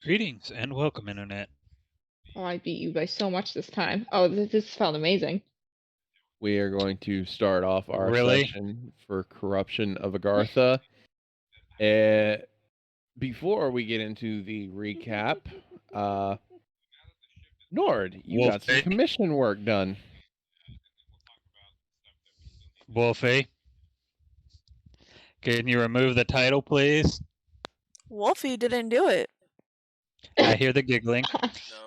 Greetings and welcome, Internet. Oh, I beat you by so much this time. Oh, this felt amazing. We are going to start off our Really? session for corruption of Agartha. Uh, Before we get into the recap, uh, Nord, you got some Wolfie? commission work done. Wolfie? Can you remove the title, please? Wolfie didn't do it. I hear the giggling.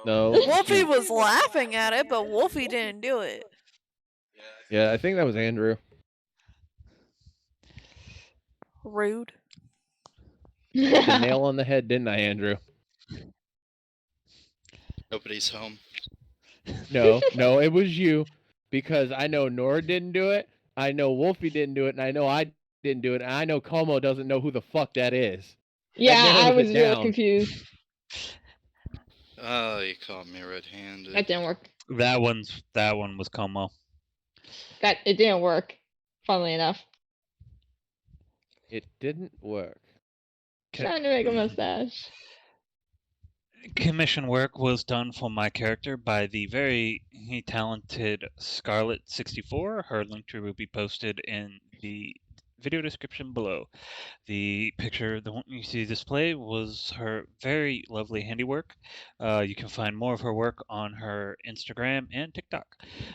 No, Wolfie was laughing at it, but Wolfie didn't do it. yeah, I think that was Andrew. Rude. Hit the nail on the head, didn't I, Andrew? Nobody's home. No, it was you, because I know Nord didn't do it, I know Wolfie didn't do it, and I know I didn't do it, and I know Como doesn't know who the fuck that is. Yeah, That I narrows was it real down. confused. Oh, you caught me red-handed. That didn't work. That one was Como. It didn't work. Funnily enough, It didn't work. trying to make a mustache. Commission work was done for my character by the very talented Scarlet64. Her link tree will be posted in the video description below. The picture, the one you see displayed, was her very lovely handiwork. You can find more of her work on her Instagram and TikTok.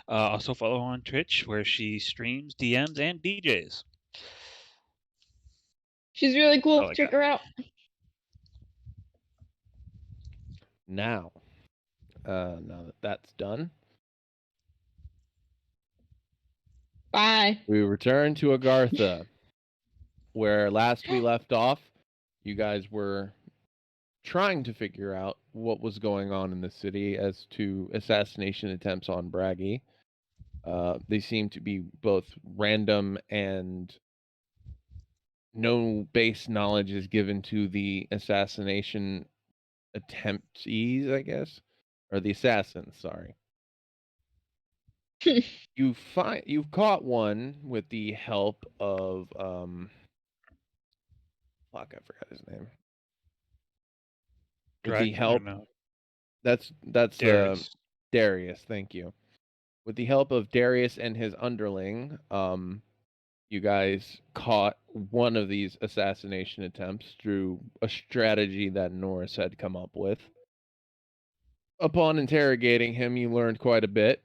Also follow her on Twitch, where she streams, DMs, and DJs. She's really Oh, cool. I Check got her out. Now that that's done, Bye. we return to Agartha, where last we left off, you guys were trying to figure out what was going on in the city as to assassination attempts on Braggy. They seem to be both random and no base knowledge is given to the assassination attemptees, I guess, or the assassins. Sorry. You've caught one with the help of fuck, I forgot his name. With the help, that's Darius. Darius. Thank you. With the help of Darius and his underling, you guys caught one of these assassination attempts through a strategy that Norris had come up with. Upon interrogating him, you learned quite a bit.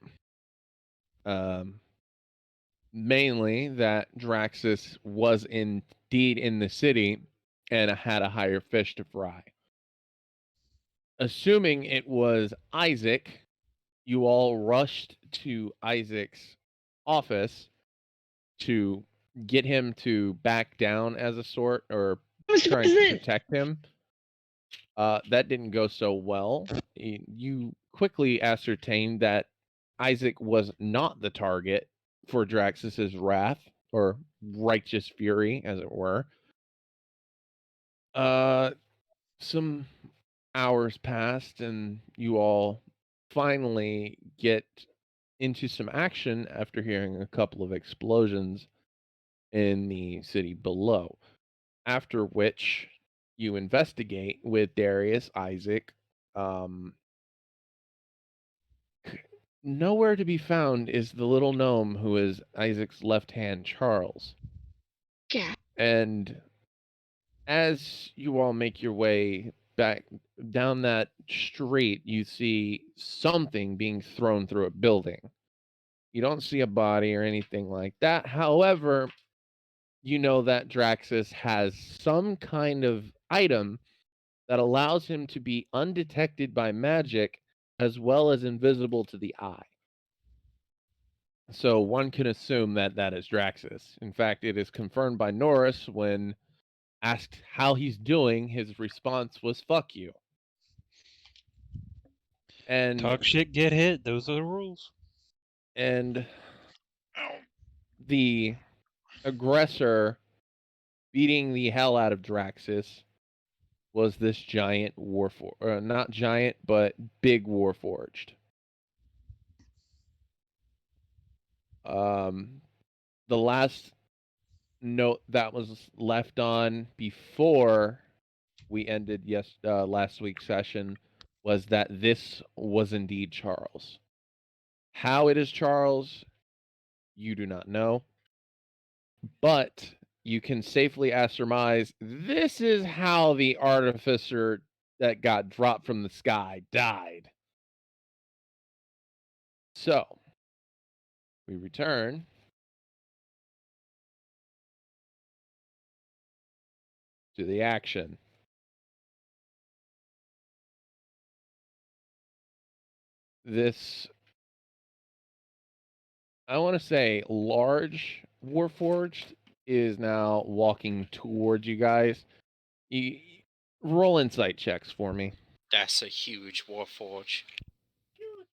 Mainly that Draxus was indeed in the city and had a higher fish to fry. Assuming it was Isaac, you all rushed to Isaac's office to get him to back down as a sort, or trying to protect him. That didn't go so well. You quickly ascertained that Isaac was not the target for Draxus's wrath, or righteous fury, as it were. Some hours passed, and you all finally get into some action after hearing a couple of explosions in the city below. After which, you investigate with Darius, Isaac. Nowhere to be found is the little gnome who is Isaac's left hand, Charles. Yeah. And as you all make your way back down that street, you see something being thrown through a building. You don't see a body or anything like that. However, you know that Draxus has some kind of item that allows him to be undetected by magic as well as invisible to the eye. So one can assume that that is Draxus. In fact, it is confirmed by Norris when asked how he's doing. His response was "fuck you." And Talk shit, get hit. Those are the rules. And the aggressor beating the hell out of Draxus was this giant not giant, but big Warforged. The last note that was left on before we ended last week's session was that this was indeed Charles. How it is Charles, you do not know. But you can safely surmise this is how the artificer that got dropped from the sky died. So, we return to the action. This, I want to say, large Warforged is now walking towards you guys. Roll insight checks for me. That's a huge Warforge.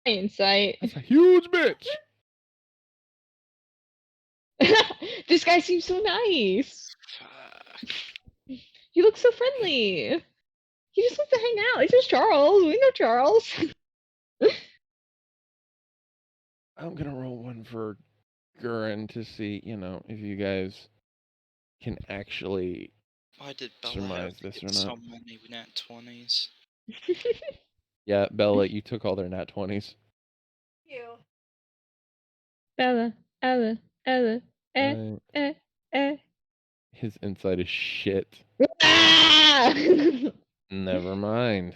Insight. That's a huge bitch. This guy seems so nice. Fuck. He looks so friendly. He just wants to hang out. He's just Charles. We know Charles. I'm gonna roll one for Gurren to see, if you guys can actually Why did Bella surmise have to this get or so not. many nat 20s? Yeah, Bella, you took all their nat 20s. You. Ella, Ella, Ella, Right. eh. His insight is shit. Ah! Never mind.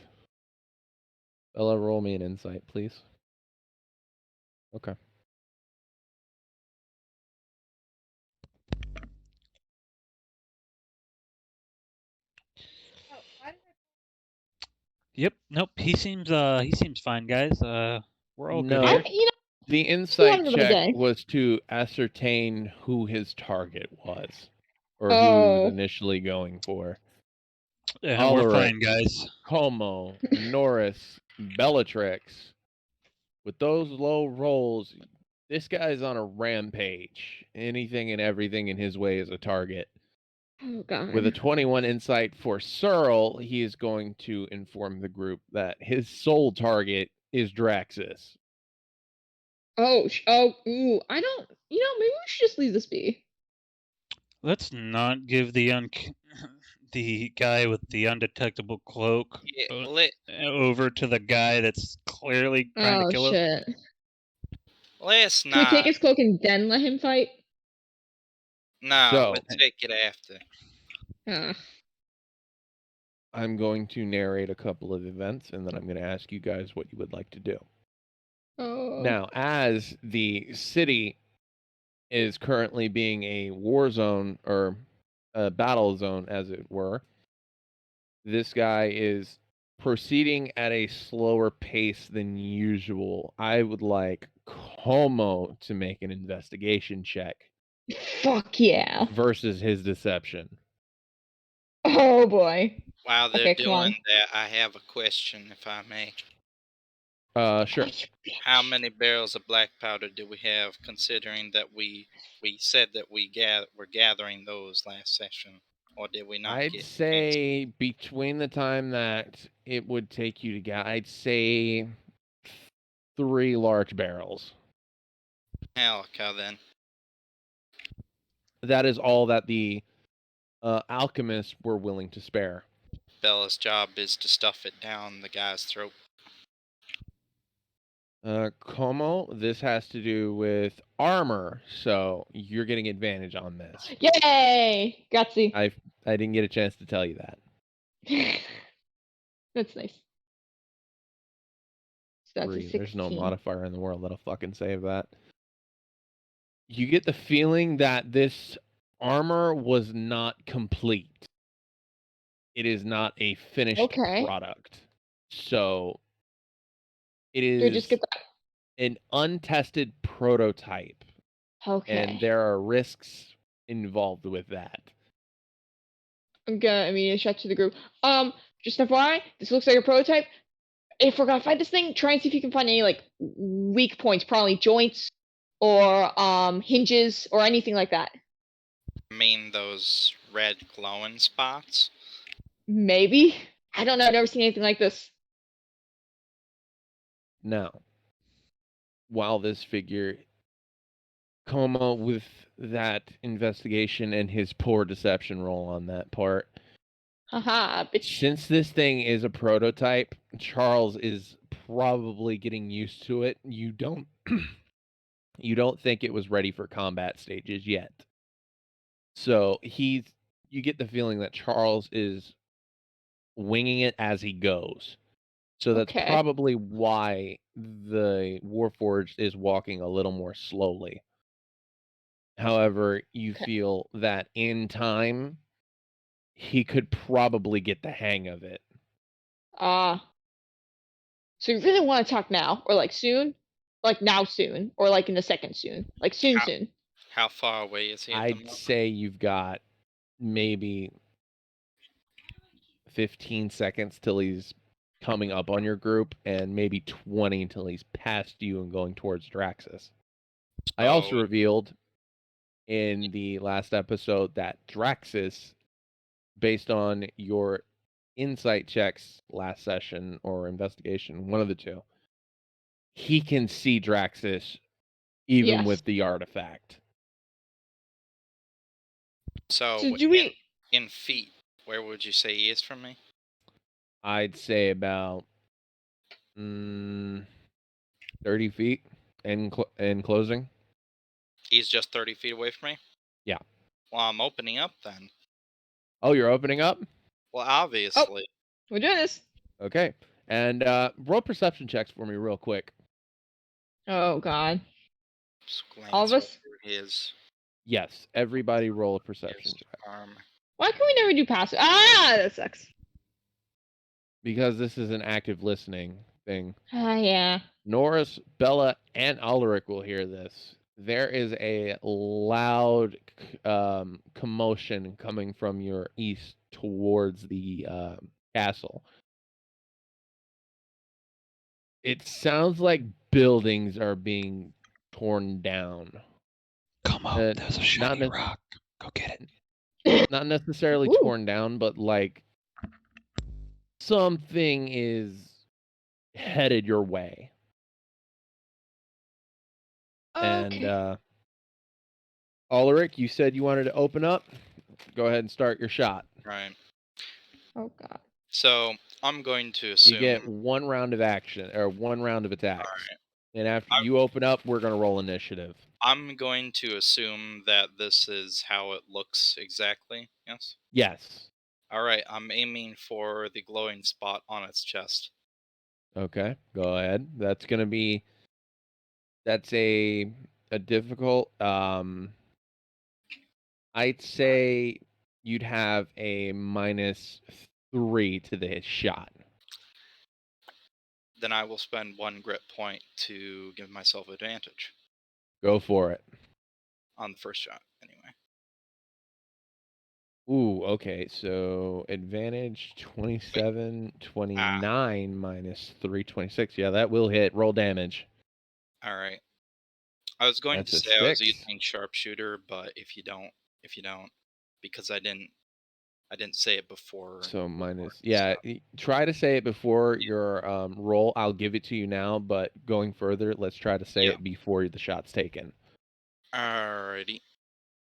Bella, roll me an insight, please. Okay. Yep. Nope. He seems fine, guys. We're all good No. here. The having insight another check day. was to ascertain who his target was, or who he was Oh. initially going for. Yeah, we're Alaric, fine, guys. Como, Norris, Bellatrix. With those low rolls, this guy's on a rampage. Anything and everything in his way is a target. Oh god. With a 21 insight for Searle, he is going to inform the group that his sole target is Draxus. Ooh. I don't. Maybe we should just leave this be. Let's not give the the guy with the undetectable cloak Yeah, over to the guy that's clearly trying to Oh kill us. shit. let's Can we take not. his cloak and then let him fight? No, So- let's take it after. I'm going to narrate a couple of events, and then I'm going to ask you guys what you would like to do. Oh. Now, as the city is currently being a war zone, or a battle zone, as it were, this guy is proceeding at a slower pace than usual. I would like Como to make an investigation check Fuck yeah. versus his deception. Oh boy. While they're Okay, come on. doing that, I have a question, if I may. Sure. How many barrels of black powder do we have, considering that we said that we're gathering those last session, or did we not I'd get say between the time that it would take you to get, I'd say 3 large barrels. Helica then? That is all that the alchemists were willing to spare. Bella's job is to stuff it down the guy's throat. Como, this has to do with armor, so you're getting advantage on this. Yay! Gutsy. I didn't get a chance to tell you that. That's nice. So that's a 3. There's no 16. modifier in the world that'll fucking save that. You get the feeling that this armor was not complete. It is not a finished product. So it Dude, just is get that. an untested prototype. Okay. And there are risks involved with that. I'm gonna immediately shout to the group. Just FYI, this looks like a prototype. If we're gonna fight this thing, try and see if you can find any like weak points, probably joints or hinges or anything like that. I mean those red glowing spots? Maybe. I don't know, I've never seen anything like this. Now, while this figure Como with that investigation and his poor deception roll on that part, Haha, bitch. Since this thing is a prototype, Charles is probably getting used to it. You don't you don't think it was ready for combat stages yet. So you get the feeling that Charles is winging it as he goes. So that's Okay. probably why the Warforged is walking a little more slowly. However, you Okay. feel that in time, he could probably get the hang of it. So you really want to talk now, or like soon, like now soon, or like in the second soon, like soon How- soon. How far away is he at the I'd moment? say you've got maybe 15 seconds till he's coming up on your group, and maybe 20 until he's past you and going towards Draxus. I also Oh, revealed in the last episode that Draxus, based on your insight checks last session or investigation, one of the two, he can see Draxus even Yes. with the artifact. so So do we? in feet, where would you say he is from me? I'd say about 30 feet in closing. He's just 30 feet away from me? Yeah. Well, I'm opening up then. Oh, you're opening up? Well, obviously. We're doing this. Okay. And roll perception checks for me real quick. Oh God. Just glance All of us? over his Yes, everybody roll a perception check. arm. Why can we never do passive? Ah, that sucks. Because this is an active listening thing. Yeah. Norris, Bella, and Ulrich will hear this. There is a loud commotion coming from your east towards the castle. It sounds like buildings are being torn down. Come on, there's a shiny rock. Go get it. Not necessarily Ooh. torn down, but like something is headed your way. Okay. And Ulrich, you said you wanted to open up. Go ahead and start your shot. Right. Oh God. So I'm going to assume. You get 1 round of action or 1 round of attacks. Alright. And after you open up, we're gonna roll initiative. I'm going to assume that this is how it looks exactly. Yes. Yes. All right. I'm aiming for the glowing spot on its chest. Okay. Go ahead. That's a difficult. I'd say you'd have a -3 to the shot. Then I will spend 1 grit point to give myself advantage Go for it. on the first shot. Anyway. Ooh, okay. So advantage 27, 29 -3, 26. Yeah, that will hit. Roll damage. All right. I was going That's to a say I was 6. using sharpshooter, but if you don't, because I didn't say it before. So try to say it before your roll. I'll give it to you now, but going further, let's try to say it before the shot's taken. Alrighty.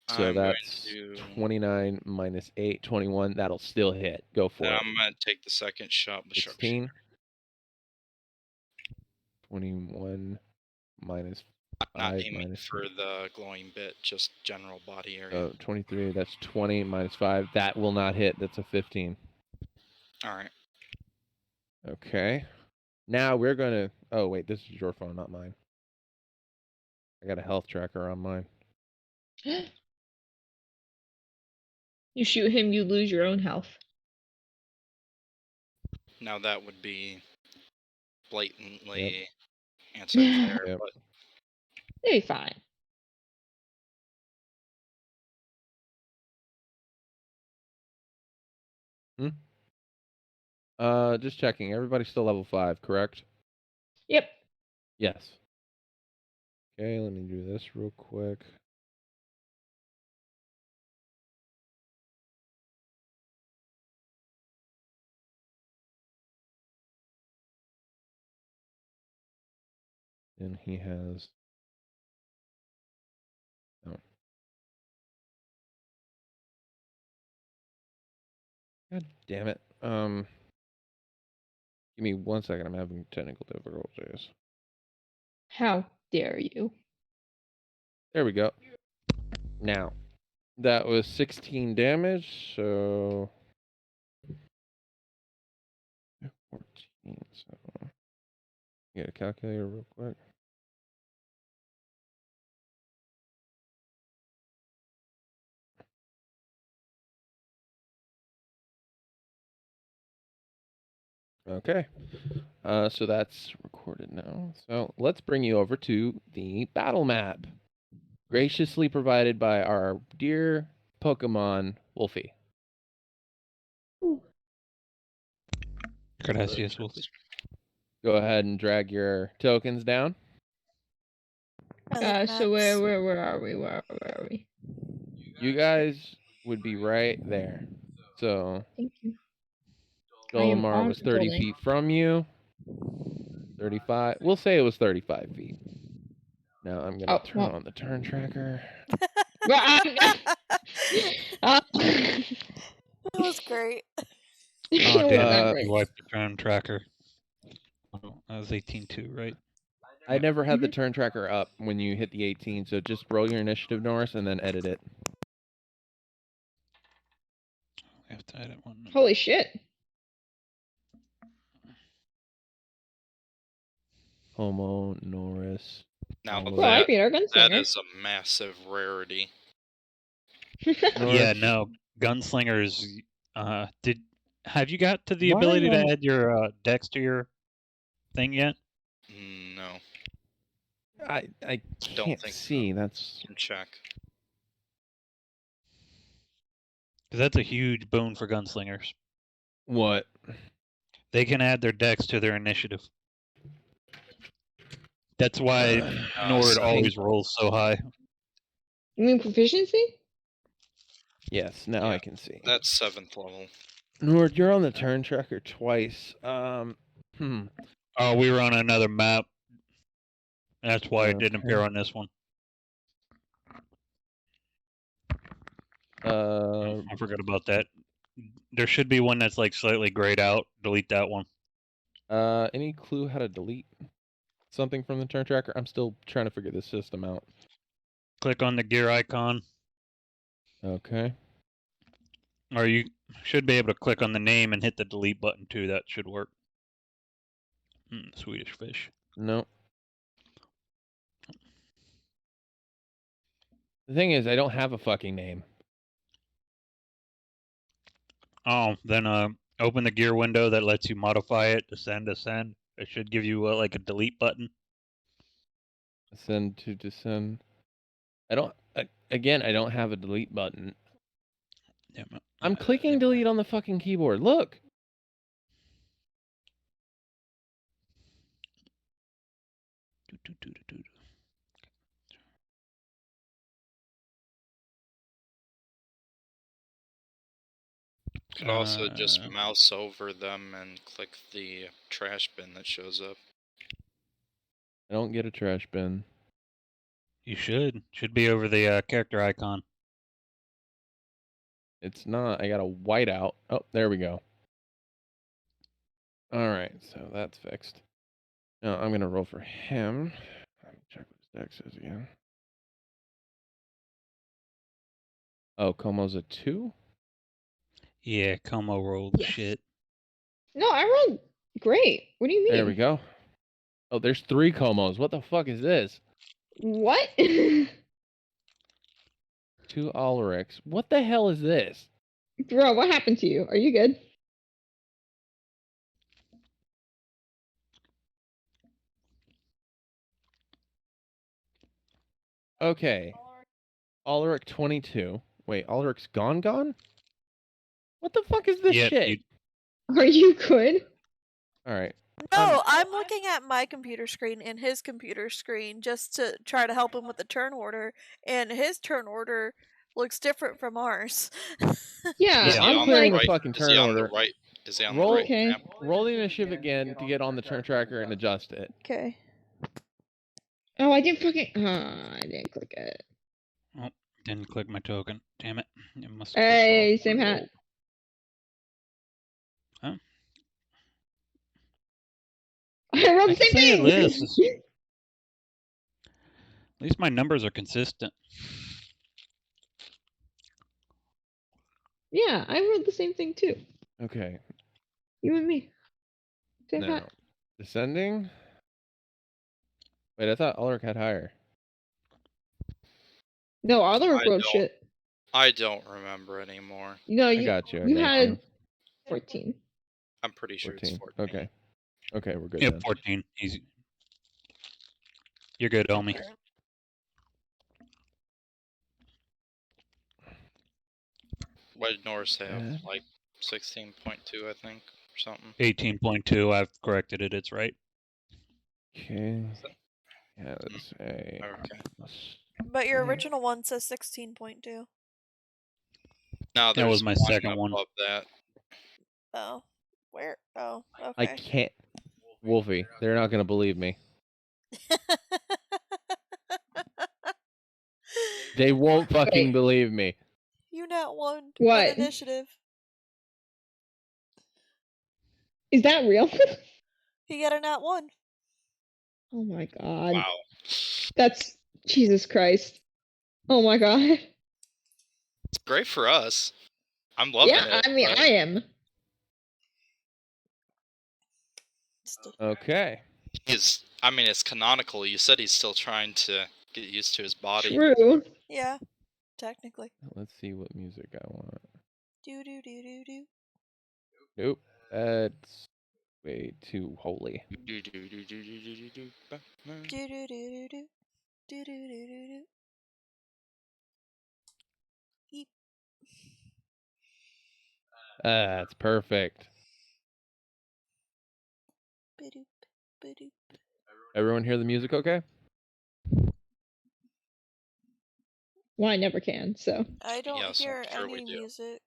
So I'm that's going to 29 -8, 21. That'll still hit. Go for it. I'm gonna take the second shot with 16. sharpshooter. 21 -5 Not aiming -3. for the glowing bit, just general body area. 23. That's 20 -5. That will not hit. That's a 15. All right. Okay. Now we're gonna. Oh wait, this is your phone, not mine. I got a health tracker on mine. You shoot him, you lose your own health. Now that would be blatantly anti-fair, Yep. but They'll be fine. Just checking. Everybody's still level 5, correct? Yep. Yes. Okay, let me do this real quick. And he has. Oh. God damn it. Give me 1 second. I'm having technical difficulties. How dare you? There we go. Now, that was 16 damage, so 14. So get a calculator real quick. Okay. So that's recorded now. So let's bring you over to the battle map, graciously provided by our dear Pokemon Wolfie. Gracias, Wolfie. Go ahead and drag your tokens down. I like So maps. where are we? Where are we? You guys would be right there. So Thank you. I am Dolomar on was 30 building. feet from you. 35. We'll say it was 35 feet. Now I'm going to Oh, turn well. on the turn tracker. That That was great. Oh, was damn not it. great. You wiped the turn tracker. Oh, that was 18-2, right? I never had the turn tracker up when you hit the 18, so just roll your initiative, Norris, and then edit it. We have to edit one. Holy shit. Homo, Norris. Now Oliver. Well, I that beat our that gunslinger. is a massive rarity. Yeah, Norris, no. Gunslingers, have you got to the Why ability to am- add your dex to your thing yet? No, I don't can't think see. so. That's Can check. Because that's a huge boon for gunslingers. what? They can add their dex to their initiative. That's why Nord so- always rolls so high. You mean proficiency? Yes, now Yeah. I can see. That's 7th level. Nord, you're on the turn tracker twice. Oh, we were on another map. That's why it didn't appear Okay. on this one. I forgot about that. There should be one that's like slightly grayed out. Delete that one. Any clue how to delete something from the turn tracker? I'm still trying to figure this system out. Click on the gear icon, Okay. or you should be able to click on the name and hit the delete button too. That should work. Swedish fish. No. The thing is, I don't have a fucking name. Oh, then open the gear window that lets you modify it. Ascend. It should give you like a delete button. Ascend to descend. I don't. Again, I don't have a delete button. I'm clicking delete on the fucking keyboard. Look. Could also just mouse over them and click the trash bin that shows up. I don't get a trash bin. You should. Should be over the character icon. It's not. I got a whiteout. Oh, there we go. All right, so that's fixed. Now I'm gonna roll for him. Check what his dex is again. Oh, Como's a 2? Yeah, Como rolled Yes. shit. No, I rolled great. What do you mean? There we go. Oh, there's 3 Comos. What the fuck is this? What? 2 Ulrichs. What the hell is this? Bro, what happened to you? Are you good? Okay. Ulrich 22. Wait, Ulrich's gone? What the fuck is this Yep, shit? Are you good? All right. No, I'm looking at my computer screen and his computer screen just to try to help him with the turn order, and his turn order looks different from ours. Yeah, Is he I'm on clearing the the right? fucking Is he turn on the order. right? Is he on Roll- the right Okay. map? Roll the initiative again to get on the turn tracker and adjust it. Okay. Oh, I didn't fucking. I didn't click it. Oh, didn't click my token. Damn it. It must Hey, same hat. Huh? I wrote I the can same say thing. this. At least my numbers are consistent. Yeah, I wrote the same thing too. Okay. You and me. Same Now, hat. descending. Wait, I thought Ulrich had higher. No, other I wrote don't. shit. I don't remember anymore. No, I you got you. I you got had you. 14. I'm pretty sure it's 14. 14. Okay. Okay, we're good Yeah, then. 14. Easy. You're good, homie. What did Norris have? Yeah. Like 16.2, I think, or something. 18.2. I've corrected it. It's right. Okay. Yeah, let's say. Okay. But your original one says 16.2. No, That was there's my one second one. above that. Oh. Where? Oh, I okay. can't. Wolfie, they're not going to believe me. They won't fucking Wait. believe me. You not won What? an initiative. Is that real? He got a nat 1. Oh my god. Wow. That's Jesus Christ. Oh my god. It's great for us. I'm loving Yeah, it. I mean, but I am. Okay. I mean, it's canonical. You said he's still trying to get used to his body. True. Yeah, technically. Let's see what music I want. Do do do do do. Nope. That's way too holy. Do, do, do, do, do, do, do, do, Batman. Do do do do do. Do do do do do. Eep. That's perfect. Ba-doop, ba-doop. Everyone hear the music okay? Well, I never can, so. I don't Yes, I'm hear sure we any do. music.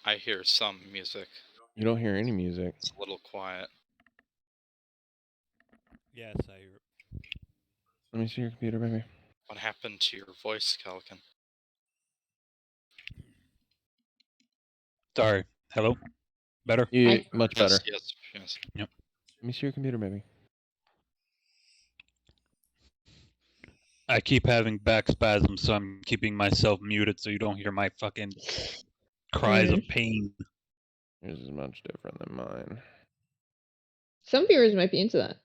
I hear some music. You don't hear any music. It's a little quiet. Yes, I. Let me see your computer, baby. What happened to your voice, Kelkin? Sorry. Hello? Better? You, much better. Yes, yes. Let me see your computer, baby. I keep having back spasms, so I'm keeping myself muted so you don't hear my fucking cries of pain. Yours is much different than mine. Some viewers might be into that.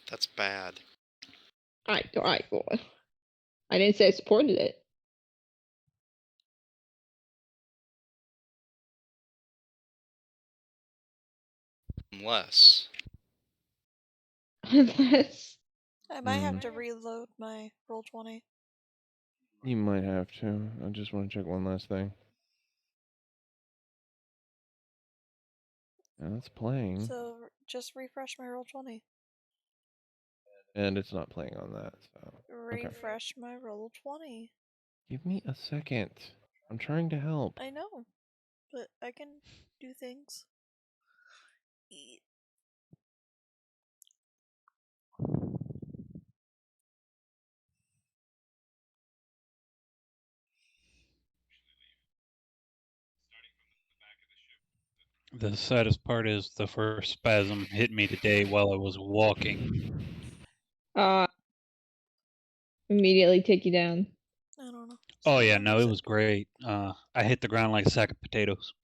That's bad. I didn't say I supported it. Unless Unless. I might have to reload my Roll20. You might have to. I just want to check one last thing. Now it's playing. So just refresh my Roll20. And it's not playing on that, so. Refresh my Roll20. Give me a second. I'm trying to help. I know, but I can do things. Eat. The saddest part is the first spasm hit me today while I was walking. Immediately take you down. I don't know. Oh Start yeah, my no, it music. was great. I hit the ground like a sack of potatoes.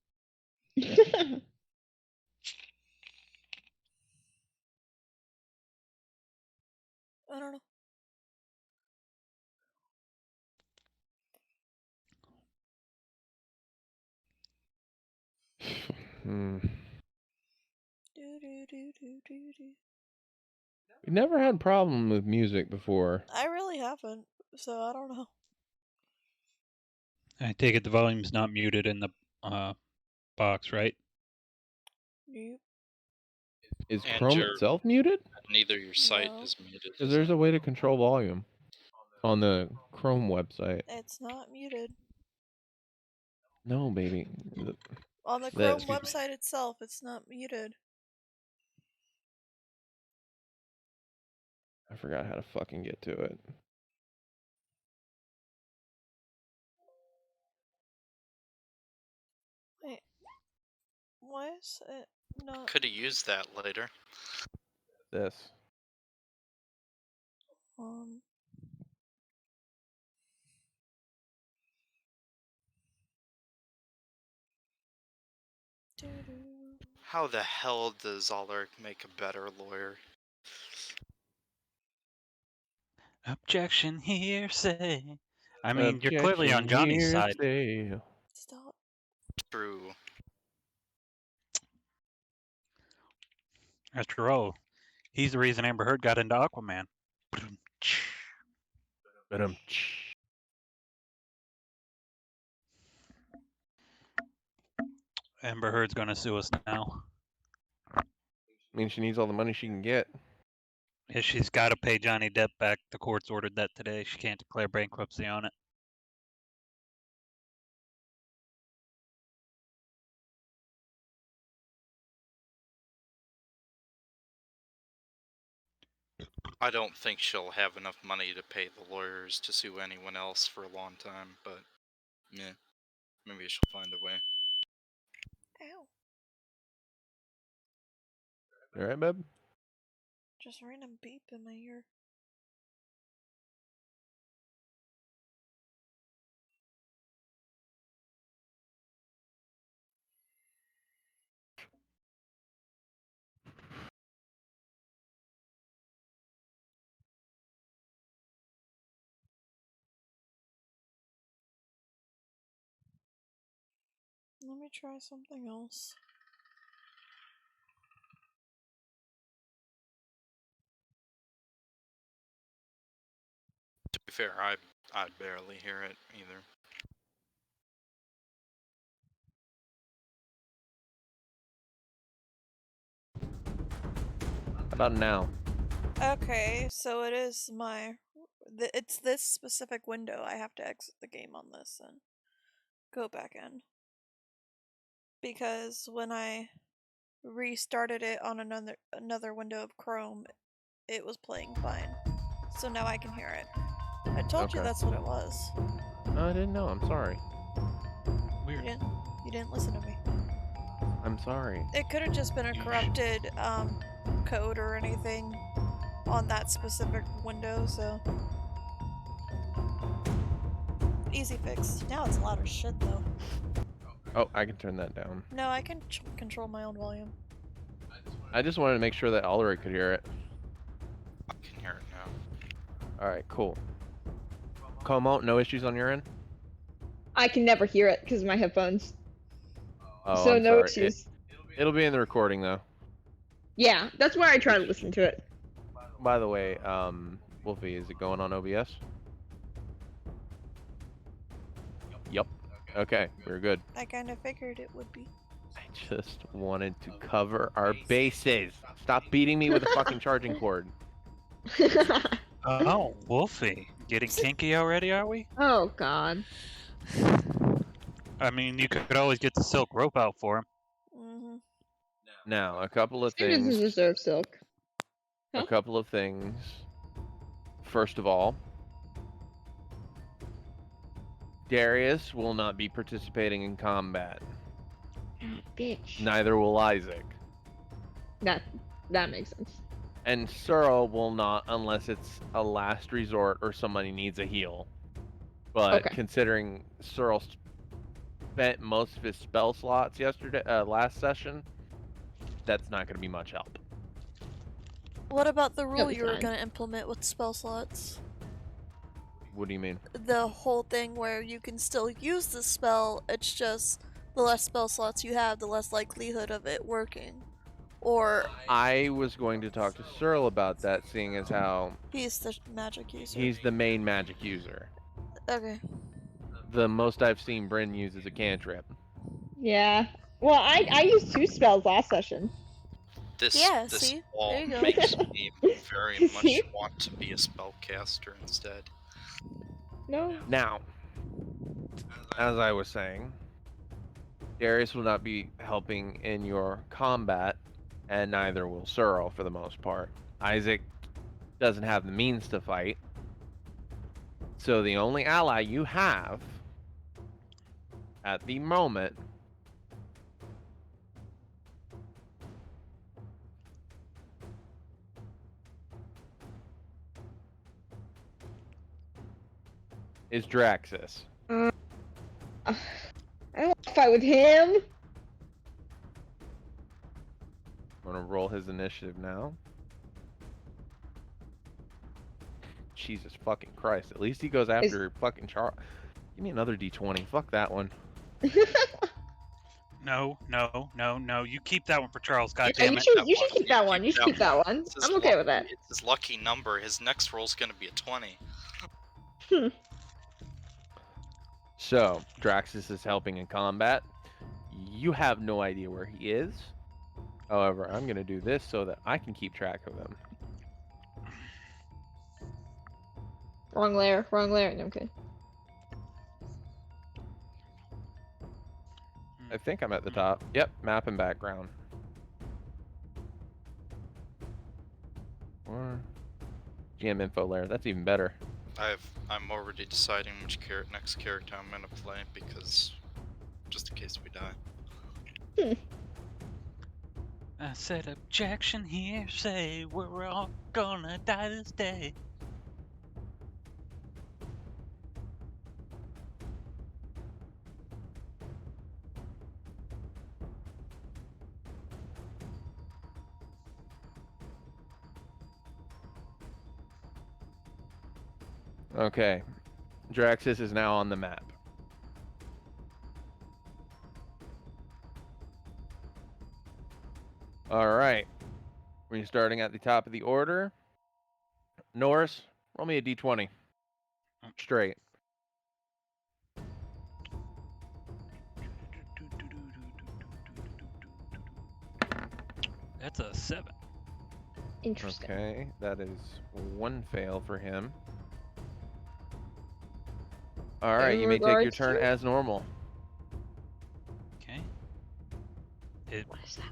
I don't know. Do do do do do do. We never had a problem with music before. I really haven't, so I don't know. I take it the volume's not muted in the box, right? Nope. Is And Chrome your- itself muted? neither your site No. is muted. Because there's a way to control volume on the Chrome website. It's not muted. No, baby. On the That- Chrome excuse me. website itself, it's not muted. I forgot how to fucking get to it. Wait, Why is it not? Could have used that later. This. Um. doo-doo. How the hell does Alaric make a better lawyer? Objection, hearsay. I mean, you're clearly on Objection, Johnny's side. hearsay. Stop. True. After all, he's the reason Amber Heard got into Aquaman. Amber Heard's gonna sue us now. Means she needs all the money she can get. Yeah, she's got to pay Johnny Depp back. The court's ordered that today. She can't declare bankruptcy on it. I don't think she'll have enough money to pay the lawyers to sue anyone else for a long time, but yeah, maybe she'll find a way. Ow. All right, babe? Just a random beep in my ear. Let me try something else. To be fair, I'd barely hear it either. How about now? Okay, so it is it's this specific window. I have to exit the game on this and go back in. Because when I restarted it on another window of Chrome, it was playing fine. So now I can hear it. I told you Okay. that's what it was. I didn't know. I'm sorry. You didn't listen to me. I'm sorry. It could have just been a corrupted code or anything on that specific window, so easy fix. Now it's loud as shit though. Oh, I can turn that down. No, I can control my own volume. I just wanted to make sure that Alaric could hear it. I can hear it now. All right, cool. Como, no issues on your end? I can never hear it because of my headphones. Oh, So I'm no sorry. issues. It'll be in the recording though. Yeah, that's why I try to listen to it. By the way, Wolfie, is it going on OBS? Yup. Okay, we're good. I kind of figured it would be. I just wanted to cover our bases. Stop beating me with a fucking charging cord. Oh, Wolfie. Getting kinky already, are we? Oh God. I mean, you could always get the silk rope out for him. Mm-hmm. Now, a couple of Students things. deserve silk. A Huh? couple of things. First of all, Darius will not be participating in combat. Oh, bitch. Neither will Isaac. That makes sense. And Searle will not unless it's a last resort or somebody needs a heal. But Okay. considering Searle spent most of his spell slots last session, that's not going to be much help. What about the rule be you were fine. going to implement with spell slots? What do you mean? The whole thing where you can still use the spell, it's just the less spell slots you have, the less likelihood of it working. Or I was going to talk to Searle about that, seeing as how he's the magic user. he's the main magic user. Okay. The most I've seen Bryn use is a cantrip. Yeah. Well, I used 2 spells last session. This Yeah, see? wall There you go. makes me very much See? want to be a spellcaster instead. No. Now, as I was saying, Darius will not be helping in your combat, and neither will Searle for the most part. Isaac doesn't have the means to fight, so the only ally you have at the moment is Draxus. I don't want to fight with him. I'm gonna roll his initiative now. Jesus fucking Christ! At least he goes after fucking Charles. Give me another D20. Fuck that one. No. You keep that one for Charles. God Yeah, damn you it. should keep that one. You should keep that one. It's his I'm okay with that. It's his lucky number. His next roll's gonna be a 20. So Draxus is helping in combat. You have no idea where he is. However, I'm gonna do this so that I can keep track of him. Wrong layer. Wrong layer. No, I'm kidding. I think I'm at the top. Yep, map and background. Or GM info layer. That's even better. I'm already deciding which next character I'm gonna play because just in case we die. I said objection here, say we're all gonna die this day. Okay, Draxus is now on the map. All right, we're starting at the top of the order. Norris, roll me a d20. Straight. That's a 7. Interesting. Okay, that is one fail for him. All right, In you may take your regards turn to- as normal. Okay. What is that?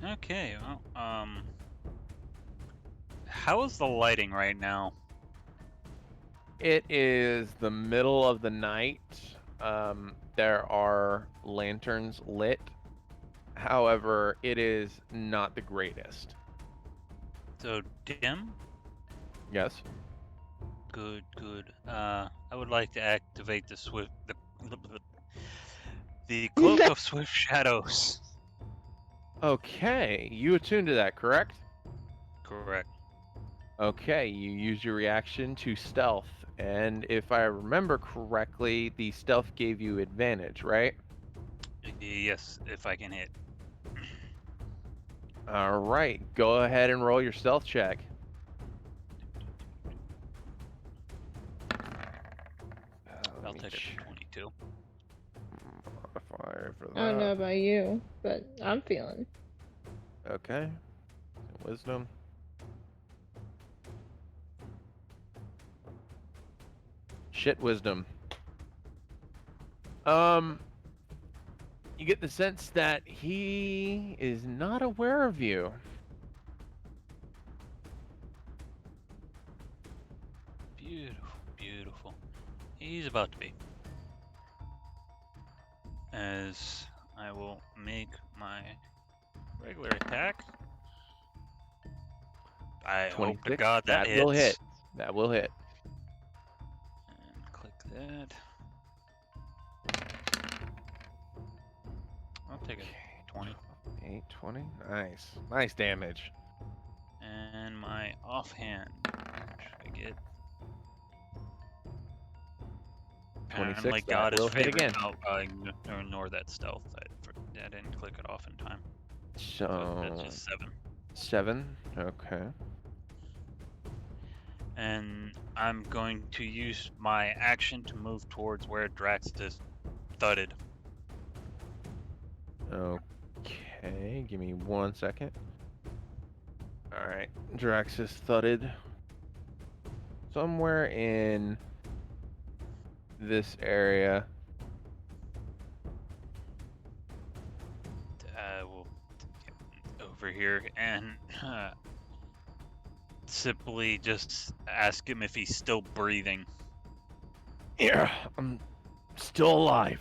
Okay, well, how is the lighting right now? It is the middle of the night. There are lanterns lit. However, it is not the greatest. So dim? Yes. Good. I would like to activate the the cloak of swift shadows. Okay, you attuned to that, correct? Correct. Okay, you use your reaction to stealth, and if I remember correctly, the stealth gave you advantage, right? Yes, if I can hit. All right, go ahead and roll your stealth check. I'll take it to 22. Modifier for that. I don't know about you, but I'm feeling. Okay. Wisdom. Shit, wisdom. You get the sense that he is not aware of you. Beautiful. He's about to be. As I will make my regular attack. I hope to 26. God that hits. will hit. That will hit. And click that. I'll take it. 20. 8, 20. Nice. Nice damage. And my offhand. Should I get? 26, Apparently that God is will hit favored. again. I'll ignore that stealth. I didn't click it off in time. So That's just 7. 7. Okay. And I'm going to use my action to move towards where Drax just thudded. Okay, give me 1 second. Alright, Draxus thudded somewhere in this area. We'll get over here and simply just ask him if he's still breathing. Yeah, I'm still alive.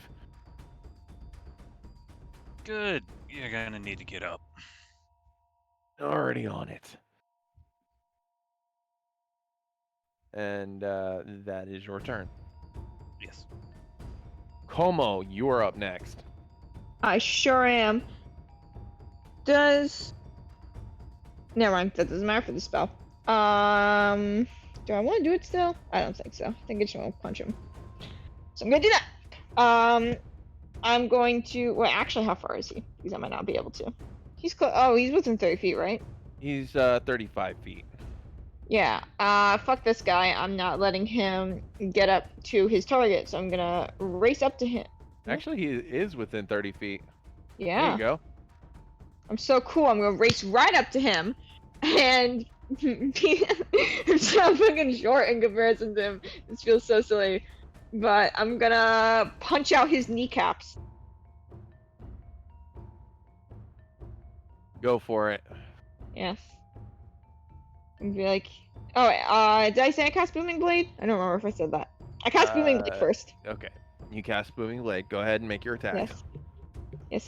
Good. You're gonna need to get up. Already on it. And that is your turn. Yes. Como, you are up next. I sure am. Never mind, that doesn't matter for the spell. Do I want to do it still? I don't think so. I think I just want to punch him. So I'm gonna do that. I'm going to. Wait, actually, how far is he? Because I might not be able to. He's close. Oh, he's within 30 feet, right? He's 35 feet. Yeah. Fuck this guy. I'm not letting him get up to his target, so I'm gonna race up to him. Actually, he is within 30 feet. Yeah. There you go. I'm so cool. I'm gonna race right up to him, and I'm so fucking short in comparison to him. This feels so silly, but I'm gonna punch out his kneecaps. Go for it. Yes. And be like, oh, did I say I cast Booming Blade? I don't remember if I said that. I cast Booming Blade first. Okay. You cast Booming Blade. Go ahead and make your attack. Yes.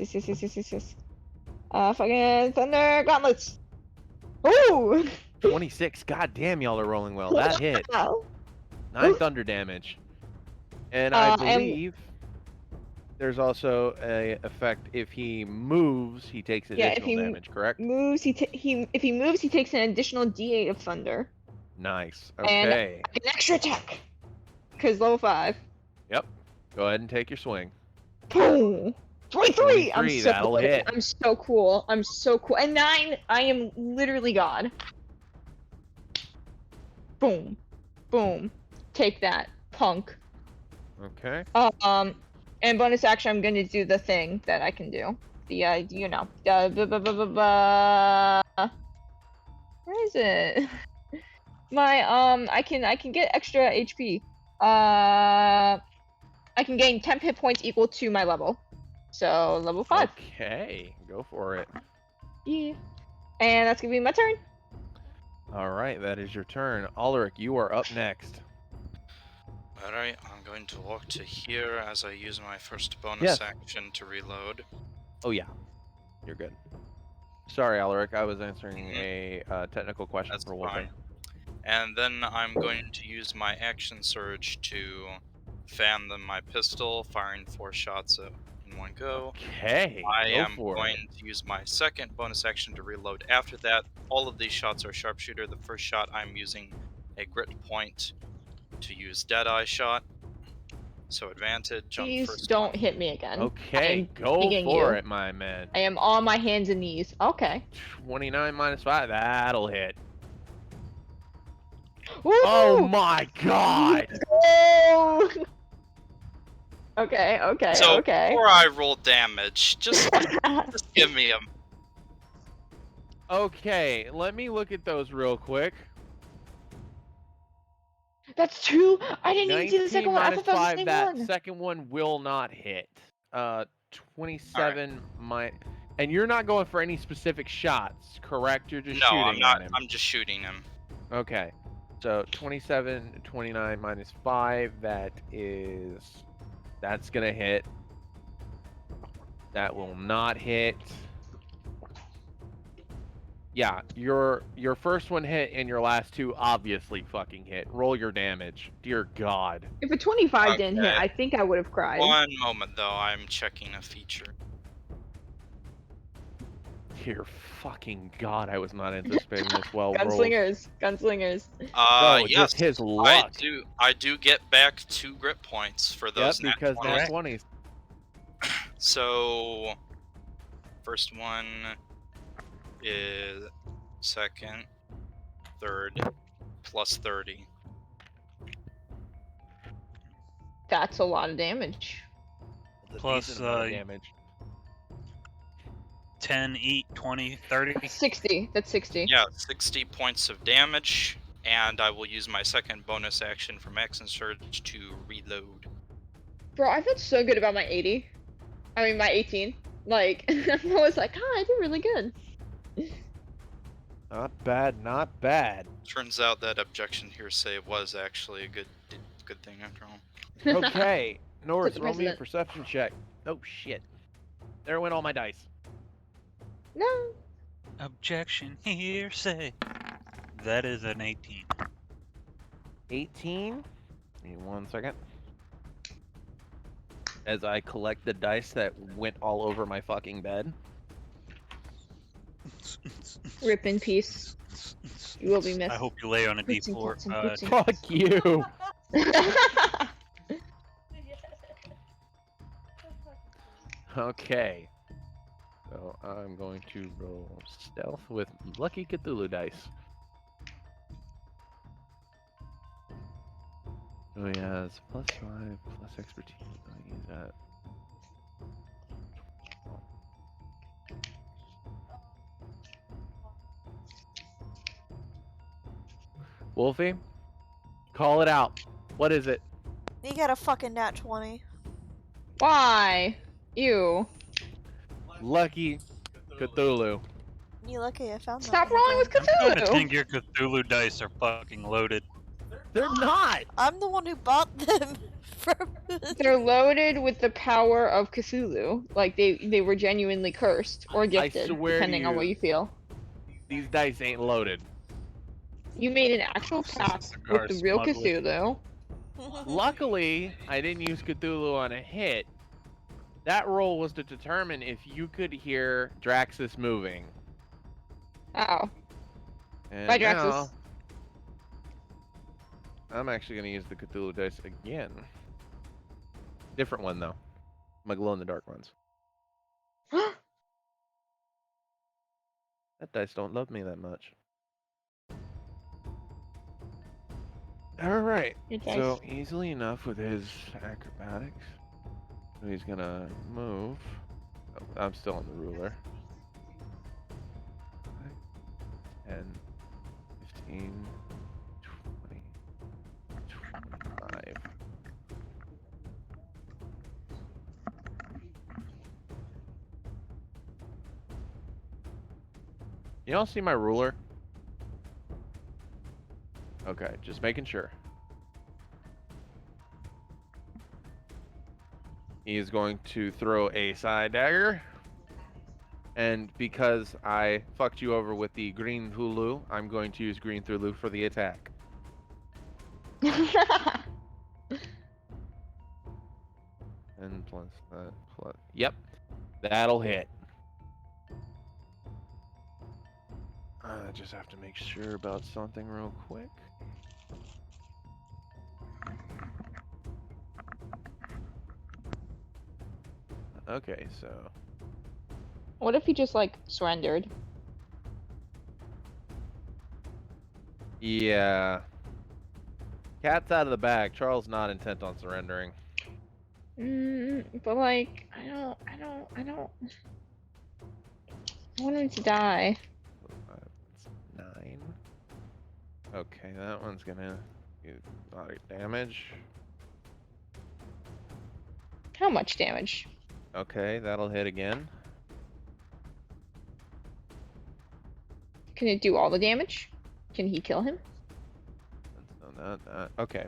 Fucking Thunder Gauntlets. Ooh! 26. God damn, y'all are rolling well. That hit. Wow. 9 thunder damage. And I And- believe there's also a effect if he moves, he takes Yeah, if additional he damage, correct? Moves, if he moves, he takes an additional D8 of thunder. Nice. And- Okay. An extra attack. Cause level 5. Yep. Go ahead and take your swing. Boom. 23! I'm 23, so that'll cool. hit. I'm so cool. I'm so cool. And 9, I am literally God. Boom. Boom. Take that, punk. Okay. And bonus action, I'm gonna do the thing that I can do. The, where is it? My, I can get extra HP. I can gain 10 hit points equal to my level. So, level 5. Okay. Go for it. Yeah. And that's gonna be my turn. All right. That is your turn. Ulrich, you are up next. Alright, I'm going to walk to here as I use my first bonus Yes. action to reload. Oh, yeah. You're good. Sorry, Ulrich. I was answering a technical question That's for Wolfing. fine. And then I'm going to use my action surge to fan them my pistol, firing 4 shots in one go. Okay. I go am for going it. to use my second bonus action to reload. After that, all of these shots are sharpshooter. The first shot, I'm using a grit point to use Deadeye shot. So advantage on the Please first don't one. hit me again. Okay. I'm Go begging for you. it, my man. I am on my hands and knees. Okay. 29 minus 5. That'll hit. Woo! Oh my god! Oh! Okay. So Okay. before I roll damage, just give me them. Okay, let me look at those real quick. That's 2. I didn't even see the 19 second one. I minus thought that was the 5, same that one. second one will not hit. 27 and you're not going for any specific shots, correct? You're just No, shooting I'm not. at him. I'm just shooting him. Okay. So 27, 29 minus 5, that's gonna hit. That will not hit. Yeah, your first one hit and your last 2 obviously fucking hit. Roll your damage. Dear God. If a 25 didn't hit, Okay. I think I would have cried. One moment though, I'm checking a feature. Dear fucking God, I was not anticipating this well rolled. Gunslingers. Oh, Yes, just his luck. I do get back 2 grit points for Yep, those nat because 20s. nat 20s. So, first one is second, third, plus 30. That's a lot of damage. It's a Plus, decent amount of damage. 10, 8, 20, 30. 60. That's 60. Yeah, 60 points of damage, and I will use my second bonus action from Action Surge to reload. Bro, I felt so good about my 80. I mean, my 18. Like, I was like, I did really good. Not bad, not bad. Turns out that objection hearsay was actually a good thing after all. Okay, Norris, the roll me a precedent. perception check. Oh shit. There went all my dice. No. Objection, hearsay. That is an 18. 18. Give me 1 second. As I collect the dice that went all over my fucking bed. Rip in peace. You will be missed. I hope you lay on a Boots and D4. cats and boots and Fuck you. Okay. So I'm going to roll stealth with Lucky Cthulhu dice. So he has +5, plus expertise. I'll use that. Wolfie, call it out. What is it? You got a fucking nat 20. Why? You. Lucky Cthulhu. You lucky I found that. Stop one rolling with again. I'm starting to Cthulhu. think your Cthulhu dice are fucking loaded. They're not. I'm the one who bought them from. They're loaded with the power of Cthulhu. Like they were genuinely cursed or gifted, swear to depending on you. what you feel. These dice ain't loaded. You made an actual pact with the real Cthulhu. Luckily, I didn't use Cthulhu on a hit. That roll was to determine if you could hear Draxus moving. Oh. And Bye, Draxus. now, I'm actually going to use the Cthulhu dice again. Different one, though. My glow-in-the-dark ones. That dice don't love me that much. Alright, Your dice. so easily enough with his acrobatics. So he's gonna move. Oh, I'm still on the ruler. 10, 15, 20, 25. You all see my ruler? Okay, just making sure. He is going to throw a side dagger. And because I fucked you over with the green Hulu, I'm going to use green Hulu for the attack. And plus that, plus... Yep, that'll hit. I just have to make sure about something real quick. Okay, so... What if he just like surrendered? Yeah. Cat's out of the bag. Charles not intent on surrendering. But like, I don't want him to die. That's 9. Okay, that one's gonna do a lot of damage. How much damage? Okay, that'll hit again. Can it do all the damage? Can he kill him? No, not that. Okay.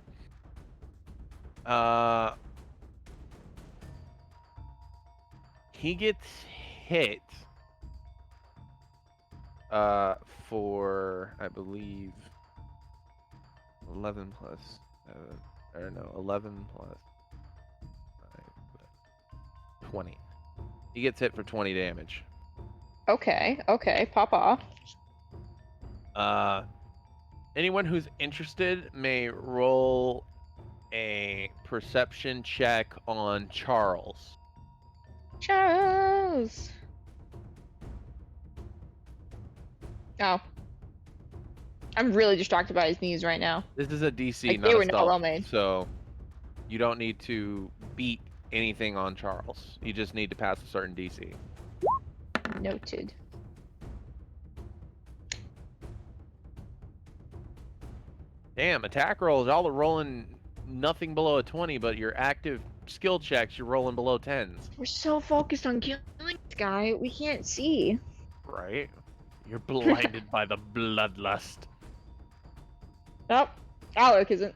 He gets hit. For I believe 11 plus 7, or no, 11 plus 5, 20. He gets hit for 20 damage. Okay, pop off. Anyone who's interested may roll a perception check on Charles. Charles! Oh. I'm really distracted by his knees right now. This is a DC, Like, not they a were not stealth, well made. so you don't need to beat anything on Charles. You just need to pass a certain DC. Noted. Damn, attack rolls, y'all are rolling nothing below a 20, but your active skill checks, you're rolling below 10s. We're so focused on killing this guy, we can't see. Right? You're blinded by the bloodlust. Nope. Alec isn't.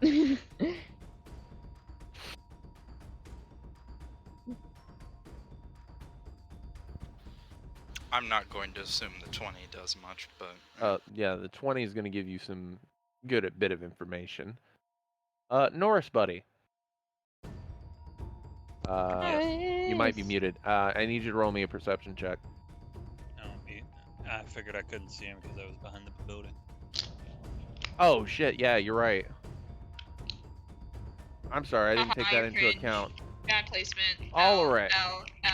I'm not going to assume the 20 does much, but Yeah, the 20 is going to give you some good bit of information. Norris, buddy. You might be muted. I need you to roll me a perception check. I figured I couldn't see him because I was behind the building. Oh shit! Yeah, you're right. I'm sorry, I didn't take that into cringe. account. Bad placement. Alright.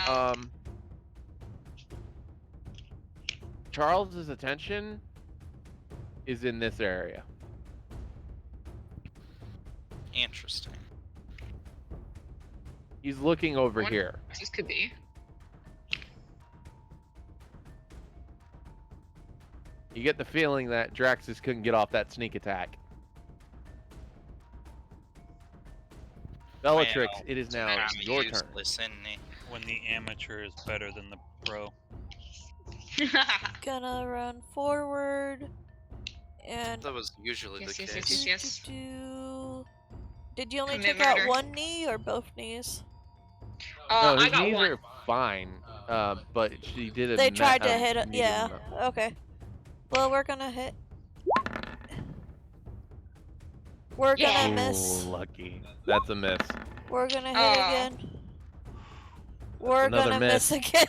L. Charles's attention is in this area. interesting. He's looking over Wonder here. what this could be. You get the feeling that Draxus couldn't get off that sneak attack. Bellatrix, Well, it is now I'm your turn. useless, isn't he? When the amateur is better than the pro. Gonna run forward. And That was usually Yes, the yes, case. yes, yes. Did you only Commit take out murder. one knee or both knees? No, I his got knees one. are fine, but she did a They tried to a hit it. medium Yeah. amount. Okay. Well, we're gonna hit. We're gonna miss. Ooh, lucky. That's a miss. We're gonna hit Aw. again. We're another gonna miss. miss again.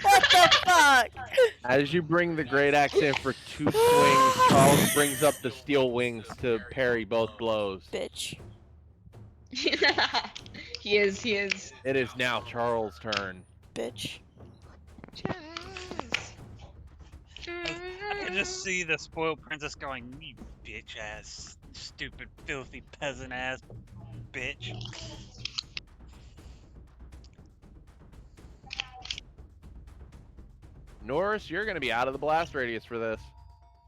What the fuck? As you bring the great axe in for 2 swings, Charles brings up the steel wings to parry both blows. Bitch. He is. It is now Charles' turn. Bitch. I can just see the spoiled princess going, "You bitch ass, stupid, filthy peasant ass bitch." Norris, you're going to be out of the blast radius for this.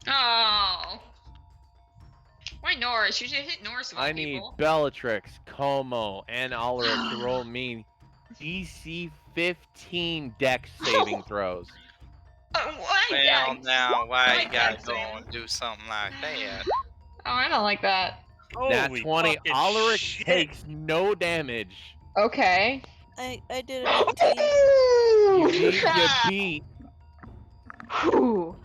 Oh. Why Norris? You should hit Norris of all I need people. Bellatrix, Como, and Alaric to roll me DC 15 dex saving throws. Why? Well, now, why Why you gotta Dex go saving? and do something like that? Oh, I don't like that. Nat Holy 20, fucking Alaric shit. takes no damage. Okay. I did an 18. You need to beat. Whew.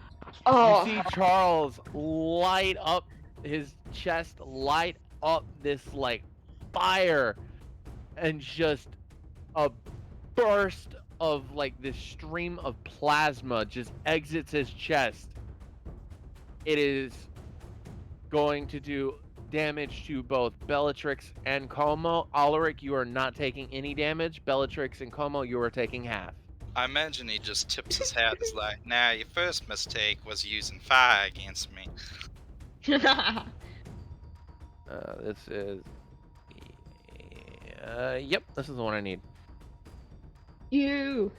Oh. You see Charles light up his chest, light up this like fire, and just a burst of like this stream of plasma just exits his chest. It is going to do damage to both Bellatrix and Como. Alaric, you are not taking any damage. Bellatrix and Como, you are taking half. I imagine he just tips his hat. It's like, nah, your first mistake was using fire against me. This is. Yep, this is the one I need. You're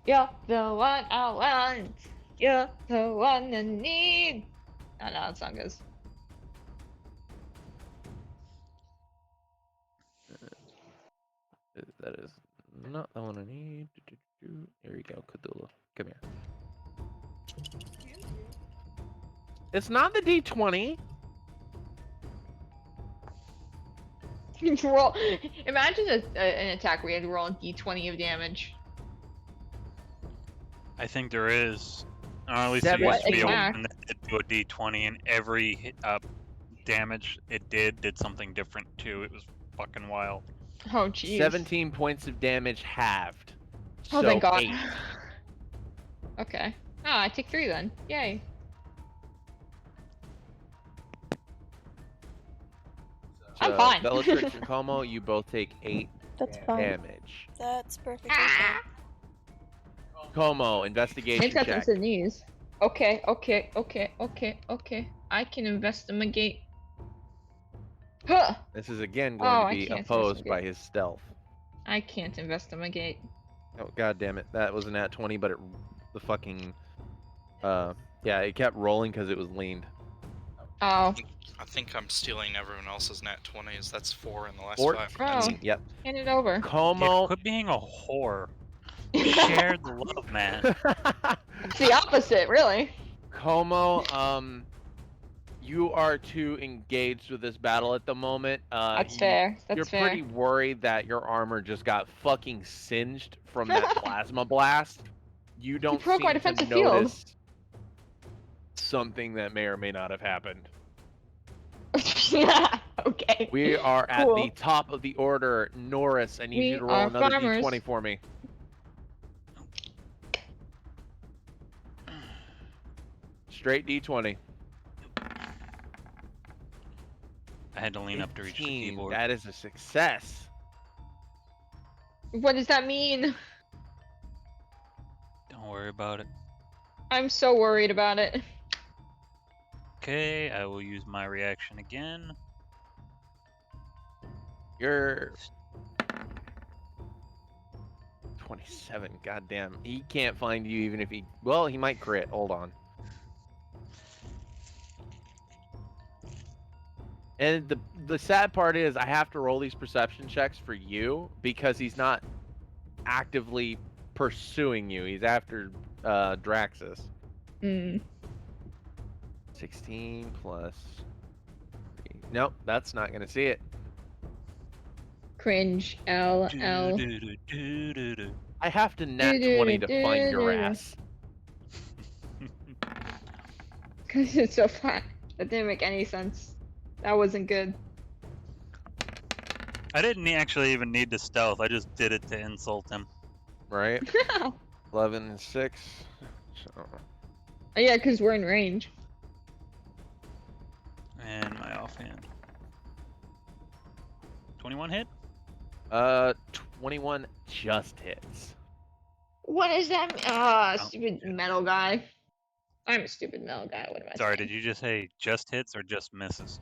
the one I want. You're the one I need. Oh, no, that song goes. That is not the one I need. Here you go, Cthulhu. Come here. It's not the D20. Roll. Imagine an attack where you had to roll a d20 of damage. I think there is. Or at least Seven. there used to be a Attack. one that did do a D20, and every damage it did something different too. It was fucking wild. Oh, jeez. 17 points of damage halved. Oh, So thank God. 8. Okay. Oh, I take 3 then. Yay. I'm fine. Bellatrix and Como, you both take 8 That's fine. damage. That's perfectly fine. Como, investigation It's got check. some knees. Okay. I can investigate. Huh! This is again Oh, going I to be can't opposed by investigate. his stealth. I can't investigate. Oh god damn it! That was an at 20, but the fucking yeah, it kept rolling because it was leaned. Oh. I think I'm stealing everyone else's nat 20s. That's 4 in the last 14. 5 minutes. Oh. Yep. Hand it over. Como. Yeah, quit being a whore. Share the love, man. It's the opposite, really. Como, you are too engaged with this battle at the moment. That's fair. That's You're fair. pretty worried that your armor just got fucking singed from that plasma blast. you don't broke my seem to defensive field. notice something that may or may not have happened. Okay. We are at Cool. the top of the order. Norris, I need We you to roll are another farmers. d20 for me. Straight d20. I had to lean up to reach the 15. keyboard. That is a success. What does that mean? Don't worry about it. I'm so worried about it. Okay, I will use my reaction again. You're 27. Goddamn. He can't find you even if he... Well, he might crit. Hold on. And the sad part is I have to roll these perception checks for you because he's not actively pursuing you. He's after Draxus. Hmm. 16 plus 3. Nope, that's not going to see it. Cringe. L. Do-do-do-do-do-do. I have to nat 20 to find your ass. Because it's so flat. That didn't make any sense. That wasn't good. I didn't actually even need to stealth. I just did it to insult him. Right? 11 and 6. So, Yeah, because we're in range. And my offhand. 21 hit? 21 just hits. What does that mean? Ah, Oh, stupid yeah. metal guy. I'm a stupid metal guy. What am I Sorry, saying? did you just say just hits or just misses?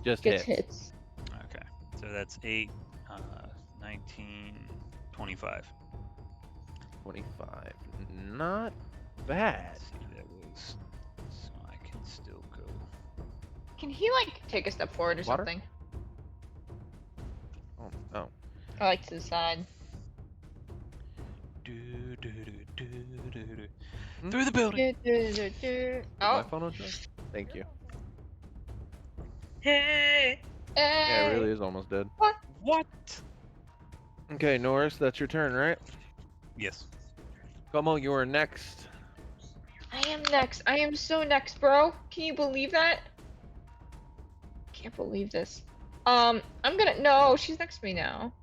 Just Gets hits. hits. Okay, so that's 8, 19, 25. 25. Not bad. Let's see, that was... So I can still go... Can he like take a step forward or Water? something? Oh. Or like to the side? Do-do-do-do-do-do. Hmm? Through the building! My Oh. phone on charge? Thank you. Hey. Yeah, it really is almost dead. What? Okay, Norris, that's your turn, right? Yes. Como, you are next. I am next. I am so next, bro. Can you believe that? Can't believe this. I'm gonna. No, she's next to me now.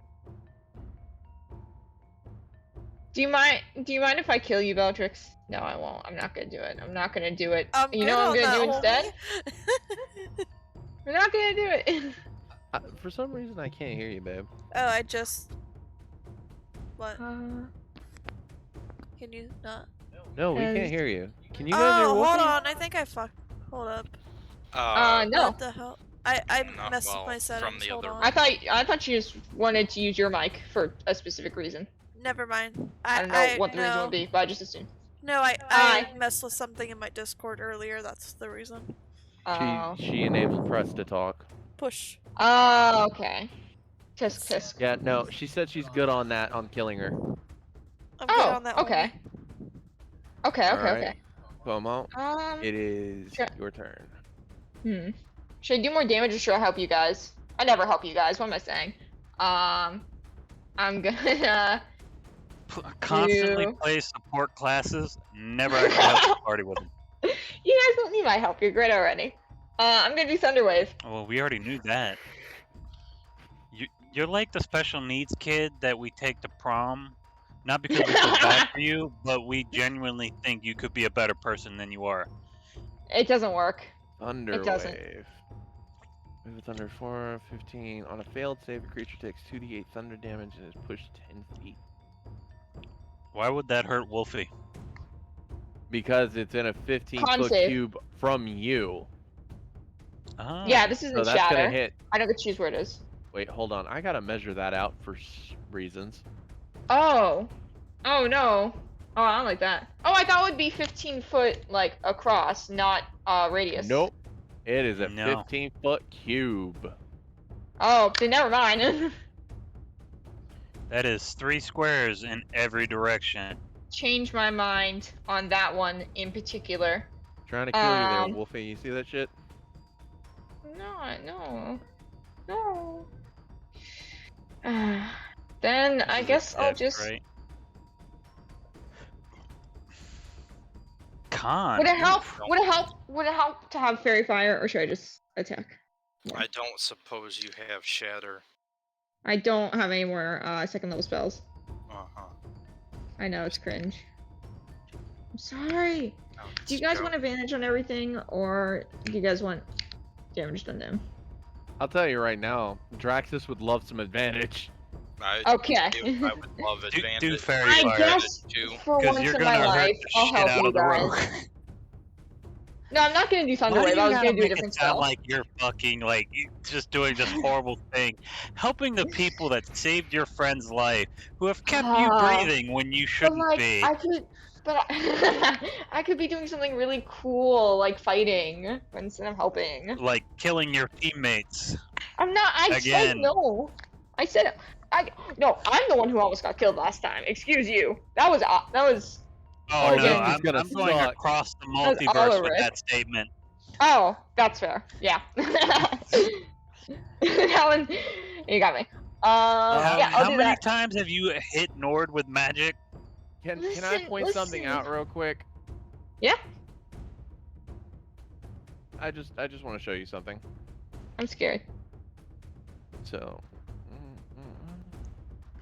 Do you mind if I kill you, Bellatrix? No, I won't. I'm not gonna do it. I'm not gonna do it. I'm You good know what I'm on gonna do that, instead? homie. We're not gonna do it. For some reason, I can't hear you, babe. Oh, I just. What? Uh, Can you not? No, we Cause- can't hear you. Can you guys hear Oh, Wolfie? hold on. I think I fucked. Hold up. no. What the hell? I Not messed well, with my settings. from the Hold other on. I thought you just wanted to use your mic for a specific reason. Never mind. I don't know what the reason would be, but I just assumed. No, I Hi. messed with something in my Discord earlier. That's the reason. Oh. She enabled press to talk. Push. Oh, okay. Tisk tisk. Yeah, no, she said she's good on that, on killing her. I'm good Oh, on that okay. Okay, okay, Alright. okay. Como, Um, it is Yeah. your turn. should I do more damage or should I help you guys? I never help you guys. What am I saying? I'm gonna. Constantly You- play support classes. Never actually help the party with them. You guys don't need my help. You're great already. I'm gonna do Thunderwave. Well, we already knew that. You're like the special needs kid that we take to prom. Not because we feel bad for you, but we genuinely think you could be a better person than you are. It doesn't work. Thunder doesn't. Wave. Move with Thunder 4, 15. On a failed save, a creature takes 2d8 thunder damage and is pushed 10 feet. Why would that hurt Wolfie? Because it's in a 15 Con foot save. cube from you. Oh. Yeah, this isn't So that's shatter. gonna hit. I don't get to choose where it is. Wait, hold on. I gotta measure that out for reasons. Oh. Oh no. Oh, I don't like that. Oh, I thought it would be 15 foot like across, not radius. Nope. It is a No. 15 foot cube. Oh, then never mind. That is 3 squares in every direction. Change my mind on that one in particular. Trying to kill you there, Um, Wolfie. You see that shit? No. Then I This is guess I'll F, just. Right? con. Would it help? Oof. Would it help? Would it help to have fairy fire, or should I just attack? I don't suppose you have shatter. I don't have any more second level spells. Uh-huh. I know, it's cringe. I'm sorry. No, Do you it's a guys joke. want advantage on everything, or do you guys want damage done to him? I'll tell you right now, Draxus would love some advantage. Okay. I would love Do advantage. fairy I fire. guess too. for Because once you're in my gonna hurt life, the I'll shit help out you of the rogue. guys. No, I'm not gonna do Why Thunderwave. do I you was gotta gonna do a make it different sound spell. like you're fucking just doing this horrible thing, helping the people that saved your friend's life, who have kept you breathing when you But shouldn't like, be, I could, but I could be doing something really cool, like fighting, instead of helping. like killing your teammates. I'm not. I said Again. no. I said no. I'm the one who almost got killed last time. Excuse you. That was. Oh Okay. no, He's gonna I'm going suck. across the That's multiverse with Alaric. that statement. Oh, that's fair. Yeah. That one. You got me. Yeah, I'll How do many that. times have you hit Nord with magic? Can I Listen, point something listen. out real quick? Yeah. I just want to show you something. I'm scared. So,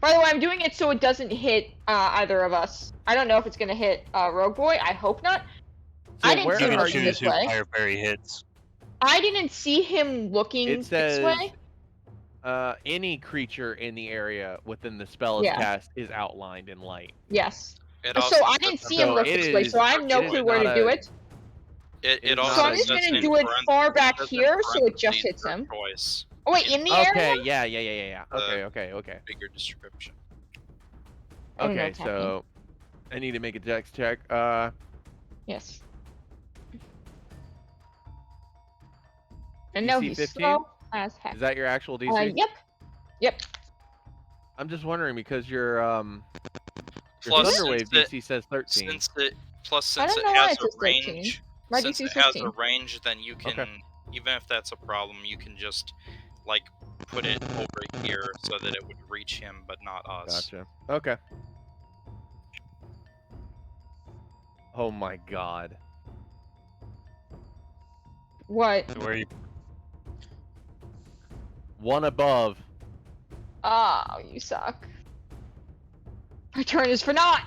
By the way, I'm doing it so it doesn't hit either of us. I don't know if it's gonna hit Rogue Boy. I hope not. So I didn't where see You him can are looking you? choose this who way. Fire Fairy hits. I didn't see him looking It this says way. any creature in the area within the spell is Yeah. cast is outlined in light. Yes. It So also I didn't says see him So look it this way, is- so I have no it clue is where to not do a- it. It It is also not So I'm a- just says gonna in do it far back says in here so it just parentheses hits your him. choice. Oh wait, in the Okay, area? yeah. Okay. Bigger description. I don't know Okay, what's happening. so I need to make a dex check. Yes. And no, DC he's 15? slow as heck. Is that your actual DC? Yep. I'm just wondering because your Plus, Thunderwave since DC says 13. Since it I has don't know why a it says 13. range, My since DC it is has 15. a range, then you can, Okay. even if that's a problem, you can just like put it over here so that it would reach him, but not us. Gotcha. Okay. Oh my god. What? So where you One above. Oh, you suck. My turn is for naught.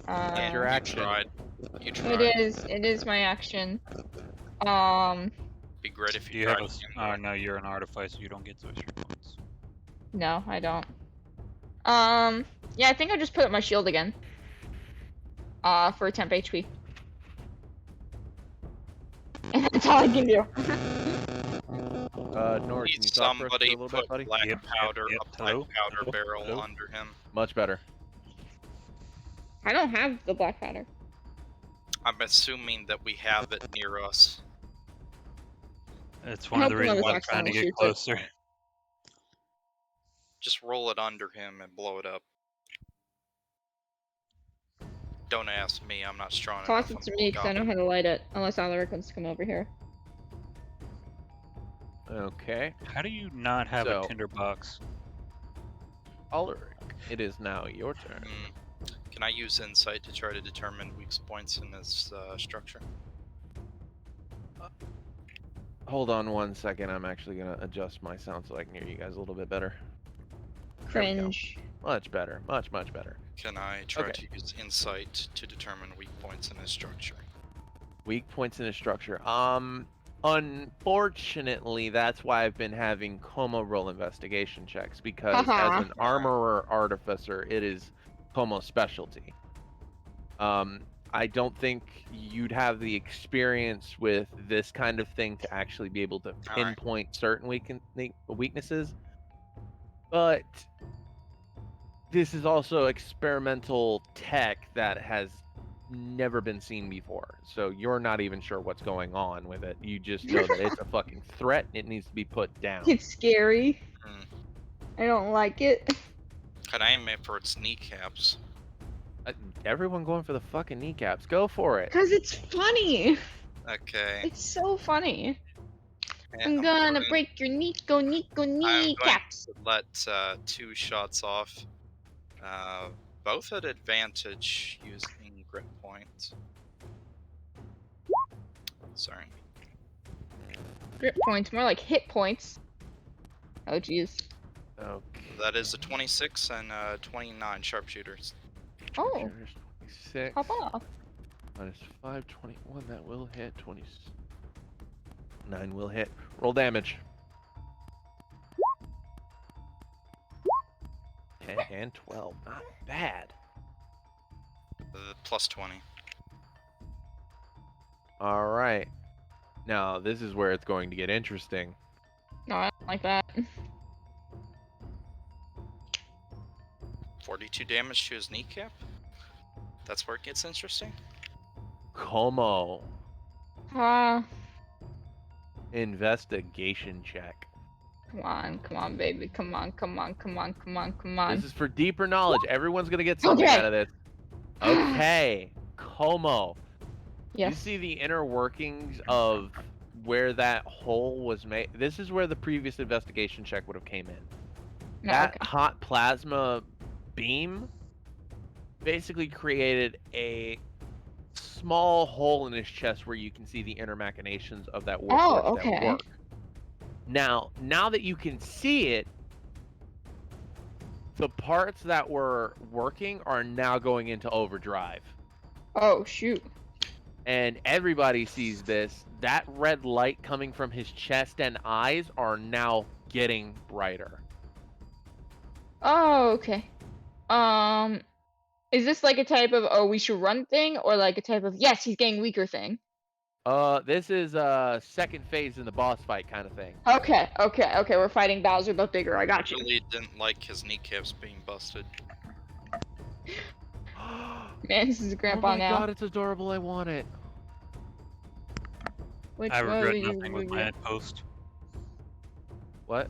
That's your You action. tried. You tried. It is my action. Be great if do you you have tried. a? Oh no, you're an artificer. You don't get switch your points. No, I don't. Yeah, I think I just put up my shield again. For temp HP. And that's all I can do. Nord, Need can you talk for us for a somebody little put bit, buddy? black Yep, powder, yep. a black Hello? powder Hello? barrel Hello? under him. Much better. I don't have the black powder. I'm assuming that we have it near us. It's one of the hope one of reasons us I'm trying to accidentally get shoots it. closer. Just roll it under him and blow it up. Don't ask me, I'm not strong Toss enough. it to I'm me because I know goblin. how to light it. Unless Alaric wants to come over here. Okay. How do you not have So- a tinderbox? Alaric, it is now your turn. Can I use insight to try to determine weak points in this structure? Hold on one second. I'm actually gonna adjust my sound so I can hear you guys a little bit better. There we go. Cringe. Much better. Much better. Can I try Okay. to use insight to determine weak points in this structure? Weak points in a structure. Unfortunately, that's why I've been having Como roll investigation checks because Haha. as an armorer artificer, it is Como's specialty. I don't think you'd have the experience with this kind of thing to actually be able to Alright. pinpoint certain weaknesses. But this is also experimental tech that has never been seen before. So you're not even sure what's going on with it. You just know that it's a fucking threat and it needs to be put down. It's scary. Hmm. I don't like it. Can I aim it for its kneecaps? Everyone going for the fucking kneecaps. Go for it. Because it's funny. Okay. It's so funny. and I'm gonna going- break your Nico going kneecaps. to let 2 shots off, both at advantage using grit points. Sorry. Grip points, more like hit points. Oh jeez. Okay. That is a 26 and 29 sharpshooters. Oh, 26 pop off. minus 5, 21. That will hit. 29 will hit. Roll damage. 10 and 12. Not bad. Plus 20. All right. Now, this is where it's going to get interesting. No, I don't like that. 42 damage to his kneecap. That's where it gets interesting. Como. Ah, Investigation check. come on, baby. Come on. This is for deeper knowledge. Everyone's going to get something Okay. out of this. Okay. Como. You Yes. see the inner workings of where that hole was made. This is where the previous investigation check would have came in. No, That okay. hot plasma beam basically created a small hole in his chest where you can see the inner machinations of that warforged okay. at work. Now that you can see it, the parts that were working are now going into overdrive. Oh shoot. And everybody sees this. That red light coming from his chest and eyes are now getting brighter. Oh, okay. Is this like a type of we should run thing, or like a type of yes, he's getting weaker thing? This is second phase in the boss fight kind of thing. Okay. We're fighting Bowser, but bigger. I got you. Really didn't like his kneecaps being busted. Man, this is Grandpa oh my now. god, it's adorable. I want it. Which I one regret would you- nothing with my post. What?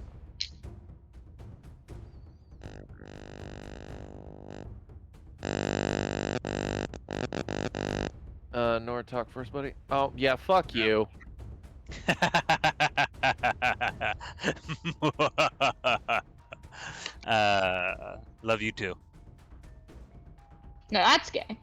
Nora, talk first, buddy. Oh, yeah, fuck you. Love you too. No, that's gay.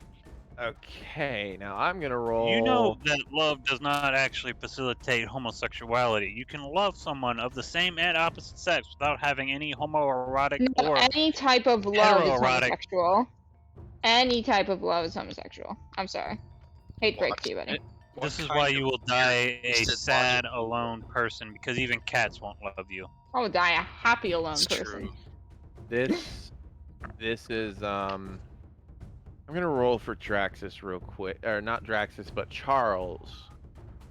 Okay, now I'm gonna roll. You know that love does not actually facilitate homosexuality. You can love someone of the same and opposite sex without having any homoerotic No, or any type of love is heteroerotic. homosexual. Any type of love is homosexual. I'm sorry. Hate break to you, buddy. This is kind why of you will die a twisted sad, logic? alone person because even cats won't love you. I will die a happy alone It's person. true. This is I'm gonna roll for Draxus real quick, or not Draxus, but Charles,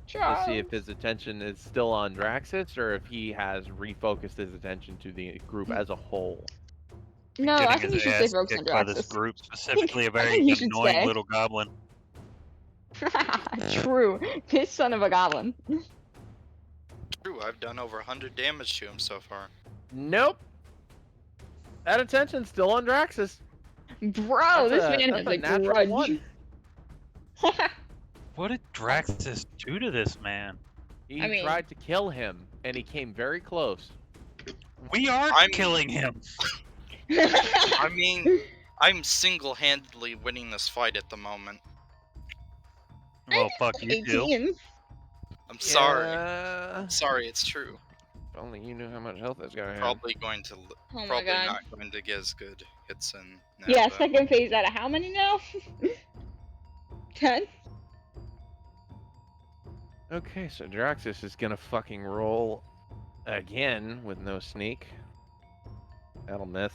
to see if his attention is still on Draxus or if he has refocused his attention to the group as a whole. No, I Getting think you his should stay ass focused on kicked by this Draxus. group, specifically a I very think you should annoying stay. little goblin. True. This son of a goblin. True, I've done over 100 damage to him so far. Nope. That attention's still on Draxus. Bro, this man that's has a natural grudge. one. What did Draxus do to this man? He I mean- tried to kill him, and he came very close. We are I'm- killing him. I mean, I'm single-handedly winning this fight at the moment. Well, fuck you too. 18. I'm sorry. Yeah. Sorry, it's true. If only you knew how much health this guy had. Probably going to Oh my probably god. not going to get as good hits in. now, Yeah, but- second phase out of how many now? 10? Okay, so Draxus is gonna fucking roll again with no sneak. That'll miss.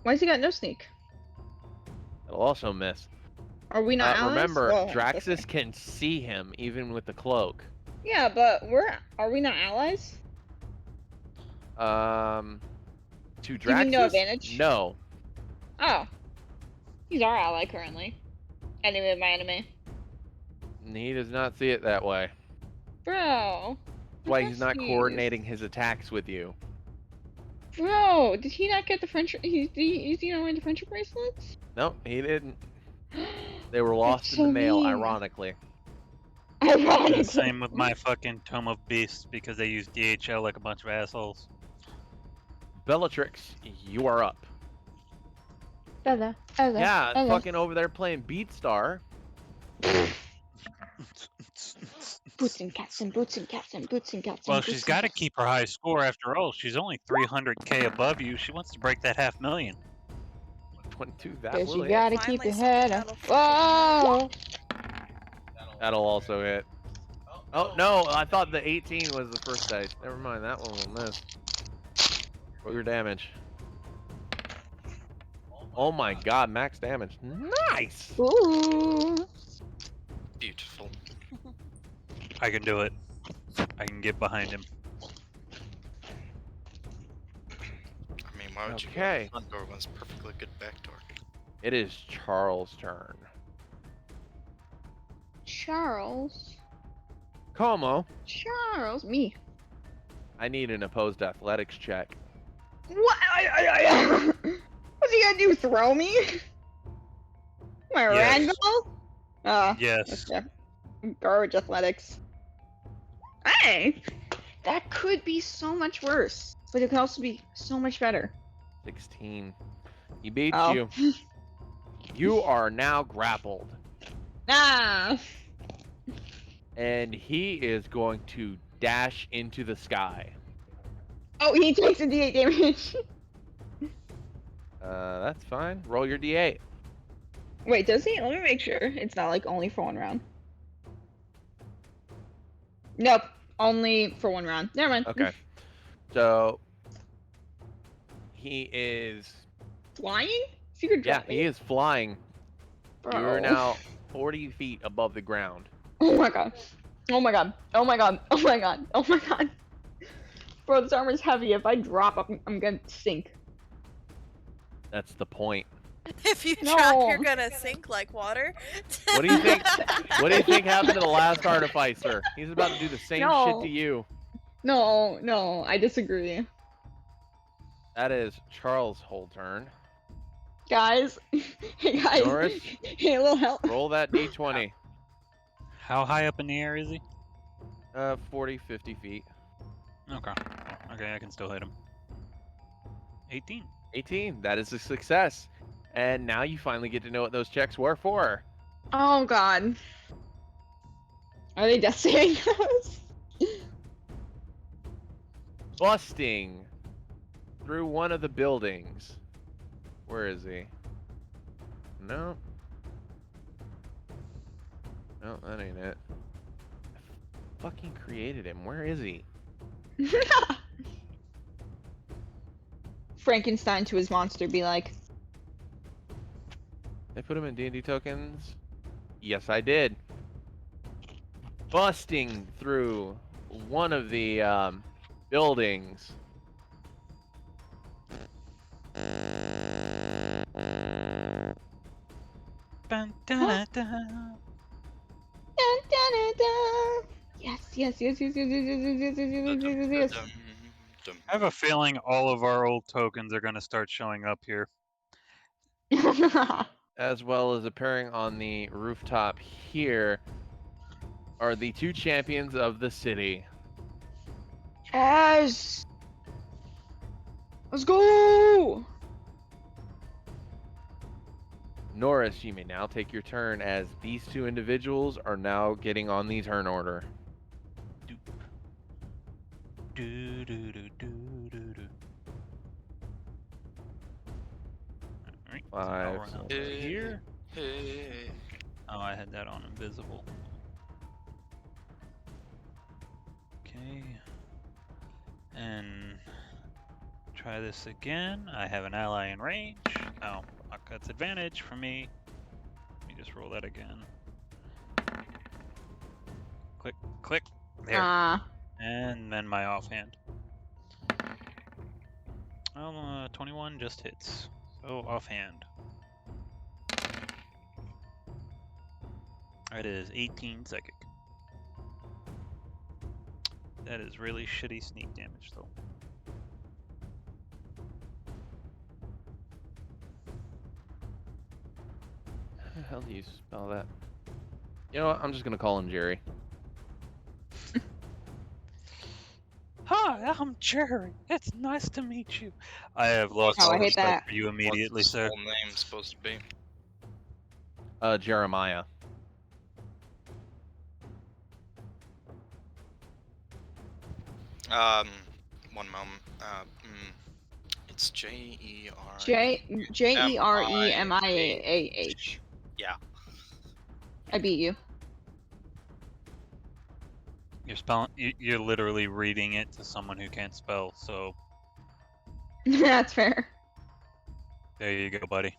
Why's he got no sneak? It'll also miss. Are we not allies? Remember, Oh, Draxus okay. can see him even with the cloak. Yeah, but are we not allies? To Do you mean Draxus, no advantage? no. Oh. He's our ally currently. Enemy of my enemy. He does not see it that way. Bro. That's why he's not Jeez. coordinating his attacks with you. Bro, did he not get the friendship? Is he not wearing the friendship bracelets? Nope, he didn't. They were lost That's in the so mail, mean. ironically. Ironically. Same with my fucking Tome of Beasts because they use DHL like a bunch of assholes. Bellatrix, you are up. Yeah, fucking over there playing Beatstar. Boots and cats and boots and cats and boots and cats. Well, she's got to keep her high score after all. She's only 300K above you. She wants to break that 500,000. 22. That Cause will you hit. gotta Finally keep your something head up. that'll fucking Whoa! That'll also hit. Oh no! I thought the 18 was the first dice. Never mind. That one will miss. Roll your damage. Oh my god! Max damage. Nice. Ooh. Beautiful. I can do it. I can get behind him. I mean, why would you go to Okay. the front door when it's a perfectly good back door? It is Charles' turn. Charles. Como, Charles. Me. I need an opposed athletics check. What? What's he gonna do? Throw me? My Yes. ragdoll? Yes. Okay. Garbage athletics. Hey! That could be so much worse, but it could also be so much better. 16. He beats Oh. you. You are now grappled. Ah! And he is going to dash into the sky. Oh, he takes a D8 damage. That's fine. Roll your D8. Wait, does he? Let me make sure. It's not like only for one round. Nope. Only for one round. Never mind. Okay. So he is. Flying? Secret Yeah, dropping? he is flying. Bro. You are now 40 feet above the ground. Oh my god. Oh my god. Oh my god. Oh my god. Oh my god. Bro, this armor's heavy. If I drop, I'm gonna sink. That's the point. If you No. drop, you're gonna sink like water. What do you think? What do you think happened to the last artificer? He's about to do the same No. shit to you. No, I disagree. That is Charles' whole turn. Guys. Hey guys. Norris? Hey, a little help. Roll that d20. How high up in the air is he? 40, 50 feet. Okay. Okay, I can still hit him. 18. 18. That is a success. And now you finally get to know what those checks were for. Oh god. Are they death saving throws? Busting through one of the buildings. Where is he? No. No, that ain't it. I fucking created him. Where is he? Frankenstein to his monster be like, They put him in D&D tokens? Yes, I did. Busting through one of the buildings. Dun, dun, dun, dun. dun, dun, dun, dun. Yes. I have a feeling all of our old tokens are going to start showing up here. As well as appearing on the rooftop here are the two champions of the city. Yes! Let's go! Norris, you may now take your turn as these two individuals are now getting on the turn order. Doop. Do, do, do, do, do, do. Alright, so I'll Five, run out so- to here. Hey. Oh, I had that on invisible. Okay. And try this again. I have an ally in range. Oh, that's advantage for me. Let me just roll that again. Click, click. There. And then my offhand. 21 just hits. So offhand. That is 18 psychic. That is really shitty sneak damage though. How the hell do you spell that? You know what? I'm just gonna call him Jerry. Hi! Hi, I'm Jerry. It's nice to meet you. I have lost Oh, all I hate respect that. for you What's immediately, his sir. full name supposed to be? Jeremiah. One moment. It's Jeremiah. Yeah. I beat you. You're spelling. You're literally reading it to someone who can't spell. So That's fair. there you go, buddy.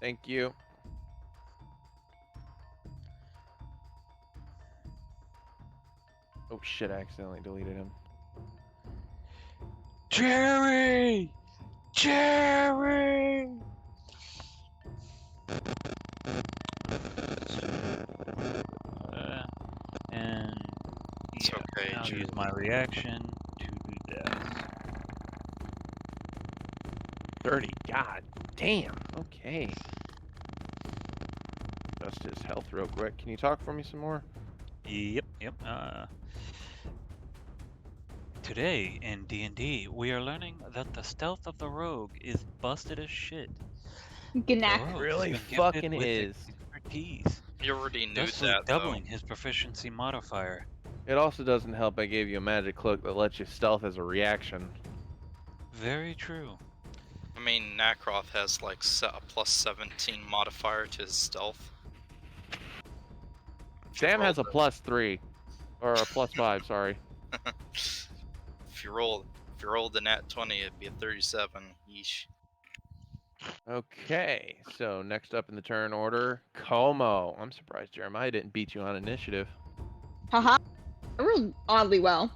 Thank you. Oh shit! I accidentally deleted him. Jerry. Jerry. And It's yeah, okay, I'll Jerry. use my reaction to do that. 30. God damn. Okay. Just his health real quick. Can you talk for me some more? Yep. Today in D&D, we are learning that the stealth of the rogue is busted as shit. Gnack. The rogue Really has been fucking gifted with is. expertise, You already knew thusly that, though. doubling his proficiency modifier. It also doesn't help I gave you a magic cloak that lets you stealth as a reaction. Very true. I mean, Nakroth has like a plus 17 modifier to his stealth. Sam has a +3. Or a +5, sorry. If you rolled a nat 20, it'd be a 37. Yeesh. Okay, so next up in the turn order, Como. I'm surprised Jeremiah didn't beat you on initiative. Haha. I rolled oddly well.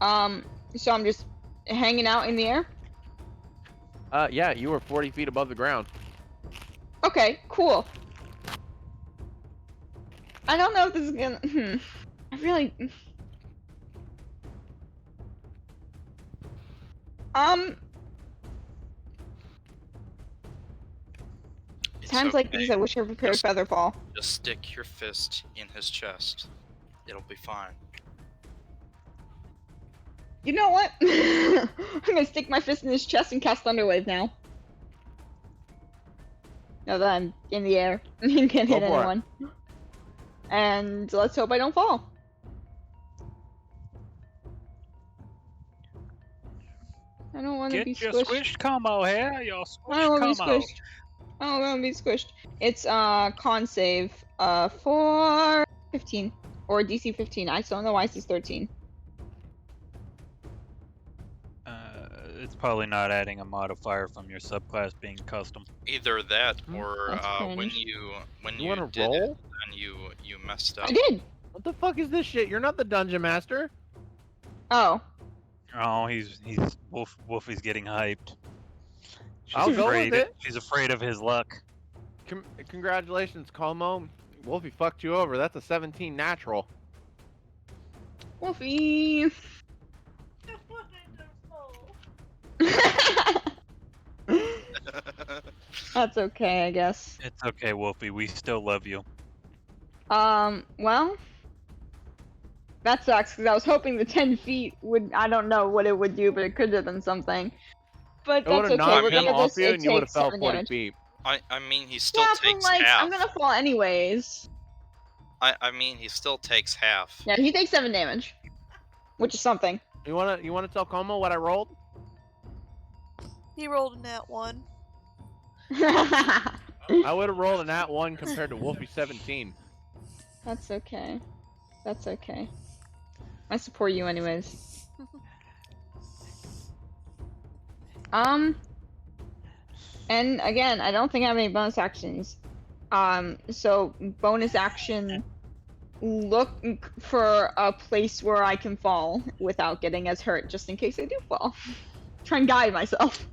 So I'm just hanging out in the air. Yeah, you were 40 feet above the ground. Okay, cool. I don't know if this is gonna. I really. It's Times like okay. these, I wish I prepared Just- Featherfall. Just stick your fist in his chest. It'll be fine. You know what? I'm gonna stick my fist in his chest and cast Thunderwave now. Now that I'm in the air and can't Go hit for it. anyone. And let's hope I don't fall. I don't want to be Get your squished. squished combo here, your I don't squished want to be combo. squished. I don't want to be squished. It's con save for 15 or DC 15. I still don't know why it says 13. It's probably not adding a modifier from your subclass being custom. Either that, or That's when cringe. you You want to did roll? it, then you messed up. I did. What the fuck is this shit? You're not the dungeon master. Oh. Oh, he's Wolfie's getting hyped. She's I'll go with it. She's afraid of his luck. Congratulations, Como. Wolfie fucked you over. That's a 17 natural. Wolfie. That's okay, I guess. It's okay, Wolfie. We still love you. Well, that sucks because I was hoping the 10 feet would. I don't know what it would do, but it could have done something. But It would that's have okay. knocked him off Regardless, you it and you would have takes fell 7 40 damage. feet. I mean, he still Yeah, but takes like, half. I'm gonna fall anyways. I mean, he still takes half. Yeah, he takes 7 damage, which is something. You wanna tell Como what I rolled? He rolled a nat 1. I would have rolled a nat 1 compared to Wolfie 17. That's okay. That's okay. I support you anyways. And again, I don't think I have any bonus actions. So bonus action, look for a place where I can fall without getting as hurt, just in case I do fall. Try and guide myself.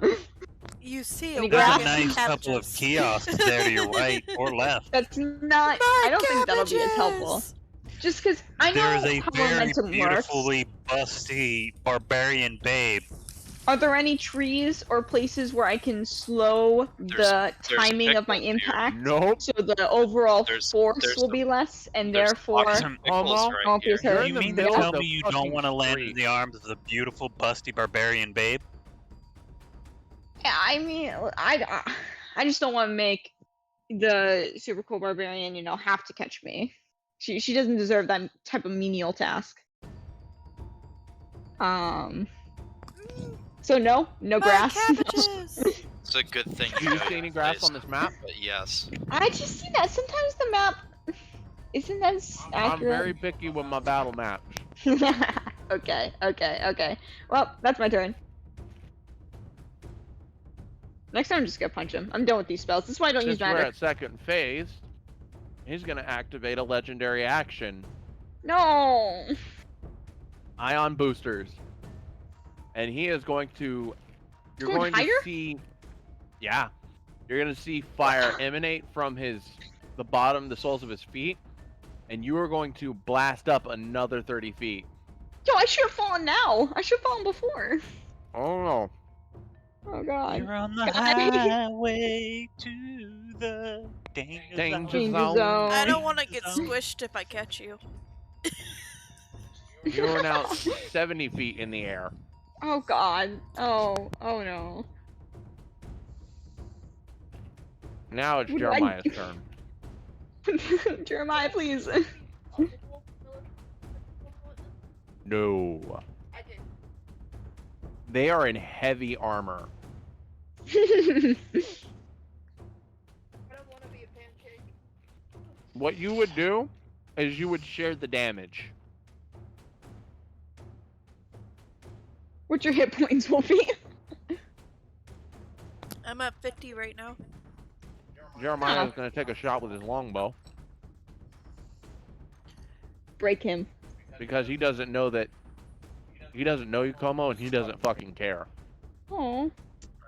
You see Any a There's a grass? nice couple of cabbages. kiosks there to your right or left. That's not. I don't think that'll be as helpful. Cabbages! Just because I know There is a how very momentum works. beautifully busty barbarian babe Are there any trees or places where I can slow the there's timing of my pickles here. impact? Nope. So the overall There's- force there's will the- be less, and There's therefore. lots of Homo? pickles Homo? right Won't be here. as hurt. You're in You the mean to middle tell of the me you don't fucking want to land in street. the arms of the beautiful, busty barbarian babe? Yeah, I mean, I just don't want to make the super cool barbarian, have to catch me. She doesn't deserve that type of menial task. So no My grass. cabbages! It's a good thing Do you see any grass on this map? But yes. I just see that sometimes the map isn't as I'm accurate. very picky with my battle maps. Okay. Well, that's my turn. Next time I'm just gonna punch him. I'm done with these spells. This is why I don't use Since we're magic. at second phase, he's gonna activate a legendary action, No. Ion Boosters. And he is going to... You're Going going to higher? see... Yeah. You're gonna see fire emanate from the bottom, the soles of his feet. And you are going to blast up another 30 feet. Yo, I should have fallen now. I should have fallen before. Oh no. Oh god. You're on the God. highway to the danger Danger zone. zone. I don't want to get Zone. squished if I catch you. You are now 70 feet in the air. Oh god. Oh no. Now it's What do I Jeremiah's do? turn. Jeremiah, please. No. They are in heavy armor. What you would do is you would share the damage. What's your hit points, Wolfie? I'm at 50 right now. Jeremiah is going to take a shot with his longbow Break him. because he doesn't know that. He doesn't know you, Como, and he doesn't fucking care. Oh.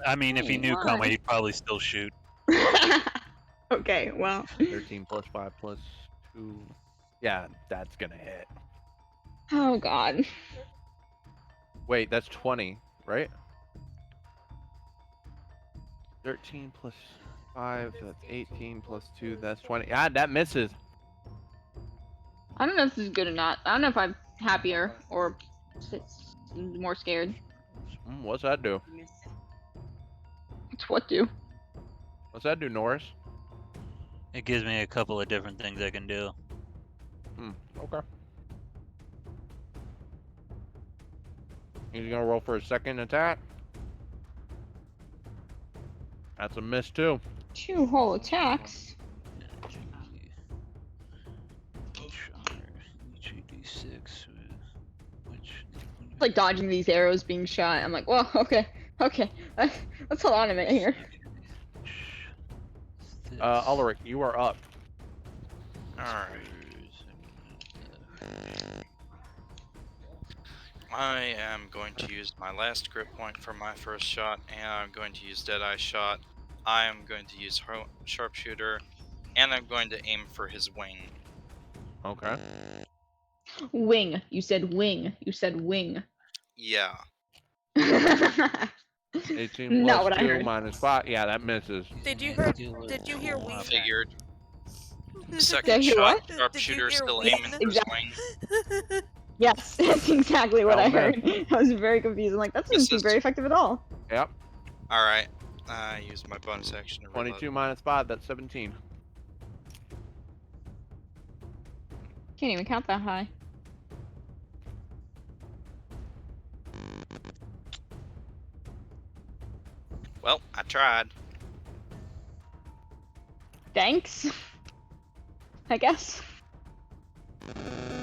I mean, if he knew Why? Coma, he'd probably still shoot. Okay, well. 13 plus 5 plus 2. Yeah, that's going to hit. Oh god. Wait, that's 20, right? 13 plus 5, that's 18 plus 2, that's 20. Ah, that misses. I don't know if this is good or not. I don't know if I'm happier or more scared. What's that do? It's what do? What's that do, Norris? It gives me a couple of different things I can do. Okay. He's gonna roll for a second attack. That's a miss too. 2 whole attacks. It's like dodging these arrows being shot. I'm like, well, okay. Let's hold on a minute here. Ulrich, you are up. Alright. I am going to use my last grip point for my first shot, and I'm going to use Deadeye Shot. I am going to use Sharpshooter, and I'm going to aim for his wing. Okay. Wing. You said wing. You said wing. Yeah. 18 Not plus what I 2 heard. minus 5. Yeah, that misses. Did you hear wing? Figured. Did I Second hear shot, what? Sharpshooter Did you hear still wing? aiming for his Exactly. wing. Yes, that's exactly what Oh, I man. heard. I was very confused. I'm like, that doesn't seem Misses. very effective at all. Yep. Alright. I use my bonus action to reload. 22 minus 5, that's 17. Can't even count that high. Well, I tried. Thanks. I guess.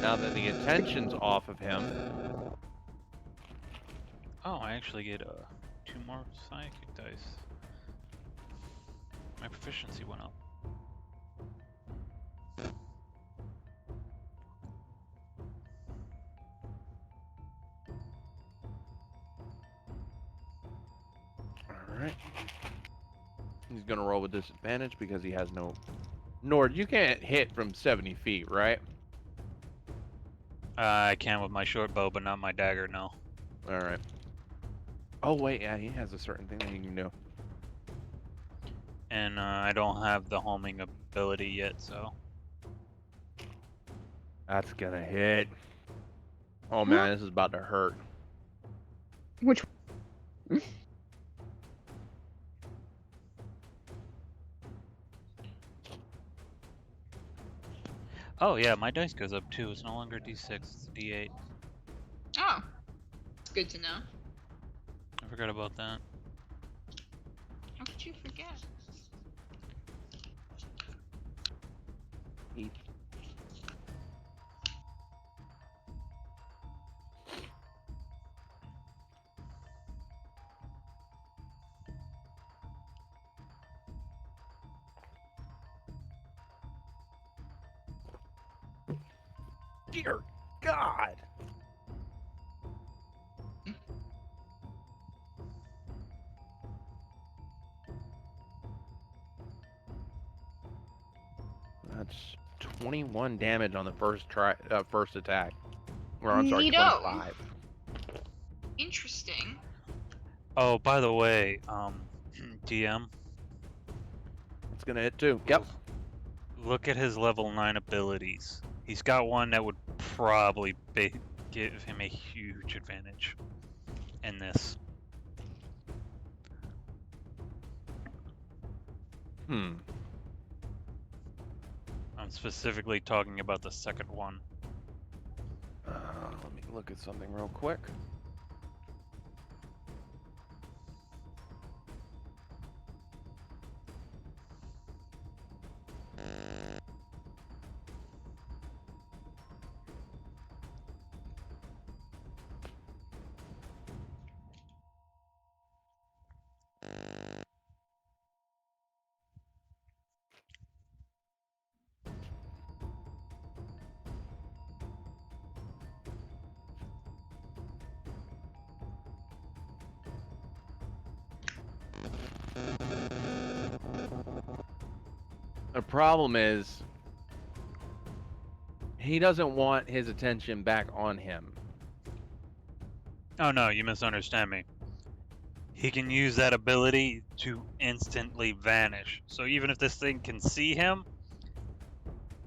Now that the attention's off of him, Oh, I actually get 2 more psychic dice. My proficiency went up. alright. He's gonna roll with disadvantage because he has no... Nord, you can't hit from 70 feet, right? I can with my short bow, but not my dagger, no. Alright. Oh wait, yeah, he has a certain thing that he can do. And I don't have the homing ability yet, so. That's gonna hit. Oh man, this is about to hurt. Which Oh yeah, my dice goes up too. It's no longer D6, it's D8. Oh, it's good to know. I forgot about that. How could you forget? Dear God. That's 21 damage on the first first attack. Or I'm sorry, Neato. 25. Interesting. Oh, by the way, DM, It's gonna hit too. Yep. look at his level 9 abilities. He's got one that would probably give him a huge advantage in this. Hmm. I'm specifically talking about the second one. Let me look at something real quick. The problem is, he doesn't want his attention back on him. Oh no, you misunderstand me. He can use that ability to instantly vanish. So even if this thing can see him,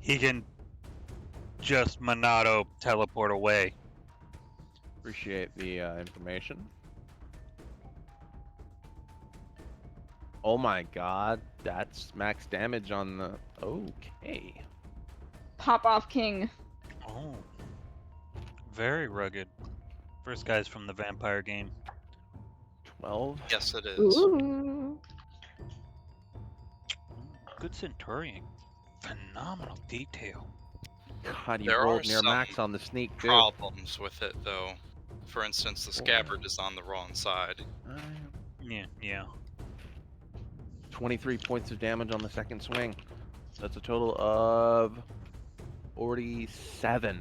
he can just Monado teleport away. Appreciate the information. Oh my God, that's max damage on the. Okay. Pop off king. Oh. Very rugged. First guy's from the vampire game. 12. Yes, it is. Ooh. Good Centurion. Phenomenal detail. God, you There are rolled near some max on the sneak too. Problems with it, though. For instance, the scabbard is on the wrong side. Yeah. 23 points of damage on the second swing. That's a total of 47.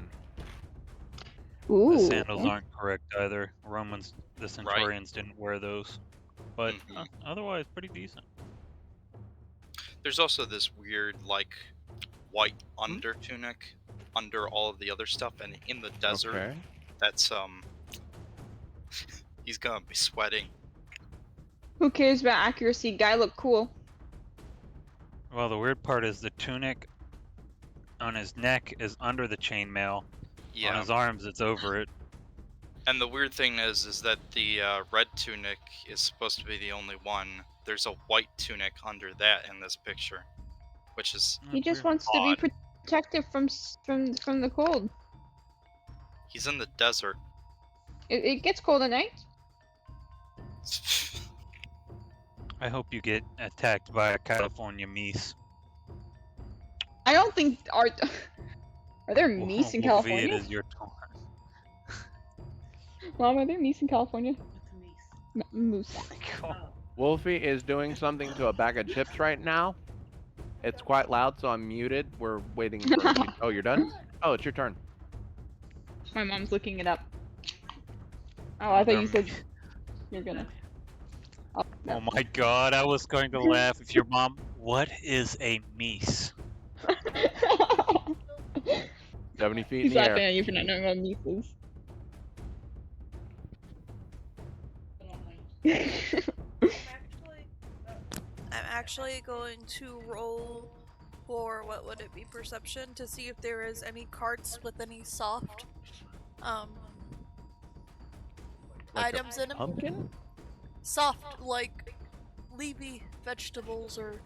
Ooh. The sandals aren't correct either. Romans, the Centurions didn't wear those. But otherwise, pretty decent. There's also this weird, like, white under tunic under all of the other stuff, and in the desert, Okay. that's, he's gonna be sweating. Who cares about accuracy? Guy look cool. Well, the weird part is the tunic on his neck is under the chainmail. Yeah. On his arms, it's over it. And the weird thing is that the red tunic is supposed to be the only one. There's a white tunic under that in this picture, which is He just Weird. wants to Odd. be protected from the cold. he's in the desert. It gets cold at night. I hope you get attacked by a California meese. I don't think are there meese in Wolfie, California? it is your turn. Mom, are there meese in California? Moose. Wolfie is doing something to a bag of chips right now. It's quite loud, so I'm muted. We're waiting for you. Oh, you're done? Oh, it's your turn. My mom's looking it up. Oh, I thought you said you're gonna. Oh, Oh my god, I was going to laugh if your mom. What is a meese? 70 feet He's in the laughing air. at you for not knowing what meese is. actually going to roll for, what would it be, perception, to see if there is any carts with any soft Like items in them. pumpkin? Soft, like leafy vegetables or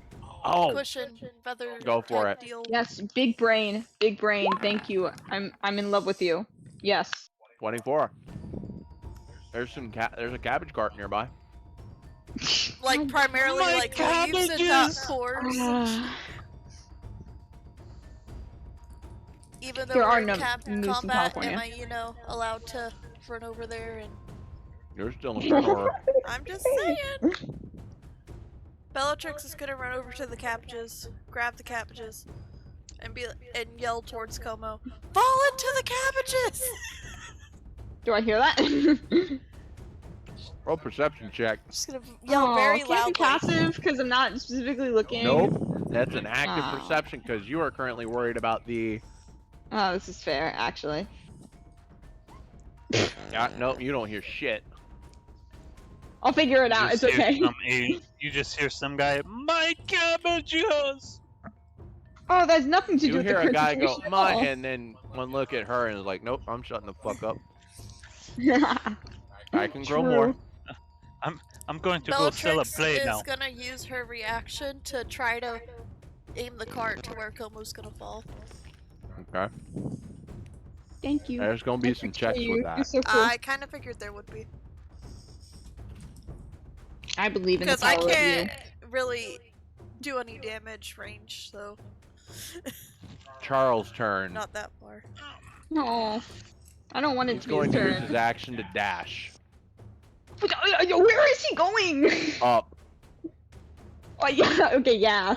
Oh, cushion feather Go for type it. deal. Yes, big brain. Big brain. Thank you. I'm in love with you. Yes. 24. There's a cabbage cart nearby. Like primarily My like leaves and not cabbages! cores. Even though There are we're no in moose in combat, California. am I, allowed to run over there and You're still in turn order. I'm just saying. Bellatrix is gonna run over to the cabbages, grab the cabbages, and yell towards Como, "Fall into the cabbages!" Do I hear that? Roll perception check. I'm just gonna yell very can't loudly. be passive because I'm not specifically looking. Nope. That's an active Oh. perception because you are currently worried about the. Oh, this is fair, actually. Nope, you don't hear shit. I'll figure it out. It's okay. You just hear some guy, my cabbages! Oh, that's nothing to do You with hear the a guy go, concentration at my, all. and then one look at her and is like, nope, I'm shutting the fuck up. I can grow True. more. I'm going to go sell a Bellatrix blade is now. gonna use her reaction to try to aim the cart to where Como's gonna fall. Okay. Thank you. There's gonna be some checks You. with You're that. so cool. I kind of figured there would be. I believe in the Because I power can't of really do any damage range, so Charles' turn. not that far. you. No, I don't want it He's to be his going to use turn. his action to dash But, where is he going? up. Oh yeah. Okay. Yeah.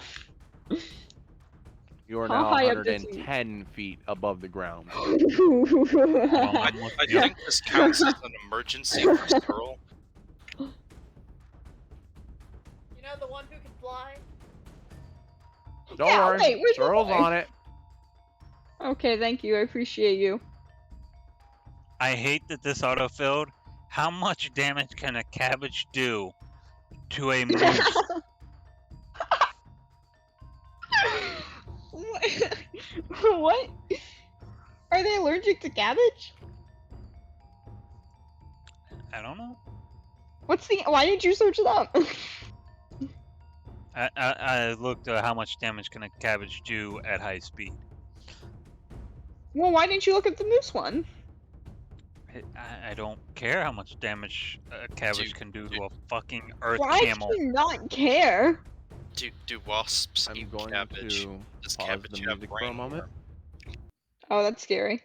You are How now high up does he- 110 feet above the ground. Well, I, I'm with I you. think this counts as an emergency for Skrull. You know the one who can fly? Don't Yeah, worry, wait, where's the Charles boy? on it. Okay. Thank you. I appreciate you. I hate that this autofilled. How much damage can a cabbage do to a moose? What? What? Are they allergic to cabbage? I don't know. Why did you search it up? I looked at how much damage can a cabbage do at high speed. Well, why didn't you look at the moose one? I don't care how much damage a cabbage can do to a fucking earth Why camel. do you not care? Do wasps I'm eat going cabbage? to Does pause cabbage the have music for a brain moment. Oh, that's scary.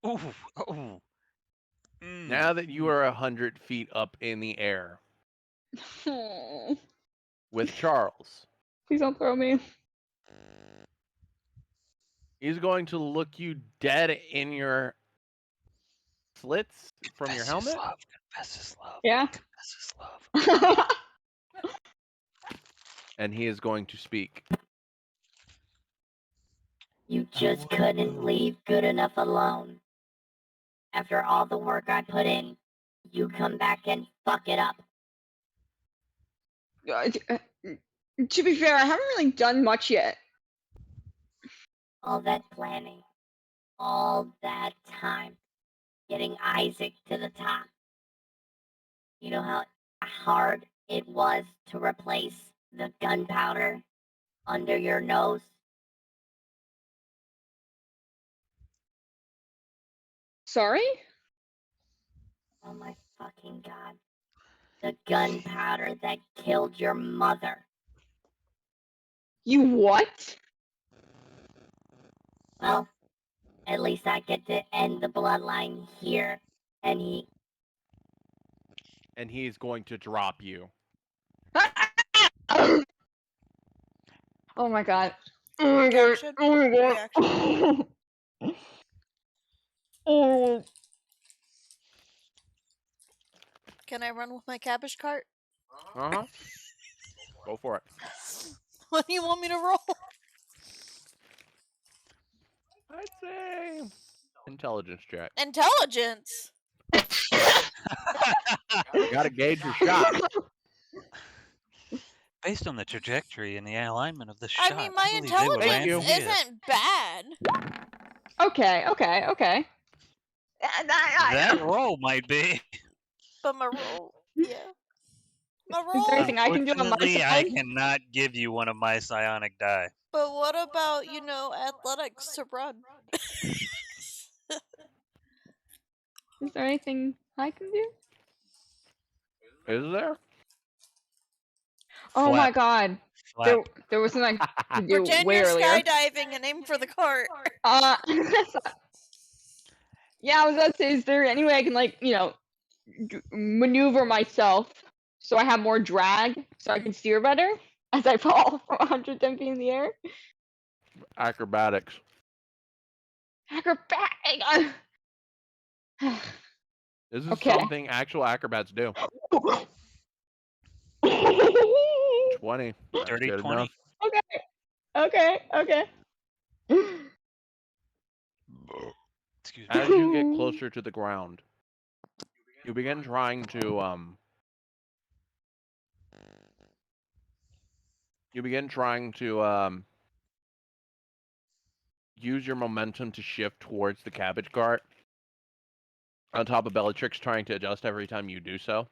Ooh, ooh. Mm. Now that you are 100 feet up in the air Oh, with Charles, please don't throw me. he's going to look you dead in your slits from your Confess helmet. his love. Confess his love. Yeah. Confess his love. And he is going to speak. You just couldn't leave good enough alone. After all the work I put in, you come back and fuck it up. To be fair, I haven't really done much yet. All that planning, all that time, getting Isaac to the top. You know how hard it was to replace the gunpowder under your nose? Sorry? Oh my fucking god. The gunpowder that killed your mother. You what? Well, at least I get to end the bloodline here. And He's going to drop you. Oh my god. Oh my god. Reaction? Oh my god. Oh. Can I run with my cabbage cart? Uh-huh. Go for it. What do you want me to roll? I'd say intelligence check. Intelligence. You gotta gauge your shot. Based on the trajectory and the alignment of the I shot, mean, my I believe they would land intelligence here. isn't bad. Okay. That roll might be. But my roll, yeah. My Is there roll. anything I can do on my Unfortunately, I side? cannot give you one of my psionic die. But what about, athletics to run? Is there anything I can do? Is there? Oh my Flap, god. flap. There was something I could do Pretend way you're earlier. skydiving and aim for the cart. Yeah, I was about to say, is there any way I can, like, maneuver myself so I have more drag so I can steer better as I fall from 110 feet in the air? Acrobatics. Acrobatic! This is Okay. something actual acrobats do. 20. That's Dirty good 20. enough. Okay. Excuse me. As you get closer to the ground, you begin trying to use your momentum to shift towards the cabbage cart. On top of Bellatrix trying to adjust every time you do so.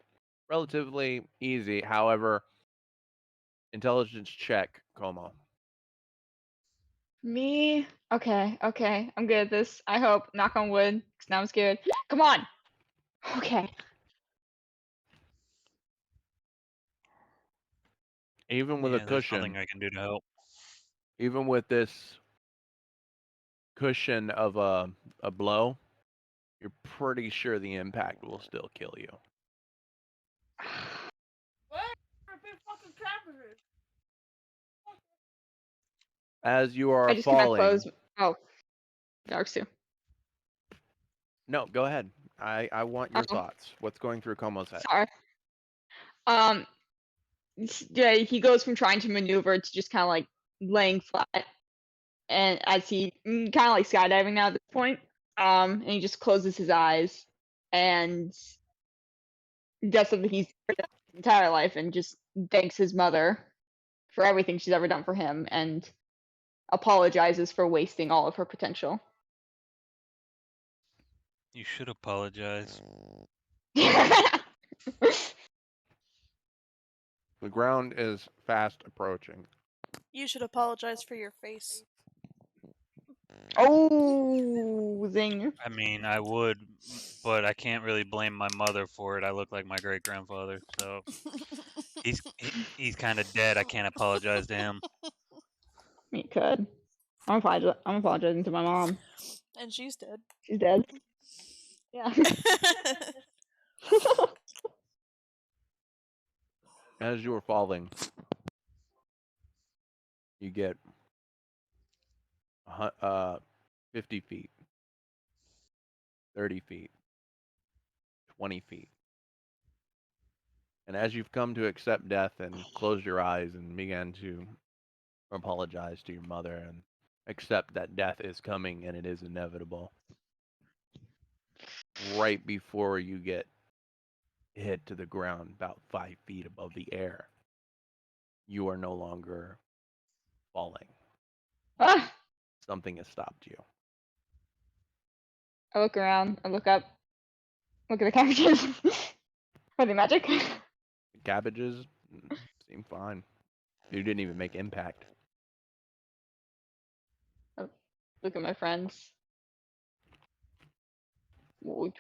Relatively easy, however, intelligence check, Como. Me? Okay. I'm good at this. I hope. Knock on wood, because now I'm scared. Come on! Okay. Even with Yeah, a there's nothing cushion, I can do to help. even with this cushion of a blow, you're pretty sure the impact will still kill you. As you are I just cannot falling. close. Oh. Darks too. No, go ahead. I want your Oh. thoughts. What's going through Como's head? Sorry. Yeah, he goes from trying to maneuver to just kind of like laying flat, and as he kind of like skydiving now at this point, and he just closes his eyes and does something he's done his entire life, and just thanks his mother for everything she's ever done for him, and apologizes for wasting all of her potential. You should apologize. The ground is fast approaching. You should apologize for your face. Oh, zing. I mean, I would, but I can't really blame my mother for it. I look like my great grandfather, so he's kind of dead. I can't apologize to him. You could. I'm apologizing to my mom. And she's dead. She's dead. Yeah. As you are falling, you get 50 feet, 30 feet, 20 feet. And as you've come to accept death and close your eyes and begin to apologize to your mother and accept that death is coming and it is inevitable, right before you get hit to the ground about 5 feet above the air, you are no longer falling. Ah! Something has stopped you. I look around. I look up. Look at the cabbages. Are they magic? The cabbages seem fine. You didn't even make impact. Look at my friends. What?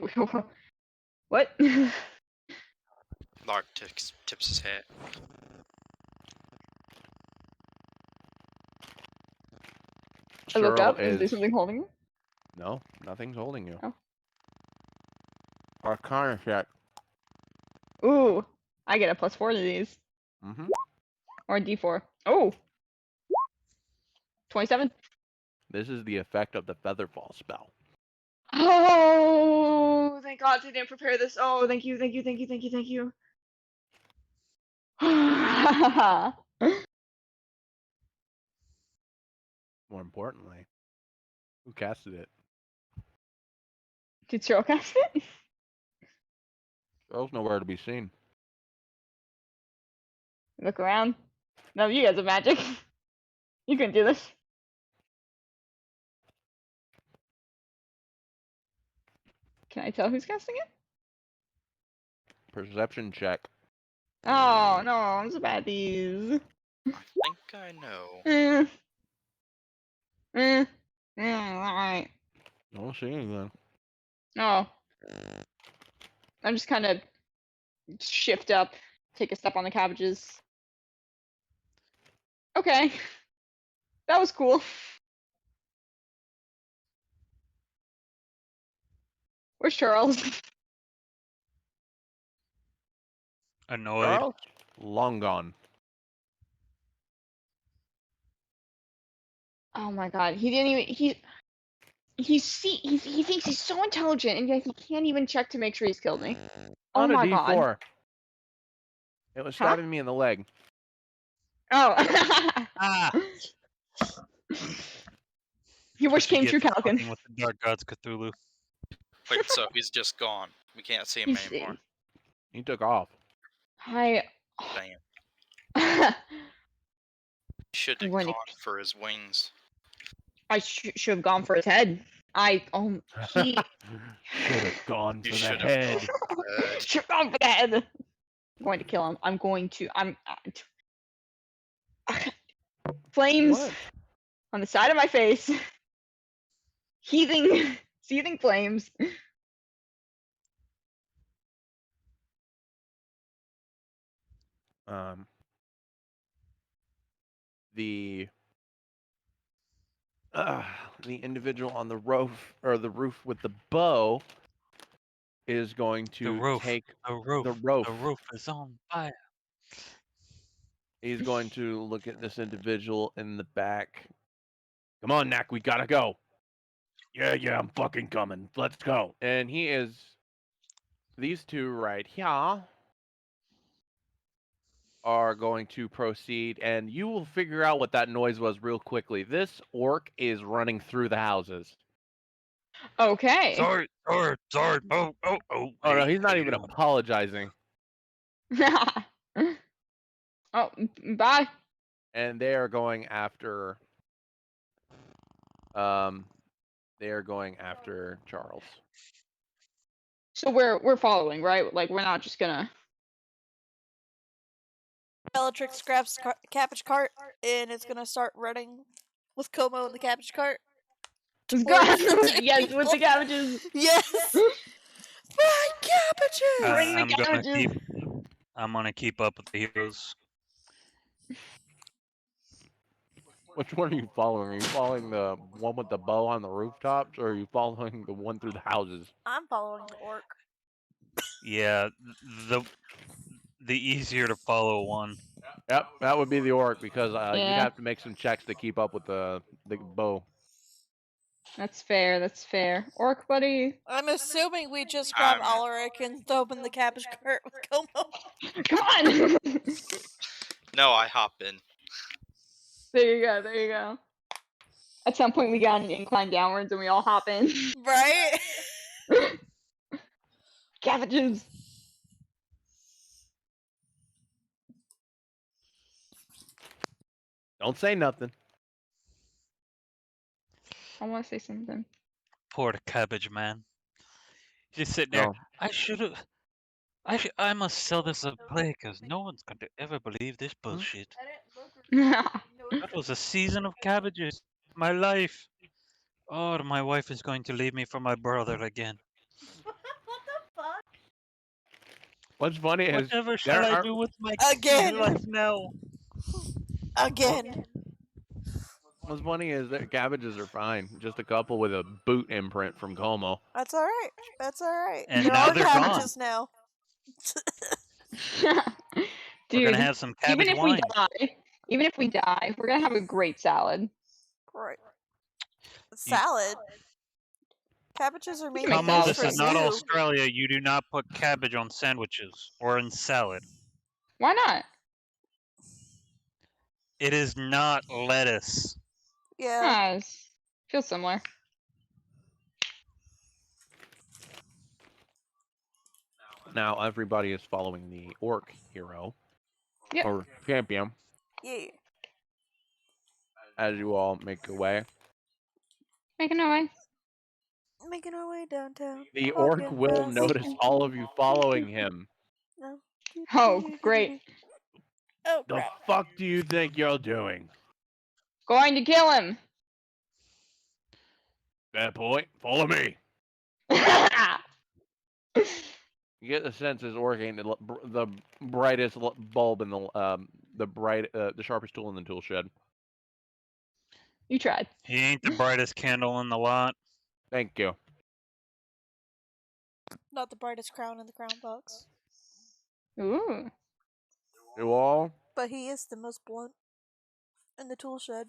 Lark tips his hat. I look Cheryl up. Is there something holding me? No, nothing's holding you. Oh. Arcana check. Ooh, I get a +4 to these. Mm-hmm. Or a D4. Oh! 27. This is the effect of the Featherfall spell. Oh, thank God they didn't prepare this. Oh, thank you. More importantly, who casted it? Did Cheryl cast it? Cheryl's nowhere to be seen. Look around. No, you guys are magic. You can do this. Can I tell who's casting it? Perception check. Oh no, I'm so bad at these. I think I know. Alright. I don't see anything. Oh. I'm just kind of shift up, take a step on the cabbages. Okay. That was cool. Where's Charles? Annoyed. Charles? Long gone. Oh my god, he didn't even he thinks he's so intelligent and yet he can't even check to make sure he's killed me. Oh On a my god. D4. It was Huh? stabbing me in the leg. Oh. Ah! Your wish What you came get true, for Calkin. fucking with the Dark Gods Cthulhu. Wait, so he's just gone. We can't see him anymore. He took off. I Damn. Should I'm have going gone to for his wings. I should have gone for his head. He Should have gone You for the should have head. should have gone for the head. I'm going to kill him. Flames What? on the side of my face. Seething flames. The the individual on the roof with the bow is going The to roof. take The roof. the roof. The roof is on fire. He's going to look at this individual in the back. Come on, Knack, we gotta go. Yeah, I'm fucking coming. Let's go. And he is these two right here are going to proceed, and you will figure out what that noise was real quickly. This orc is running through the houses. Okay. Sorry. Oh, Oh hey, no, he's how not you even doing? apologizing. Oh, bye. And they are going after Charles. So we're following, right? Like we're not just gonna. Bellatrix grabs cabbage cart and it's gonna start running with Como in the cabbage cart. Let's towards go. the Yes, with the people. cabbages. Yes! My cabbages! Bring the I'm gonna cabbages. I'm gonna keep up with the heroes. Which one are you following? Are you following the one with the bow on the rooftops, or are you following the one through the houses? I'm following the orc. Yeah, the easier to follow one. Yep, that would be the orc because you'd Yeah. have to make some checks to keep up with the bow. That's fair. That's fair. Orc buddy. I'm assuming we just grab I'm- Alaric and throw him in the cabbage cart with Como. Come on. No, I hop in. There you go. There you go. At some point, we got an incline downwards, and we all hop in. Right? Cabbages. Don't say nothing. I want to say something. Poor cabbage man. Just sitting there. No. I must sell this as a play because no one's going to ever believe this bullshit. That was a season of cabbages. My life. Oh, my wife is going to leave me for my brother again. What's funny is Whatever shall I are- do with my Again. life now? Again. what's funny is that cabbages are fine. Just a couple with a boot imprint from Como. That's alright. That's alright. And There now are they're gone. cabbages now. We're Dude, gonna have some cabbage even if wine. we die, we're gonna have a great salad. Right. Salad. Cabbages are mainly Come Come on, on, used this for is not stew. Australia. You do not put cabbage on sandwiches or in salad. Why not? It is not lettuce. Yeah. Feels similar. Now everybody is following the orc hero Yep. or champion. Yeah. As you all make your way, Making our way. Making our way downtown. the orc Walking will fast. notice all of you following him. No. Oh, great. Oh, The crap. fuck do you think you're doing? Going to kill him. Fair point. Follow me. You get the sense this orc ain't the brightest bulb in the sharpest tool in the tool shed. You tried. He ain't the brightest candle in the lot. Thank you. Not the brightest crown in the crown box. Ooh. You all? But he is the most blunt in the tool shed.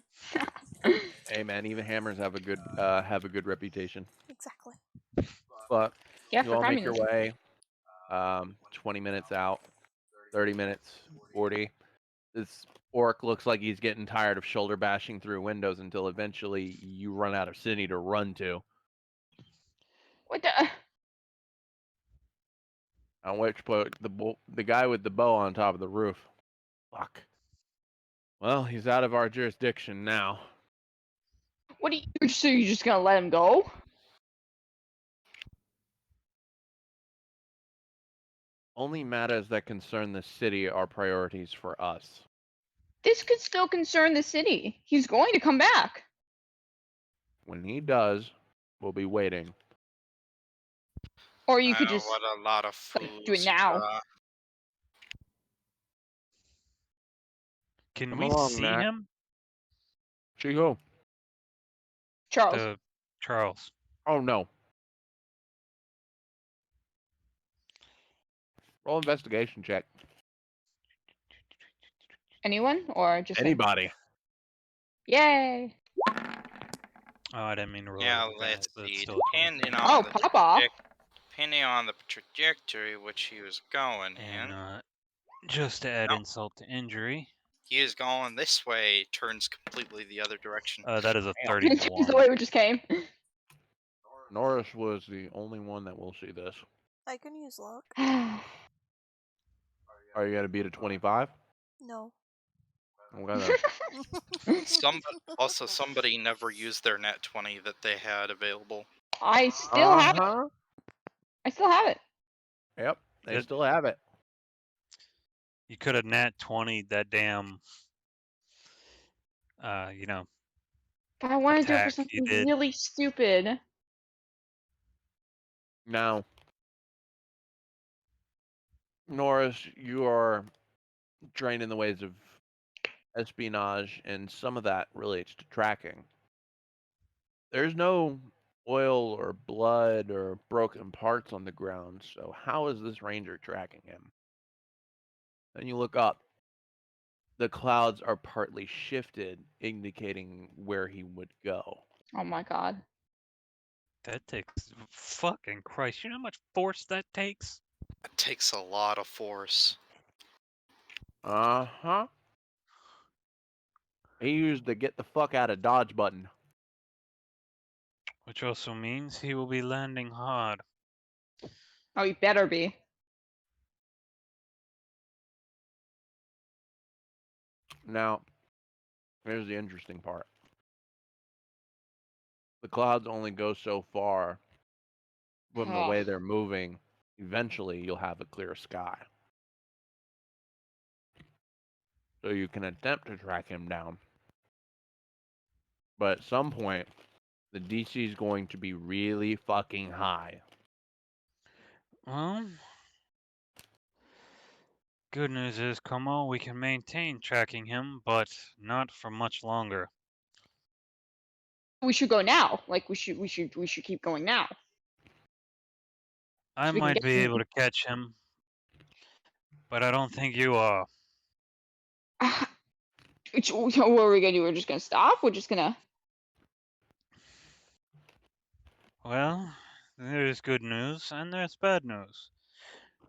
Hey man, even hammers have a good reputation. Exactly. But Yeah, you for all make your communism. way. 20 minutes out, 30 minutes, 40. This orc looks like he's getting tired of shoulder bashing through windows until eventually you run out of city to run to. What the? On which point the guy with the bow on top of the roof. Fuck. Well, he's out of our jurisdiction now. What are you? So you're just gonna let him go? Only matters that concern the city are priorities for us. This could still concern the city. He's going to come back. When he does, we'll be waiting. Or you I could know just what a lot of like, fools. do it now. Can Come we along, see Nat. him? Chico. Charles. Charles. Oh no. Roll investigation check. Anyone or just him? Anybody. Yay! Oh, I didn't mean to roll Yeah, over the let's dice, but it's see. still Depending Oh, on the pop off. depending on the trajectory which he was going and in, just to add Nope. insult to injury, he is going this way. Turns completely the other direction. that is a Damn. Just 31. the way we just came. Norris was the only one that will see this. I can use luck. Are you gonna beat a 25? No. Okay then. Somebody never used their net 20 that they had available. I still have it. I still have it. Yep, they It- still have it. You could have nat 20 that damn, But I want to do it for attack you something did. really stupid. Now, Norris, you are trained in the ways of espionage, and some of that relates to tracking. There's no oil or blood or broken parts on the ground, so how is this ranger tracking him? Then you look up. The clouds are partly shifted, indicating where he would go. Oh my god. That takes fucking Christ. You know how much force that takes? It takes a lot of force. Uh-huh. He used the get the fuck out of Dodge button. Which also means he will be landing hard. Oh, you better be. Now, here's the interesting part. The clouds only go so far from the way they're moving. Eventually, you'll have a clear sky. So you can attempt to track him down. But at some point, the DC is going to be really fucking high. Well, good news is, Como, we can maintain tracking him, but not for much longer. We should go now. Like we should keep going now. I we can might get be him. able to catch him, but I don't think you are. What are we gonna do? We're just gonna stop? We're just gonna. Well, there's good news and there's bad news.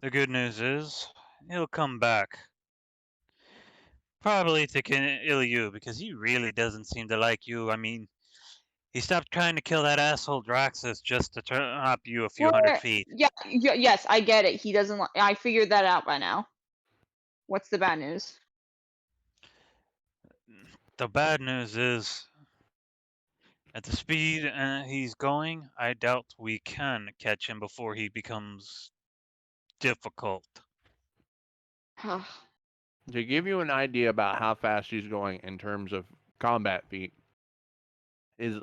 The good news is he'll come back. Probably to kill you because he really doesn't seem to like you. I mean, he stopped trying to kill that asshole Draxus just to turn up you a few hundred feet. Yeah, yes, I get it. He doesn't. I figured that out by now. What's the bad news? The bad news is, at the speed he's going, I doubt we can catch him before he becomes difficult. To give you an idea about how fast he's going in terms of combat feat, his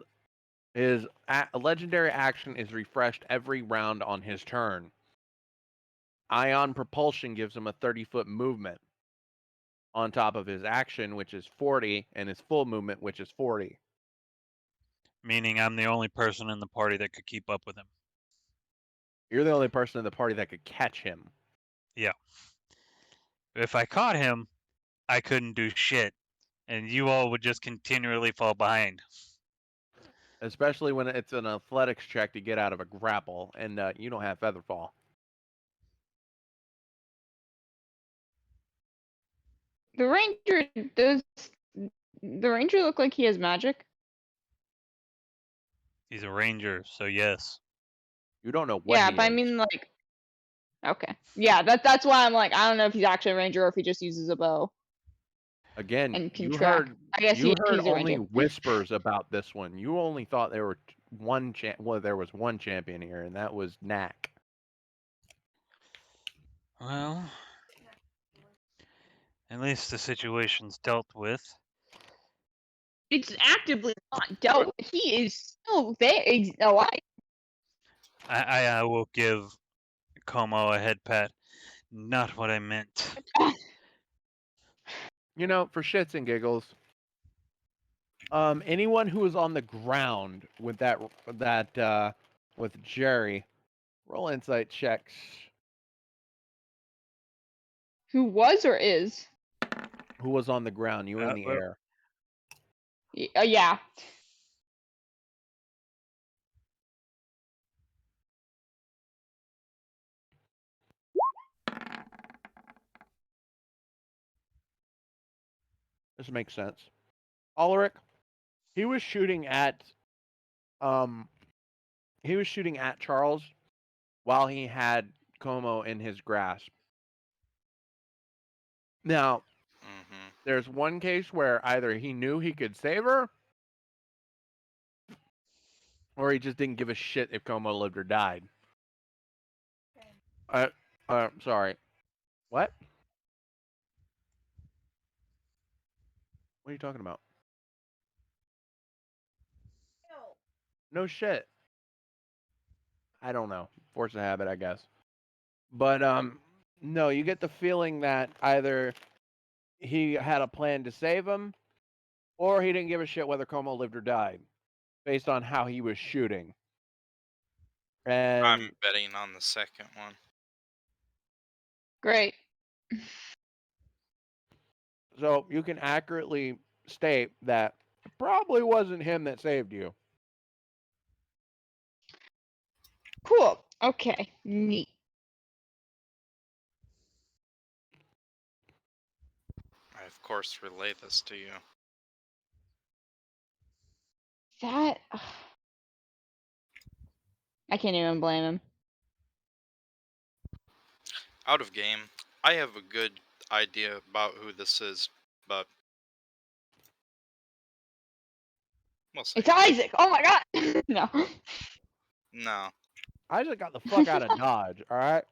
legendary action is refreshed every round on his turn. Ion propulsion gives him a 30-foot movement on top of his action, which is 40, and his full movement, which is 40. Meaning I'm the only person in the party that could keep up with him. You're the only person in the party that could catch him. Yeah. If I caught him, I couldn't do shit, and you all would just continually fall behind. Especially when it's an athletics check to get out of a grapple, and you don't have Featherfall. The ranger does. The ranger look like he has magic? He's a ranger, so yes. You don't know what Yeah, he but I is. mean, like, okay, yeah, that's why I'm like, I don't know if he's actually a ranger or if he just uses a bow Again, and can you track. heard I guess you heard he's a only ranger. whispers about this one. You only thought there were there was one champion here, and that was Knack. Well, at least the situation's dealt with. It's actively not dealt with. He is still there. He's alive. I will give Como a head pat. Not what I meant. You know, for shits and giggles, anyone who is on the ground with with Jerry, roll insight checks. Who was or is? Who was on the ground? You were in the well- air. Yeah. This makes sense. Ulrich, he was shooting at Charles while he had Como in his grasp. Now, there's one case where either he knew he could save her, or he just didn't give a shit if Como lived or died. Sorry. What? What are you talking about? No shit. I don't know. Force of habit, I guess. But no, you get the feeling that either he had a plan to save him, or he didn't give a shit whether Como lived or died, based on how he was shooting. And I'm betting on the second one. Great. so you can accurately state that it probably wasn't him that saved you. Cool. Okay. Neat. I of course relay this to you. That. I can't even blame him. Out of game, I have a good idea about who this is, but we'll see. It's Isaac. Oh my god. No. No. I just got the fuck out of Dodge. All right.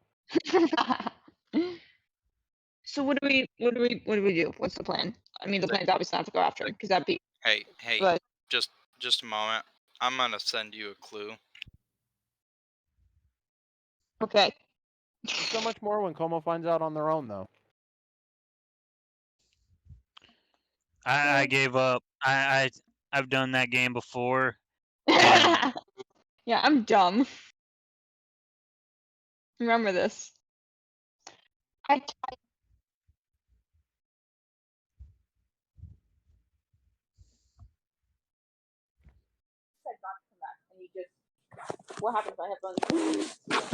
So what do we do? What's the plan? I mean, the plan's obviously not to go after him because that'd be. Hey, But just a moment. I'm gonna send you a clue. okay. So much more when Como finds out on their own, though. I gave up. I've done that game before. Yeah, I'm dumb. Remember this. I what happens if I have fun?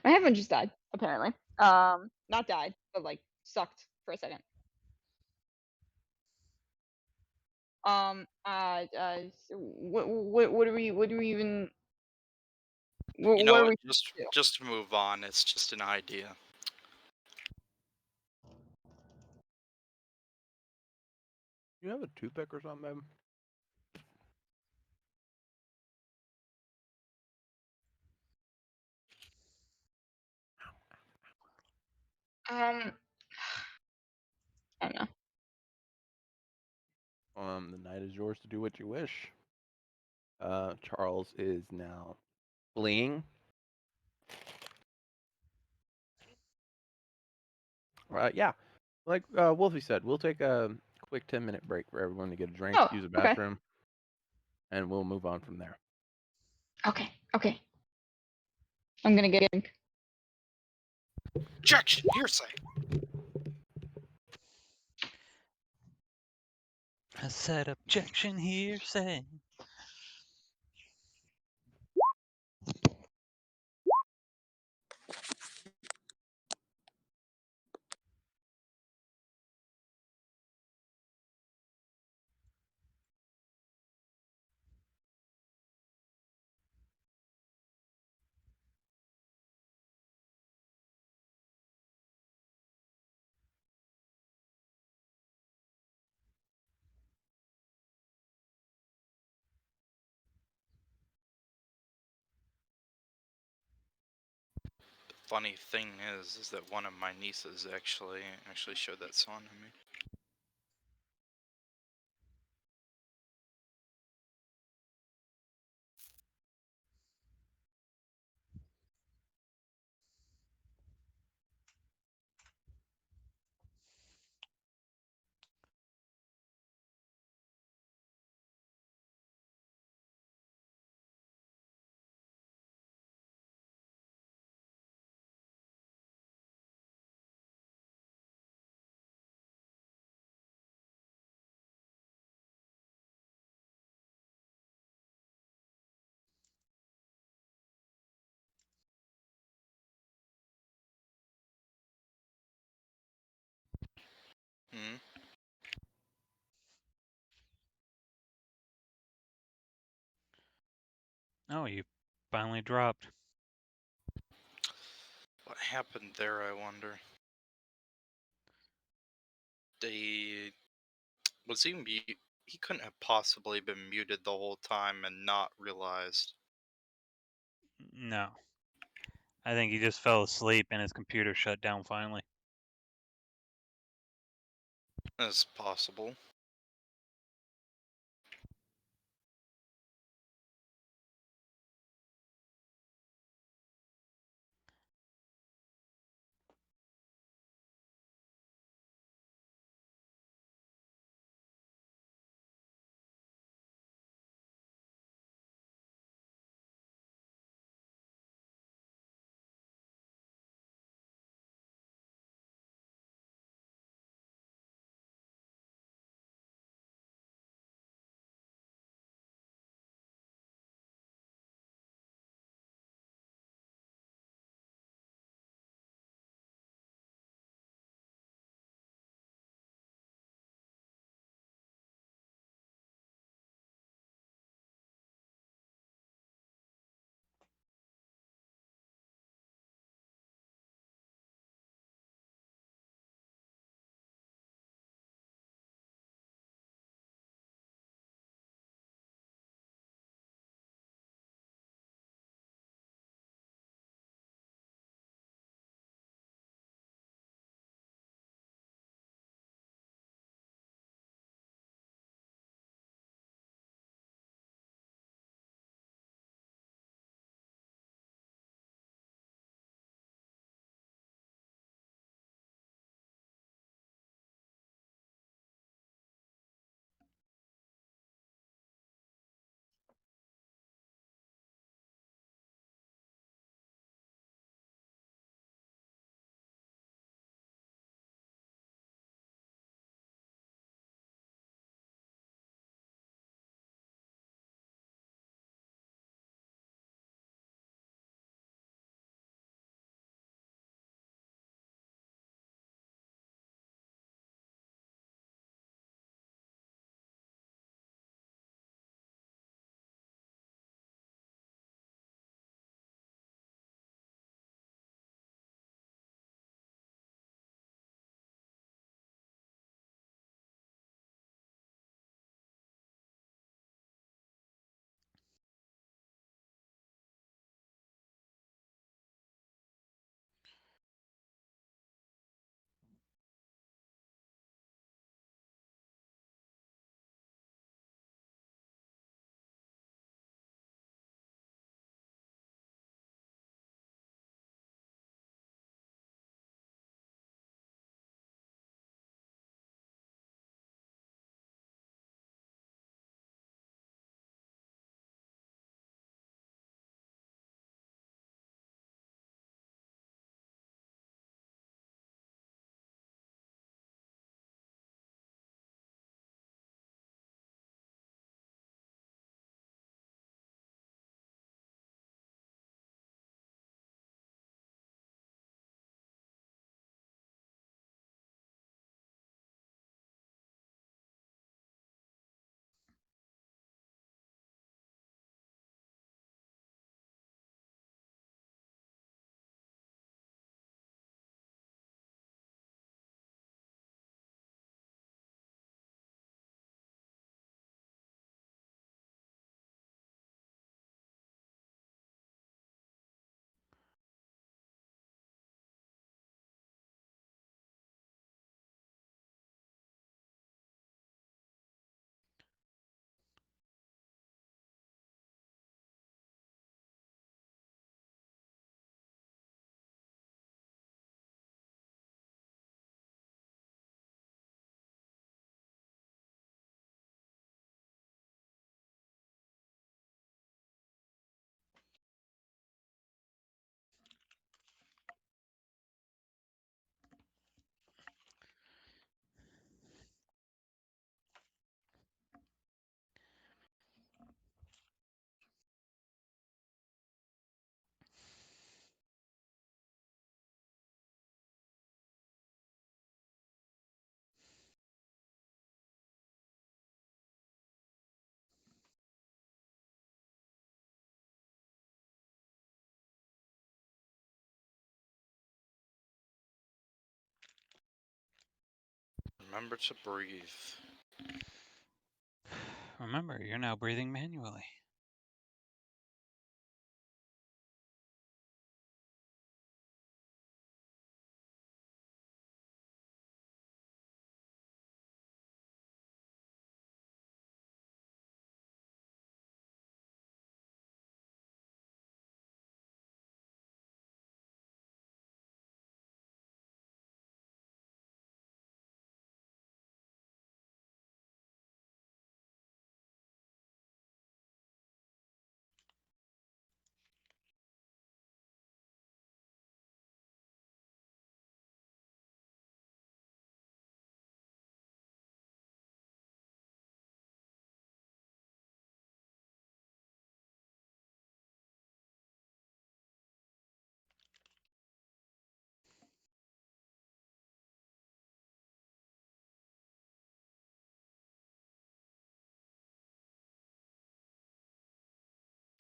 My headphone just died, apparently. Not died, but like sucked for a second. What do we even? You know What are what? we? Just to move on. It's just an idea. You have a toothpick or something, babe? I don't know. The night is yours to do what you wish. Charles is now fleeing. Yeah, like Wolfie said, we'll take a quick 10-minute break for everyone to get a drink, Oh, use a okay. bathroom, and we'll move on from there. Okay. I'm gonna get a drink. Objection! Hearsay! I said objection here, say. Funny thing is that one of my nieces actually showed that song to me. Hmm? Oh, you finally dropped. What happened there, I wonder? Was he mute? He couldn't have possibly been muted the whole time and not realized. No. I think he just fell asleep and his computer shut down finally. That's possible. Remember to breathe. Remember, you're now breathing manually.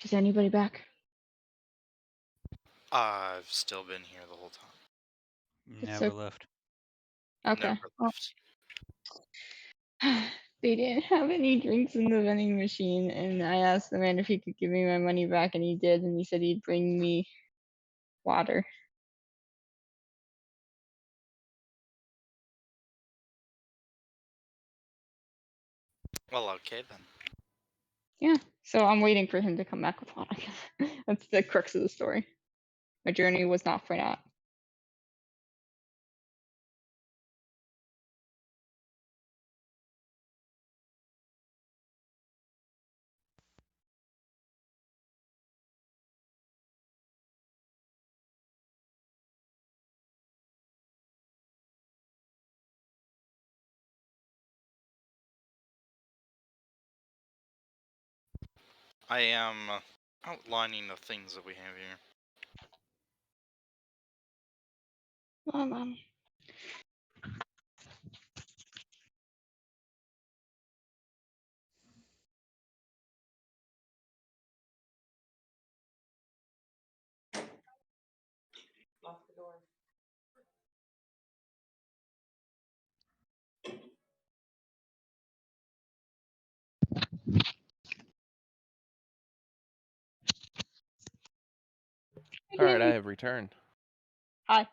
Is anybody back? I've still been here the whole time. It's Never so- left. Okay. Never Well, left. they didn't have any drinks in the vending machine, and I asked the man if he could give me my money back, and he did, and he said he'd bring me water. Well, okay then. Yeah, so I'm waiting for him to come back with water. That's the crux of the story. My journey was not for naught. I am outlining the things that we have here. All right, I have returned. Hi.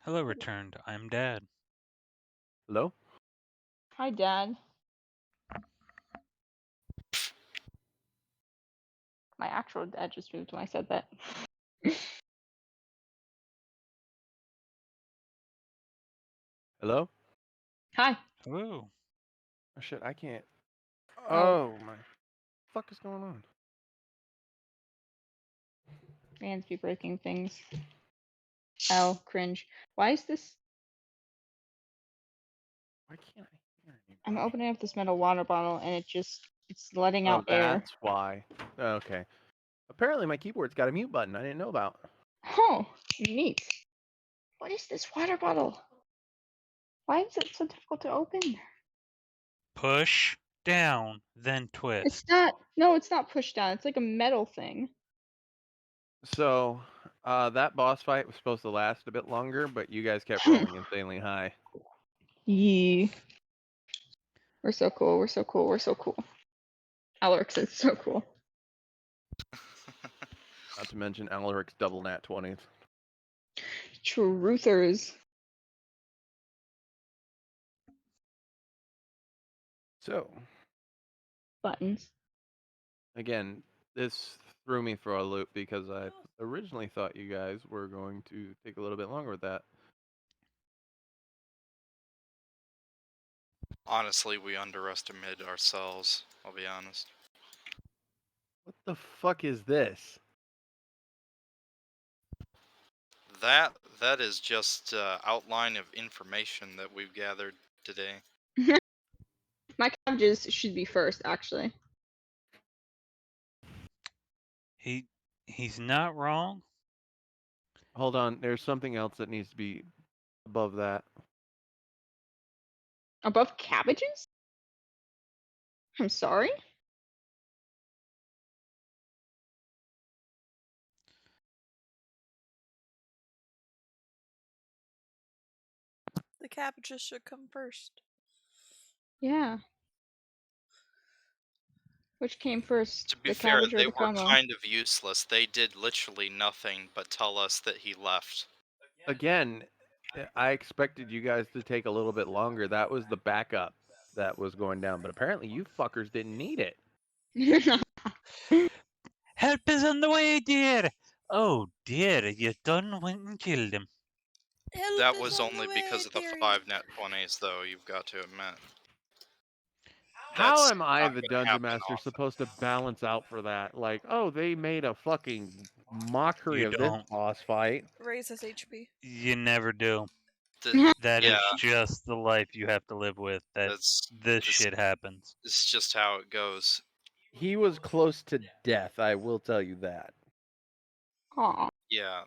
Hello, returned. I'm Dad. Hello? Hi, Dad. My actual dad just moved when I said that. Hello? Hi. Hello. Oh shit, I can't. Oh. Oh my fuck is going on? Fans be breaking things. Ow, cringe. Why is this? Why can't I hear I'm anybody? opening up this metal water bottle and it's letting Oh, out air. that's why. Okay. Apparently my keyboard's got a mute button I didn't know about. Oh, neat. What is this water bottle? Why is it so difficult to open? Push down, then twist. It's not. No, it's not pushed down. It's like a metal thing. So, that boss fight was supposed to last a bit longer, but you guys kept rolling insanely high. Yee. We're so cool. We're so cool. We're so cool. Alex is so cool. Not to mention Alaric's double nat 20s. Truthers. So, Buttons. again, this threw me for a loop because I originally thought you guys were going to take a little bit longer with that. Honestly, we underestimated ourselves. I'll be honest. What the fuck is this? That is just outline of information that we've gathered today. My cabbages should be first, actually. He's not wrong. Hold on, there's something else that needs to be above that. Above cabbages? I'm sorry? The cabbages should come first. Yeah. Which came first, To be the fair, cabbage or they the were como? kind of useless. They did literally nothing but tell us that he left. Again, I expected you guys to take a little bit longer. That was the backup that was going down, but apparently you fuckers didn't need it. Help is on the way, dear. Oh dear, you done went and killed him. Help That is was on the only way, because of the dearie. 5 net 20s, though, you've got to admit. How That's am I, not the gonna dungeon happen master, often. supposed to balance out for that? Like, oh, they made a fucking mockery You of this don't. boss fight. Raise his HP. You never do. The- That is yeah, just the life you have to live with. That that's this shit happens. it's just how it goes. He was close to death, I will tell you that. Aw, Yeah,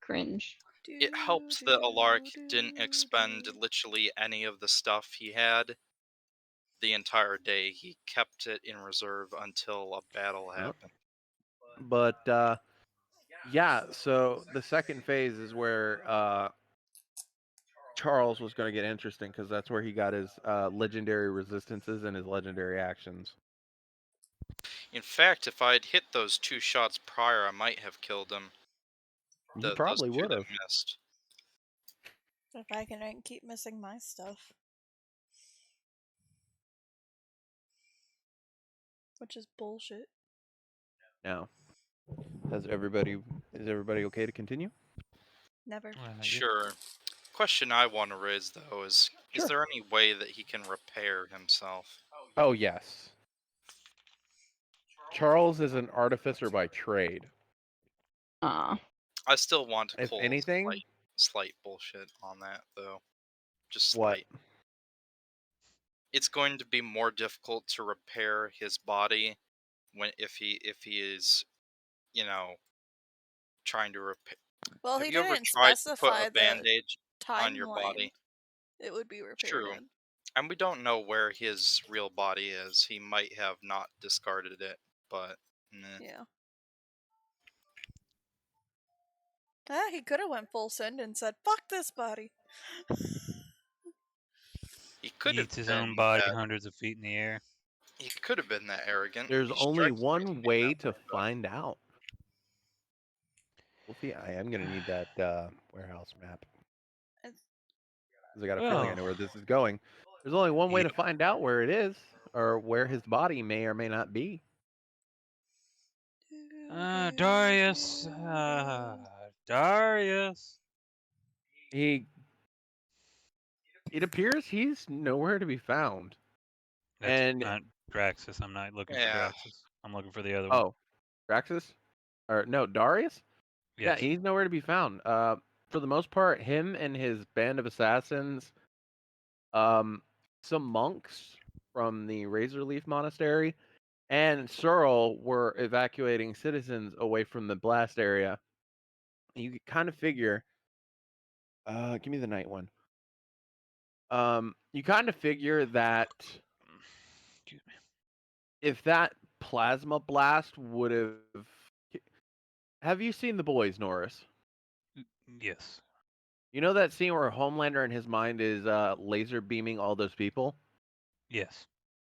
cringe. it helped that Alaric didn't expend literally any of the stuff he had the entire day. He kept it in reserve until a battle Yep. happened. But yeah, so the second phase is where Charles was going to get interesting because that's where he got his legendary resistances and his legendary actions. In fact, if I'd hit those 2 shots prior, I might have killed him. You Those probably 2 would that have. missed. If I can keep missing my stuff. Which is bullshit. Now, is everybody okay to continue? Never. Sure. Question I want to raise, though, is Sure. there any way that he can repair himself? Oh, yes. Charles is an artificer by trade. Aw. I still want to If call anything, slight bullshit on that, though. Just what? slight. It's going to be more difficult to repair his body if he is, you know, trying to repair. Well, Have he you ever didn't tried to put specify a the bandage on your timeline body? it would be repaired True. in. And we don't know where his real body is. He might have not discarded it, but meh. Yeah. He could have went full send and said, "Fuck this body." He could He have eats his been own body that. hundreds of feet in the air. He could have been that arrogant. There's He only strikes me as one being way that to way, though. find out. Wolfie, I am going to need that warehouse map. It's- Because I got a feeling I Well, know where this is going. There's only one way to find out where it is, or where his body may or may not be. Darius. Darius. It appears he's nowhere to be found. That's And not Draxus. I'm not looking Yeah. for Draxus. I'm looking for the other one. oh, Draxus? Or no, Darius? Yeah, Yes. he's nowhere to be found. For the most part, him and his band of assassins, some monks from the Razorleaf Monastery, and Searle were evacuating citizens away from the blast area. You could kind of figure. Give me the night one. You kind of figure that Excuse me. if that plasma blast would have you seen The Boys, Norris? Yes. You know that scene where Homelander in his mind is laser beaming all those people? Yes.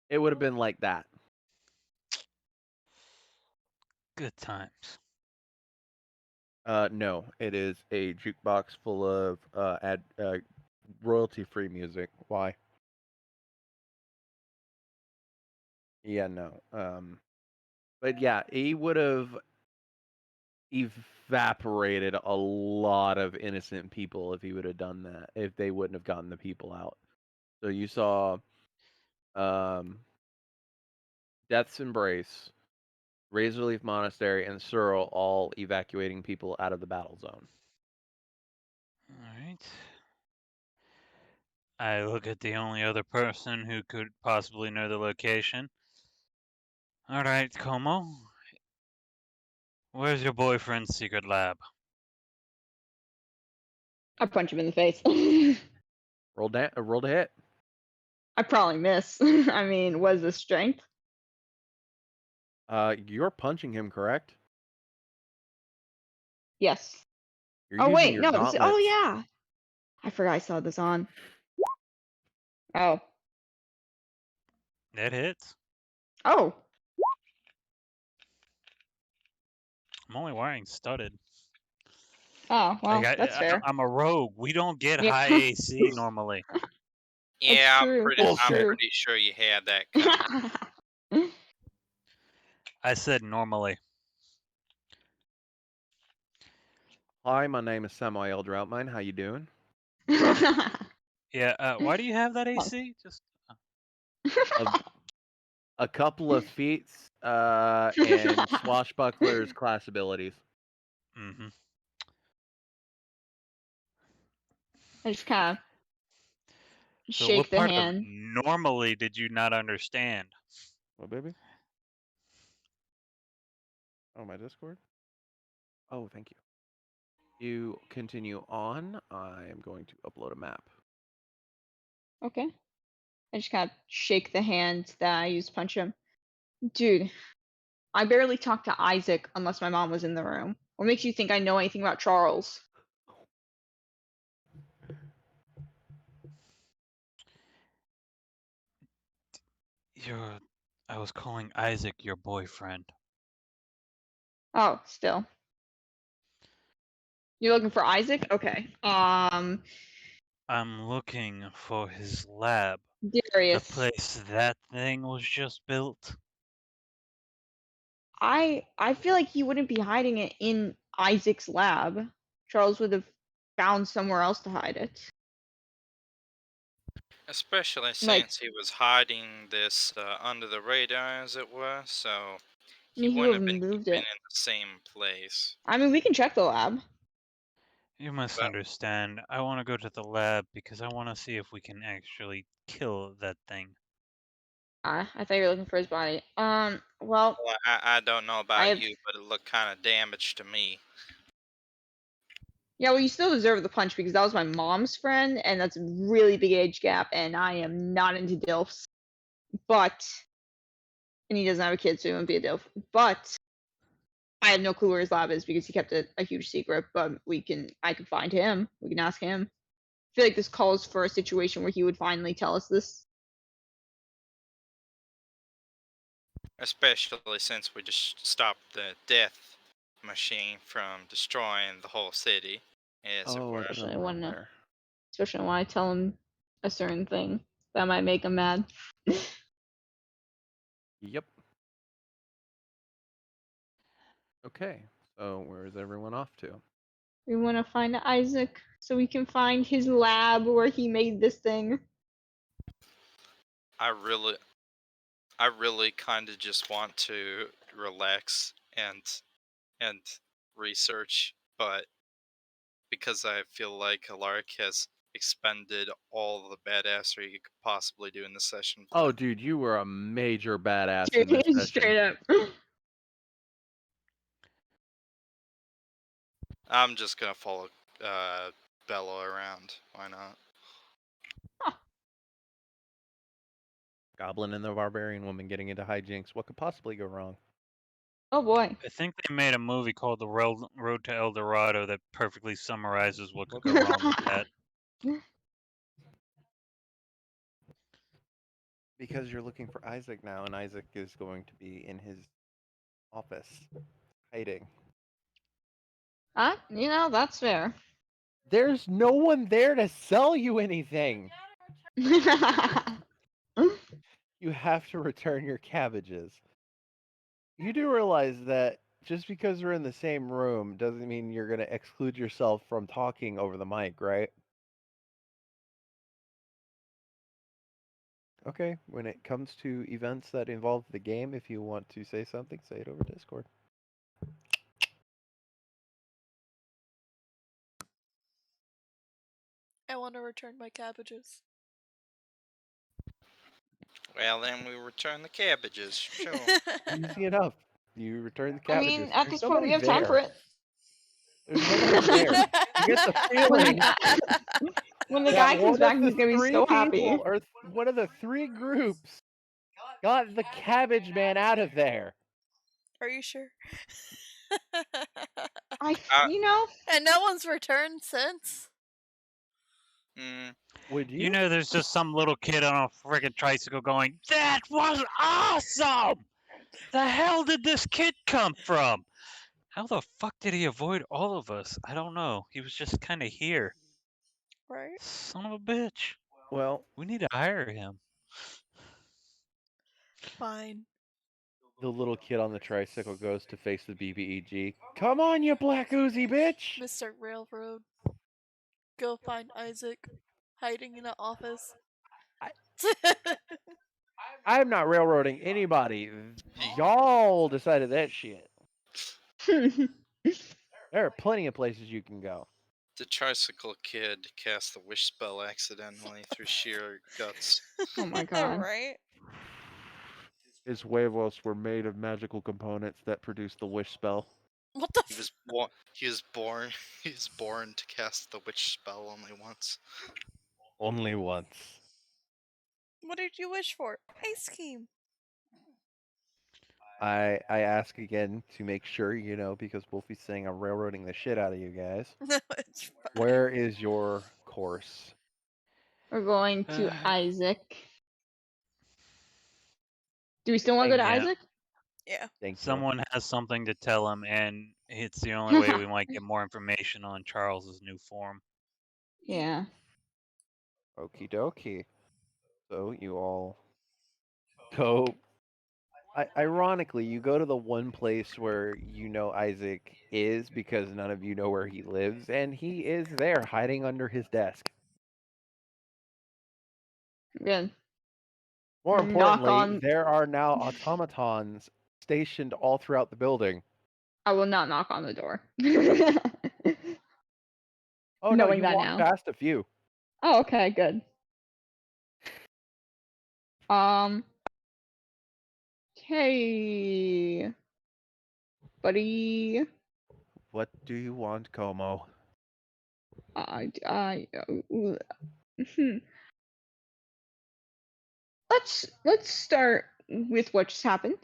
It would have been like that. Good times. No, it is a jukebox full of royalty-free music. Why? Yeah, no. But yeah, he would have evaporated a lot of innocent people if he would have done that, if they wouldn't have gotten the people out. So you saw Death's Embrace, Razorleaf Monastery, and Searle all evacuating people out of the battle zone. All right. I look at the only other person who could possibly know the location. All right, Como. Where's your boyfriend's secret lab? I punch him in the face. Rolled a hit. I probably miss. I mean, was the strength? You're punching him, correct? Yes. You're Oh using wait, your no. Oh gauntlets. yeah. I forgot I saw this on. Oh. It hits. Oh. I'm only wearing studded. Oh, well, Like that's fair. I'm a rogue. We don't get Yeah. high AC normally. Yeah, I'm true. pretty. That's I'm true. pretty sure you had that coming. I said normally. Hi, my name is Samuel Droutmine. How you doing? Yeah. Why do you have that AC? Just. A couple of feats and Swashbuckler's class abilities. Mm-hmm. I just kind of So shake what the part hand. of normally did you not understand? What, baby? Oh, my Discord? Oh, thank you. You continue on. I am going to upload a map. Okay. I just kind of shake the hand that I used to punch him. Dude, I barely talked to Isaac unless my mom was in the room. What makes you think I know anything about Charles? I was calling Isaac your boyfriend. Oh, still. You're looking for Isaac? Okay. I'm looking for his lab. Darius. The place that thing was just built. I feel like he wouldn't be hiding it in Isaac's lab. Charles would have found somewhere else to hide it. Especially Like, since he was hiding this under the radar, as it were. So I he mean, he wouldn't would have have been moved keeping it. in the same place. I mean, we can check the lab. You must Well- understand. I want to go to the lab because I want to see if we can actually kill that thing. I thought you were looking for his body. Well, Well, I don't know I about have- you, but it looked kind of damaged to me. yeah, well, you still deserve the punch because that was my mom's friend, and that's a really big age gap, and I am not into DILFs. But, and he doesn't have a kid, so he won't be a DILF. But I have no clue where his lab is because he kept it a huge secret. But I can find him. We can ask him. I feel like this calls for a situation where he would finally tell us this. Especially since we just stopped the death machine from destroying the whole city, as it Oh, were. I Especially don't when, know there. especially when I tell him a certain thing that might make him mad. Yep. Okay, so where is everyone off to? We want to find Isaac so we can find his lab where he made this thing. I really kind of just want to relax and research, but because I feel like Alaric has expended all the badassery he could possibly do in this session. Oh, dude, you were a major badass in this session. Straight up. I'm just gonna follow Bella around. Why not? Goblin and the Barbarian Woman getting into hijinks. What could possibly go wrong? Oh boy. I think they made a movie called The Road to El Dorado that perfectly summarizes what could go wrong with that. Because you're looking for Isaac now, and Isaac is going to be in his office, hiding. You know, that's fair. There's no one there to sell you anything. You have to return your cabbages. You do realize that just because we're in the same room doesn't mean you're going to exclude yourself from talking over the mic, right? Okay, when it comes to events that involve the game, if you want to say something, say it over Discord. I want to return my cabbages. Well, then we return the cabbages. Sure. Easy enough. You return the I cabbages. mean, at There's this point, we have nobody time for there. it. There's nobody there. You get the feeling When the that guy comes one back, of the he's gonna be three so happy. people, or one of the three groups, got the cabbage man out of there. Are you sure? You know, And no one's returned since. Would you? You know, there's just some little kid on a friggin' tricycle going, "That was awesome! The hell did this kid come from? How the fuck did he avoid all of us? I don't know. He was just kind of here. Right? Son of a bitch. Well, We need to hire him." Fine. the little kid on the tricycle goes to face the BBEG. Come on, you black Uzi bitch! Mr. Railroad. Go find Isaac hiding in an office. I'm not railroading anybody. Y'all decided that shit. There are plenty of places you can go. The tricycle kid cast the wish spell accidentally through sheer guts. Oh my god. Right? His huevos were made of magical components that produce the wish spell. What the He was born. He was born. He was born to cast the witch spell only once. Only once. What did you wish for? Ice cream. I ask again to make sure, because Wolfie's saying I'm railroading the shit out of you guys. No, it's fine. Where is your course? We're going to Isaac. Do we still want to go to Yeah. Isaac? Yeah. Thank you. Someone has something to tell him, and it's the only way we might get more information on Charles's new form. Yeah. Okie dokie. So you all go. Ironically, you go to the one place where you know Isaac is because none of you know where he lives, and he is there hiding under his desk. Good. More Knock importantly, on- there are now automatons stationed all throughout the building. I will not knock on the door. Oh no, Knowing you that walked now. past a few. Oh, okay, good. Hey, buddy. What do you want, Como? Hmm. Let's start with what just happened.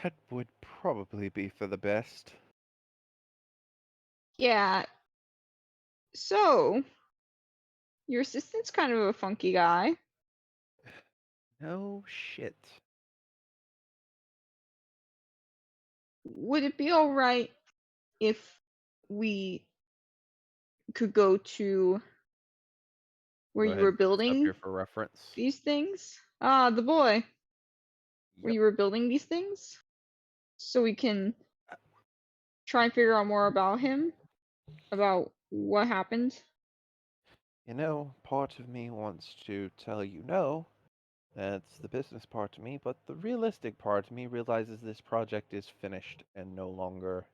That would probably be for the best. Yeah. So, your assistant's kind of a funky guy. No shit. Would it be all right if we could go to where Go you ahead, were put this up building here for reference. these things? The boy. Where Yep. you were building these things? So we can try and figure out more about him, about what happened. Part of me wants to tell you no. That's the business part of me, but the realistic part of me realizes this project is finished and no longer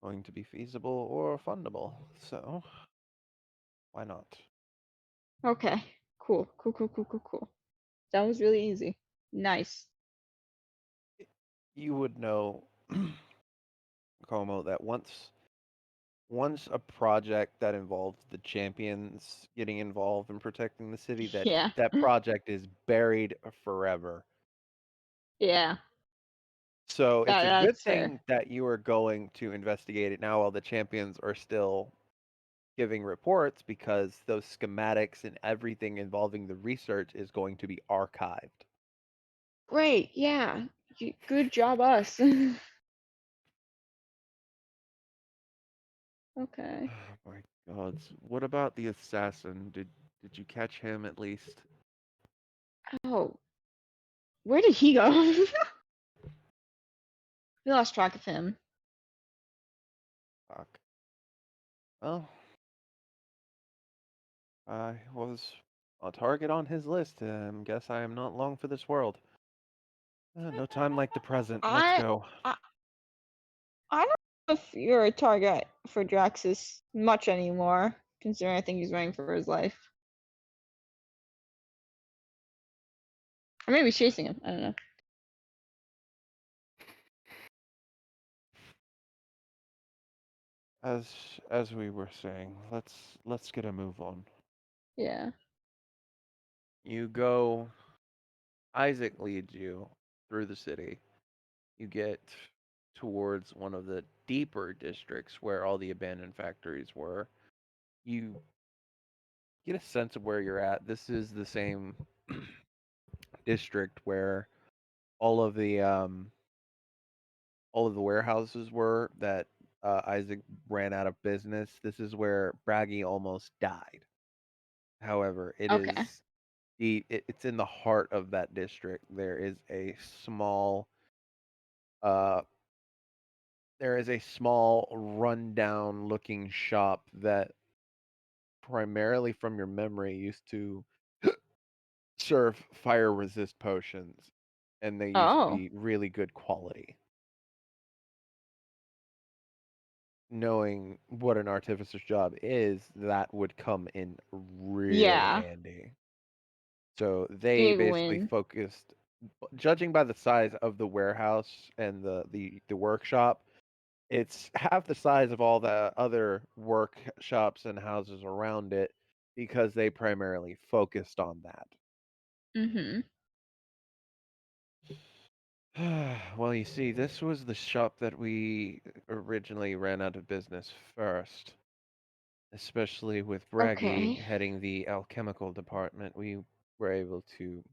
going to be feasible or fundable. So, why not? Okay. Cool. That was really easy. Nice. You would know, Como, that once a project that involved the champions getting involved in protecting the city, Yeah. that project is buried forever. Yeah. So it's a good That's fair. thing that you are going to investigate it now while the champions are still giving reports, because those schematics and everything involving the research is going to be archived. Great. Yeah. Good job, us. Okay. Oh my god. What about the assassin? Did you catch him at least? Oh, where did he go? We lost track of him. Fuck. Well, I was a target on his list. Guess I am not long for this world. No time like the present. Let's go. I don't know if you're a target for Draxus much anymore, considering I think he's running for his life. Or maybe he's chasing him. I don't know. As we were saying, let's get a move on. Yeah. You go. Isaac leads you through the city. You get towards one of the deeper districts where all the abandoned factories were. You get a sense of where you're at. This is the same district where all of the warehouses were that Isaac ran out of business. This is where Braggy almost died. However, Okay. it's in the heart of that district. Uh there is a small rundown looking shop that primarily from your memory used to serve fire resist potions, and they used to Oh. be really good quality. Knowing what an artificer's job is, that would come in real Yeah. handy. So they Big basically win. focused, judging by the size of the warehouse and the workshop, it's half the size of all the other workshops and houses around it because they primarily focused on that. Mm-hmm. Well, you see, this was the shop that we originally ran out of business first. Especially with Braggy Okay. heading the alchemical department, we were able to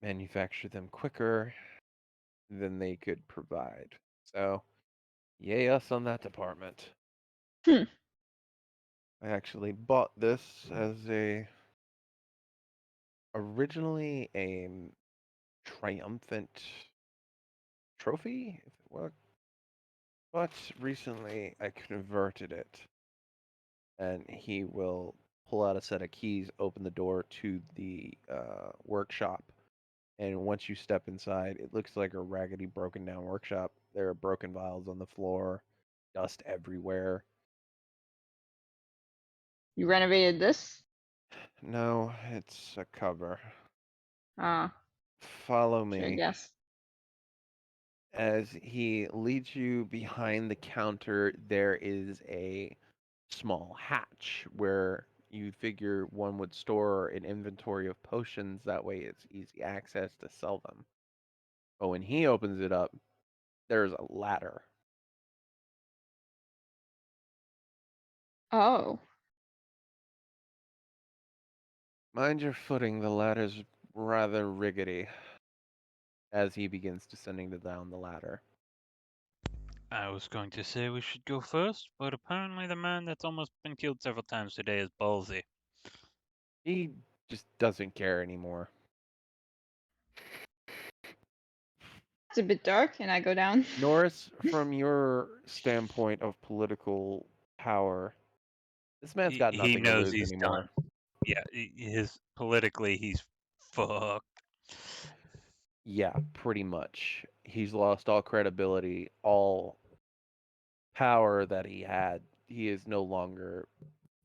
manufacture them quicker than they could provide. So, yay us on that department. Hmm. I actually bought this as originally a triumphant trophy, if it were, but recently I converted it, and he will pull out a set of keys, open the door to the workshop. And once you step inside, it looks like a raggedy, broken down workshop. There are broken vials on the floor, dust everywhere. You renovated this? No, it's a cover. Ah, Follow should I me. guess? As he leads you behind the counter, there is a small hatch where you figure one would store an inventory of potions. That way it's easy access to sell them. But when he opens it up, there's a ladder. Oh. Mind your footing, the ladder's rather rickety as he begins descending down the ladder. I was going to say we should go first, but apparently the man that's almost been killed several times today is ballsy. He just doesn't care anymore. It's a bit dark, and I go down. Norris, from your standpoint of political power, this man's got He nothing to knows lose he's anymore. done. Yeah, his politically he's fucked. Yeah, pretty much. He's lost all credibility, all power that he had. He is no longer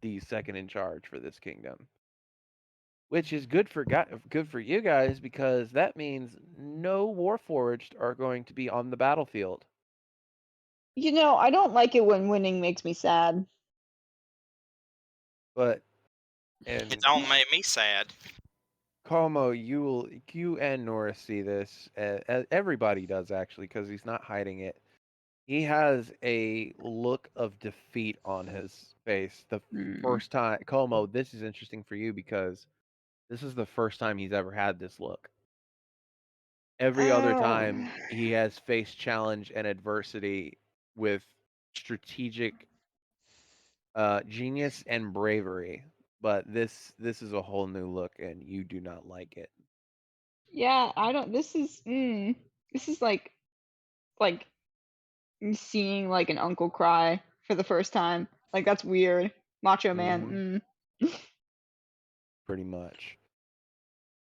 the second in charge for this kingdom. Which is good for you guys because that means no Warforged are going to be on the battlefield. You know, I don't like it when winning makes me sad. But It and don't make me sad. Como, you and Norris see this. Everybody does actually because he's not hiding it. He has a look of defeat on his face. The Hmm. first time, Como, this is interesting for you because this is the first time he's ever had this look. Every other time he has faced challenge and adversity with strategic genius and bravery, but this is a whole new look and you do not like it. Yeah, I don't. This is like seeing like an uncle cry for the first time. Like that's weird. Macho Man. Pretty much.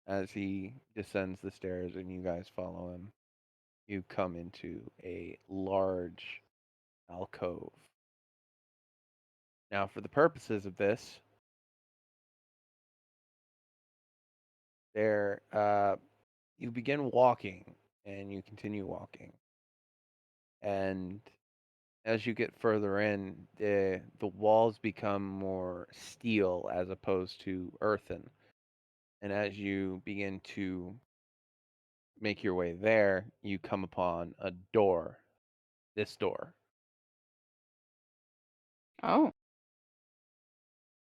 As he descends the stairs and you guys follow him, you come into a large alcove. Now, for the purposes of this, there you begin walking and you continue walking. And as you get further in, the walls become more steel as opposed to earthen. And as you begin to make your way there, you come upon a door. This door. Oh.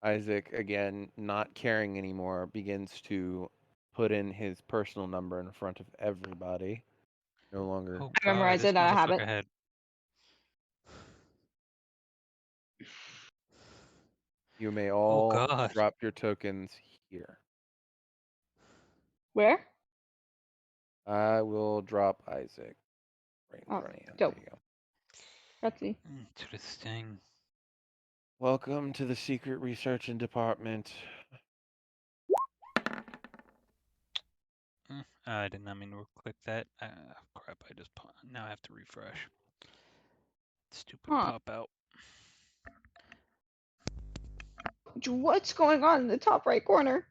Isaac, again, not caring anymore, begins to put in his personal number in front of everybody. No longer. Oh I memorize God, this it out of motherfucker habit. had. You may Oh all God. drop your tokens here. Where? I will drop Isaac right in Oh, front of you. dope. There you go. Betsy. To this thing. Welcome to the Secret Research and Department. I did not mean to click that. Crap, now I have to refresh. Stupid Huh. pop out. What's going on in the top right corner?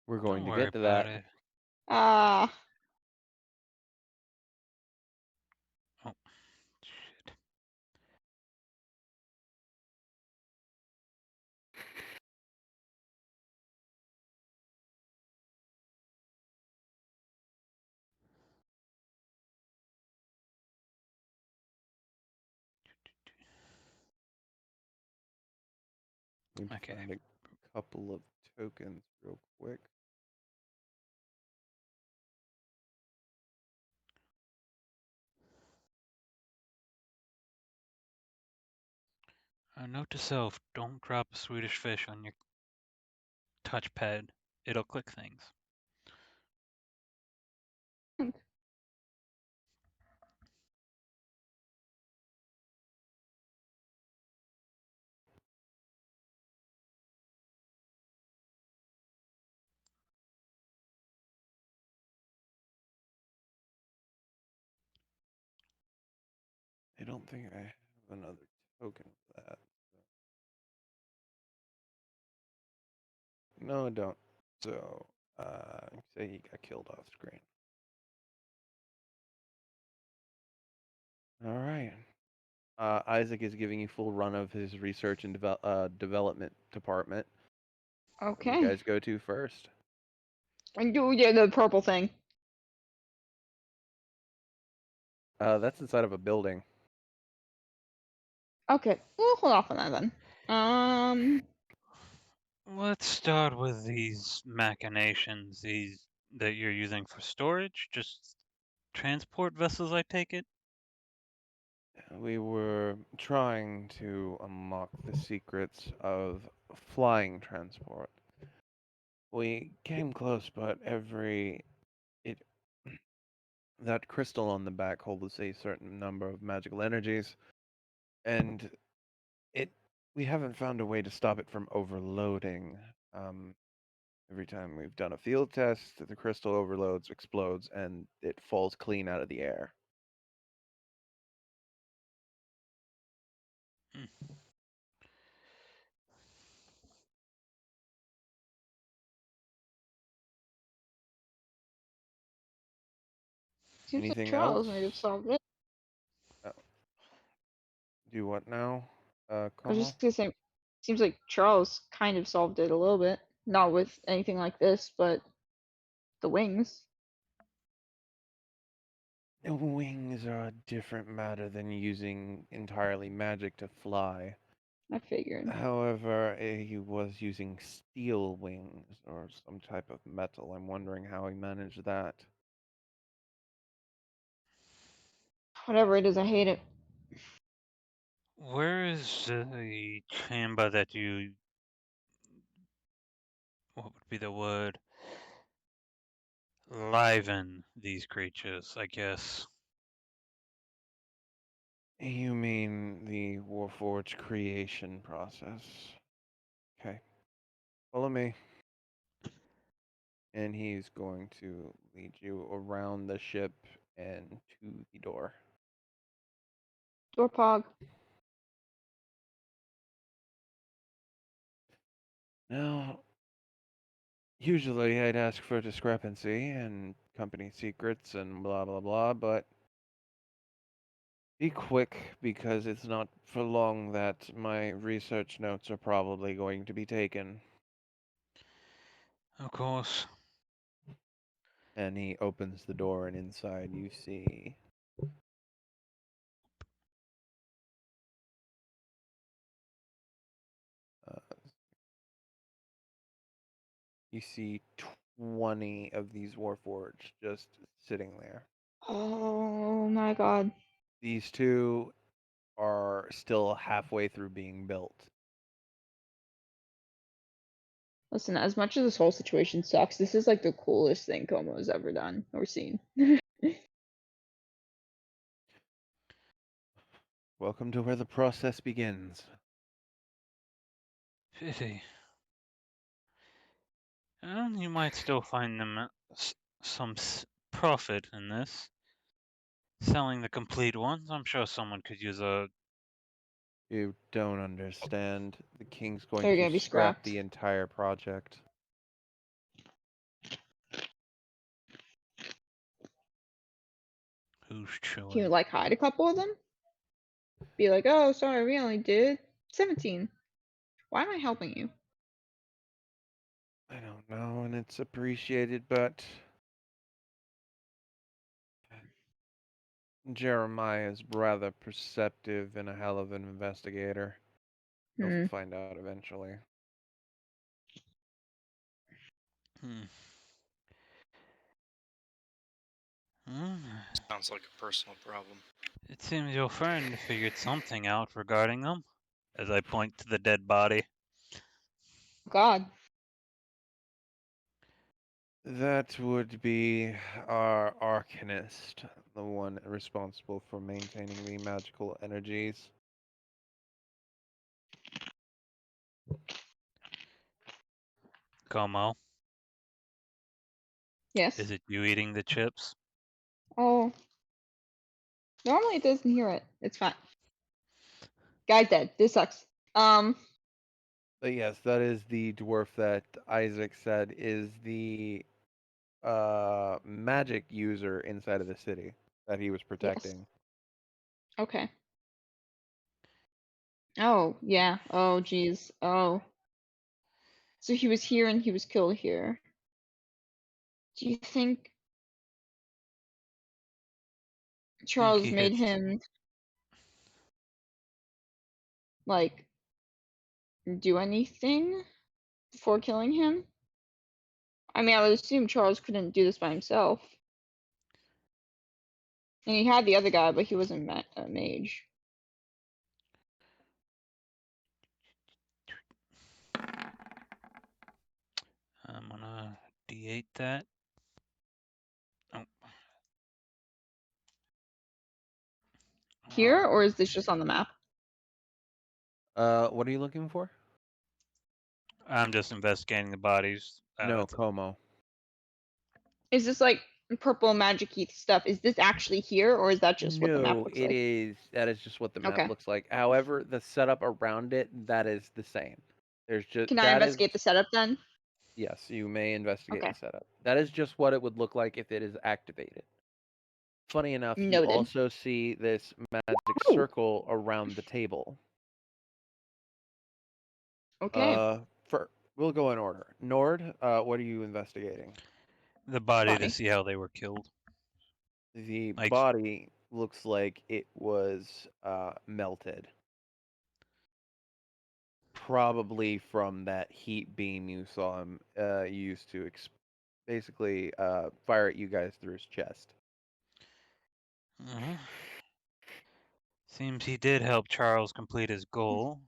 We're going Don't to worry get to about that. it. Ah. Oh, shit. Need to Okay. find a couple of tokens real quick. Note to self: don't drop a Swedish fish on your touchpad. It'll click things. I don't think I have another token for that. No, I don't. So, say he got killed off screen. All right. Isaac is giving you full run of his research and development department. Where do Okay. you guys go to first? And do the purple thing. That's inside of a building. Okay, we'll hold off on that then. Let's start with these machinations, these that you're using for storage. Just transport vessels, I take it? We were trying to unlock the secrets of flying transport. We came close, but that crystal on the back holds a certain number of magical energies, and we haven't found a way to stop it from overloading. Every time we've done a field test, the crystal overloads, explodes, and it falls clean out of the air. Hmm. Seems like Anything Charles else? might have solved it. Do what now, I was Como? just gonna say, seems like Charles kind of solved it a little bit. Not with anything like this, but the wings. The wings are a different matter than using entirely magic to fly. I figured. However, he was using steel wings or some type of metal. I'm wondering how he managed that. Whatever it is, I hate it. Where is the chamber that you. What would be the word? Liven these creatures, I guess. You mean the Warforged creation process? Okay. Follow me. And he's going to lead you around the ship and to the door. Dorpog. Now, usually I'd ask for discrepancy and company secrets and blah blah blah, but be quick because it's not for long that my research notes are probably going to be taken. Of course. And he opens the door, and inside you see you see 20 of these Warforged just sitting there. Oh my god. These two are still halfway through being built. Listen, as much as this whole situation sucks, this is like the coolest thing Como's ever done or seen. Welcome to where the process begins. Pity. Well, you might still find them some profit in this. Selling the complete ones, I'm sure someone could use a. You don't understand. The king's going They're to gonna be scrap scrapped. the entire project. Who's Can you choice? like hide a couple of them? Be like, oh, sorry, we only did 17. Why am I helping you? I don't know, and it's appreciated, but Jeremiah's rather perceptive and a hell of an investigator. You'll Hmm. find out eventually. Hmm. Hmm. Sounds like a personal problem. It seems your friend figured something out regarding them, as I point to the dead body. God. That would be our Arcanist, the one responsible for maintaining the magical energies. Como, Yes. is it you eating the chips? Oh. Normally it doesn't hear it. It's fine. Guy's dead. This sucks. But yes, that is the dwarf that Isaac said is the magic user inside of the city that he was Yes. protecting. Okay. Oh, yeah. Oh, geez. Oh. So he was here and he was killed here. Do you think Think Charles he made had. him, like, do anything before killing him? I mean, I would assume Charles couldn't do this by himself. And he had the other guy, but he wasn't a mage. I'm gonna D8 that. Oh. Here, or is this just on the map? What are you looking for? I'm just investigating the bodies. No, Como. Is this like purple magic-y stuff? Is this actually here, or is that just what the map No, looks it like? is. That is just what the map Okay. looks like. However, the setup around it, that is the same. There's just Can I that is investigate the setup then? yes, you may investigate Okay. the setup. That is just what it would look like if it is activated. Funny enough, you Noted. also see this magic Oh, circle around the table. okay. For we'll go in order. Nord, what are you investigating? The body to Body. see how they were killed. The Like, body looks like it was melted. Probably from that heat beam you saw him use to basically fire at you guys through his chest. uh, seems he did help Charles complete his goal.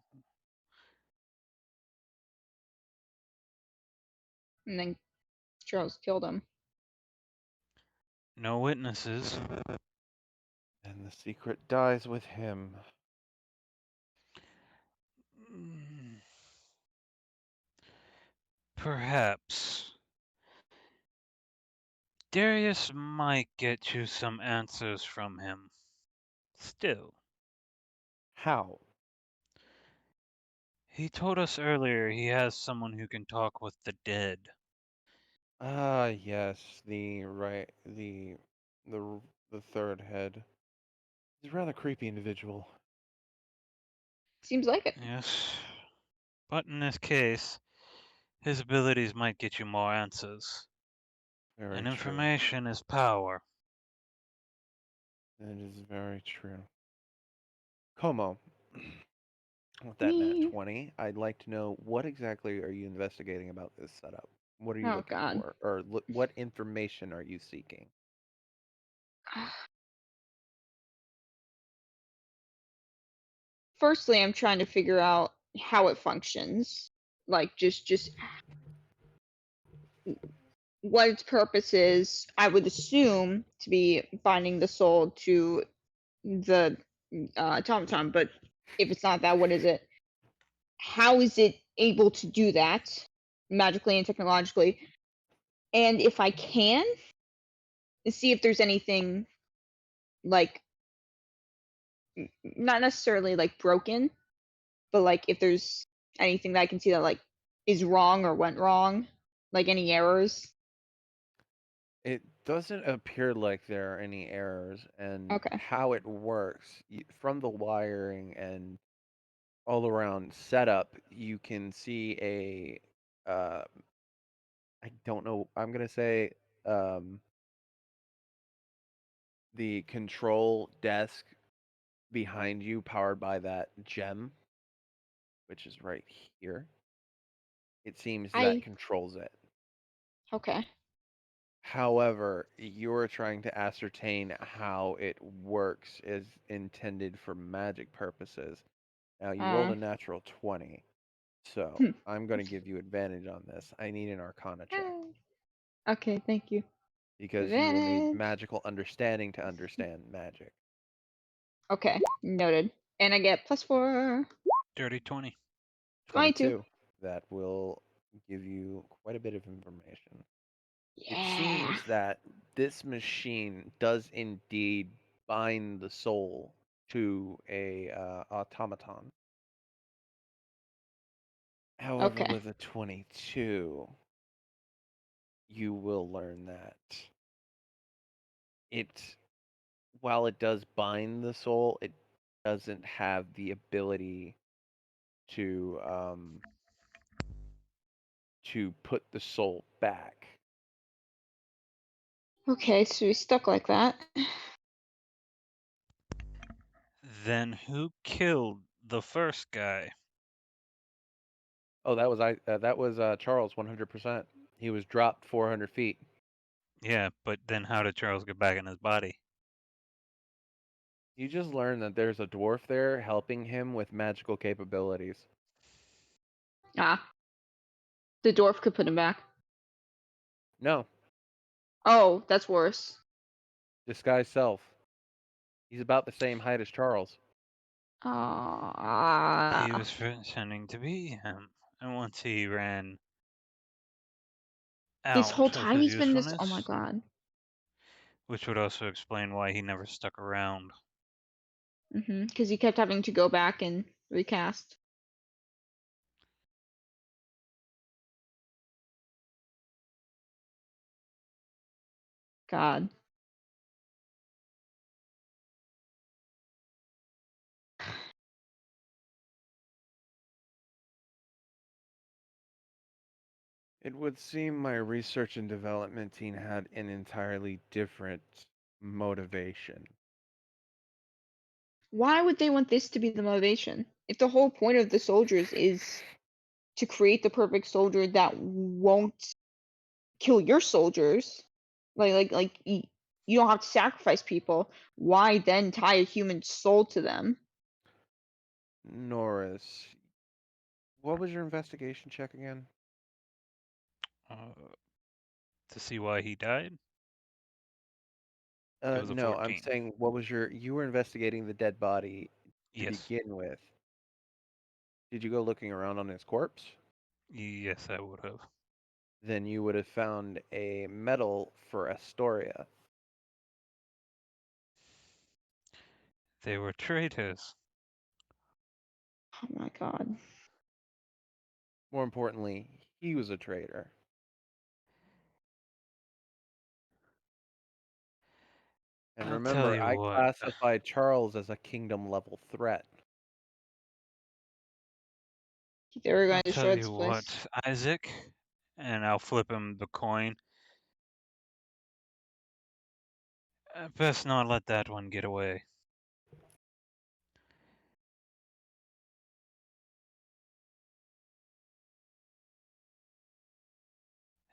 And then Charles killed him. No witnesses. And the secret dies with him. Mm, perhaps. Darius might get you some answers from him. Still, How? he told us earlier he has someone who can talk with the dead. Ah, yes, the the third head. He's a rather creepy individual. Seems like it. Yes. But in this case, his abilities might get you more answers. Very And true. information is power. It is very true. Como, with that nat Me. 20, I'd like to know what exactly are you investigating about this setup? What are you Oh, looking God. for, or what information are you seeking? Firstly, I'm trying to figure out how it functions. Like, just what its purpose is. I would assume to be binding the soul to the automaton, but if it's not that, what is it? How is it able to do that magically and technologically? And if I can, see if there's anything like not necessarily like broken, but like if there's anything that I can see that like is wrong or went wrong, like any errors. It doesn't appear like there are any errors, and Okay. how it works from the wiring and all around setup, you can see a I don't know, I'm gonna say um, the control desk behind you, powered by that gem, which is right here. It seems that I controls it. okay. However, you're trying to ascertain how it works is intended for magic purposes. Now, you rolled Uh a natural 20, so hmm. I'm going to give you advantage on this. I need an Arcana check Okay, thank you. because you will need Advantage. magical understanding to understand magic. Okay, noted. And I get +4. Dirty 20. 22. 22. That will give you quite a bit of information. It Yeah. seems that this machine does indeed bind the soul to a automaton. However, Okay. with a 22, you will learn that it, while it does bind the soul, it doesn't have the ability to put the soul back. Okay, so he's stuck like that. Then who killed the first guy? Oh, that was Charles 100%. He was dropped 400 feet. Yeah, but then how did Charles get back in his body? You just learned that there's a dwarf there helping him with magical capabilities. Ah, the dwarf could put him back. No, Oh, that's worse. disguise self. He's about the same height as Charles. He Ah, was pretending to be him, and once he ran this whole out of time his he's been this. Oh my usefulness, god. which would also explain why he never stuck around. Because he kept having to go back and recast. God. It would seem my research and development team had an entirely different motivation. Why would they want this to be the motivation? If the whole point of the soldiers is to create the perfect soldier that won't kill your soldiers, you don't have to sacrifice people. Why then tie a human soul to them? Norris, what was your investigation check again? Uh, to see why he died, it was a No, I'm 14. saying what was you were investigating the dead body to Yes. begin with. Did you go looking around on his corpse? Yes, I would have. Then you would have found a medal for Astoria. They were traitors. Oh my god. More importantly, he was a traitor. And I'll tell remember, you I what. classified Charles as a kingdom level threat. They were going I'll to tell destroy you this what, place. Isaac, and I'll flip him the coin. Best not let that one get away.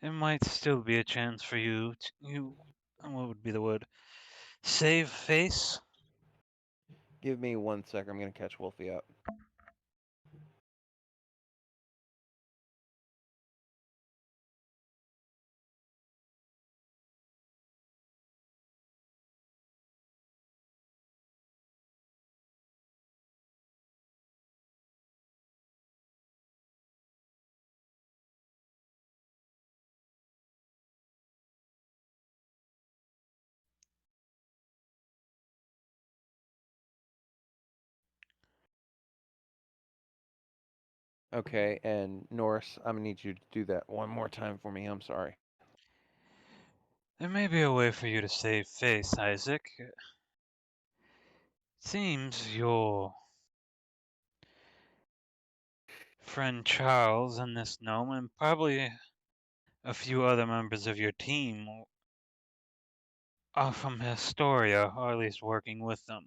it might still be a chance for you to, what would be the word? Save face? Give me 1 sec. I'm gonna catch Wolfie up. Okay, and Norris, I'm gonna need you to do that one more time for me. I'm sorry. There may be a way for you to save face, Isaac. Seems your friend Charles and this gnome, and probably a few other members of your team, are from Historia, or at least working with them.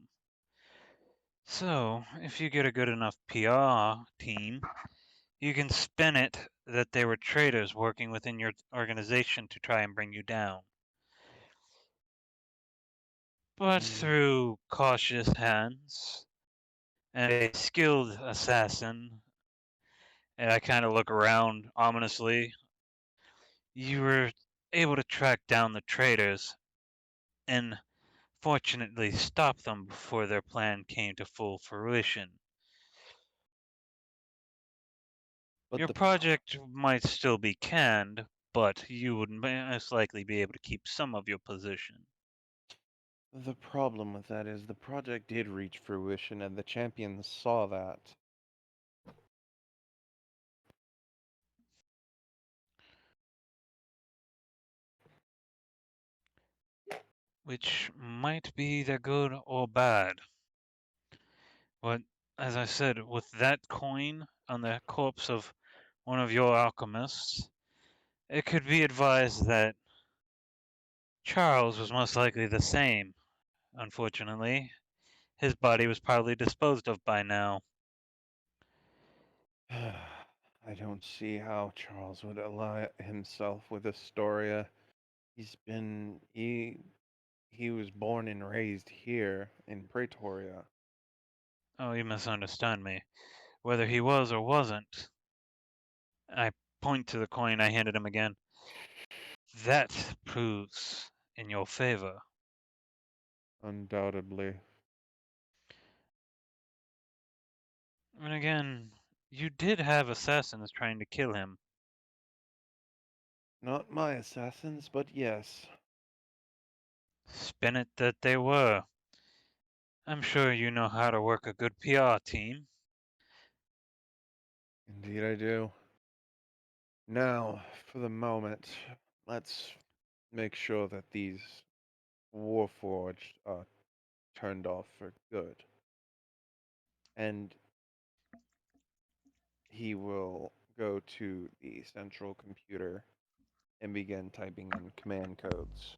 So, if you get a good enough PR team, you can spin it that they were traitors working within your organization to try and bring you down. But through cautious hands and a skilled assassin, and I kind of look around ominously, you were able to track down the traitors and fortunately stop them before their plan came to full fruition. But Your project might still be canned, but you would most likely be able to keep some of your position. the problem with that is the project did reach fruition, and the champions saw that. Which might be either good or bad. But as I said, with that coin on the corpse of one of your alchemists, it could be advised that Charles was most likely the same. Unfortunately, his body was probably disposed of by now. I don't see how Charles would ally himself with Astoria. He was born and raised here in Pretoria. Oh, you misunderstand me. Whether he was or wasn't, I point to the coin I handed him again. That proves in your favor. Undoubtedly. And again, you did have assassins trying to kill him. Not my assassins, but yes. Spin it that they were. I'm sure you know how to work a good PR team. Indeed I do. Now, for the moment, let's make sure that these Warforged are turned off for good. And he will go to the central computer and begin typing in command codes.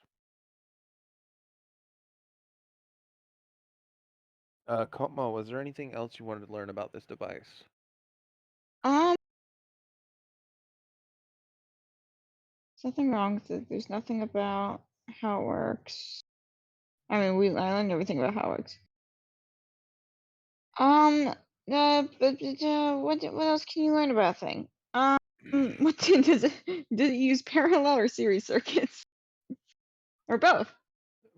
Kotmo, was there anything else you wanted to learn about this device? There's nothing wrong with it. There's nothing about how it works. I mean, I learned everything about how it works. What else can you learn about a thing? What does it use parallel or series circuits? Or both?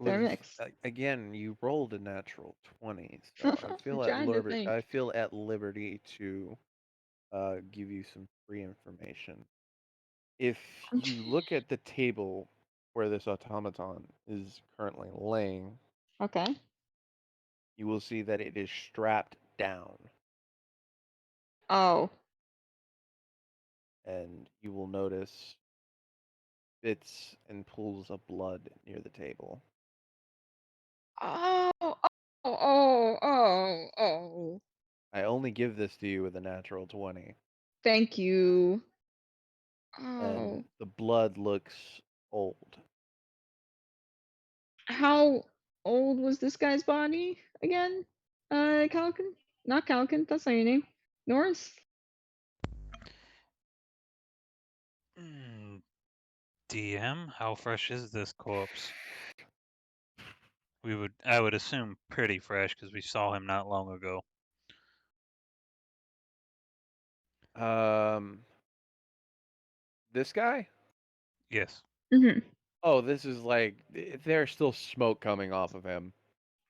They're mixed. Again, you rolled a natural 20, so I I'm feel trying to think. I feel at liberty to give you some free information. If you look at the table where this automaton is currently laying, Okay. you will see that it is strapped down, Oh. and you will notice bits and pools of blood near the table. Oh. Oh. I only give this to you with a natural 20, Thank you. and Oh. the blood looks old. How old was this guy's body again? Calican? Not Calican, that's not your name. Norris? DM, how fresh is this corpse? I would assume pretty fresh because we saw him not long ago. This guy? Yes. Mm-hmm. Oh, this is like there's still smoke coming off of him.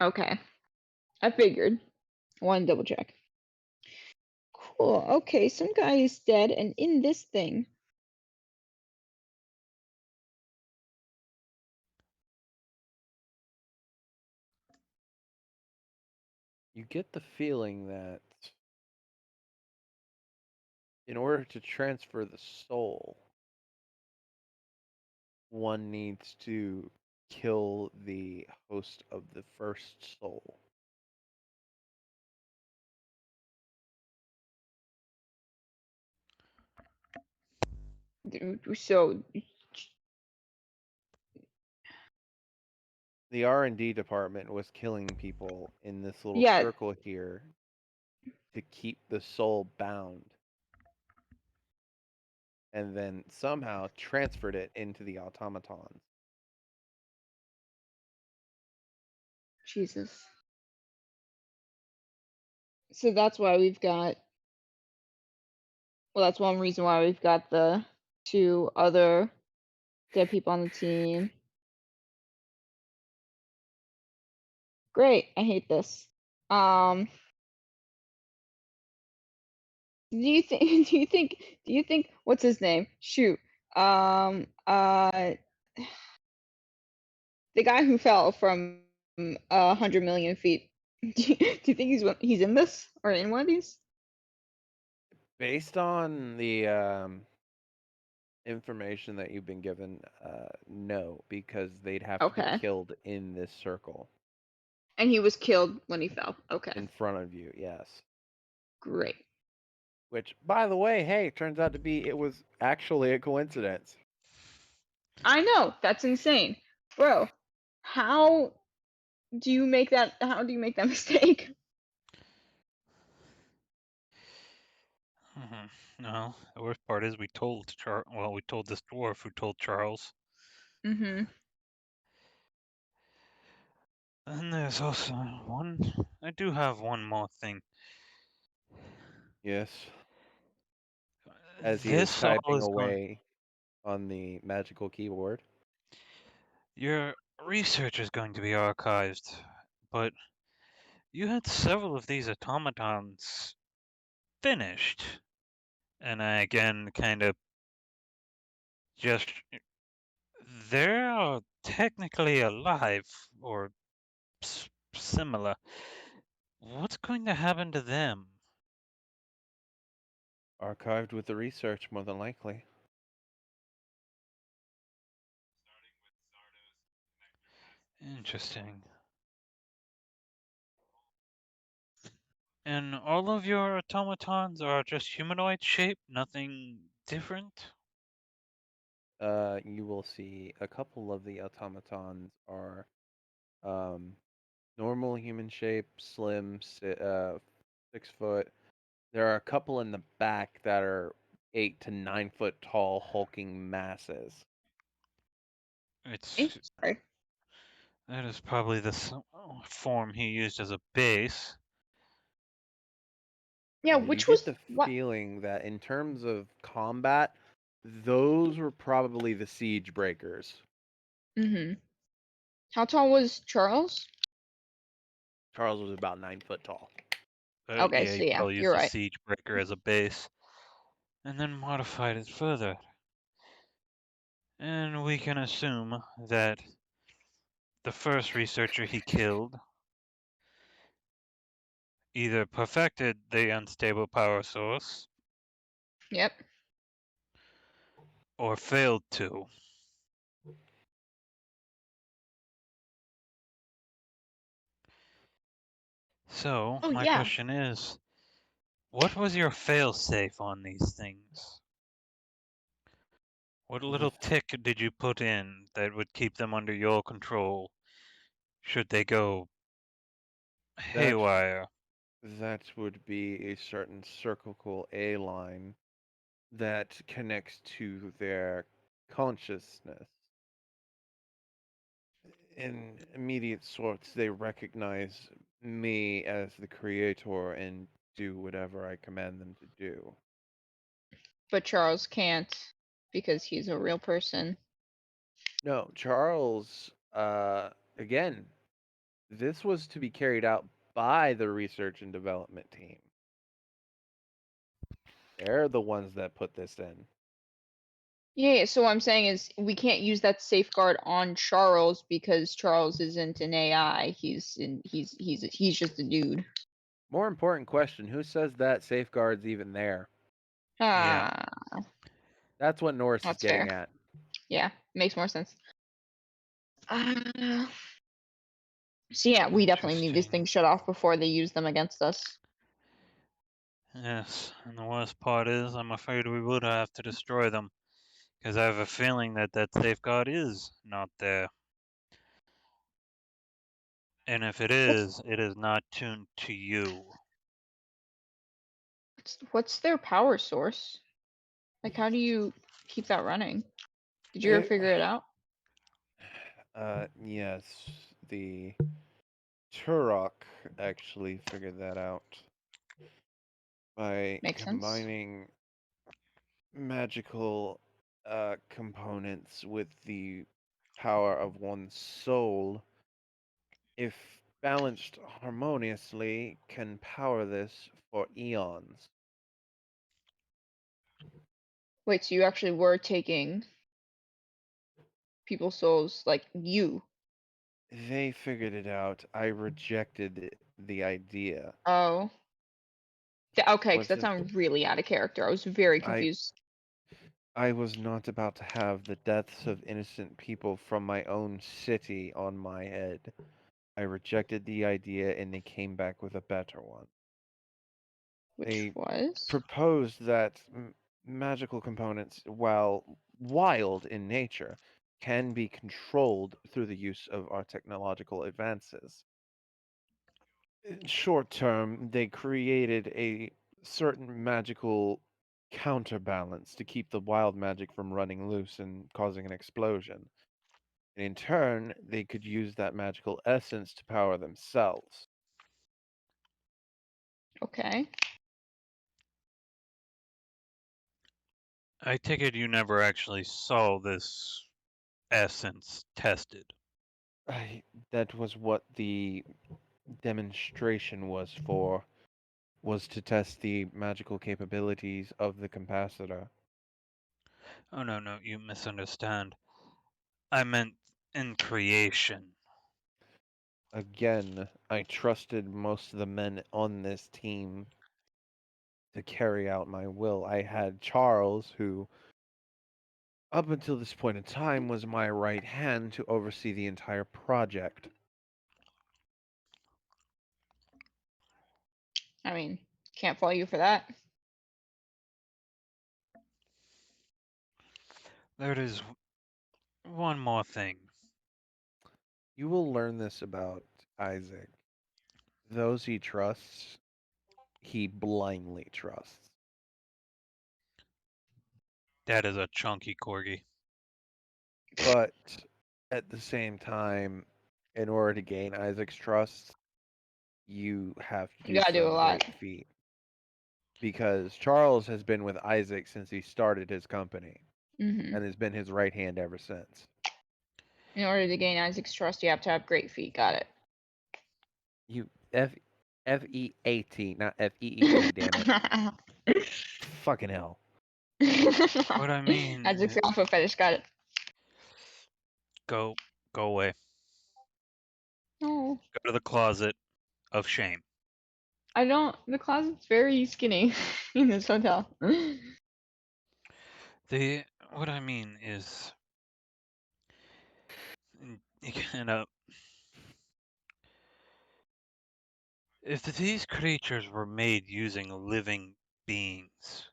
Okay. I figured. One double check. Cool. Okay, some guy is dead, and in this thing. You get the feeling that in order to transfer the soul, one needs to kill the host of the first soul. So, The R&D department was killing people in this little yeah, circle here to keep the soul bound, and then somehow transferred it into the automatons. Jesus. So that's why we've got. Well, that's one reason why we've got the two other dead people on the team. Great. I hate this. Do you think? Do you think? What's his name? Shoot. Um. Uh. The guy who fell from 100 million feet. Do you think he's in this or in one of these? Based on the information that you've been given, no, because they'd have to be Okay. killed in this circle And he was killed when he fell. Okay. in front of you. Yes. Great. Which, by the way, hey, turns out to be it was actually a coincidence. I know. That's insane. Bro, how do you make that mistake? No, the worst part is we told we told this dwarf who told Charles. Mm-hmm. And there's also I do have one more thing. Yes. As he is This all typing is going. away on the magical keyboard. Your research is going to be archived, but you had several of these automatons finished. And I again kind of just. They're technically alive, or similar. What's going to happen to them? Archived with the research, more than likely. Interesting. And all of your automatons are just humanoid shape, nothing different? You will see a couple of the automatons are normal human shape, slim, 6 foot. There are a couple in the back that are 8 to 9 foot tall, hulking masses. It's Sorry. that is probably the form he used as a base. Yeah, You which get was the what? feeling that in terms of combat, those were probably the siege breakers. Mm-hmm. How tall was Charles? Charles was about 9 foot tall. Okay, Yeah, so he yeah, probably you're used a right. siege breaker as a base, and then modified it further. And we can assume that the first researcher he killed either perfected the unstable power source Yep. or failed to. So, Oh my yeah. question is, what was your fail-safe on these things? What little tick did you put in that would keep them under your control should they go That haywire? that would be a certain circle A line that connects to their consciousness. In immediate sorts, they recognize me as the creator and do whatever I command them to do. But Charles can't because he's a real person. No, Charles, again, this was to be carried out by the research and development team. They're the ones that put this in. Yeah, so what I'm saying is we can't use that safeguard on Charles because Charles isn't an AI. He's just a dude. More important question, who says that safeguard's even there? Yeah. Ah, That's what Norris is that's getting fair. at. Yeah, makes more sense. So yeah, we definitely need these Interesting. things shut off before they use them against us. Yes, and the worst part is, I'm afraid we would have to destroy them, because I have a feeling that that safeguard is not there. And if it is not tuned to you. What's their power source? Like, how do you keep that running? Did you ever figure it out? Yes, the Turok actually figured that out by Makes sense. combining magical components with the power of one's soul. If balanced harmoniously, can power this for eons. Wait, so you actually were taking people's souls, like you? They figured it out. I rejected the idea. Oh. Okay, because that Wasn't sounded really out of character. I was very I confused. I was not about to have the deaths of innocent people from my own city on my head. I rejected the idea and they came back with a better one. Which They was? proposed that magical components, while wild in nature, can be controlled through the use of our technological advances. In short term, they created a certain magical counterbalance to keep the wild magic from running loose and causing an explosion. And in turn, they could use that magical essence to power themselves. Okay. I take it you never actually saw this essence tested. That was what the demonstration was for, was to test the magical capabilities of the capacitor. Oh, no, you misunderstand. I meant in creation. Again, I trusted most of the men on this team to carry out my will. I had Charles, who, up until this point in time, was my right hand to oversee the entire project. I mean, can't fault you for that. There is one more thing. You will learn this about Isaac. Those he trusts, he blindly trusts. That is a chunky corgi. But at the same time, in order to gain Isaac's trust, you have to You do gotta do a some lot. great feat. Because Charles has been with Isaac since he started his company Mm-hmm. and has been his right hand ever since. In order to gain Isaac's trust, you have to have great feet. Got it. You F-E-A-T, not F-E-E-T, damn it. Fucking hell. What I mean Isaac's is, alpha fetish. Got it. go away. No, Go to the closet of shame. I don't. The closet's very skinny in this hotel. What I mean is, you kind of, if these creatures were made using living beings,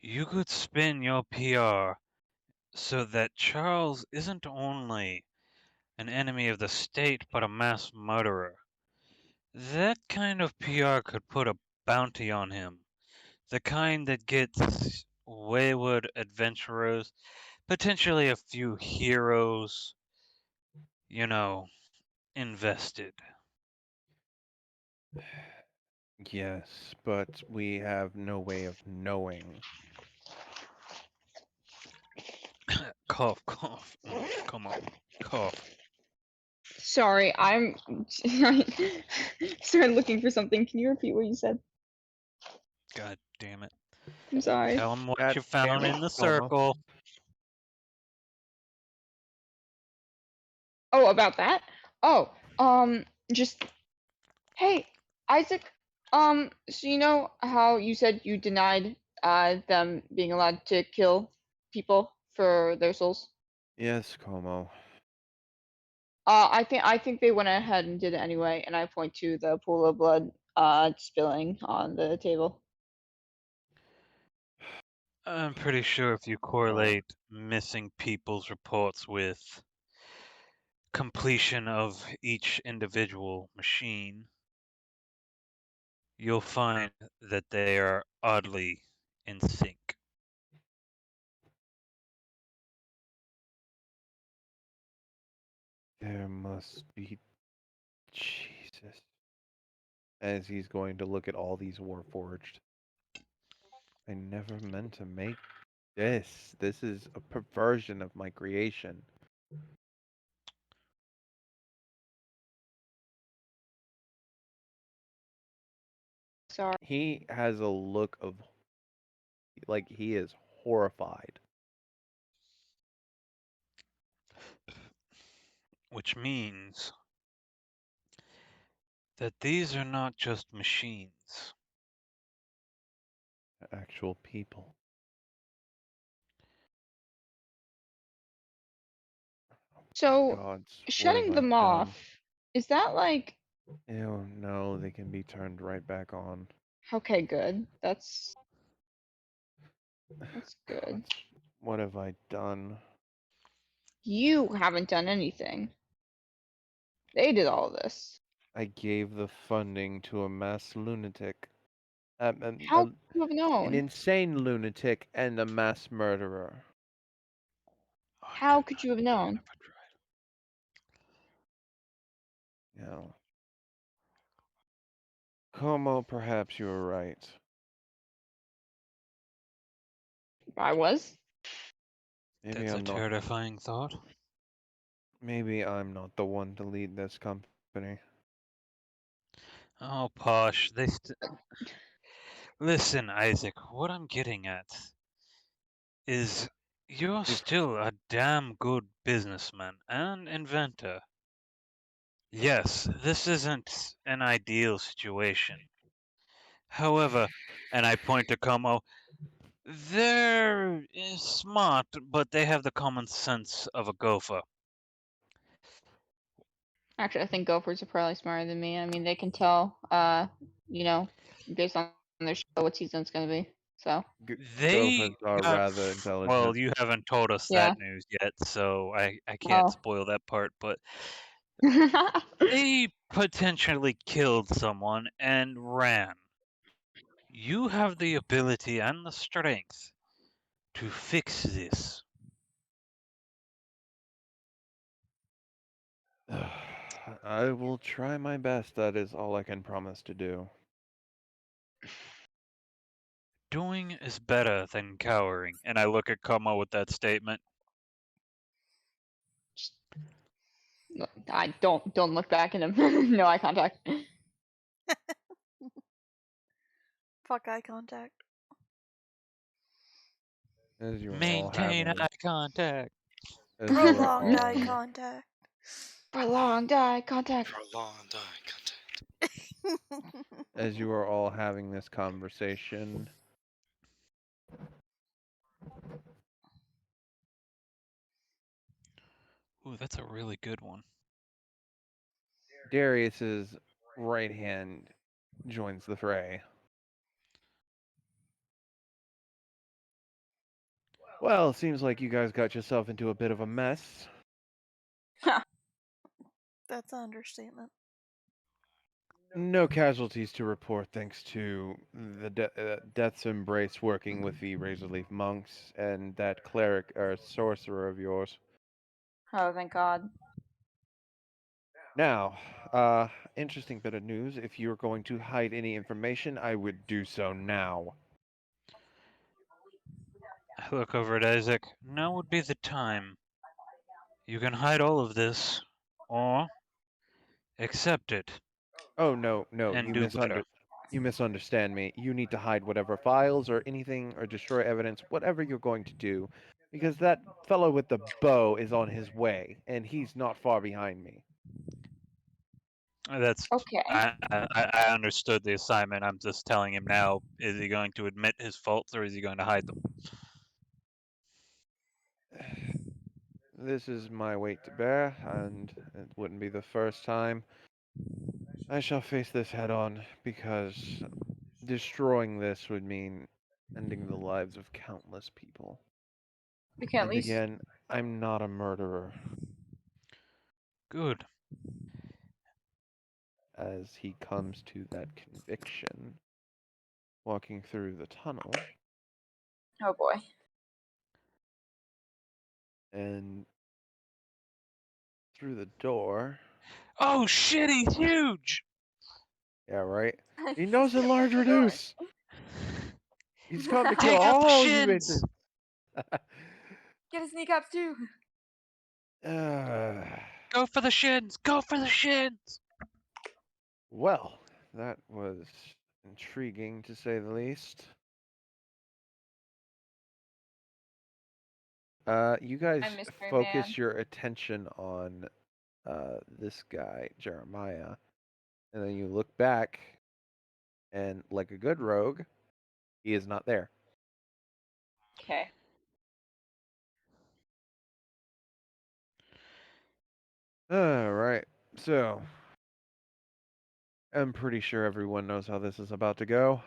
you could spin your PR so that Charles isn't only an enemy of the state, but a mass murderer. That kind of PR could put a bounty on him. The kind that gets wayward adventurers, potentially a few heroes, you know, invested. Yes, but we have no way of knowing. Cough, cough. Come on, cough. Sorry, I'm started looking for something. Can you repeat what you said? God damn it. I'm sorry. Tell them what God you damn found it, in the Como. circle. Oh, about that? Oh, just hey, Isaac. So you know how you said you denied them being allowed to kill people for their souls? Yes, Como. I think they went ahead and did it anyway, and I point to the pool of blood spilling on the table. I'm pretty sure if you correlate missing people's reports with completion of each individual machine, you'll find that they are oddly in sync. There must be Jesus. As he's going to look at all these Warforged. I never meant to make this. This is a perversion of my creation. Sorry. He has a look of like he is horrified. Which means that these are not just machines. Actual people. So Gods, what have shutting I them done? off, is that like Ew, no, they can be turned right back on. okay, good. That's good. Gods, what have I done? You haven't done anything. They did all this. I gave the funding to a mass lunatic. Um, How a, could you have an known? insane lunatic and a mass murderer. How could you have known? You know. Como, perhaps you were right. I was? Maybe That's a I'm not. terrifying thought. Maybe I'm not the one to lead this company. Oh, Posh, listen, Isaac, what I'm getting at is you're still a damn good businessman and inventor. Yes, this isn't an ideal situation. However, and I point to Como, they're smart, but they have the common sense of a gopher. Actually, I think gophers are probably smarter than me. I mean, they can tell, you know, based on their show what season it's gonna be. So They Gophers are got rather well, intelligent. you haven't told us yeah. that news yet, so I can't Oh. spoil that part, but they potentially killed someone and ran. You have the ability and the strength to fix this. I will try my best. That is all I can promise to do. Doing is better than cowering. And I look at Como with that statement. I don't look back at him. No eye contact. Fuck eye contact. As you are all Maintain having, eye contact. as you are Prolonged eye all, contact. Prolonged eye contact. Prolonged eye contact. as you are all having this conversation, Ooh, that's a really good one. Darius's right hand joins the fray. Well, seems like you guys got yourself into a bit of a mess. That's an understatement. No casualties to report thanks to the Death's Embrace working with the Razorleaf monks and that cleric or sorcerer of yours. Oh, thank God. Now, interesting bit of news. If you're going to hide any information, I would do so now. I look over at Isaac. Now would be the time. You can hide all of this, or accept it Oh, no, and do better. you misunderstand me. You need to hide whatever files or anything or destroy evidence, whatever you're going to do, because that fellow with the bow is on his way, and he's not far behind me. That's Okay. I understood the assignment. I'm just telling him now. Is he going to admit his faults or is he going to hide them? This is my weight to bear, and it wouldn't be the first time. I shall face this head on, because destroying this would mean ending the lives of countless people. We can at And least. again, I'm not a murderer. Good. As he comes to that conviction, walking through the tunnel, Oh boy. and through the door. Oh shit, he's huge! Yeah, right? He knows enlarge reduce! He's come to kill Take out the all you shins! bitches! Get a sneak ups too. Go for the shins! Go for the shins! Well, that was intriguing to say the least. You guys mystery focus man. your attention on this guy, Jeremiah, and then you look back, and like a good rogue, he is not there. Okay. Alright, so I'm pretty sure everyone knows how this is about to go.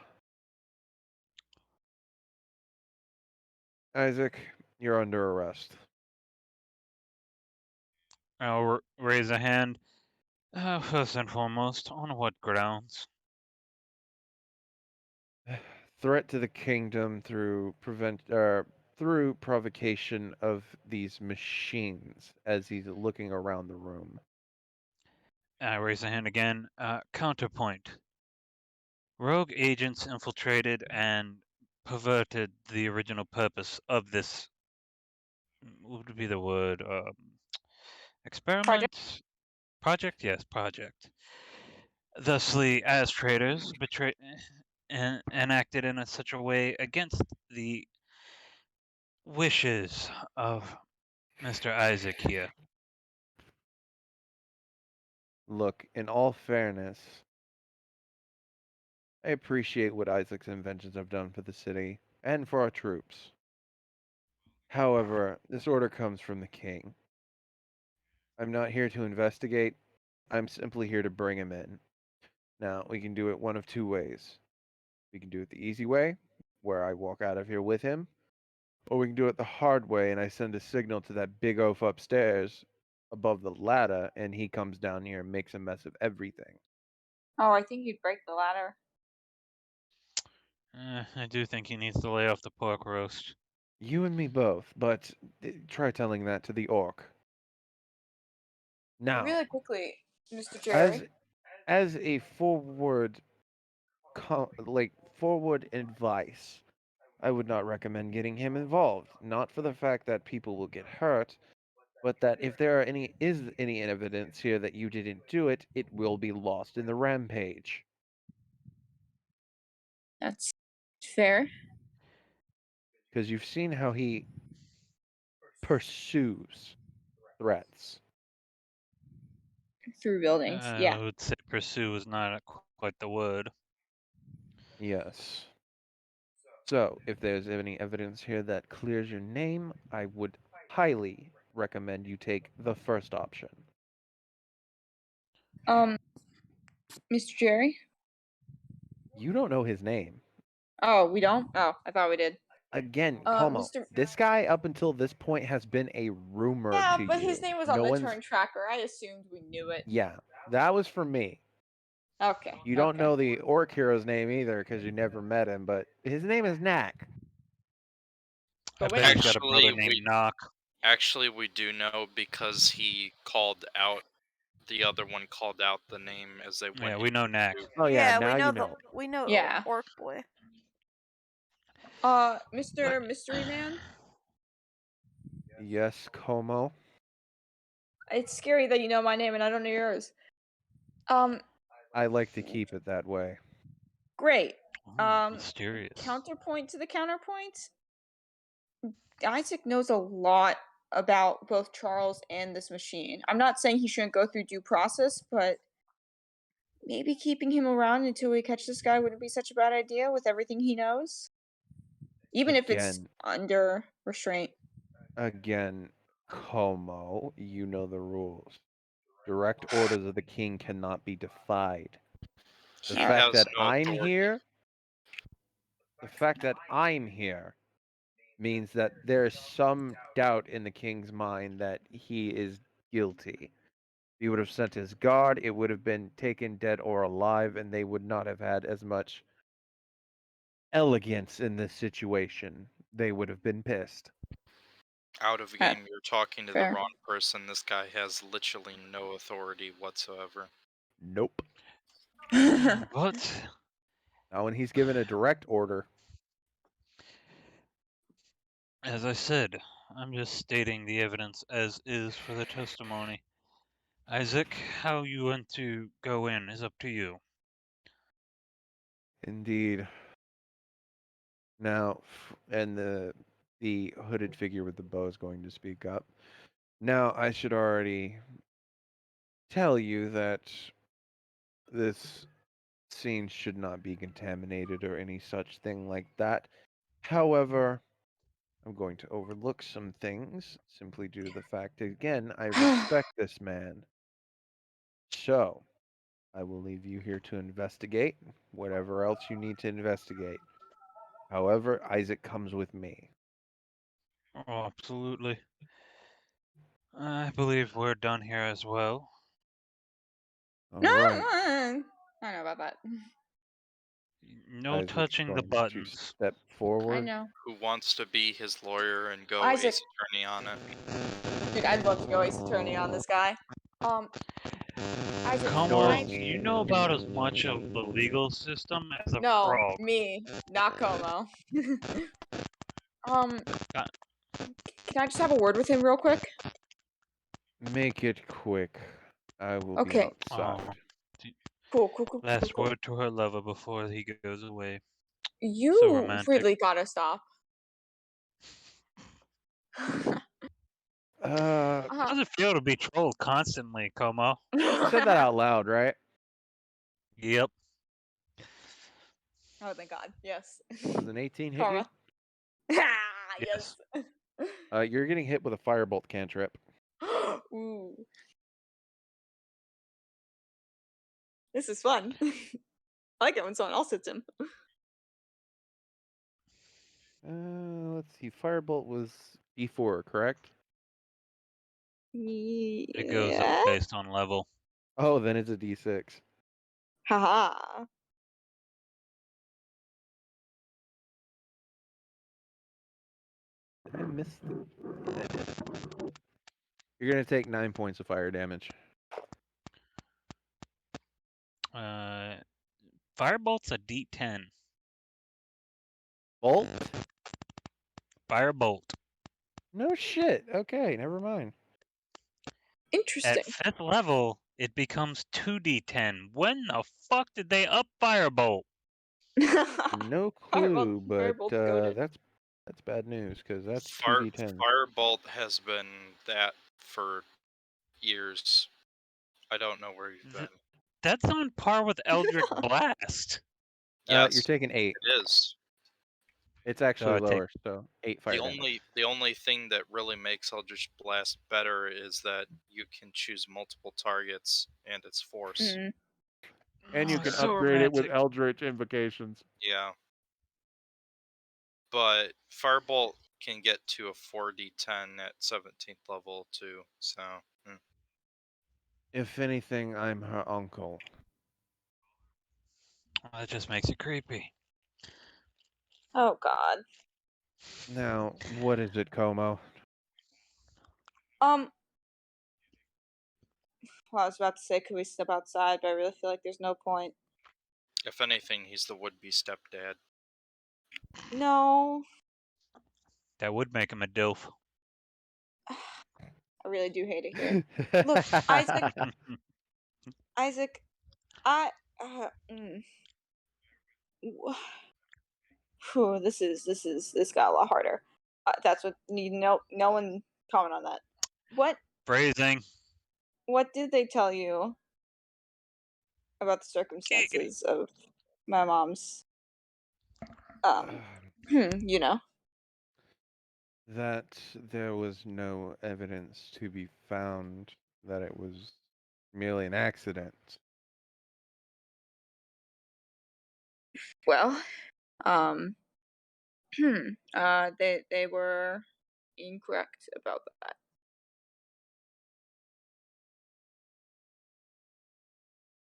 Isaac, you're under arrest. I'll raise a hand. First and foremost, on what grounds? Threat to the kingdom through through provocation of these machines as he's looking around the room. I raise a hand again. Counterpoint. Rogue agents infiltrated and perverted the original purpose of this. What would be the word? Experiment? Project? Yes, project. Thusly, as traitors, and acted in such a way against the wishes of Mr. Isaac here. Look, in all fairness, I appreciate what Isaac's inventions have done for the city and for our troops. However, this order comes from the king. I'm not here to investigate. I'm simply here to bring him in. Now, we can do it one of two ways. We can do it the easy way, where I walk out of here with him, or we can do it the hard way and I send a signal to that big oaf upstairs above the ladder and he comes down here and makes a mess of everything. Oh, I think you'd break the ladder. I do think he needs to lay off the pork roast. You and me both, but try telling that to the orc. Now, Really quickly, Mr. as Jerry. as a forward forward advice, I would not recommend getting him involved. Not for the fact that people will get hurt, but that if there is any evidence here that you didn't do it, it will be lost in the rampage. That's fair. Because you've seen how he pursues threats. Through buildings. Yeah. I would say pursue is not quite the word. Yes. So, if there's any evidence here that clears your name, I would highly recommend you take the first option. Mr. Jerry? You don't know his name. Oh, we don't? Oh, I thought we did. Again, Como, this guy up until this point has been a rumor to Yeah, you. but his name was on the turn tracker. I assumed we knew it. Yeah, that was for me. Okay. You don't okay. know the orc hero's name either because you never met him, but his name is Knack. But I wait. bet he's got a brother Actually, named Knock. Actually, we do know because he called out. The other one called out the name as they went. Yeah, we know Knack. into- Oh yeah, now we know you know. we know Yeah. Orc Boy. Mr. Mystery Man. Yes, Como. It's scary that you know my name and I don't know yours. I like to keep it that way. Great. Mysterious. Counterpoint to the counterpoint. Isaac knows a lot about both Charles and this machine. I'm not saying he shouldn't go through due process, but maybe keeping him around until we catch this guy wouldn't be such a bad idea with everything he knows. Even if it's Again. under restraint. Again, Como, you know the rules. Direct orders of the king cannot be defied. The He fact has that no I'm authority. here, the fact that I'm here means that there's some doubt in the king's mind that he is guilty. He would have sent his guard, it would have been taken dead or alive, and they would not have had as much elegance in this situation. They would have been pissed. Out of Huh. game, you're talking to Fair. the wrong person. This guy has literally no authority whatsoever. Nope. What? Now, when he's given a direct order, As I said, I'm just stating the evidence as is for the testimony. Isaac, how you want to go in is up to you. indeed. Now, and the hooded figure with the bow is going to speak up. Now, I should already tell you that this scene should not be contaminated or any such thing like that. However, I'm going to overlook some things simply due to the fact that, again, I respect this man. So, I will leave you here to investigate whatever else you need to investigate. However, Isaac comes with me. Oh, absolutely. I believe we're done here as well. All right. I don't know about that. No Isaac's touching the going to buttons. step forward. I know. Who wants to be his lawyer and go Isaac. ace attorney on it? Dude, I'd love to go ace attorney on this guy. Isaac, Como, I- you know about as much of the legal system as a No, frog. me, not Como. Got- Can I just have a word with him real quick? Make it quick. I will be Okay. outside. Cool. Last word to her lover before he goes away. You So romantic. really gotta stop. Uh, How does it feel to be trolled constantly, Como? you said that out loud, right? Yep. Oh, thank God. Yes. Does an 18 hit Karma. Yes. you? You're getting hit with a firebolt cantrip. Ooh. This is fun. I like it when someone else hits him. Let's see. Firebolt was D4, correct? It goes Yeah. up based on level. Oh, then it's a D6. Haha. Did I miss the... I did. You're going to take 9 points of fire damage. Firebolt's a D10. Bolt? Firebolt. No shit. Okay, never mind. Interesting. At 5th level, it becomes 2D10. When the fuck did they up Firebolt? No clue, but Firebolt's goated. that's bad news because that's Fire, 2d10. Firebolt has been that for years. I don't know where you've been. That's on par with Eldritch Blast. Yes, You're taking 8. it is. It's actually I take- lower, so 8 fire The damage. only thing that really makes Eldritch Blast better is that you can choose multiple targets and its force. Mm. And you Oh, can so upgrade it with romantic. Eldritch invocations. Yeah. But Firebolt can get to a 4d10 at 17th level too, so... If anything, I'm her uncle. Well, that just makes it creepy. Oh God. Now, what is it, Como? Well, I was about to say, could we step outside? But I really feel like there's no point. If anything, he's the would-be stepdad. No, That would make him a DILF. I really do hate it here. Look, Isaac. Isaac, I. Whew, this got a lot harder. That's what need no one comment on that. Phrasing. What did they tell you about the circumstances of my mom's you know? That there was no evidence to be found that it was merely an accident. Well, they were incorrect about that.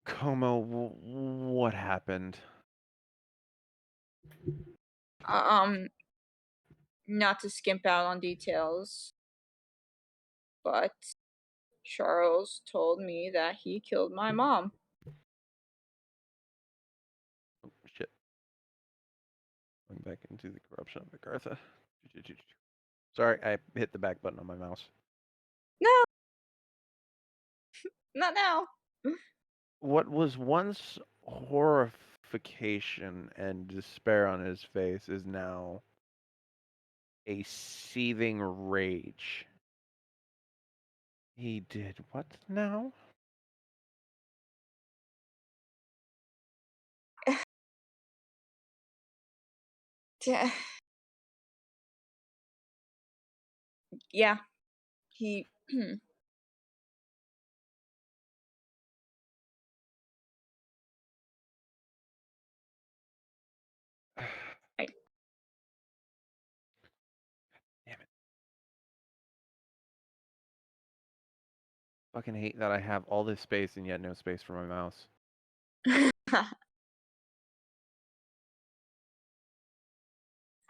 Como, what happened? Not to skimp out on details, but Charles told me that he killed my mom. Oh, shit. Going back into the corruption of Agartha. Sorry, I hit the back button on my mouse. No, not now. What was once horrification and despair on his face is now a seething rage. He did what now? Yeah, he. Right. Damn it. Fucking hate that I have all this space and yet no space for my mouse.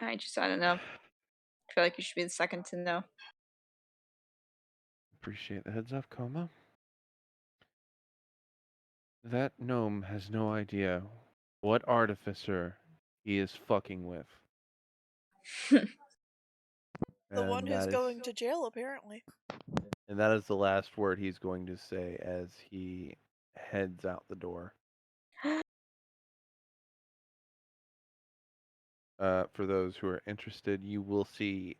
I don't know. I feel like you should be the second to know. Appreciate the heads up, Como. That gnome has no idea what artificer he is fucking with. The one And who's that is- going to jail, apparently. And that is the last word he's going to say as he heads out the door. For those who are interested, you will see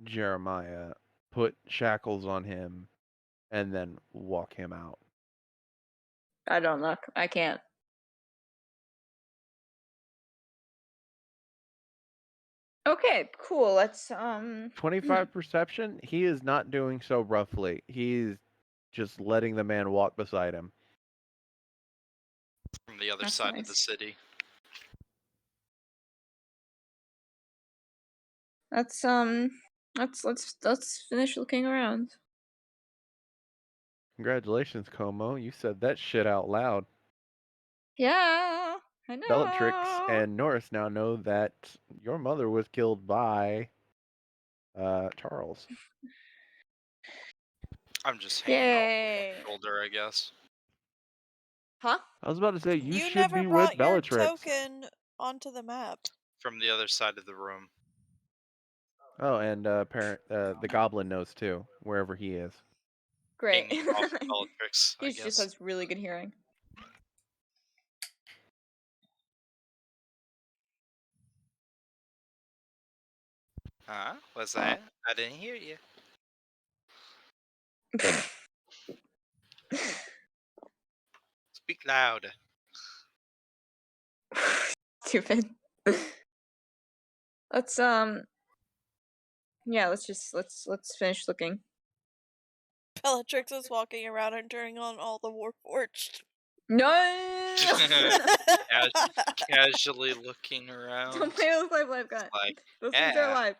Jeremiah put shackles on him and then walk him out. I don't look. I can't. Okay, cool. Let's 25 perception, he is not doing so roughly. He's just letting the man walk beside him. From the other That's side of the nice. city. let's finish looking around. Congratulations, Como. You said that shit out loud. Yeah, I know. Bellatrix and Norris now know that your mother was killed by Charles. I'm just hanging over Yay. her shoulder, I guess. Huh? I was about to say you should never be brought with your Bellatrix. token onto the map. From the other side of the room. Oh, and the goblin knows too, wherever he is. Great. Hanging off of Bellatrix, I He guess. just has really good hearing. Huh? What's that? I didn't hear you. Speak loud. Stupid. Let's yeah, let's finish looking. Bellatrix is walking around and turning on all the Warforged. No. Casually looking around. Don't play those live gun. Like, Those things are live.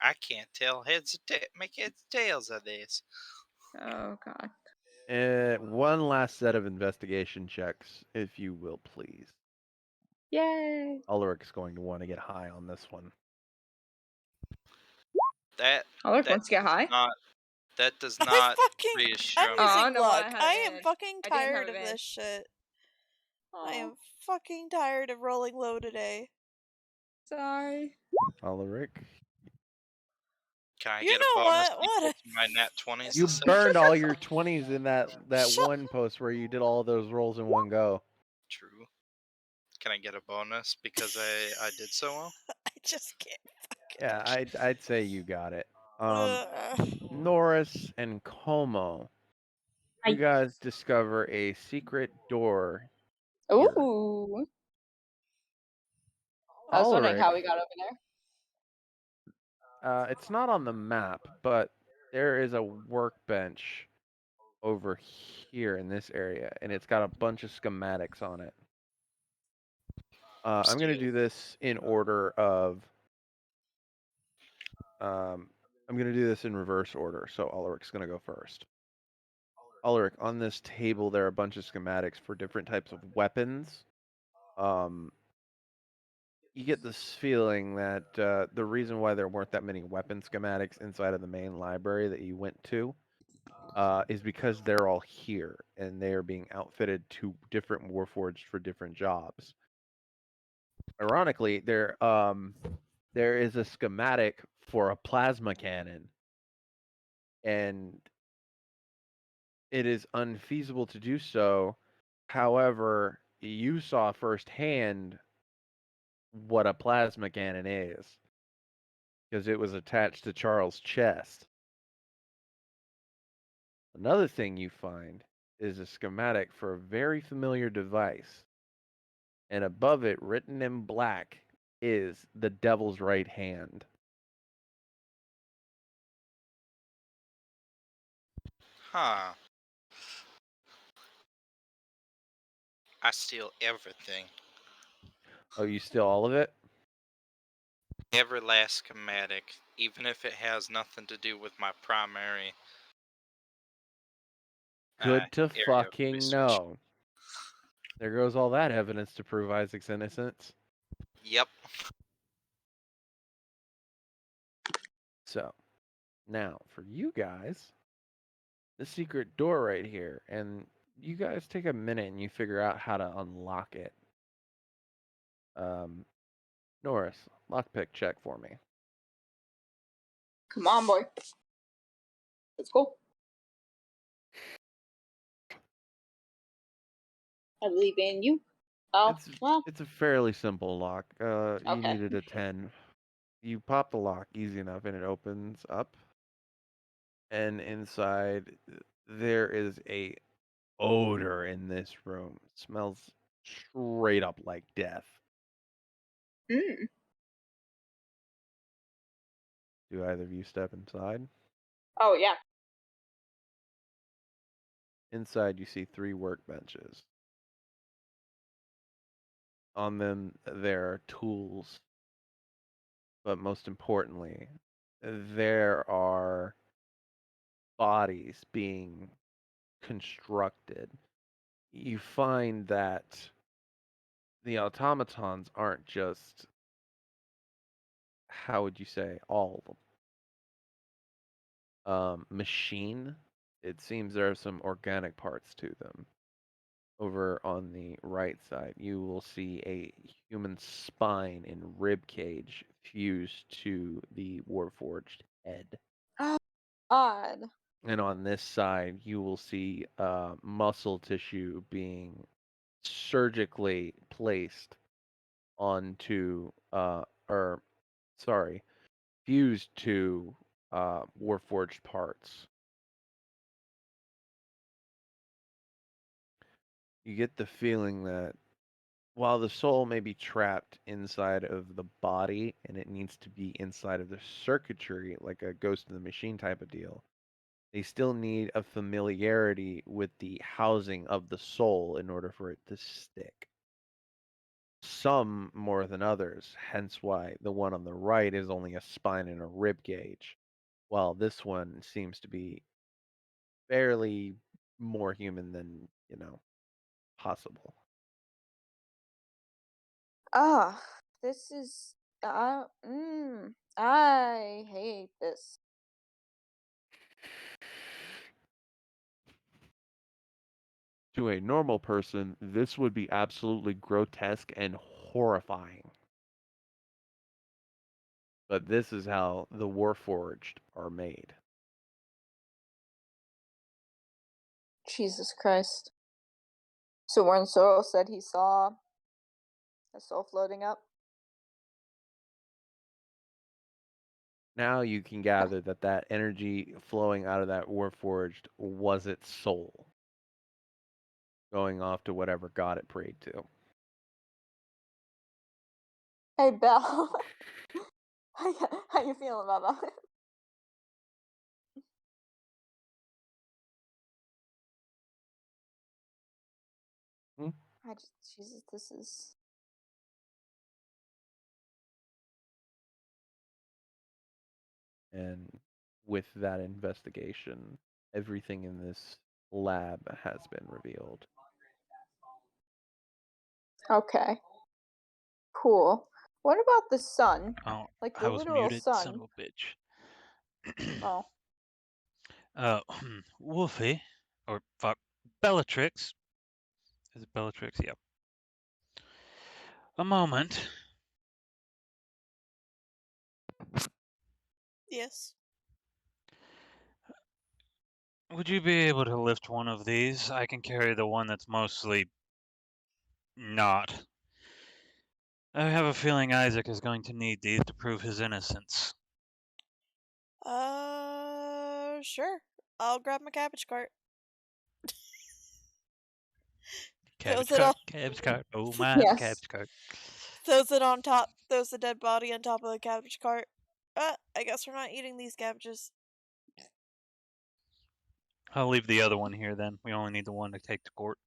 I can't tell make heads or tails of this. Oh god. One last set of investigation checks, if you will, please. Yay! Ulrich's going to want to get high on this one. That Ulrich that wants to get high. that does I not fucking. reassure I'm me. Oh, using no, I luck. had I am advantage. fucking I didn't have tired of advantage. this shit. I Aw, am fucking tired of rolling low today. sorry. Ulrich, Can I You get a know bonus what? What equal a to my nat 20s you this section? burned all your 20s in that Shut- one post where you did all those rolls in one go. True. Can I get a bonus because I did so well? I just can't. Yeah, I'd say you got it. Ugh. Norris and Como, you guys discover a secret door. Here. Ooh. I was wondering how we got over there. It's not on the map, but there is a workbench over here in this area, and it's got a bunch of schematics on it. I'm going to do this in order of. I'm going to do this in reverse order, so Ulrich's going to go first. Ulrich, on this table, there are a bunch of schematics for different types of weapons. You get this feeling that the reason why there weren't that many weapon schematics inside of the main library that you went to is because they're all here and they are being outfitted to different Warforged for different jobs. Ironically, there is a schematic for a plasma cannon, and it is unfeasible to do so. However, you saw firsthand what a plasma cannon is because it was attached to Charles' chest. Another thing you find is a schematic for a very familiar device, and above it, written in black, is the devil's right hand. Huh. I steal everything. Oh, you steal all of it? Every last schematic, even if it has nothing to do with my primary Good to area of fucking research. know. There goes all that evidence to prove Isaac's innocence. Yep. So, now for you guys, the secret door right here, and you guys take a minute and you figure out how to unlock it. Norris, lockpick check for me. Come on, boy. Let's go. I believe in you. Oh, well. It's a fairly simple lock. You Okay. needed a 10. You pop the lock easy enough and it opens up. And inside there is a odor in this room. It smells straight up like death. Mm. Do either of you step inside? Oh, yeah. Inside you see 3 workbenches. On them there are tools. But most importantly, there are bodies being constructed. You find that the automatons aren't just, how would you say, all of them. Machine. It seems there are some organic parts to them. Over on the right side, you will see a human spine and rib cage fused to the Warforged head. Oh, God. And on this side, you will see muscle tissue being surgically placed onto, fused to Warforged parts. You get the feeling that while the soul may be trapped inside of the body and it needs to be inside of the circuitry, like a ghost in the machine type of deal, they still need a familiarity with the housing of the soul in order for it to stick. Some more than others, hence why the one on the right is only a spine and a rib cage, while this one seems to be fairly more human than, possible. This is I hate this. To a normal person, this would be absolutely grotesque and horrifying. But this is how the Warforged are made. Jesus Christ. So when Zoro said he saw a soul floating up. Now you can gather that that energy flowing out of that Warforged was its soul, going off to whatever god it prayed to. Hey Belle. How you feeling about that? Hmm? Jesus, this is And with that investigation, everything in this lab has been revealed. okay. Cool. What about the sun? Oh, Like I the was literal muted, son sun. of a bitch. Oh. Wolfie, or fuck, Bellatrix. Is it Bellatrix? Yep. A moment. Yes. Would you be able to lift one of these? I can carry the one that's mostly not. I have a feeling Isaac is going to need these to prove his innocence. Sure. I'll grab my cabbage cart. Cabbage Throws it cart, on. cabbage cart. Oh my, the Yes. cabbage cart. Throws it on top. Throws the dead body on top of the cabbage cart. I guess we're not eating these cabbages. I'll leave the other one here then. We only need the one to take to court.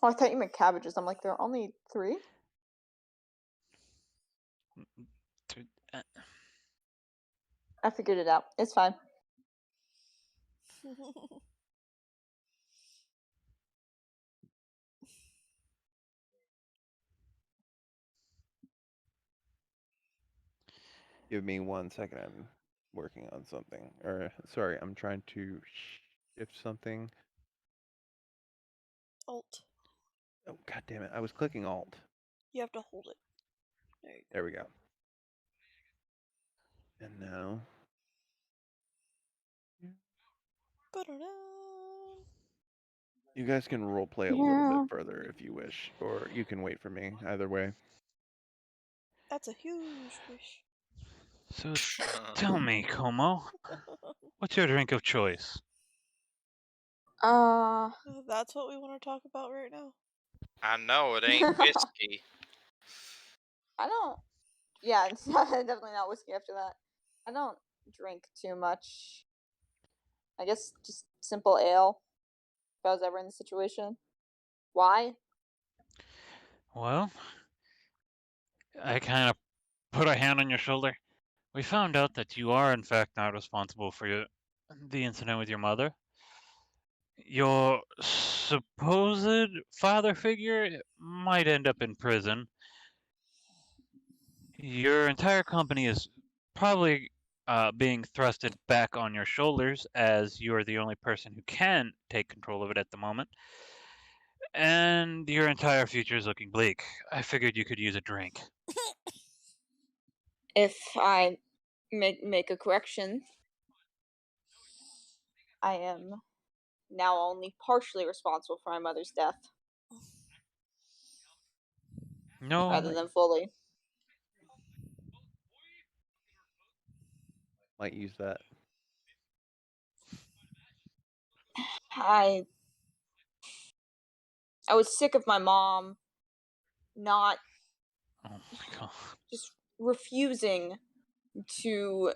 Oh, I thought you meant cabbages. I'm like, there are only 3? Uh, I figured it out. It's fine. Give me 1 second. I'm working on something. Or, sorry, I'm trying to shift something. Alt. Oh, god damn it. I was clicking Alt. You have to hold it. There you go. There we go. And now. Ba-da-da. You guys can roleplay a little bit further if you wish, or you can wait for me. Either way. That's a huge fish. So tell me, Como, what's your drink of choice? That's what we want to talk about right now. I know it ain't whiskey. I don't. Yeah, it's definitely not whiskey after that. I don't drink too much. I guess just simple ale. If I was ever in the situation. Why? Well, I kind of put a hand on your shoulder. We found out that you are, in fact, not responsible for the incident with your mother. Your supposed father figure might end up in prison. Your entire company is probably being thrusted back on your shoulders as you're the only person who can take control of it at the moment. And your entire future is looking bleak. I figured you could use a drink. If I make a correction, I am now only partially responsible for my mother's death, No, rather than fully. Might use that. I was sick of my mom not oh my god. just refusing to.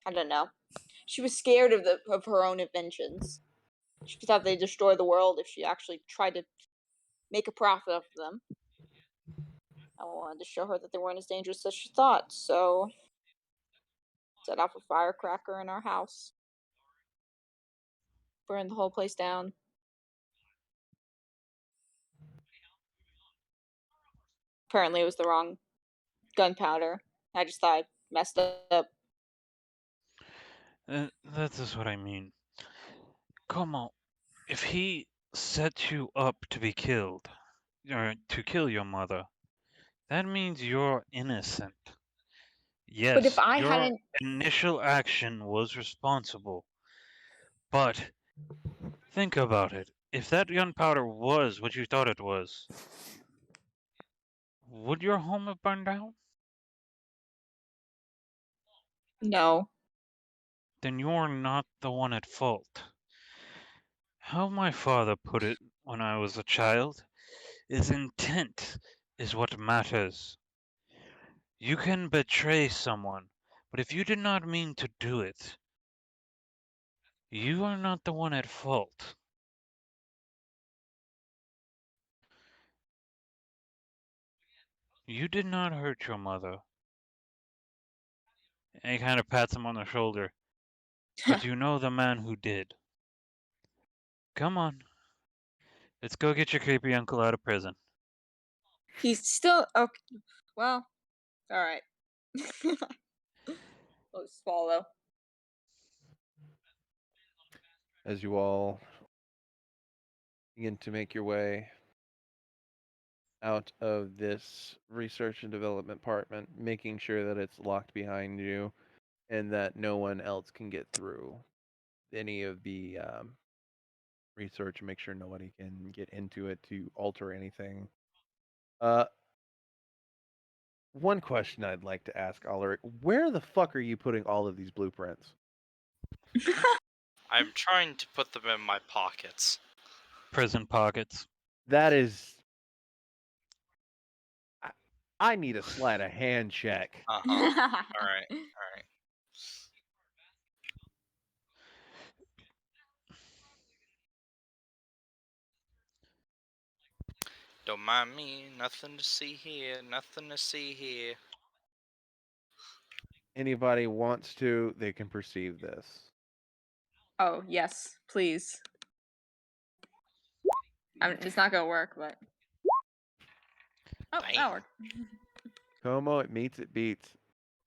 I don't know. She was scared of her own inventions. She thought they'd destroy the world if she actually tried to make a profit of them. I wanted to show her that they weren't as dangerous as she thought, so Set off a firecracker in our house. Burn the whole place down. Apparently, it was the wrong gunpowder. I just thought I messed up. That is what I mean. Come on. If he set you up to be killed, or to kill your mother, that means you're innocent. But if Yes, I your hadn't. initial action was responsible. But think about it. If that gunpowder was what you thought it was, would your home have burned down? No. Then you're not the one at fault. How my father put it when I was a child is intent is what matters. You can betray someone, but if you did not mean to do it, you are not the one at fault. You did not hurt your mother. And he kind of pats him on the shoulder. But you know the man who did. Come on. Let's go get your creepy uncle out of prison. He's still. Okay. Well, alright. I'll swallow. As you all begin to make your way out of this research and development department, making sure that it's locked behind you and that no one else can get through any of the research, and make sure nobody can get into it to alter anything. One question I'd like to ask Alaric: where the fuck are you putting all of these blueprints? I'm trying to put them in my pockets. Prison pockets. That is. I need a sleight of hand check. Alright. Don't mind me, nothing to see here, nothing to see here. Anybody wants to, they can perceive this. Oh, yes, please. It's not gonna work, but. Oh, Damn. that worked. Como, it meets, it beats.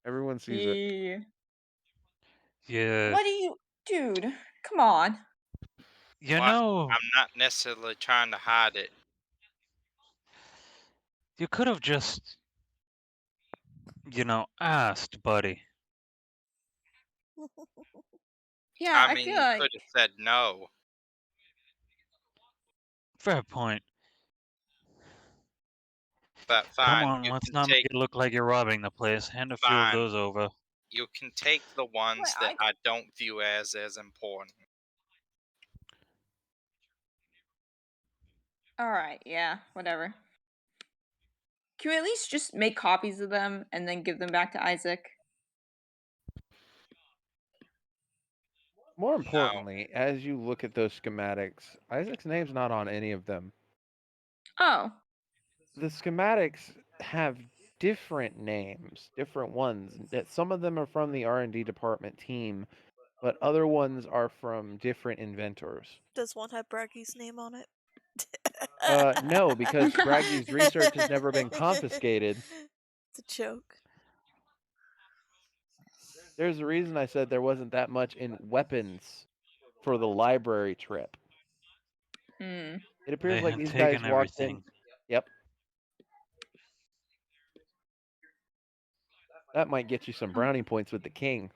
Everyone sees it. Yeah. Yeah. What do you. Dude, come on. You Well, know, I'm not necessarily trying to hide it. you could have just, asked, buddy. Yeah, I I mean, feel you like. could have said no, Fair point. but Come fine. on, You let's can not make take it look like you're robbing the place. Hand a few of fine. those over. You can take the ones that I- I don't view as important. Alright, yeah, whatever. Can we at least just make copies of them and then give them back to Isaac? More importantly, as you look at those schematics, Isaac's name's not on any of them. Oh. The schematics have different names, different ones. Some of them are from the R&D department team, but other ones are from different inventors. Does one have Braggy's name on it? No, because Braggy's research has never been confiscated. It's a joke. There's a reason I said there wasn't that much in weapons for the library trip. Hmm. It appears They like had these guys taken walked in. everything. Yep. That might get you some brownie points with the king.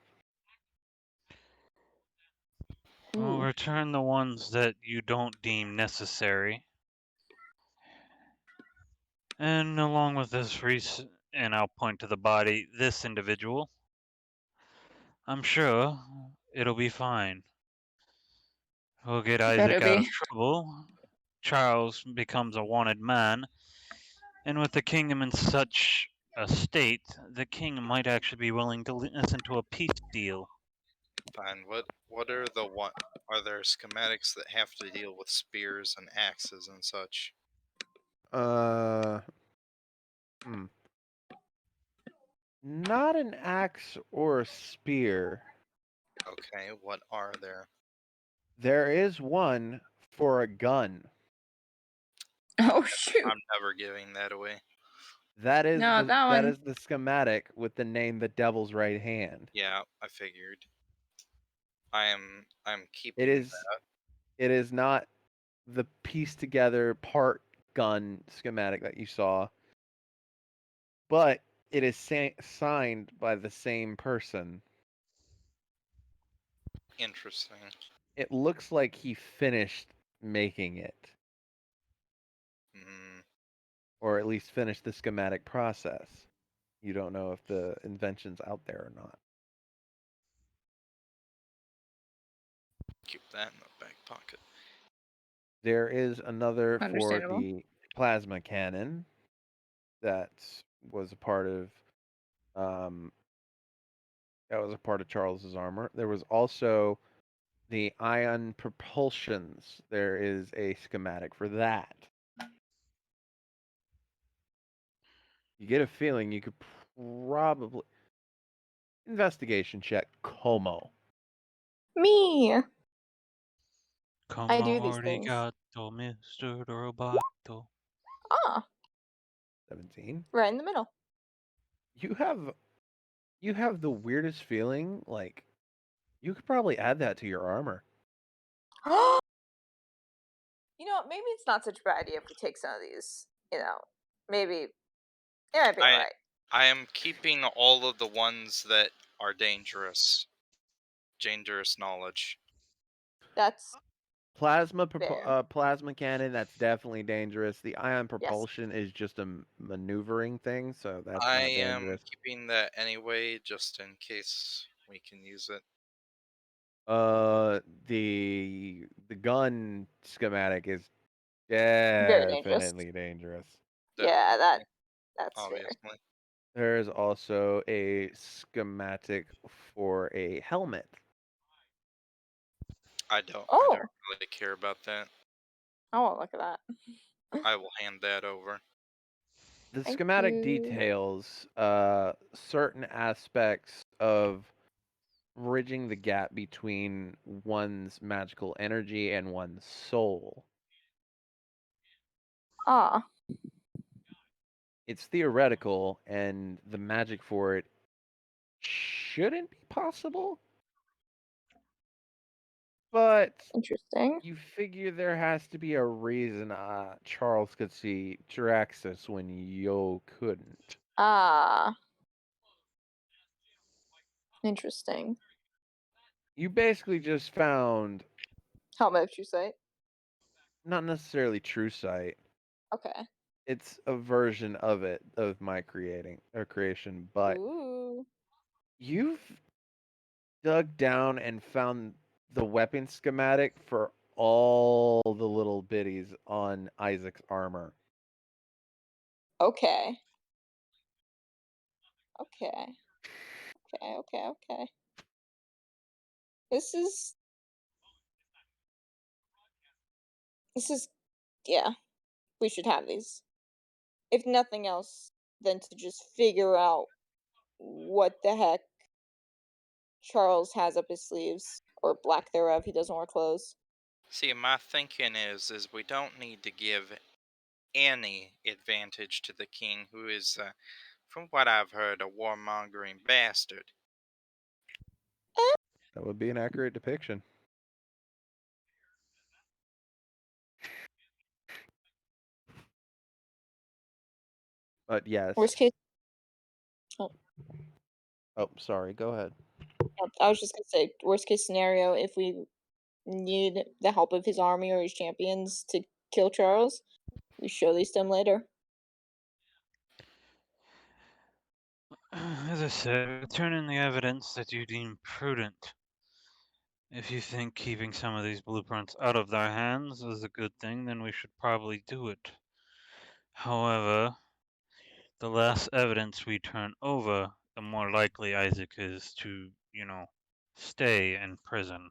Well, Ooh. return the ones that you don't deem necessary. And along with this and I'll point to the body, this individual, I'm sure it'll be fine. We'll get Better Isaac out of be. trouble. Charles becomes a wanted man. And with the kingdom in such a state, the king might actually be willing to listen to a peace deal. Fine. What are the one? Are there schematics that have to deal with spears and axes and such? Hmm. Not an axe or a spear. Okay, what are there? There is one for a gun. Oh shoot! I'm never giving that away. That is No, that that one. is the schematic with the name the Devil's Right Hand. Yeah, I figured. I'm It keeping is that. it is not the pieced together part gun schematic that you saw, but it is signed by the same person. Interesting. It looks like he finished making it, Mm, or at least finished the schematic process. You don't know if the invention's out there or not. keep that in the back pocket. There is another for Understandable. the plasma cannon that was a part of um, Charles's armor. There was also the ion propulsions. There is a schematic for that. You get a feeling you could probably investigation check Como. Me. Come I do these things. arigato, Mr. Roboto. Ah, 17. right in the middle. You have the weirdest feeling like you could probably add that to your armor. You know, maybe it's not such a bad idea if we take some of these. You know, maybe it might be alright. I am keeping all of the ones that are dangerous. Dangerous knowledge. That's Plasma fair. plasma cannon, that's definitely dangerous. The ion propulsion is just a maneuvering thing, so that's I not am dangerous. keeping that anyway, just in case we can use it. The gun schematic is Very dangerous. definitely dangerous. Yeah, Definitely, that's fair. obviously. There is also a schematic for a helmet. I don't Oh, really care about that. I won't look at that. I will hand that over. The Thank schematic you. details certain aspects of bridging the gap between one's magical energy and one's soul. Ah, It's theoretical, and the magic for it shouldn't be possible. But interesting. you figure there has to be a reason Charles could see Draxus when Yo couldn't. Ah, interesting. You basically just found Helmet of True Sight. not necessarily true sight. Okay. It's a version of it of my creation, but Ooh. you've dug down and found the weapon schematic for all the little bitties on Isaac's armor. Okay. Okay. Okay. Okay. Okay. This is. Yeah. We should have these. If nothing else, than to just figure out what the heck Charles has up his sleeves, or black thereof. He doesn't wear clothes. See, my thinking is we don't need to give any advantage to the king, who is, from what I've heard, a warmongering bastard. That would be an accurate depiction. But yes. Worst case. Oh, sorry. Go ahead. I was just gonna say, worst case scenario, if we need the help of his army or his champions to kill Charles, we show these to him later. As I said, return in the evidence that you deem prudent. If you think keeping some of these blueprints out of their hands is a good thing, then we should probably do it. However, the less evidence we turn over, the more likely Isaac is to, stay in prison.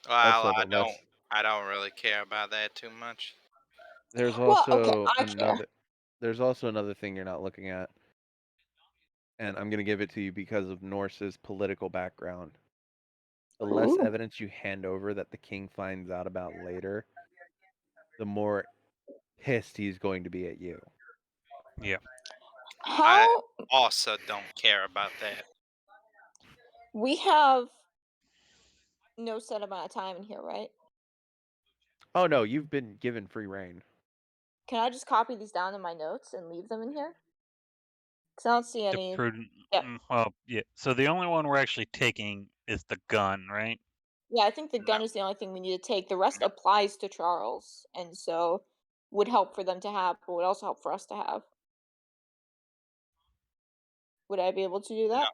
Well, Also, that's I don't really care about that too much. there's Well, okay, also I care. another there's also another thing you're not looking at. and I'm going to give it to you because of Norse's political background. The less Ooh. evidence you hand over that the king finds out about later, the more pissed he's going to be at you. Yeah. How Also don't care about that. we have no set amount of time in here, right? Oh no, you've been given free reign. Can I just copy these down in my notes and leave them in here? Because I don't see The any. prudent. Yeah. Well, yeah. So the only one we're actually taking is the gun, right? Yeah, I think the gun No. is the only thing we need to take. The rest applies to Charles, and so would help for them to have, but would also help for us to have. Would I be able to do that?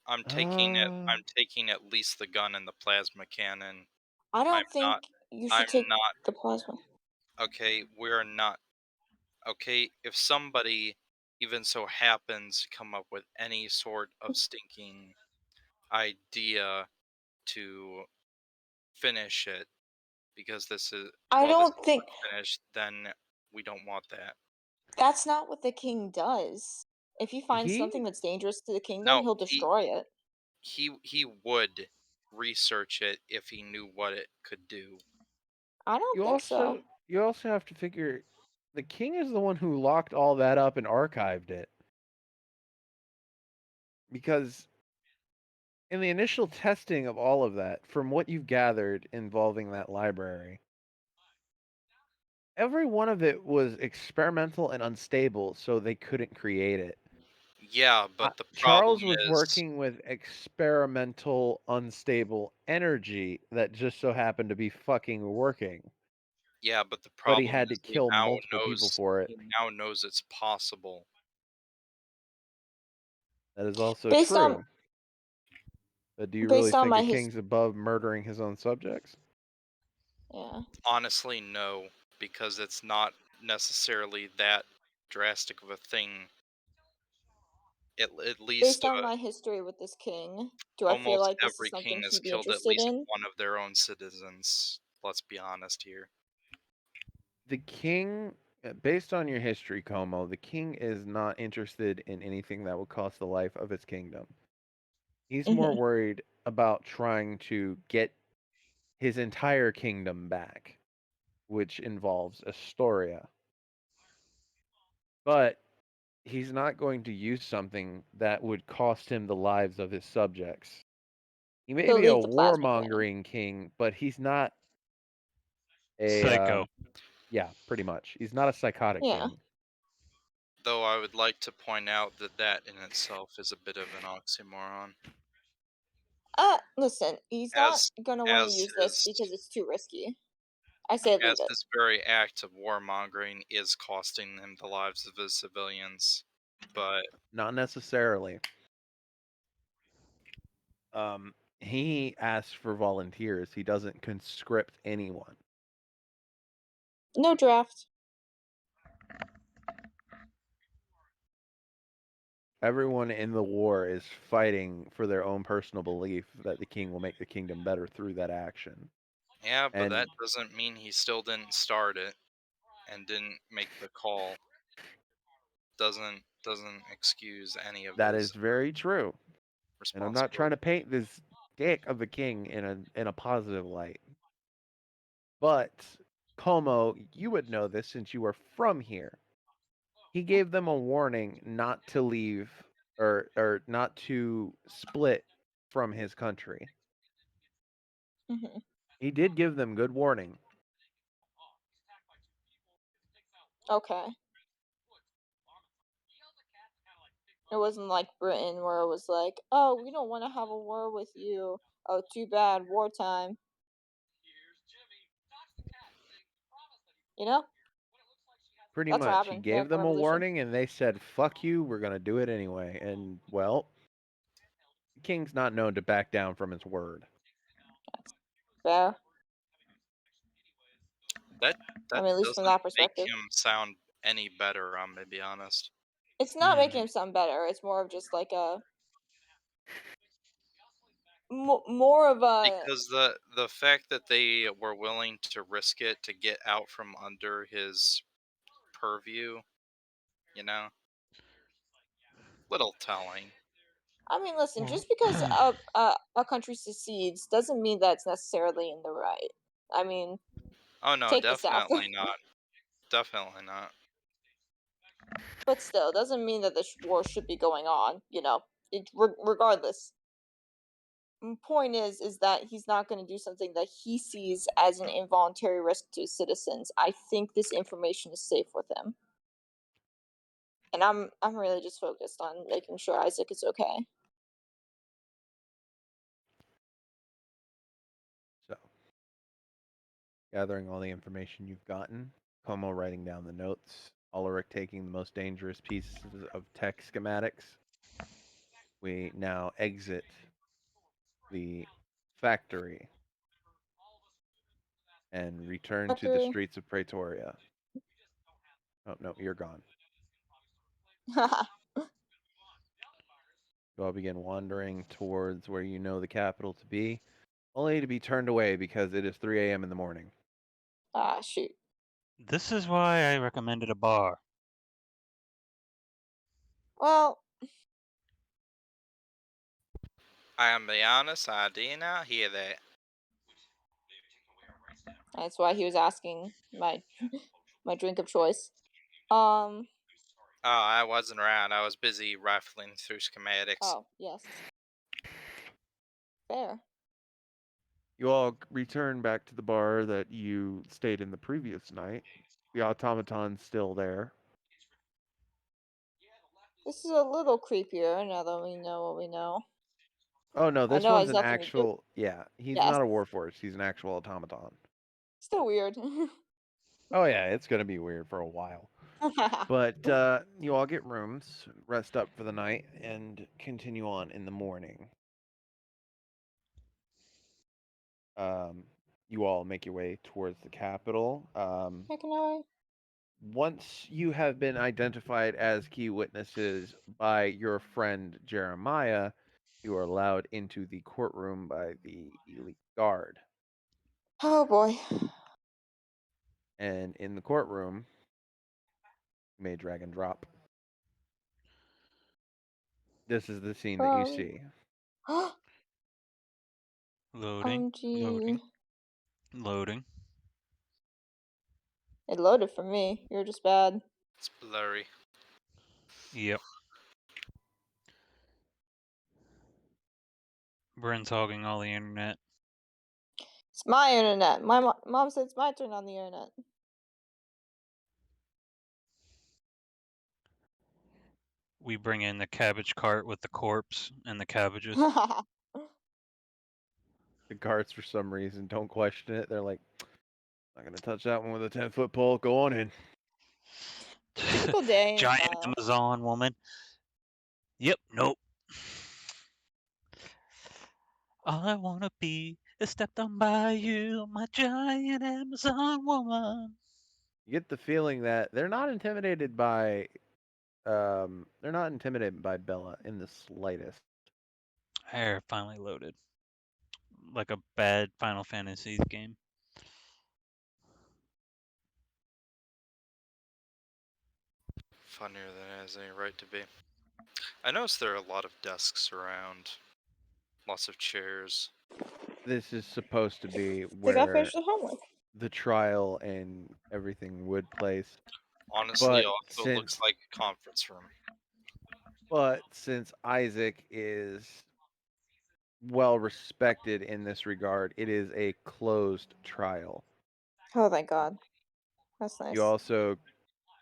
I'm taking it. I'm taking at least the gun and the plasma cannon. I don't I'm think not. you I'm should take not. the plasma. Okay, we're not. Okay, if somebody even so happens to come up with any sort of stinking idea to finish it, because this is I well, this don't is think unfinished, then we don't want that. that's not what the king does. If he finds He something that's dangerous to the kingdom, No, he'll destroy it. he would research it if he knew what it could do. I don't think so. You also have to figure the king is the one who locked all that up and archived it. Because in the initial testing of all of that, from what you've gathered involving that library, every one of it was experimental and unstable, so they couldn't create it. Yeah, but the problem Charles was is, working with experimental, unstable energy that just so happened to be fucking working. yeah, but the But he problem had to is he kill now multiple people knows for it. he now knows it's possible. That is also Based on true. But do you really based on think my a king's above murdering his own subjects? yeah. Honestly, no, because it's not necessarily that drastic of a thing. At least Based on my history with this king, do I feel almost like this is every king something has he'd be killed at interested least in? one of their own citizens. Let's be honest here. The king, based on your history, Como, the king is not interested in anything that will cost the life of his kingdom. He's more Mhm. worried about trying to get his entire kingdom back, which involves Astoria. But he's not going to use something that would cost him the lives of his subjects. He may He'll be a leave the plasma cannon. warmongering king, but he's not a Psycho. yeah, pretty much. He's not a psychotic Yeah. king. Though I would like to point out that that in itself is a bit of an oxymoron. Listen, he's not gonna want to As use this because it's too risky. I say leave as it. his very act of warmongering is costing him the lives of his civilians. But Not necessarily. He asks for volunteers. He doesn't conscript anyone. No draft. Everyone in the war is fighting for their own personal belief that the king will make the kingdom better through that action. yeah, but And that doesn't mean he still didn't start it and didn't make the call. Doesn't excuse any of that his is very true. And I'm not trying responsibility. to paint this dick of the king in a positive light. But Como, you would know this since you were from here. He gave them a warning not to leave or not to split from his country. Mhm. He did give them good warning. Okay. It wasn't like Britain where it was like, oh, we don't want to have a war with you. Oh, too bad, wartime. You know? Pretty That's what much. He happened. gave American them a Revolution. warning and they said, fuck you, we're going to do it anyway. And, well, the king's not known to back down from his word. Fair. That I mean, at least from doesn't that make perspective. him sound any better, I'm gonna be honest. It's not making him sound better. It's more of just like a more of a Because the fact that they were willing to risk it to get out from under his purview, you know? Little telling. I mean, listen, just because a country secedes doesn't mean that it's necessarily in the right. I mean, Oh no, take the South. definitely not. Definitely not. But still, doesn't mean that this war should be going on. Regardless. Point is that he's not going to do something that he sees as an involuntary risk to citizens. I think this information is safe with him, and I'm really just focused on making sure Isaac is okay. So, gathering all the information you've gotten, Como writing down the notes, Ulrich taking the most dangerous pieces of tech schematics. We now exit the factory and return to the Factory. streets of Pretoria. Oh, no, you're gone. You all begin wandering towards where you know the capital to be, only to be turned away because it is 3 a.m. in the morning. Ah, shoot. This is why I recommended a bar. Well, I am be honest, I did not hear that. that's why he was asking my my drink of choice. Oh, I wasn't around. I was busy rifling through schematics. Oh, yes. Fair. You all return back to the bar that you stayed in the previous night. The automaton's still there. This is a little creepier now that we know what we know. Oh no, I this know it one's has an nothing to do. actual. Yeah, he's Yes. not a warforged. He's an actual automaton. Still weird. Oh yeah, it's gonna be weird for a while. But you all get rooms, rest up for the night, and continue on in the morning. You all make your way towards the capital. Heck no. Once you have been identified as key witnesses by your friend Jeremiah, you are allowed into the courtroom by the elite guard. Oh boy. And in the courtroom, you may drag and drop. This is the scene that you see. Loading, loading, loading. It loaded for me. You're just bad. It's blurry. Yep. Bryn's hogging all the internet. It's my internet. My mom said it's my turn on the internet. We bring in the cabbage cart with the corpse and the cabbages. The guards, for some reason, don't question it. They're like, not going to touch that one with a 10-foot pole. Go on in. Typical day in Giant style. Amazon woman. Yep, nope. All I wanna be is stepped on by you, my giant Amazon woman. You get the feeling that they're not intimidated by Bella in the slightest. Hair finally loaded. Like a bad Final Fantasy game. Funnier than it has any right to be. I noticed there are a lot of desks around. Lots of chairs. This is supposed to be They got where finished the homework. the trial and everything would place. Honestly, But also looks like a conference room. But since Isaac is well respected in this regard, it is a closed trial. Oh, thank God. That's nice. You also,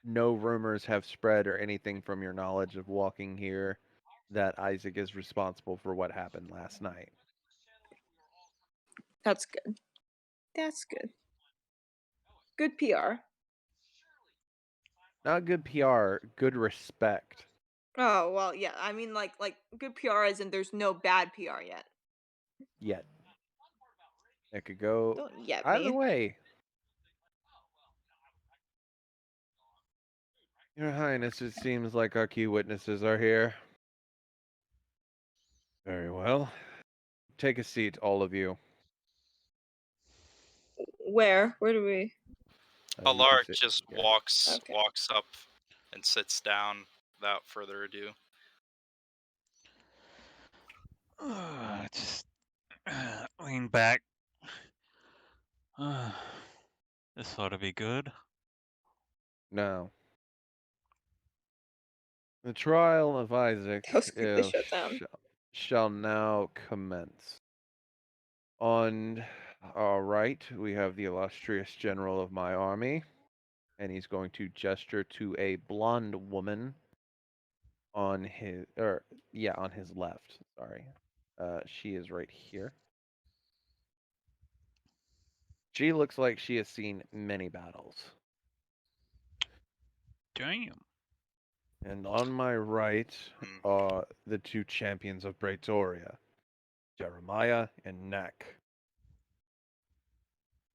no rumors have spread or anything from your knowledge of walking here that Isaac is responsible for what happened last night. That's good. That's good. Good PR. Not good PR, good respect. Oh well, yeah. I mean, like good PR as in there's no bad PR yet. Yet. It could go Don't yet either me. way. Your Highness, it seems like our key witnesses are here. Very well. Take a seat, all of you. Where? Where do we? Alaric just here. walks Okay. up and sits down without further ado. Just lean back. This ought to be good. Now, the trial of Isaac That was quickly shut down. shall now commence. On our right, we have the illustrious general of my army, and he's going to gesture to a blonde woman on his, on his left. Sorry, she is right here. She looks like she has seen many battles. Damn. And on my right are the two champions of Praetoria, Jeremiah and Nak.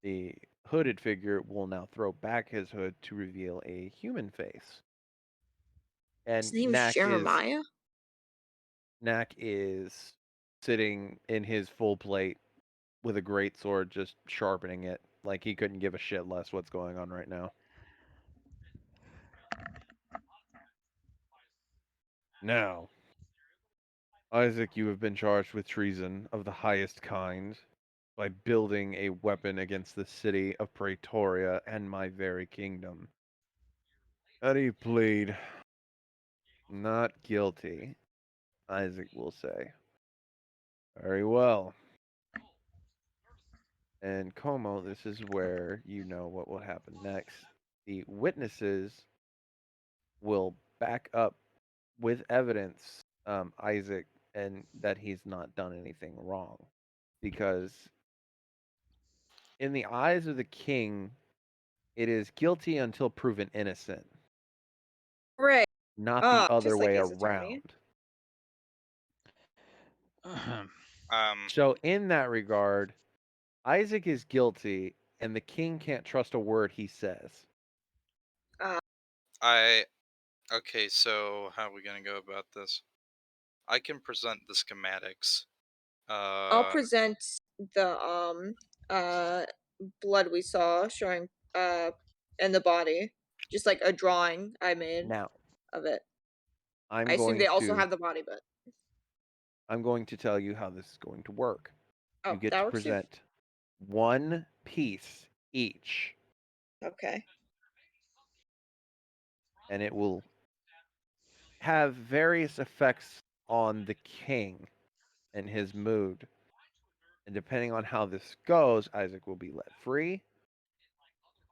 The hooded figure will now throw back his hood to reveal a human face. And His name's Jeremiah? Nak is sitting in his full plate with a great sword, just sharpening it, like he couldn't give a shit less what's going on right now. Now, Isaac, you have been charged with treason of the highest kind by building a weapon against the city of Praetoria and my very kingdom. How do you plead? Not guilty, Isaac will say. Very well. And Como, this is where you know what will happen next. The witnesses will back up with evidence Isaac and that he's not done anything wrong. Because in the eyes of the king, it is guilty until proven innocent. Right. Not the other just like way his attorney. around. So in that regard, Isaac is guilty, and the king can't trust a word he says. Okay, so how are we gonna go about this? I can present the schematics. I'll present the blood we saw showing in the body. Just like a drawing I made Now, of it. I'm I assume going they also to have the body, but I'm going to tell you how this is going to work. oh, You get that to works too. present one piece each, Okay. and it will have various effects on the king and his mood. And depending on how this goes, Isaac will be let free.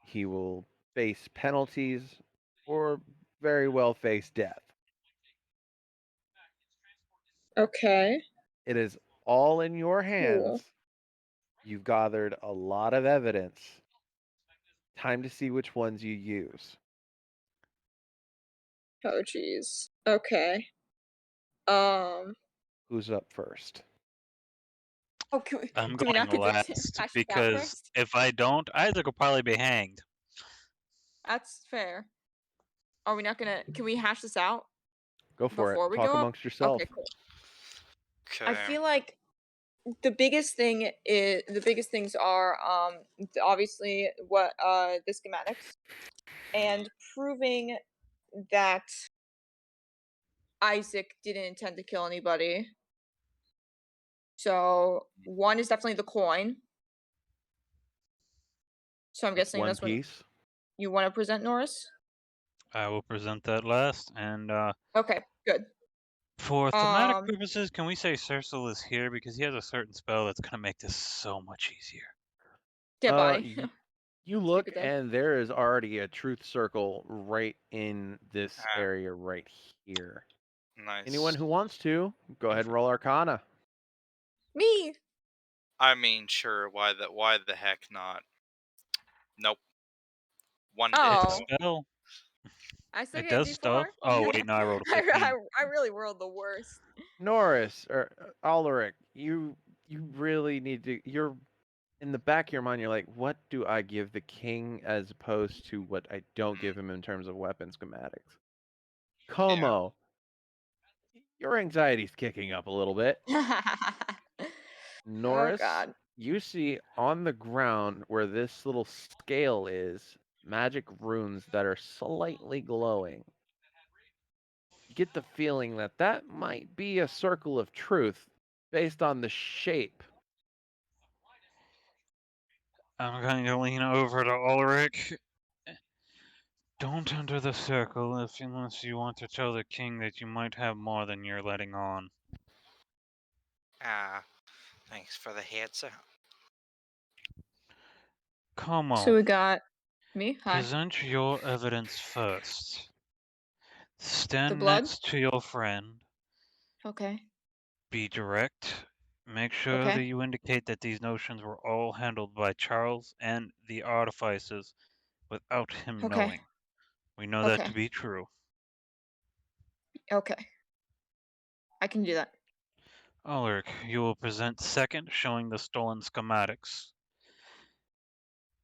He will face penalties or very well face death. Okay. It is all in your hands. Cool. You've gathered a lot of evidence. Time to see which ones you use. Oh jeez. Okay. Who's up first? Oh, can we, I'm do we going not get to last hash this out because first? if I don't, Isaac will probably be hanged. That's fair. Are we not gonna? Can we hash this out Go for before it. we Talk go up? amongst yourself. Okay, cool. Okay. I feel like the biggest things are obviously what the schematics and proving that Isaac didn't intend to kill anybody. So one is definitely the coin. So I'm guessing One that's what piece. you want to present, Norris. I will present that last. And Okay, good. for thematic purposes, can we say Cercel is here because he has a certain spell that's gonna make this so much easier. Get body. You look, Stupid thing. and there is already a truth circle right in this Ah. area right here. Nice. Anyone who wants to, go ahead and roll Arcana. Me. I mean, sure. Why the heck not? Nope. One Oh. did. It's a spell. I still It get does D4. stuff. Oh wait, no, I rolled a 15. I really rolled the worst. Norris or Ulrich, you really need to. You're in the back of your mind. You're like, what do I give the king as opposed to what I don't give him in terms of weapon schematics? Como, your anxiety's kicking up a little bit. Norris, God. you see on the ground where this little scale is magic runes that are slightly glowing. You get the feeling that that might be a circle of truth, based on the shape. I'm going to lean over to Ulrich. Don't enter the circle unless you want to tell the king that you might have more than you're letting on. Thanks for the heads up. Come So on. we got me. Hi. Present your evidence first. Stand blood? next to your friend. Okay. Be direct. Make sure Okay. that you indicate that these notions were all handled by Charles and the artificers without him Okay. knowing. We know that to Okay. be true. Okay. I can do that. Ulrich, you will present second, showing the stolen schematics.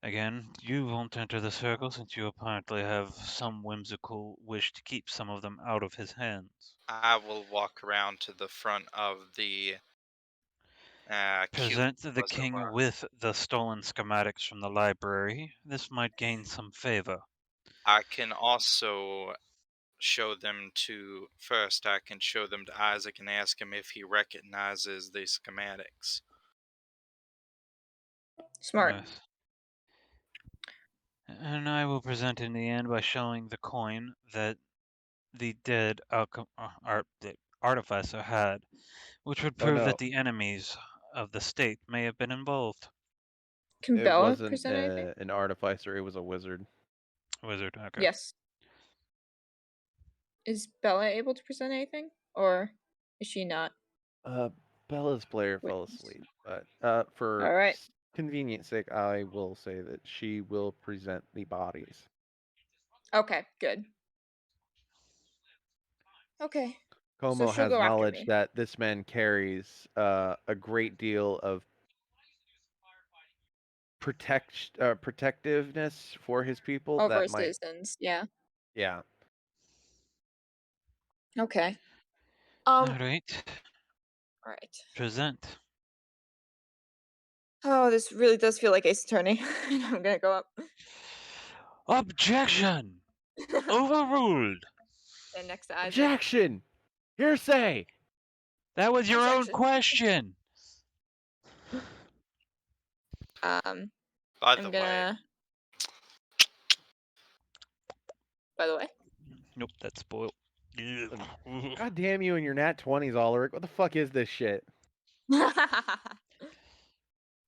Again, you won't enter the circle since you apparently have some whimsical wish to keep some of them out of his hands. I will walk around to the front of the cube, Present the as it king were. with the stolen schematics from the library. This might gain some favor. I can also show them to first. I can show them to Isaac and ask him if he recognizes the schematics. Smart. Yes. And I will present in the end by showing the coin that the dead the artificer had, which would prove that the enemies of the state may have been involved. Can It Bella wasn't present anything? an artificer, it was a wizard. Wizard, okay. Yes. Is Bella able to present anything, or is she not? Bella's player Wait. fell asleep, but for All right. convenience sake, I will say that she will present the bodies. Okay. Good. Okay. Como she'll has go after knowledge me. that this man carries a great deal of protectiveness for his people Over that might, citizens. Yeah. yeah. Okay. All right. All right. Present. Oh, this really does feel like Ace Attorney. I'm gonna go up. Objection! Overruled! And next to Isaac. Objection! Hearsay! That was your own Objection. question! By I'm the way, gonna. By the way. Nope, that's spoiled. God damn you and your nat 20s, Ulrich. What the fuck is this shit?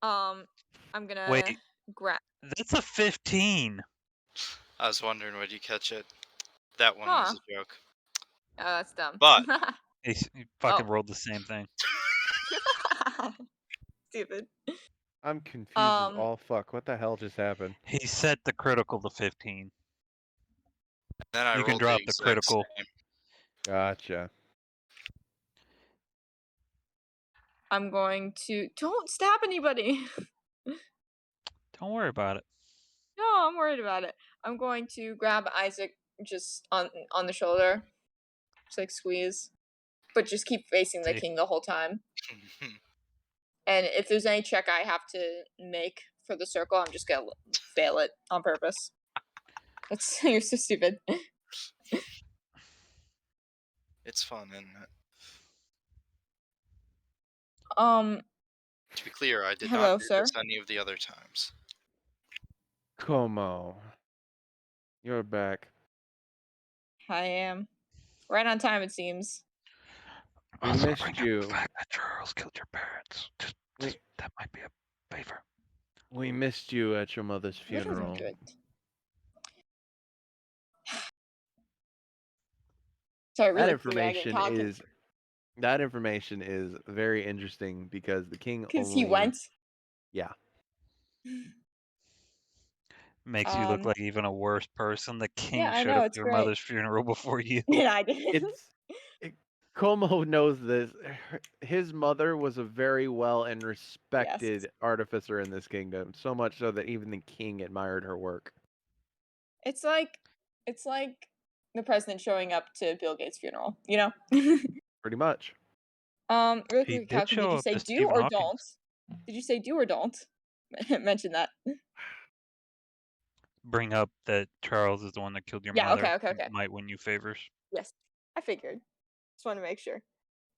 I'm gonna Wait, grab. that's a 15. I was wondering, would you catch it? That one was a joke. Oh, that's dumb. But He fucking rolled the same thing. Stupid. I'm confused as all fuck. What the hell just happened? He set the critical to 15. then I You can rolled drop the the exact critical. same. Gotcha. I'm going to. Don't stab anybody. Don't worry about it. No, I'm worried about it. I'm going to grab Isaac just on the shoulder, just like squeeze, but just keep facing the king the whole time. And if there's any check I have to make for the circle, I'm just gonna fail it on purpose. That's you're so stupid. It's fun, isn't it? To be clear, I did Hello, not do sir. this any of the other times. Como. You're back. I am. Right on time, it seems. We Also, missed bring up you. the fact that Charles killed your parents. Just that might be a favor. We missed you at your mother's funeral. Good. Sorry, really That information is very interesting because the king because he went. Yeah. Makes you look like even a worse person. The king I showed know, up it's to your great. mother's funeral before you. Yeah, I did. Como knows this. His mother was a very well and respected artificer in this kingdom, so much so that even the king admired her work. It's like the president showing up to Bill Gates' funeral, you know? Pretty much. Really He quick, did Calvin, did show you up say to do Stephen or Hawking. don't? Did you say do or don't? Mention that. Bring up that Charles is the one that killed your Yeah, mother. okay. Might win you favors. Yes, I figured. Just want to make sure.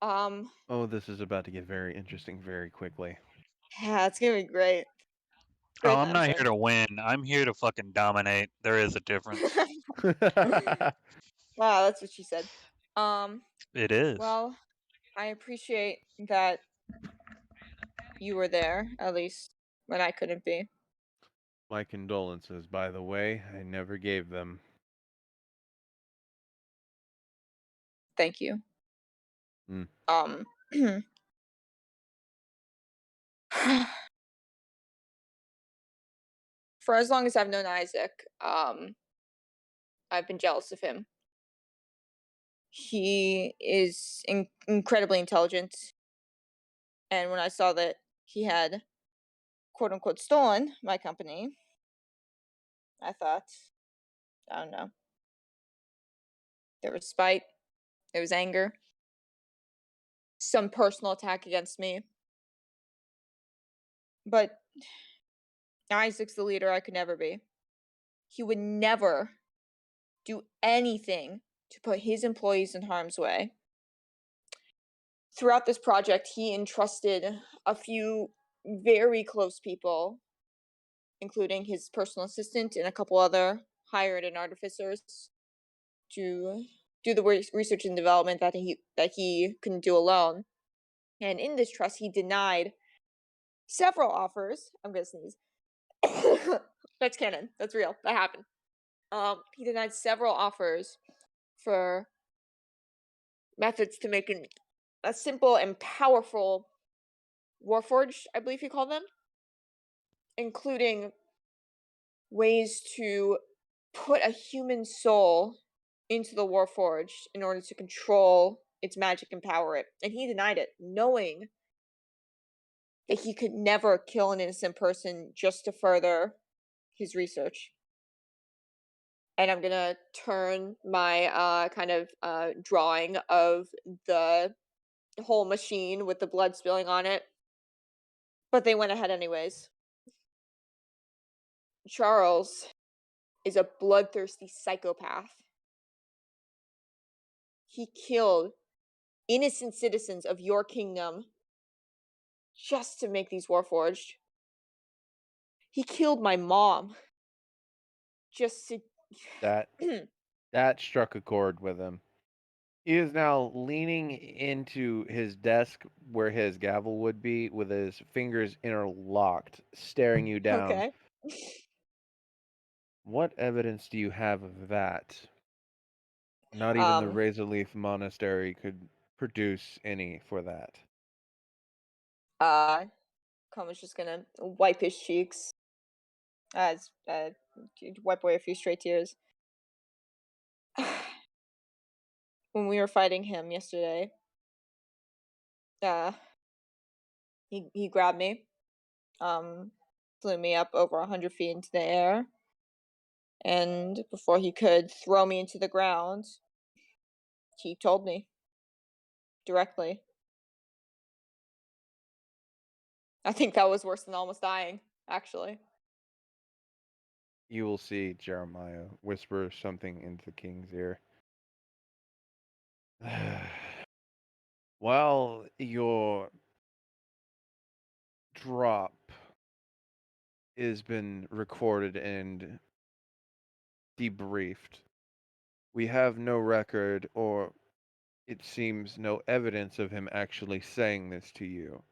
Oh, this is about to get very interesting very quickly. Yeah, it's gonna be great. Oh, I'm not here to win. I'm here to fucking dominate. There is a difference. Wow, that's what she said. It is. Well, I appreciate that you were there, at least when I couldn't be. My condolences, by the way. I never gave them. Thank you. Mm. For as long as I've known Isaac, I've been jealous of him. He is incredibly intelligent, and when I saw that he had quote unquote stolen my company, I thought, I don't know. There was spite, there was anger, some personal attack against me. But Isaac's the leader I could never be. He would never do anything to put his employees in harm's way. Throughout this project, he entrusted a few very close people, including his personal assistant and a couple other hired and artificers, to do the research and development that he couldn't do alone. And in this trust, he denied several offers. I'm gonna sneeze. That's canon. That's real. That happened. He denied several offers for methods to make a simple and powerful warforged, I believe he called them, including ways to put a human soul into the warforged in order to control its magic and power it. And he denied it, knowing that he could never kill an innocent person just to further his research. And I'm gonna turn my kind of drawing of the whole machine with the blood spilling on it. But they went ahead anyways. Charles is a bloodthirsty psychopath. He killed innocent citizens of your kingdom just to make these warforged. He killed my mom just to That struck a chord with him. He is now leaning into his desk where his gavel would be with his fingers interlocked, staring you down. Okay. What evidence do you have of that? Not even the Um, Razorleaf Monastery could produce any for that. Coma's just gonna wipe his cheeks. Wipe away a few stray tears. When we were fighting him yesterday, he grabbed me, flew me up over 100 feet into the air, and before he could throw me into the ground, he told me directly. I think that was worse than almost dying, actually. You will see Jeremiah whisper something into the king's ear. While your drop has been recorded and debriefed, we have no record, or it seems no evidence of him actually saying this to you.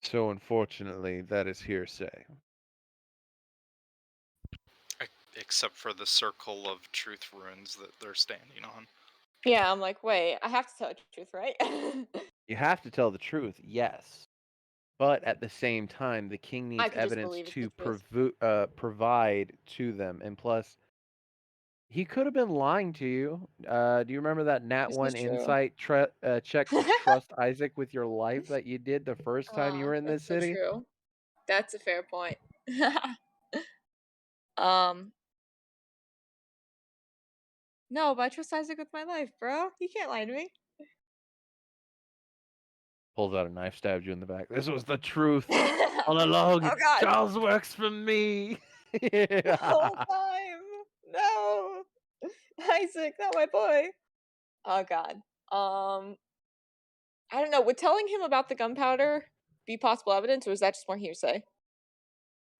So unfortunately, that is hearsay. Except for the circle of truth runes that they're standing on. Yeah, I'm like, wait, I have to tell the truth, right? You have to tell the truth, yes. But at the same time, the king needs could just evidence believe it's to the truth. provide to them. And plus, he could have been lying to you. Do you remember that Nat This 1 is true. insight check to trust Isaac with your life that you did the first time you were in this That's so city? true. That's a fair point. um, no, but I trust Isaac with my life, bro. He can't lie to me. Pulls out a knife, stabs you in the back. This was the truth all along. Oh God. Charles works for me. The whole time. No, Isaac, not my boy. Oh God. I don't know. Would telling him about the gunpowder be possible evidence, or is that just more hearsay?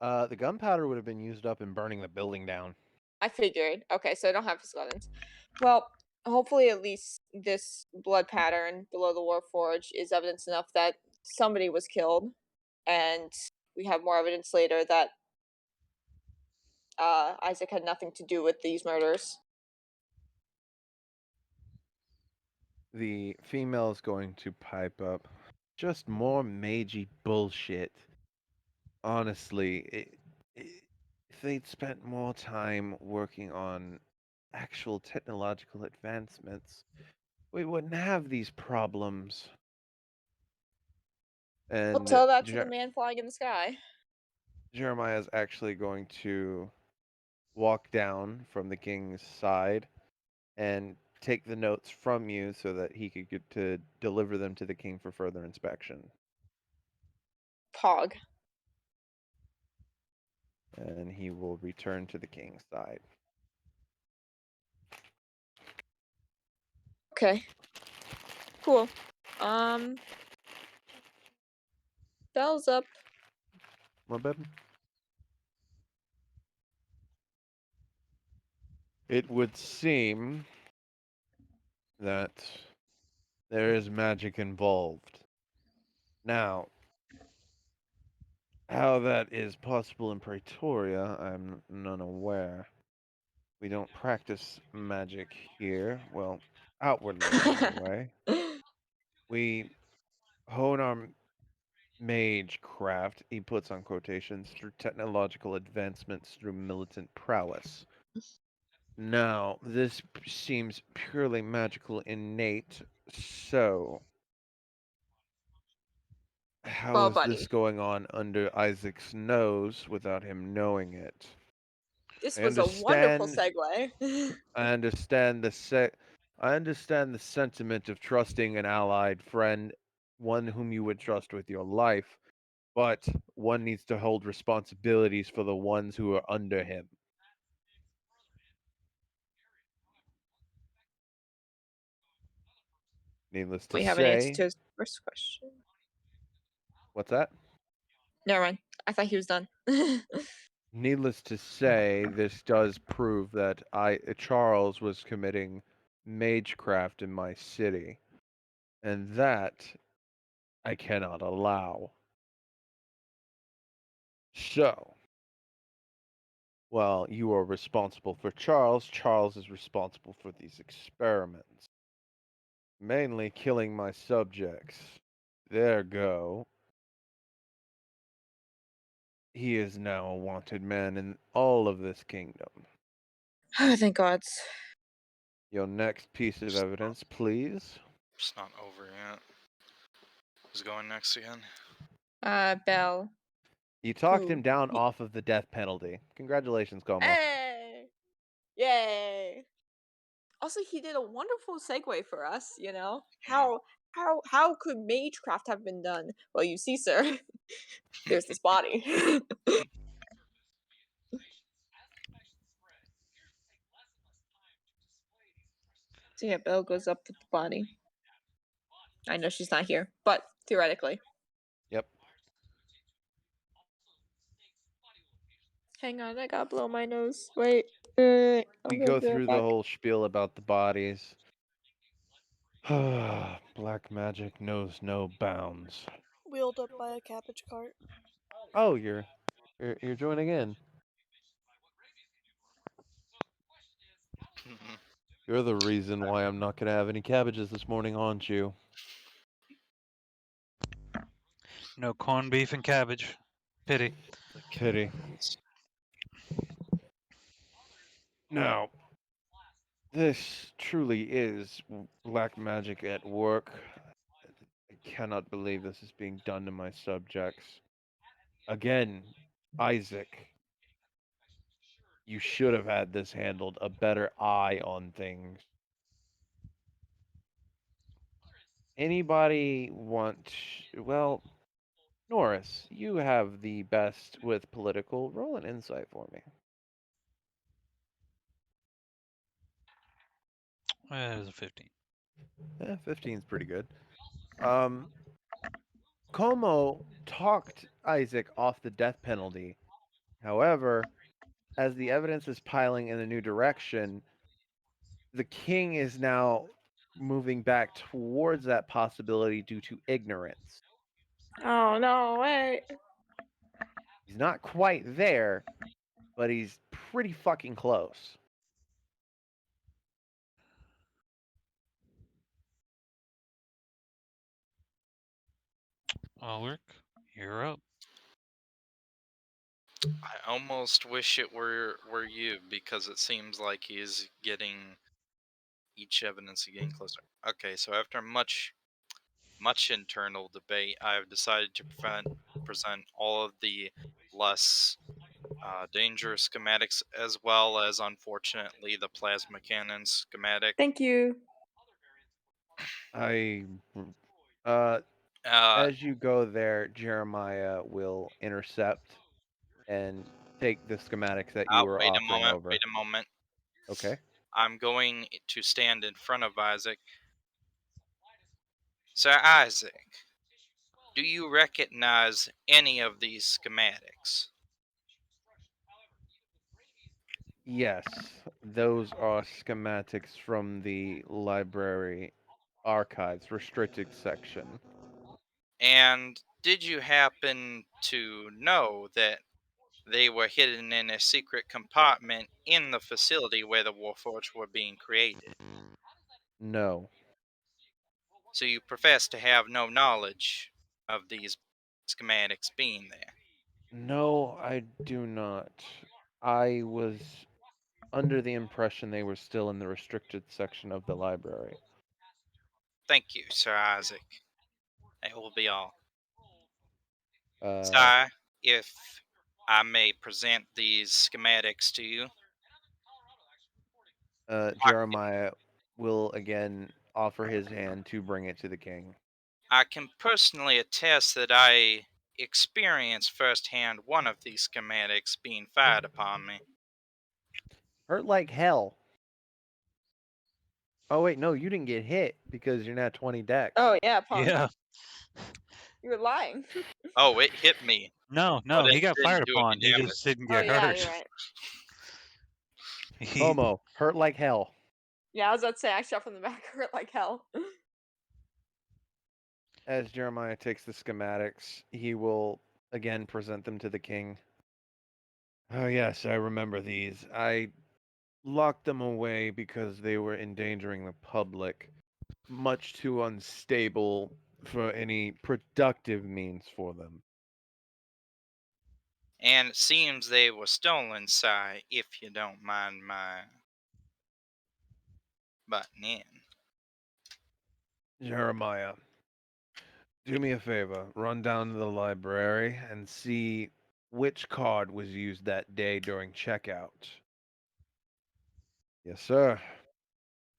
The gunpowder would have been used up in burning the building down. I figured. Okay, so I don't have physical evidence. Well, hopefully at least this blood pattern below the Warforge is evidence enough that somebody was killed, and we have more evidence later that Isaac had nothing to do with these murders. The female is going to pipe up. Just more magey bullshit. Honestly, if they'd spent more time working on actual technological advancements, we wouldn't have these problems. We'll And tell that to the man flying in the sky. Jeremiah is actually going to walk down from the king's side and take the notes from you so that he could get to deliver them to the king for further inspection. Pog. And he will return to the king's side. Okay. Cool. Bell's up. What, babe? It would seem that there is magic involved. Now, how that is possible in Pretoria, I'm none aware. We don't practice magic here. Well, outwardly, anyway. We hone our mage craft, he puts on quotations, through technological advancements through militant prowess. Now, this seems purely magical innate, so how Well, is buddy. this going on under Isaac's nose without him knowing it? This I was a wonderful segue. I understand I understand the sentiment of trusting an allied friend, one whom you would trust with your life, but one needs to hold responsibilities for the ones who are under him. Needless to We have an answer say, to his first question. what's that? Never mind. I thought he was done. Needless to say, this does prove that Charles was committing magecraft in my city, and that I cannot allow. So, while you are responsible for Charles, Charles is responsible for these experiments. Mainly killing my subjects. There go. He is now a wanted man in all of this kingdom. Oh, thank God. Your next piece of evidence, please. It's not over yet. Who's going next again? Bell. You talked Who? him down off of the death penalty. Congratulations, Como. Hey! Yay! Also, he did a wonderful segue for us, you know? How could magecraft have been done? Well, you see, sir. There's this body. So yeah, Belle goes up with the body. I know she's not here, but theoretically. Yep. Hang on, I gotta blow my nose. Wait. We We go through the whole spiel about the bodies. Black magic knows no bounds. Wheeled up by a cabbage cart. Oh, you're joining in. You're the reason why I'm not gonna have any cabbages this morning, aren't you? No corned beef and cabbage. Pity. Pity. Now, this truly is black magic at work. I cannot believe this is being done to my subjects. Again, Isaac, you should have had this handled, a better eye on things. Anybody want, well, Norris, you have the best with political. Roll an insight for me. It was a 15. Yeah, 15's pretty good. Como talked Isaac off the death penalty. However, as the evidence is piling in a new direction, the king is now moving back towards that possibility due to ignorance. Oh no, wait. He's not quite there, but he's pretty fucking close. Ulrich, you're up. I almost wish it were you, because it seems like he's getting each evidence getting closer. Okay, so after much internal debate, I have decided to present all of the less dangerous schematics, as well as, unfortunately, the plasma cannon schematic. Thank you. I Uh, as you go there, Jeremiah will intercept and take the schematics that you were wait a offering moment. over. Wait a moment. Okay. I'm going to stand in front of Isaac. Sir Isaac, do you recognize any of these schematics? Yes, those are schematics from the library archives restricted section. And did you happen to know that they were hidden in a secret compartment in the facility where the Warforged were being created? No. So you profess to have no knowledge of these schematics being there? No, I do not. I was under the impression they were still in the restricted section of the library. Thank you, Sir Isaac. That will be all. Uh, Sir, if I may present these schematics to you. Jeremiah will again offer his hand to bring it to the king. I can personally attest that I experienced firsthand one of these schematics being fired upon me. Hurt like hell. Oh wait, no, you didn't get hit because you're not 20 dex. Oh yeah, punk. Yeah. You were lying. Oh, it hit me. No, But he it got didn't fired do upon. any He damage. just didn't Oh get yeah, hurt. you're right. Como, hurt like hell. Yeah, I was about to say I shot from the back, hurt like hell. As Jeremiah takes the schematics, he will again present them to the king. Oh yes, I remember these. I locked them away because they were endangering the public. Much too unstable for any productive means for them. And it seems they were stolen, sir, if you don't mind my butting in. Jeremiah, do me a favor. Run down to the library and see which card was used that day during checkout. Yes, sir.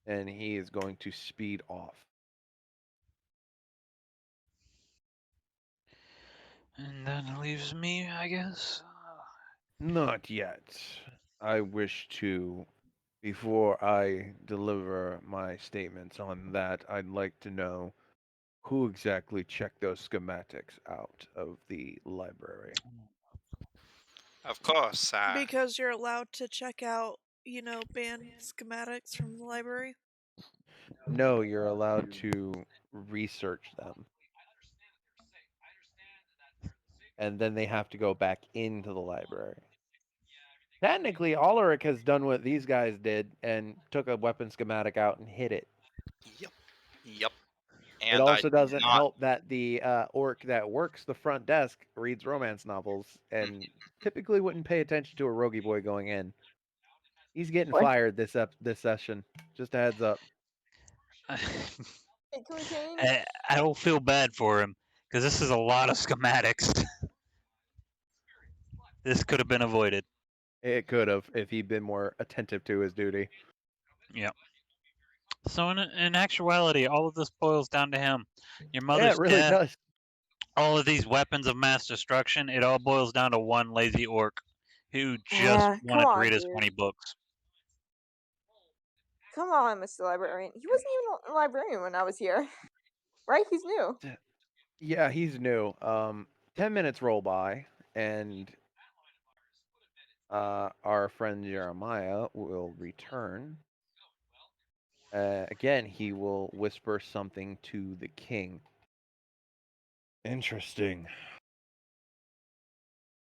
And he is going to speed off. And that leaves me, I guess. Not yet. I wish to, before I deliver my statements on that, I'd like to know who exactly checked those schematics out of the library. Of course, sir. Because you're allowed to check out, banned schematics from the library. No, you're allowed to research them. And then they have to go back into the library. Technically, Ulrich has done what these guys did and took a weapon schematic out and hid it. Yep. It And also I do doesn't not. help that the orc that works the front desk reads romance novels and typically wouldn't pay attention to a roguey boy going in. He's getting What? fired this session. Just a heads up. Hey, can we change? I don't feel bad for him because this is a lot of schematics. This could have been avoided. It could have if he'd been more attentive to his duty. Yep. So in actuality, all of this boils down to him. Your Yeah, mother's it really death, does. all of these weapons of mass destruction, it all boils down to one lazy orc who just Yeah, come wanted to on, read his dude. 20 books. Come on, Mr. Librarian. He wasn't even a librarian when I was here. right? He's new. Yeah, he's new. 10 minutes roll by, and our friend Jeremiah will return. Again, he will whisper something to the king. Interesting.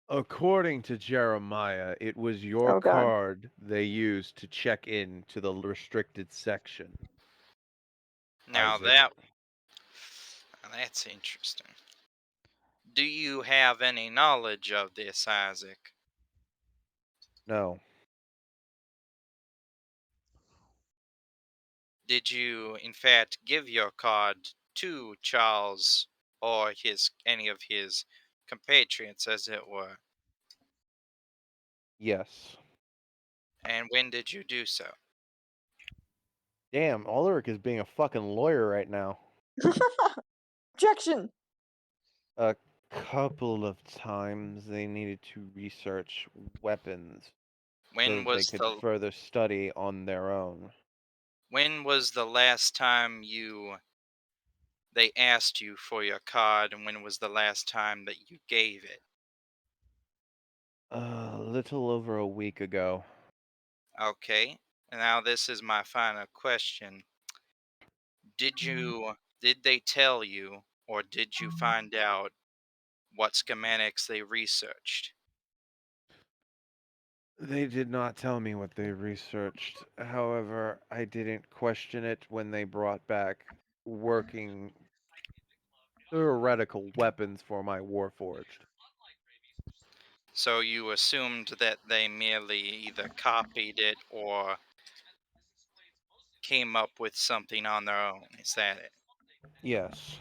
According to Jeremiah, it was your Oh, God. card they used to check in to the restricted section. Now Isaac. that's interesting. Do you have any knowledge of this, Isaac? No. Did you, in fact, give your card to Charles or any of his compatriots, as it were? Yes. And when did you do so? Damn, Ulrich is being a fucking lawyer right now. Objection. A couple of times they needed to research weapons so When that they was could the further study on their own. when was the last time they asked you for your card, and when was the last time that you gave it? A little over a week ago. Okay. Now this is my final question. Did they tell you, or did you find out what schematics they researched? They did not tell me what they researched. However, I didn't question it when they brought back working theoretical weapons for my Warforged. So you assumed that they merely either copied it or came up with something on their own. Is that it? Yes.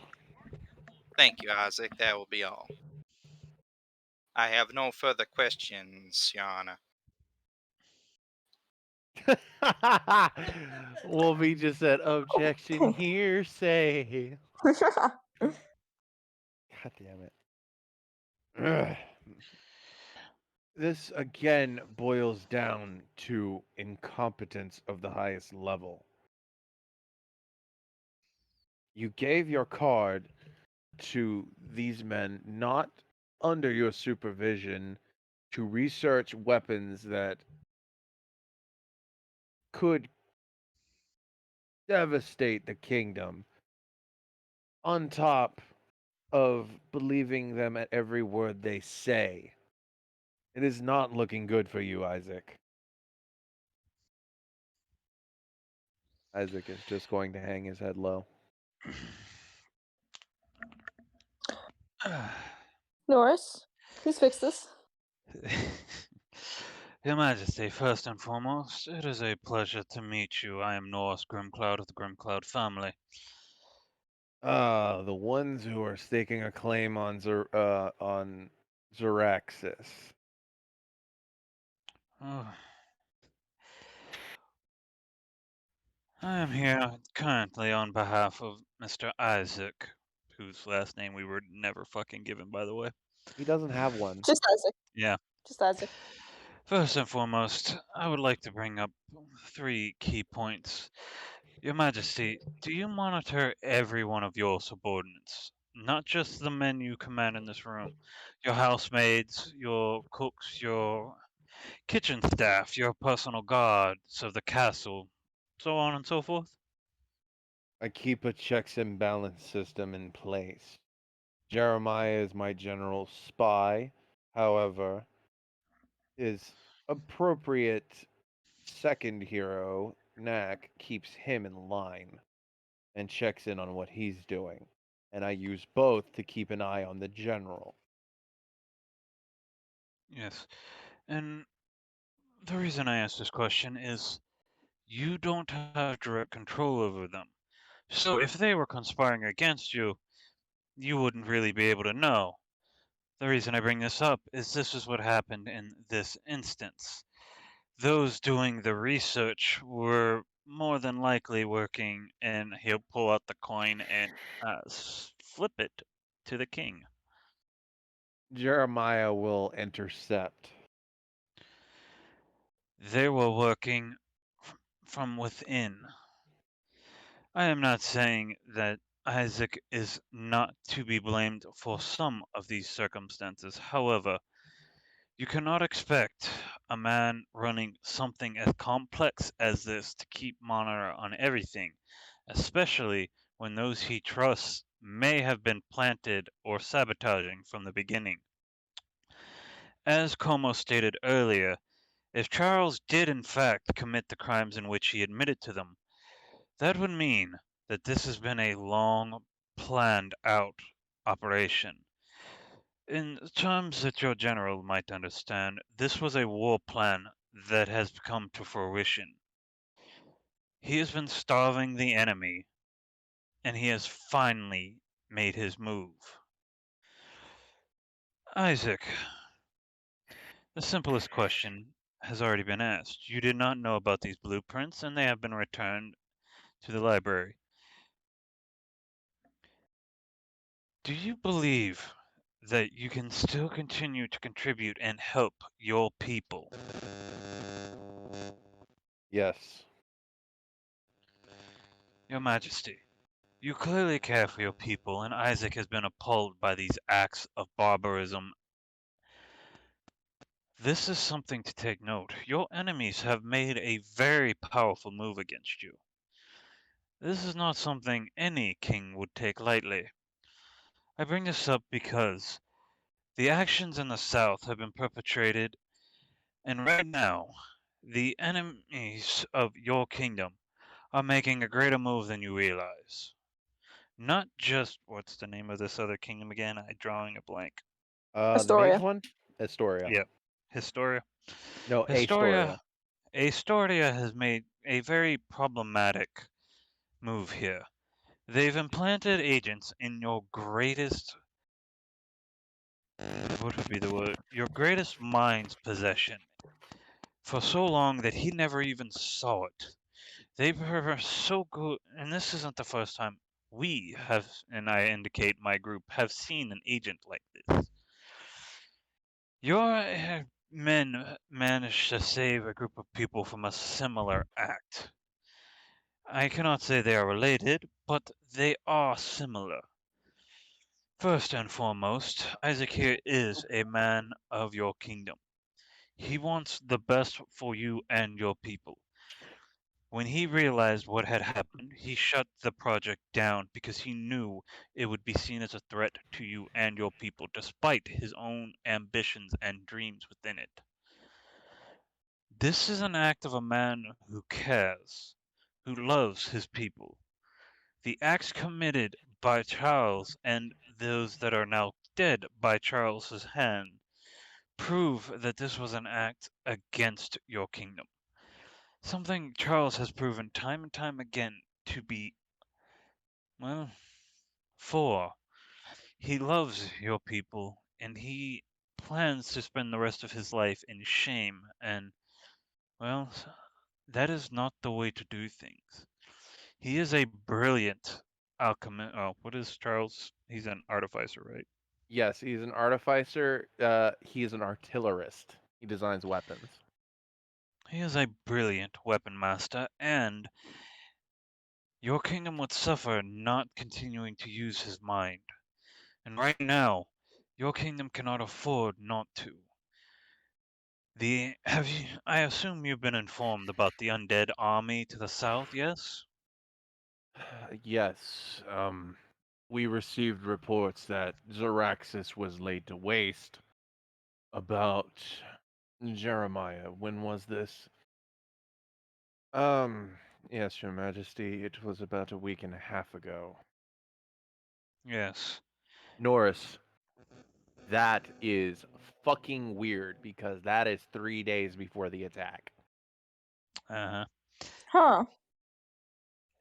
Thank you, Isaac. That will be all. I have no further questions, Your Honor. Wolfie just said, objection hearsay. God damn it. Ugh. This again boils down to incompetence of the highest level. You gave your card to these men not under your supervision to research weapons that could devastate the kingdom, on top of believing them at every word they say. It is not looking good for you, Isaac. Isaac is just going to hang his head low. Norris, please fix this. Your Majesty, first and foremost, it is a pleasure to meet you. I am Norris Grimcloud of the Grimcloud family. The ones who are staking a claim on Xeraxis. Oh. I am here currently on behalf of Mr. Isaac, whose last name we were never fucking given, by the way. He doesn't have one. Just Isaac. Yeah. Just Isaac. First and foremost, I would like to bring up 3 key points. Your Majesty, do you monitor every one of your subordinates? Not just the men you command in this room. Your housemaids, your cooks, your kitchen staff, your personal guards of the castle, so on and so forth? I keep a checks and balance system in place. Jeremiah is my general spy. However, his appropriate second hero, Knack, keeps him in line and checks in on what he's doing. And I use both to keep an eye on the general. Yes. And the reason I ask this question is you don't have direct control over them. So if they were conspiring against you, you wouldn't really be able to know. The reason I bring this up is this is what happened in this instance. Those doing the research were more than likely working, and he'll pull out the coin and flip it to the king. Jeremiah will intercept. They were working from within. I am not saying that Isaac is not to be blamed for some of these circumstances. However, you cannot expect a man running something as complex as this to keep monitor on everything, especially when those he trusts may have been planted or sabotaging from the beginning. As Como stated earlier, if Charles did in fact commit the crimes in which he admitted to them, that would mean that this has been a long planned out operation. In terms that your general might understand, this was a war plan that has come to fruition. He has been starving the enemy, and he has finally made his move. Isaac, the simplest question has already been asked. You did not know about these blueprints, and they have been returned to the library. Do you believe that you can still continue to contribute and help your people? Yes. Your Majesty, you clearly care for your people, and Isaac has been appalled by these acts of barbarism. This is something to take note. Your enemies have made a very powerful move against you. This is not something any king would take lightly. I bring this up because the actions in the south have been perpetrated, and right now, the enemies of your kingdom are making a greater move than you realize. Not just what's the name of this other kingdom again? I'm drawing a blank. The mage Astoria. one? Astoria. Yep. Historia. No, Historia Astoria. Astoria has made a very problematic move here. They've implanted agents in your greatest what would be the word? Your greatest mind's possession for so long that he never even saw it. They were so good, and this isn't the first time we have, and I indicate my group, have seen an agent like this. Your men managed to save a group of people from a similar act. I cannot say they are related, but they are similar. First and foremost, Isaac here is a man of your kingdom. He wants the best for you and your people. When he realized what had happened, he shut the project down because he knew it would be seen as a threat to you and your people, despite his own ambitions and dreams within it. This is an act of a man who cares, who loves his people. The acts committed by Charles and those that are now dead by Charles's hand prove that this was an act against your kingdom. Something Charles has proven time and time again to be, well, for. He loves your people, and he plans to spend the rest of his life in shame, and, well, that is not the way to do things. He is a brilliant alchemist. Oh, what is Charles? He's an artificer, right? Yes, he's an artificer. He's an artillerist. He designs weapons. He is a brilliant weapon master, and your kingdom would suffer not continuing to use his mind. And right now, your kingdom cannot afford not to. I assume you've been informed about the undead army to the south, yes? Yes, we received reports that Zaraxis was laid to waste. About Jeremiah, when was this? Yes, Your Majesty, it was about a week and a half ago. Yes. Norris, that is fucking weird because that is 3 days before the attack. Uh-huh. Huh.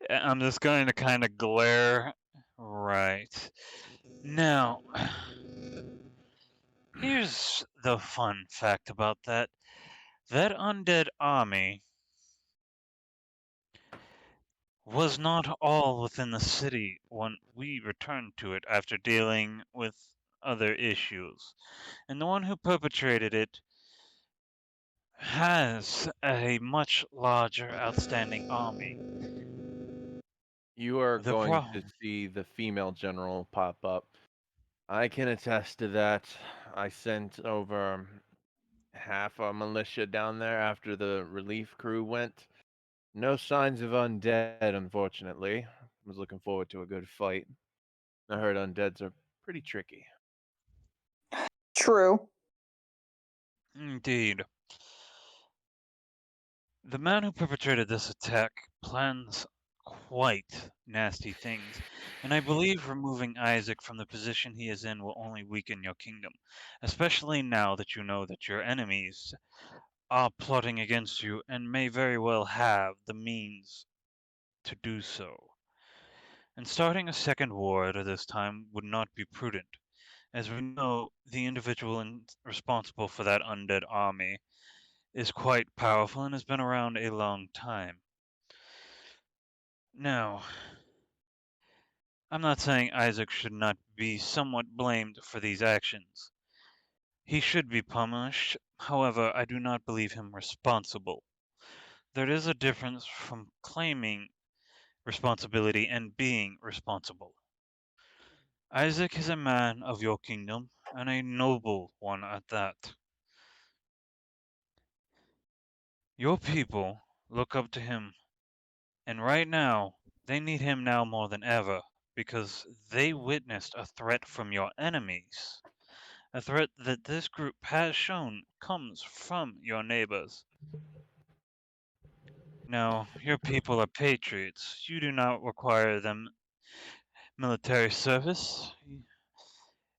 I'm just going to kind of glare. Right. Now, here's the fun fact about that. That undead army was not all within the city when we returned to it after dealing with other issues. And the one who perpetrated it has a much larger outstanding army. You are The going to problem. see the female general pop up. I can attest to that. I sent over half our militia down there after the relief crew went. No signs of undead, unfortunately. Was looking forward to a good fight. I heard undeads are pretty tricky. True. Indeed. The man who perpetrated this attack plans quite nasty things, and I believe removing Isaac from the position he is in will only weaken your kingdom, especially now that you know that your enemies are plotting against you and may very well have the means to do so. And starting a second war at this time would not be prudent, as we know the individual responsible for that undead army is quite powerful and has been around a long time. Now, I'm not saying Isaac should not be somewhat blamed for these actions. He should be punished, however, I do not believe him responsible. There is a difference from claiming responsibility and being responsible. Isaac is a man of your kingdom, and a noble one at that. Your people look up to him, and right now, they need him now more than ever, because they witnessed a threat from your enemies. A threat that this group has shown comes from your neighbors. Now, your people are patriots. You do not require them military service.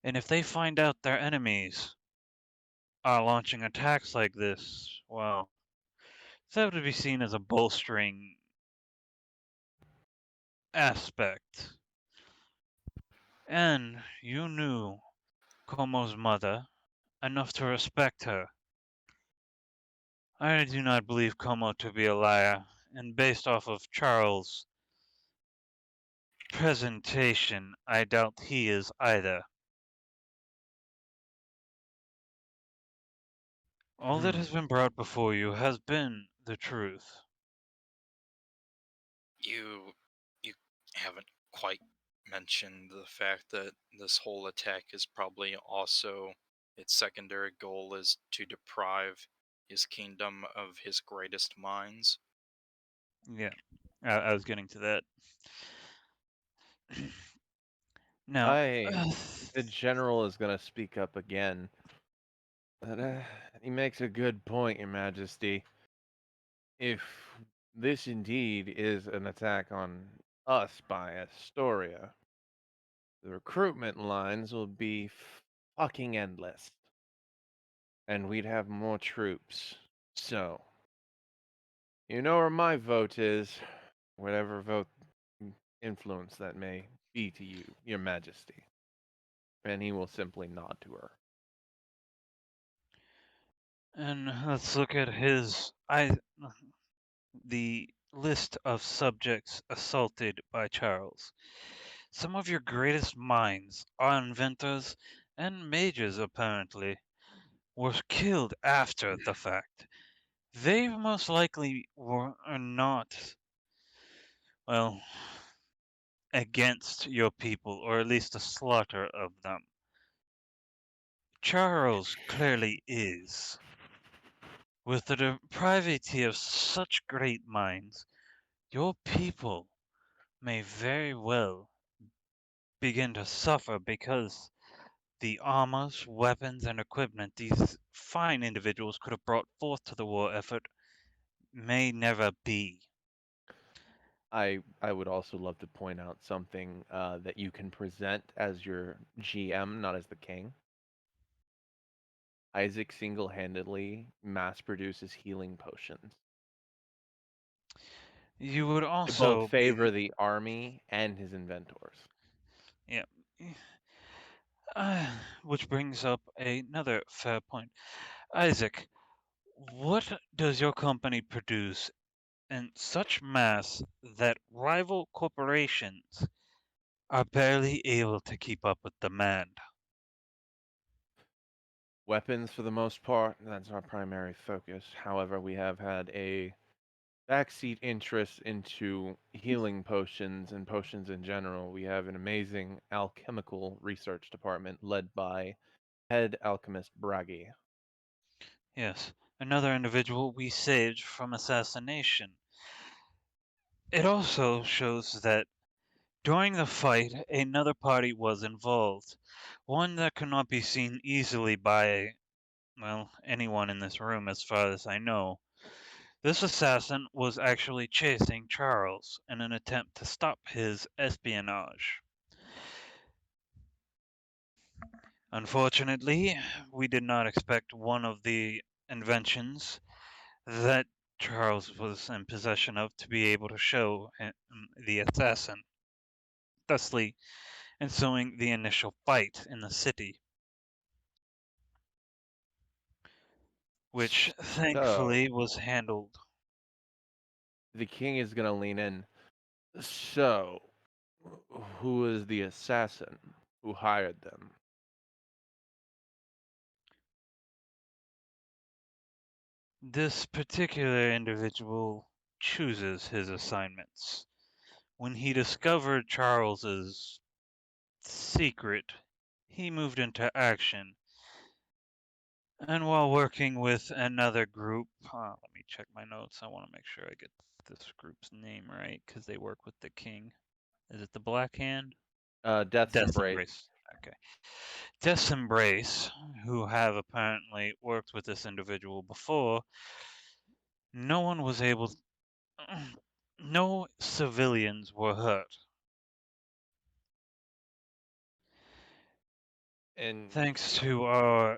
And if they find out their enemies are launching attacks like this, well, that would be seen as a bolstering aspect. And you knew Como's mother enough to respect her. I do not believe Como to be a liar, and based off of Charles' presentation, I doubt he is either. All that has been brought before you has been the truth. You haven't quite mentioned the fact that this whole attack is probably also its secondary goal is to deprive his kingdom of his greatest minds. Yeah, I was getting to that. Now, The general is going to speak up again. But, he makes a good point, Your Majesty. If this indeed is an attack on us by Astoria, the recruitment lines will be fucking endless. And we'd have more troops. So, you know where my vote is. Whatever vote influence that may be to you, Your Majesty. And he will simply nod to her. and let's look at the list of subjects assaulted by Charles. Some of your greatest minds are inventors and mages, apparently, were killed after the fact. They most likely are not, well, against your people, or at least the slaughter of them. Charles clearly is. With the depravity of such great minds, your people may very well begin to suffer because the armors, weapons, and equipment these fine individuals could have brought forth to the war effort may never be. I would also love to point out something that you can present as your GM, not as the king. Isaac single-handedly mass produces healing potions You would to both also favor be, the army and his inventors. yeah. Uh, which brings up another fair point. Isaac, what does your company produce in such mass that rival corporations are barely able to keep up with demand? Weapons, for the most part, that's our primary focus. However, we have had a backseat interest into healing potions and potions in general, we have an amazing alchemical research department led by head alchemist Bragi. Yes, another individual we saved from assassination. It also shows that during the fight, another party was involved, one that could not be seen easily by, well, anyone in this room as far as I know. This assassin was actually chasing Charles in an attempt to stop his espionage. Unfortunately, we did not expect one of the inventions that Charles was in possession of to be able to show the assassin, thusly ensuing the initial fight in the city, which So, thankfully was handled. the king is going to lean in. So, who is the assassin who hired them? This particular individual chooses his assignments. When he discovered Charles's secret, he moved into action. And while working with another group, let me check my notes. I want to make sure I get this group's name right because they work with the king. Is it the Black Hand? Death's Death Embrace. Embrace. Okay. Death's Embrace, who have apparently worked with this individual before, no one was able. No civilians were hurt. And Thanks to our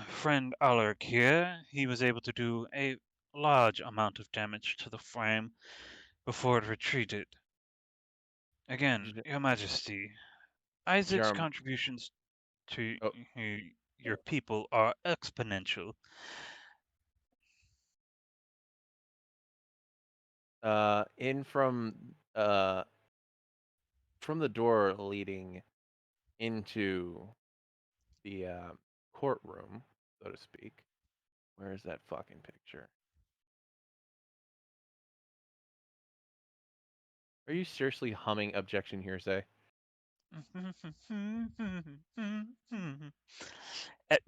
friend Alaric here, he was able to do a large amount of damage to the frame before it retreated. Again, Your Majesty, Isaac's Jerem, contributions to oh, your people are exponential. in from the door leading into the courtroom, so to speak. Where is that fucking picture? Are you seriously humming objection hearsay?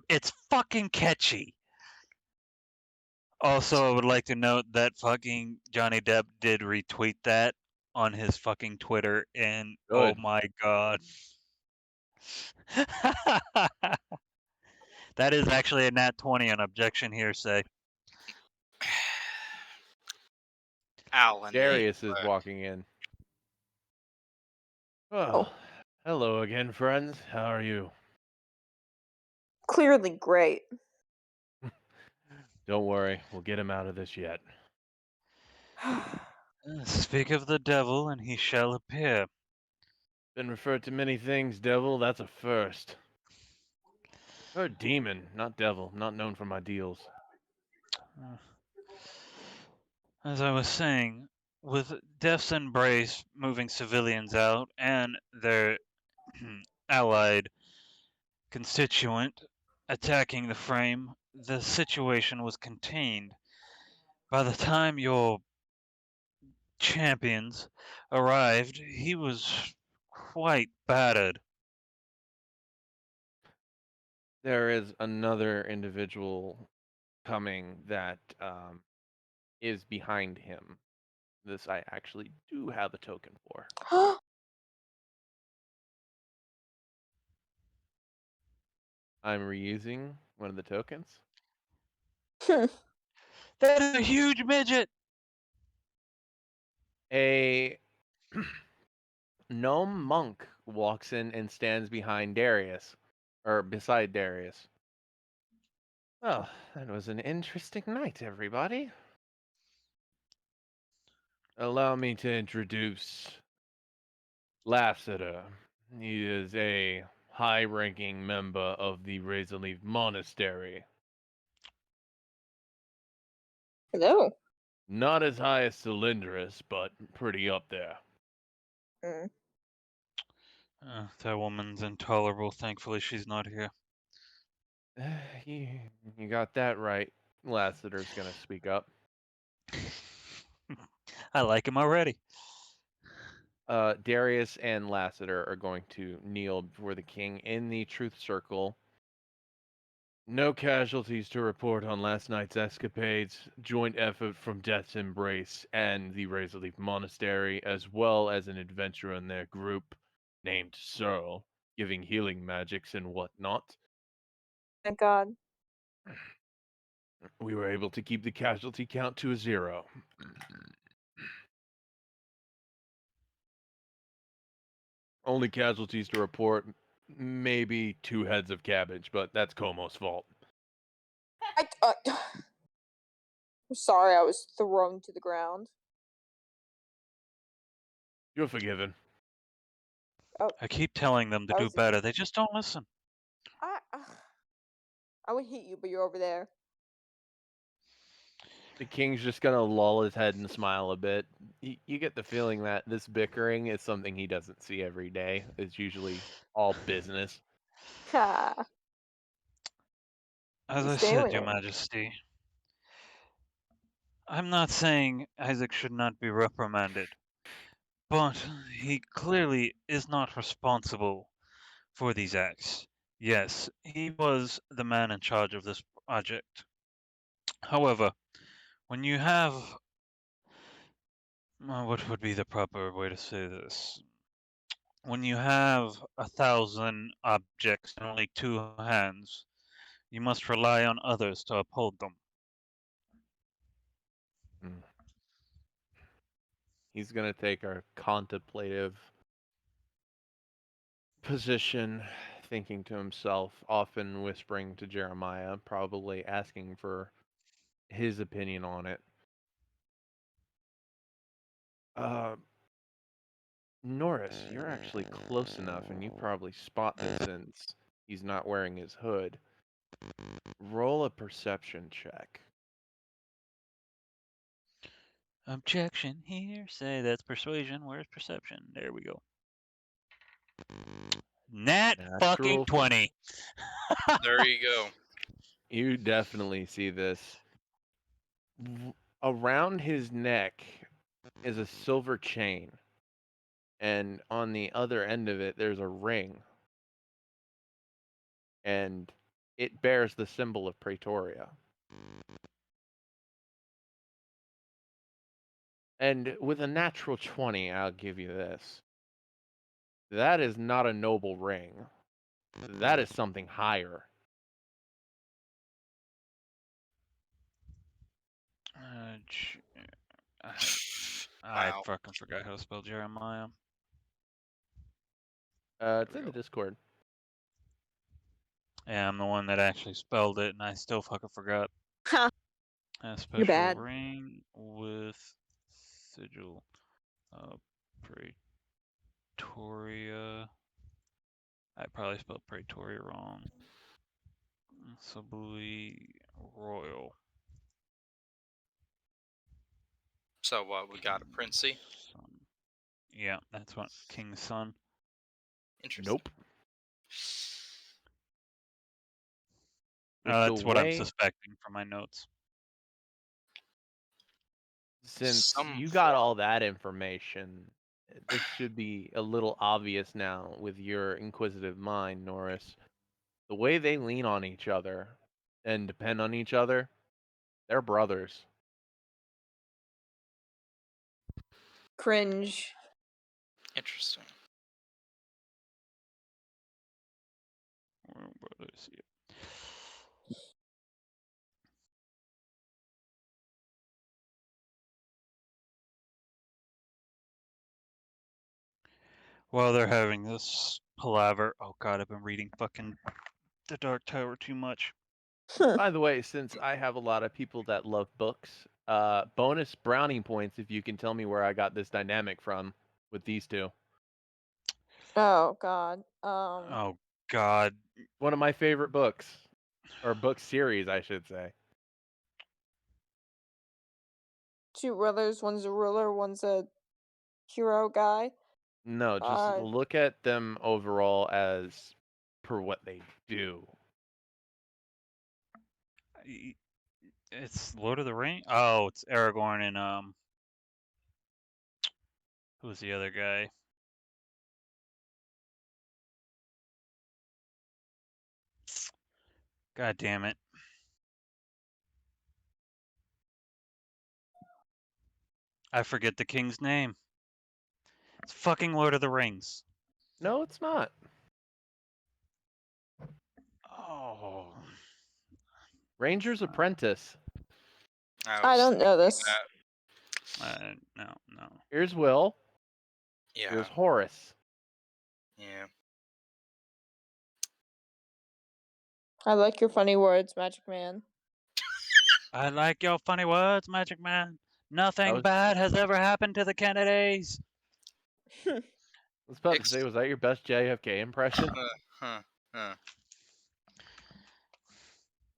It's fucking catchy. Also, I would like to note that fucking Johnny Depp did retweet that on his fucking Twitter, and oh Good. my god. That is actually a nat 20 on objection hearsay. Alan. Darius is walking in. Oh, hello again, friends. How are you? Clearly great. Don't worry, we'll get him out of this yet. Speak of the devil, and he shall appear. Been referred to many things, devil. That's a first. Or demon, not devil. Not known for my deals. As I was saying, with Death's Embrace moving civilians out and their allied constituent attacking the frame, the situation was contained. By the time your champions arrived, he was quite battered. There is another individual coming that is behind him. This I actually do have a token for. I'm reusing one of the tokens. That is a huge midget! A gnome monk walks in and stands behind Darius, or beside Darius. Well, that was an interesting night, everybody. Allow me to introduce Lassiter. He is a high-ranking member of the Razorleaf Monastery. Hello. Not as high as Cylindrus, but pretty up there. Mm. That woman's intolerable. Thankfully, she's not here. You got that right. Lassiter's gonna speak up. I like him already. Darius and Lassiter are going to kneel before the king in the truth circle. No casualties to report on last night's escapades. Joint effort from Death's Embrace and the Razorleaf Monastery, as well as an adventurer in their group named Searle, giving healing magics and whatnot. Thank God. We were able to keep the casualty count to a 0. Only casualties to report, maybe 2 heads of cabbage, but that's Como's fault. I'm sorry I was thrown to the ground. You're forgiven. I keep telling them to I do was- better. They just don't listen. I would hit you, but you're over there. The king's just gonna lull his head and smile a bit. You get the feeling that this bickering is something he doesn't see every day. It's usually all business. Ha. As You I stay said, with Your it. Majesty, I'm not saying Isaac should not be reprimanded, but he clearly is not responsible for these acts. Yes, he was the man in charge of this project. However, when you have what would be the proper way to say this? When you have 1,000 objects and only 2 hands, you must rely on others to uphold them. He's gonna take a contemplative position, thinking to himself, often whispering to Jeremiah, probably asking for his opinion on it. Norris, you're actually close enough, and you probably spot this since he's not wearing his hood. Roll a perception check. Objection here. Say that's persuasion. Where's perception? There we go. Nat fucking Natural 20. There you go. You definitely see this. Around his neck is a silver chain, and on the other end of it, there's a ring, and it bears the symbol of Pretoria. And with a natural 20, I'll give you this. That is not a noble ring. That is something higher. I Wow. fucking forgot how to spell Jeremiah. It's we in the go. Discord. Yeah, I'm the one that actually spelled it, and I still fucking forgot. Ha. A special You're bad. ring with sigil. Pretoria. I probably spelled Pretoria wrong. Subly Royal. So what? We got a Princey. Son. Yeah, that's what King's son. Interesting. Nope. With the That's what I'm way, suspecting from my notes. since Some you got form. all that information, this should be a little obvious now with your inquisitive mind, Norris. The way they lean on each other and depend on each other, they're brothers. Cringe. Interesting. Brothers, yeah. While they're having this palaver, oh god, I've been reading fucking The Dark Tower too much. By the way, since I have a lot of people that love books, bonus brownie points if you can tell me where I got this dynamic from with these two. Oh God. Oh god. One of my favorite books, or book series, I should say. Two brothers. One's a ruler. One's a hero guy. No, just look at them overall as per what they do. It's Lord of the Rings. Oh, it's Aragorn and Who's the other guy? God damn it. I forget the king's name. It's fucking Lord of the Rings. No, it's not. Oh. Ranger's Apprentice. I was don't know this. No. Here's Will. Yeah. Here's Horace. Yeah. I like your funny words, Magic Man. I like your funny words, Magic Man. Nothing was- bad has ever happened to the Kennedys. I was about to say, was that your best JFK impression? Huh.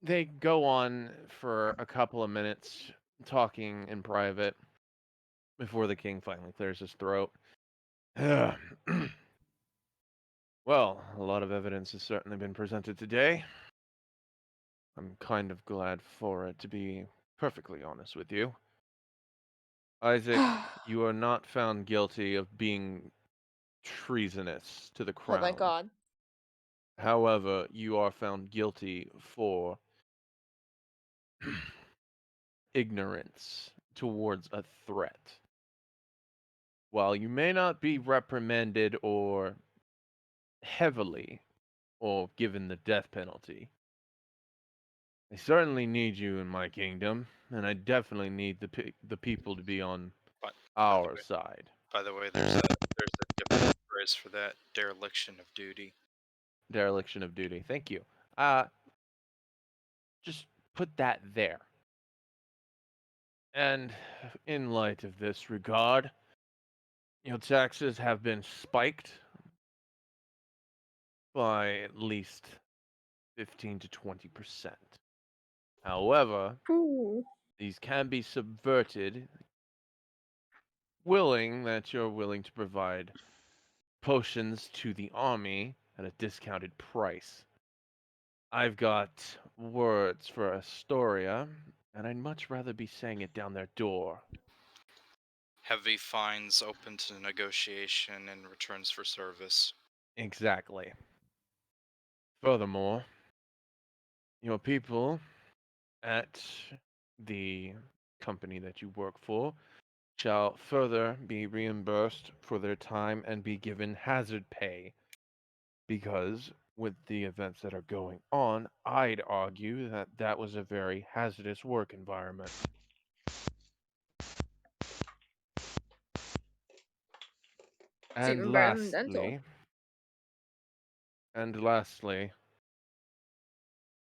They go on for a couple of minutes talking in private before the king finally clears his throat. Well, a lot of evidence has certainly been presented today. I'm kind of glad for it, to be perfectly honest with you. Isaac, you are not found guilty of being treasonous to the Oh, crown. thank God. However, you are found guilty for ignorance towards a threat. While you may not be reprimanded or heavily or given the death penalty, I certainly need you in my kingdom, and I definitely need the people to be on But our side. by the way, there's a different phrase for that: dereliction of duty. Dereliction of duty. Thank you. Just put that there. And in light of this regard, your taxes have been spiked by at least 15 to 20%. However, Ooh. these can be subverted, willing that you're willing to provide potions to the army at a discounted price. I've got words for Astoria, and I'd much rather be saying it down their door. Heavy fines open to negotiation and returns for service. Exactly. Furthermore, your people at the company that you work for shall further be reimbursed for their time and be given hazard pay. Because with the events that are going on, I'd argue that that was a very hazardous work environment. It's And even better than dental. lastly,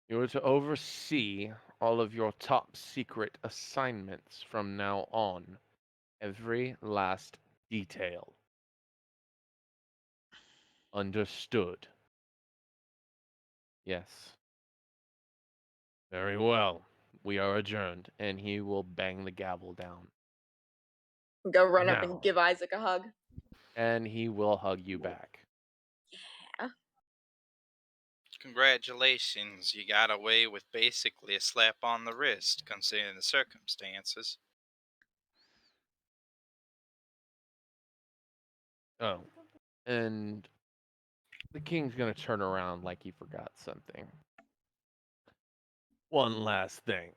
you are to oversee all of your top secret assignments from now on. Every last detail. Understood. Yes. Very well. We are adjourned, and he will bang the gavel down. Go run up Now. and give Isaac a hug. And he will hug you back. Yeah. Congratulations, you got away with basically a slap on the wrist, considering the circumstances. Oh. And the king's gonna turn around like he forgot something. One last thing.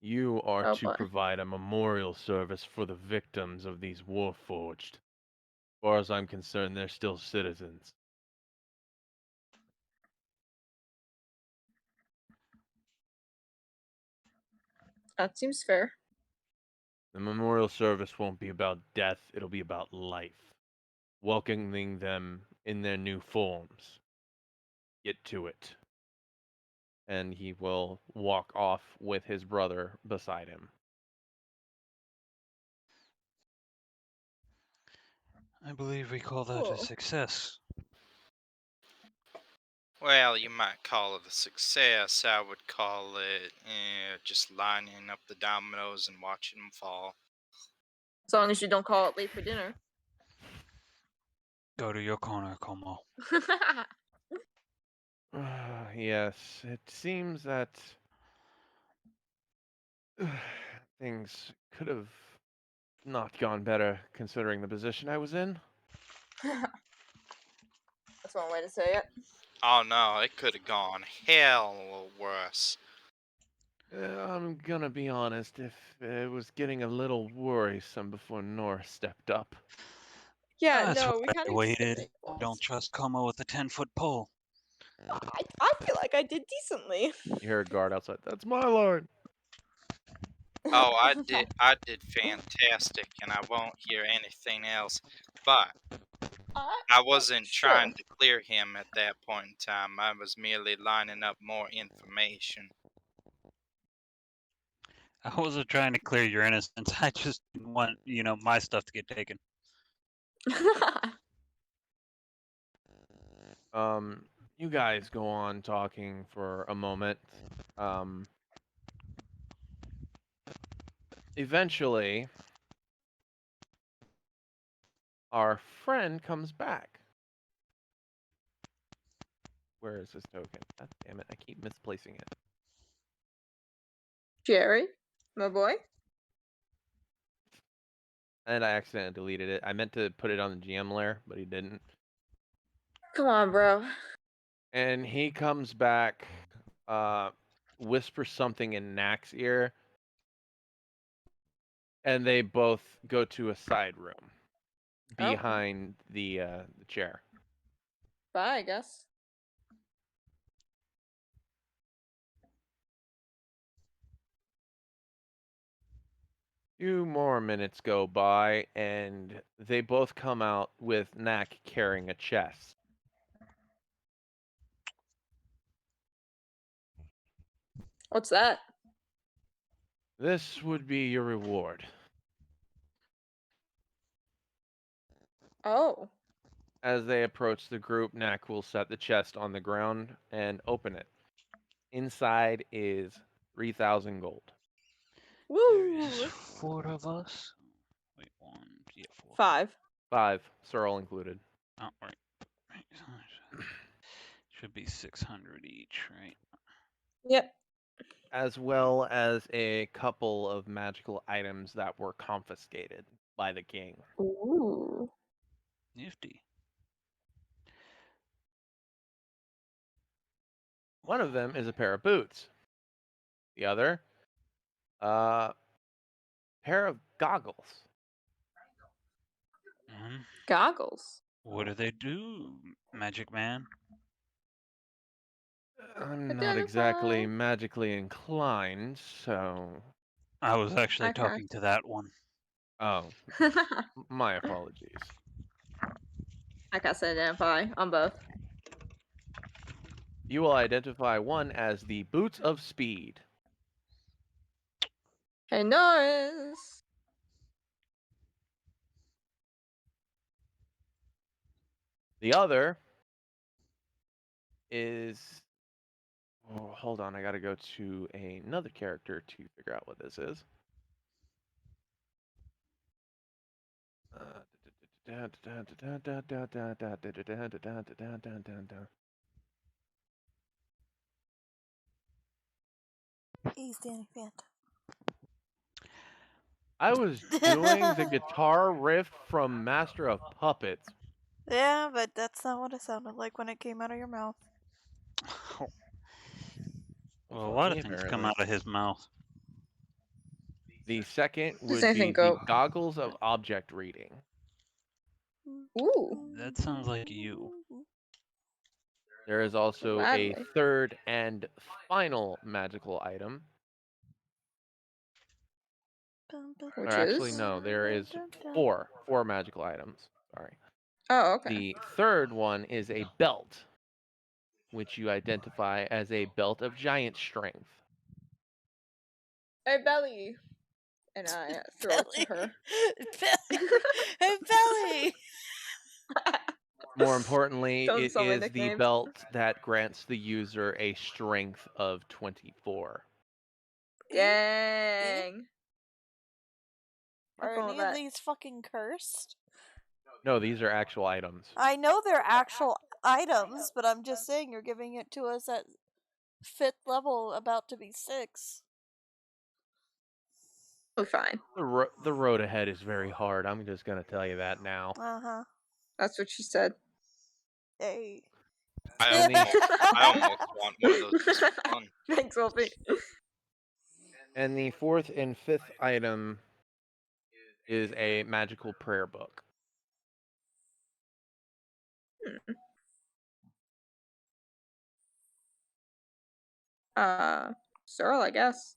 You are Oh to boy. provide a memorial service for the victims of these Warforged. As far as I'm concerned, they're still citizens. That seems fair. The memorial service won't be about death, it'll be about life. Welcoming them in their new forms. Get to it. And he will walk off with his brother beside him. I believe we call that Cool. a success. Well, you might call it a success. I would call it just lining up the dominoes and watching them fall. As long as you don't call it late for dinner. Go to your corner, Como. Yes, it seems that things could have not gone better considering the position I was in. That's one way to say it. Oh no, it could have gone hell worse. I'm gonna be honest, if it was getting a little worrisome before Nora stepped up. Yeah, That's no, why we I kind of waited. I don't trust Como with a 10-foot pole. I feel like I did decently. You hear a guard outside. That's my line. Oh, I did fantastic, and I won't hear anything else. But I wasn't trying to clear him at that point in time. I was merely lining up more information. I wasn't trying to clear your innocence. I just didn't want, my stuff to get taken. You guys go on talking for a moment. Eventually, our friend comes back. Where is his token? God damn it, I keep misplacing it. Jerry, my boy. And I accidentally deleted it. I meant to put it on the GM layer, but he didn't. Come on, bro. And he comes back, whispers something in Knack's ear, and they both go to a side room behind the chair. Bye, I guess. Few more minutes go by, and they both come out with Knack carrying a chest. What's that? This would be your reward. Oh. As they approach the group, Knack will set the chest on the ground and open it. Inside is 3,000 gold. There is Woo! 4 of us. Wait, 1, yeah, 4. 5. 5, Searle included. Oh, right. Should be 600 each, right? Yep. As well as a couple of magical items that were confiscated by the king. Ooh. Nifty. One of them is a pair of boots. The other, pair of goggles. Goggles. What do they do, Magic Man? I'm not exactly magically inclined, so... I was actually Okay. talking to that one. Oh, my apologies. I can't say identify on both. You will identify one as the Boots of Speed. Hey, Norris. The other is... Oh, hold on, I gotta go to another character to figure out what this is. He's Danny Phantom. I was doing the guitar riff from Master of Puppets. Yeah, but that's not what it sounded like when it came out of your mouth. Well, a lot of things come out of his mouth. The second would anything be go? the Goggles of Object Reading. Ooh. That sounds like you. There is also a Gladly. third and final magical item. Which Or actually, is? no, there is four magical items. Sorry. Oh, okay. The third one is a belt, which you identify as a belt of giant strength. Hey, Belly. And I throw it to her. Belly. Hey, Belly. More importantly, Don't it sell my is the nicknames. belt that grants the user a strength of 24. Dang. Are Fuck all any of that. these fucking cursed? No, these are actual items. I know they're actual items, but I'm just saying you're giving it to us at 5th level, about to be 6. Oh, fine. The road ahead is very hard. I'm just gonna tell you that now. Uh-huh. That's what she said. Hey. I And the almost want one of those just for fun. Thanks, Wolfie. and the fourth and fifth item is a magical prayer book. Searle, I guess.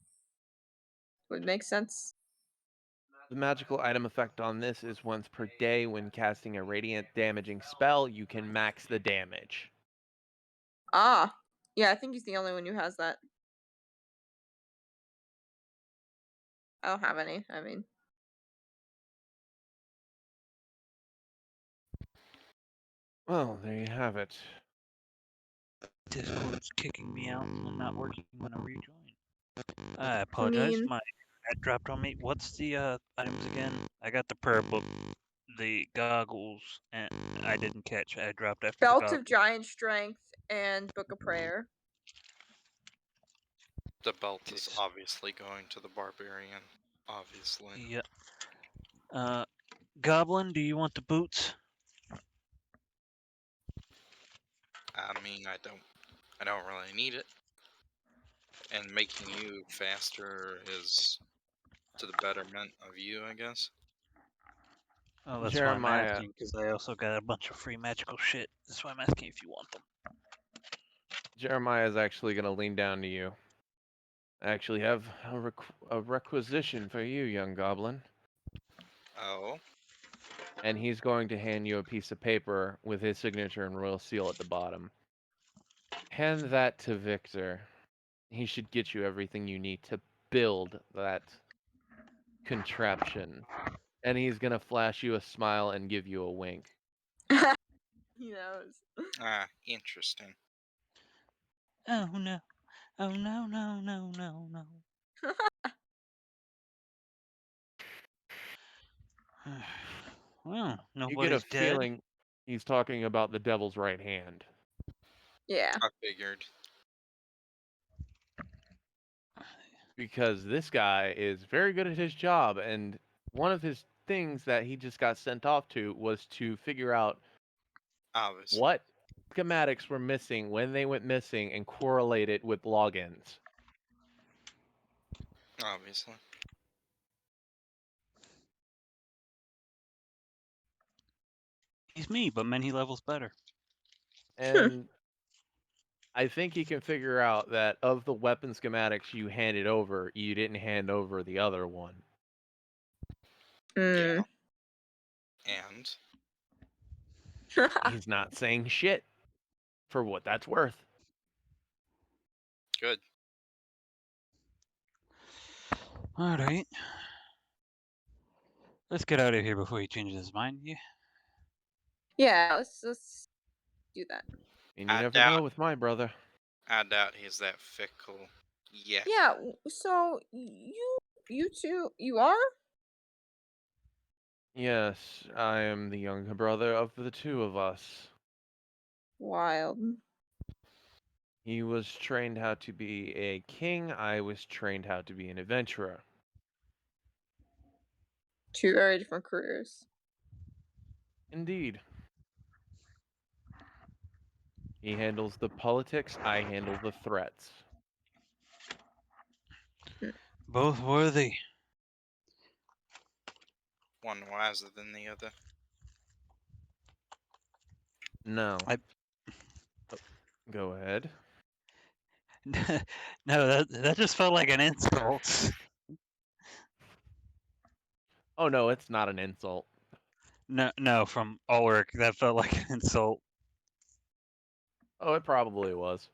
Would make sense. The magical item effect on this is once per day when casting a radiant damaging spell, you can max the damage. Ah. Yeah, I think he's the only one who has that. I don't have any. I mean. Well, there you have it. Discord's kicking me out and not working when I rejoin. I apologize. mean- My internet dropped on me. What's the items again? I got the prayer book, the goggles, and I didn't catch. I dropped after the Belt goggles. of Giant Strength and Book of Prayer. The belt is Yes. obviously going to the barbarian. Obviously. Yeah. Goblin, do you want the boots? I mean, I don't really need it. And making you faster is to the betterment of you, I guess. Oh, that's why I'm Jeremiah. asking, because I also got a bunch of free magical shit. That's why I'm asking if you want them. Jeremiah is actually going to lean down to you. I actually have a requisition for you, young goblin. Oh. And he's going to hand you a piece of paper with his signature and royal seal at the bottom. Hand that to Victor. He should get you everything you need to build that contraption. And he's going to flash you a smile and give you a wink. He knows. Ah, interesting. Oh no. Oh no, no, no, no, no. Well, You get a nobody's dead. feeling he's talking about the devil's right hand. Yeah. I figured. Because this guy is very good at his job, and one of his things that he just got sent off to was to figure out Obviously. what schematics were missing when they went missing and correlate it with logins. Obviously. He's me, but many levels better. And I think he can figure out that of the weapon schematics you handed over, you didn't hand over the other one. Yeah. And He's not saying shit, for what that's worth. good. Alright. Let's get out of here before he changes his mind. Yeah. Yeah, let's do that. And you I never doubt- know with my brother. I doubt he's that fickle. Yeah. Yeah, so you two, you are? Yes, I am the younger brother of the two of us. Wild. He was trained how to be a king, I was trained how to be an adventurer. Two very different careers. Indeed. He handles the politics, I handle the threats. Both worthy. One wiser than the other. No. I- Oh, go ahead. No, that just felt like an insult. Oh no, it's not an insult. No, from Ulrich, that felt like an insult. Oh, it probably was.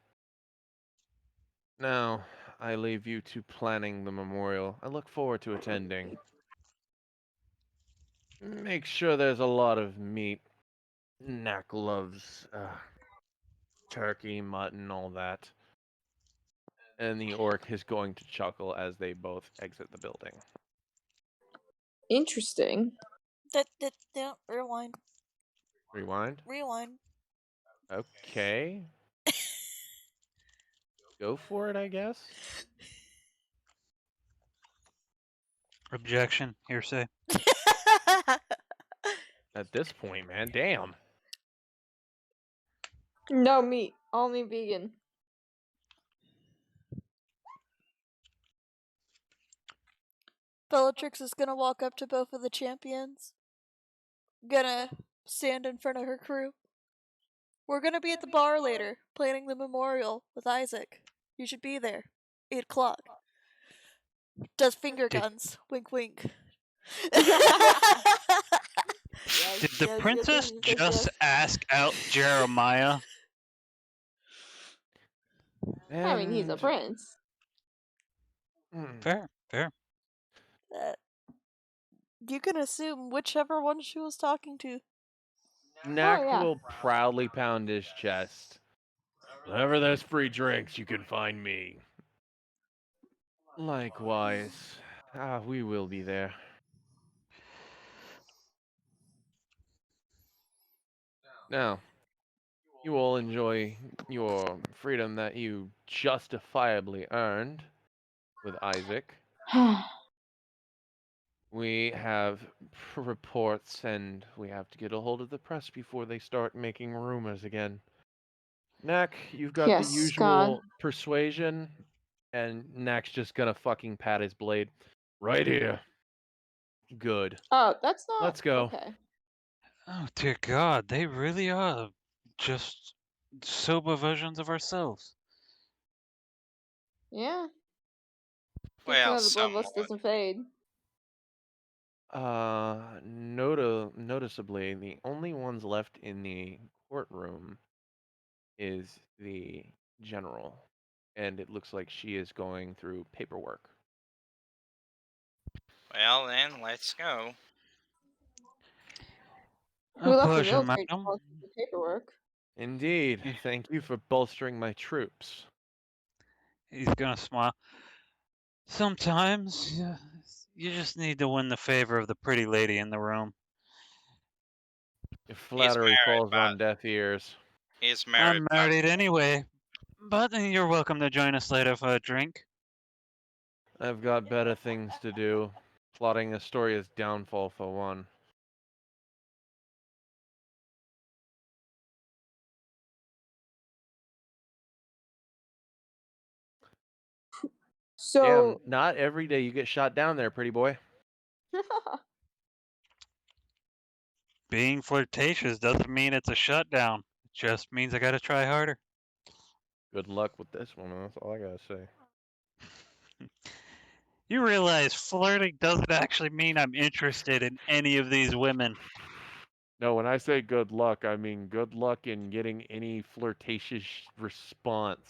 Now, I leave you to planning the memorial. I look forward to attending. Make sure there's a lot of meat. Knack loves turkey, mutton, all that. And the orc is going to chuckle as they both exit the building. Interesting. No, rewind. Rewind. Rewind. Okay. Go for it, I guess. Objection. Hearsay. At this point, man, damn. No meat, only vegan. Bellatrix is gonna walk up to both of the champions. Gonna stand in front of her crew. We're gonna be at the bar later, planning the memorial with Isaac. You should be there. 8 o'clock. Does finger Did- guns. Wink, wink. Yes, Did the yes, princess yes, just ask out Jeremiah? I mean, he's a And- prince. Fair, fair. You can assume whichever one she was talking to. Knack yeah. will proudly pound his chest. Whenever there's free drinks, you can find me. Likewise. We will be there. Now, you all enjoy your freedom that you justifiably earned with Isaac. We have reports, and we have to get a hold of the press before they start making rumors again. Knack, you've got the Yes, usual persuasion, and Knack's just gonna fucking pat his blade. Right here. Good. Oh, that's not. Let's go. Okay. Oh dear God, they really are just sober versions of ourselves. Yeah. Well, The bloodlust somewhat. doesn't fade. Noticeably, the only ones left in the courtroom is the general, and it looks like she is going through paperwork. Well, then, let's go. Who A left the pleasure, military to madam. follow the paperwork? Indeed. Yeah. Thank you for bolstering my troops. He's gonna smile. Sometimes you just need to win the favor of the pretty lady in the room. If flattery married, falls on deaf ears. He's married. I'm married anyway, but you're welcome to join us later for a drink. I've got better things to do. Plotting Astoria's downfall for one. So. Damn, not every day you get shot down there, pretty boy. Being flirtatious doesn't mean it's a shutdown. It just means I gotta try harder. Good luck with this one, that's all I gotta say. You realize flirting doesn't actually mean I'm interested in any of these women. No, when I say good luck, I mean good luck in getting any flirtatious response.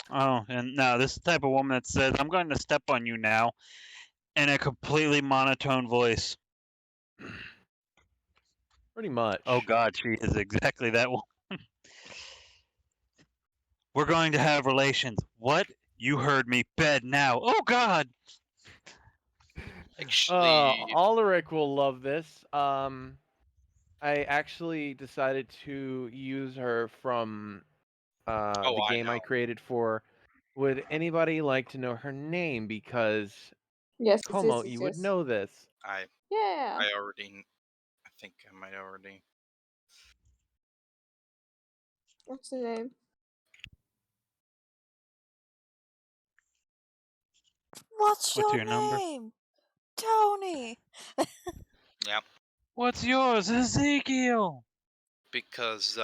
Oh, and now this is the type of woman that says, I'm going to step on you now, in a completely monotone voice. Pretty much. Oh God, she is exactly that woman. We're going to have relations. What? You heard me. Bed now. Oh God. Actually, Ulrich will love this. I actually decided to use her from the game I created for. Would anybody like to know her name? Because Yes, Como, you would know this. Yeah. I think I might already. What's the name? What's What's your your number? name? Tony. Yep. What's yours, Ezekiel? Because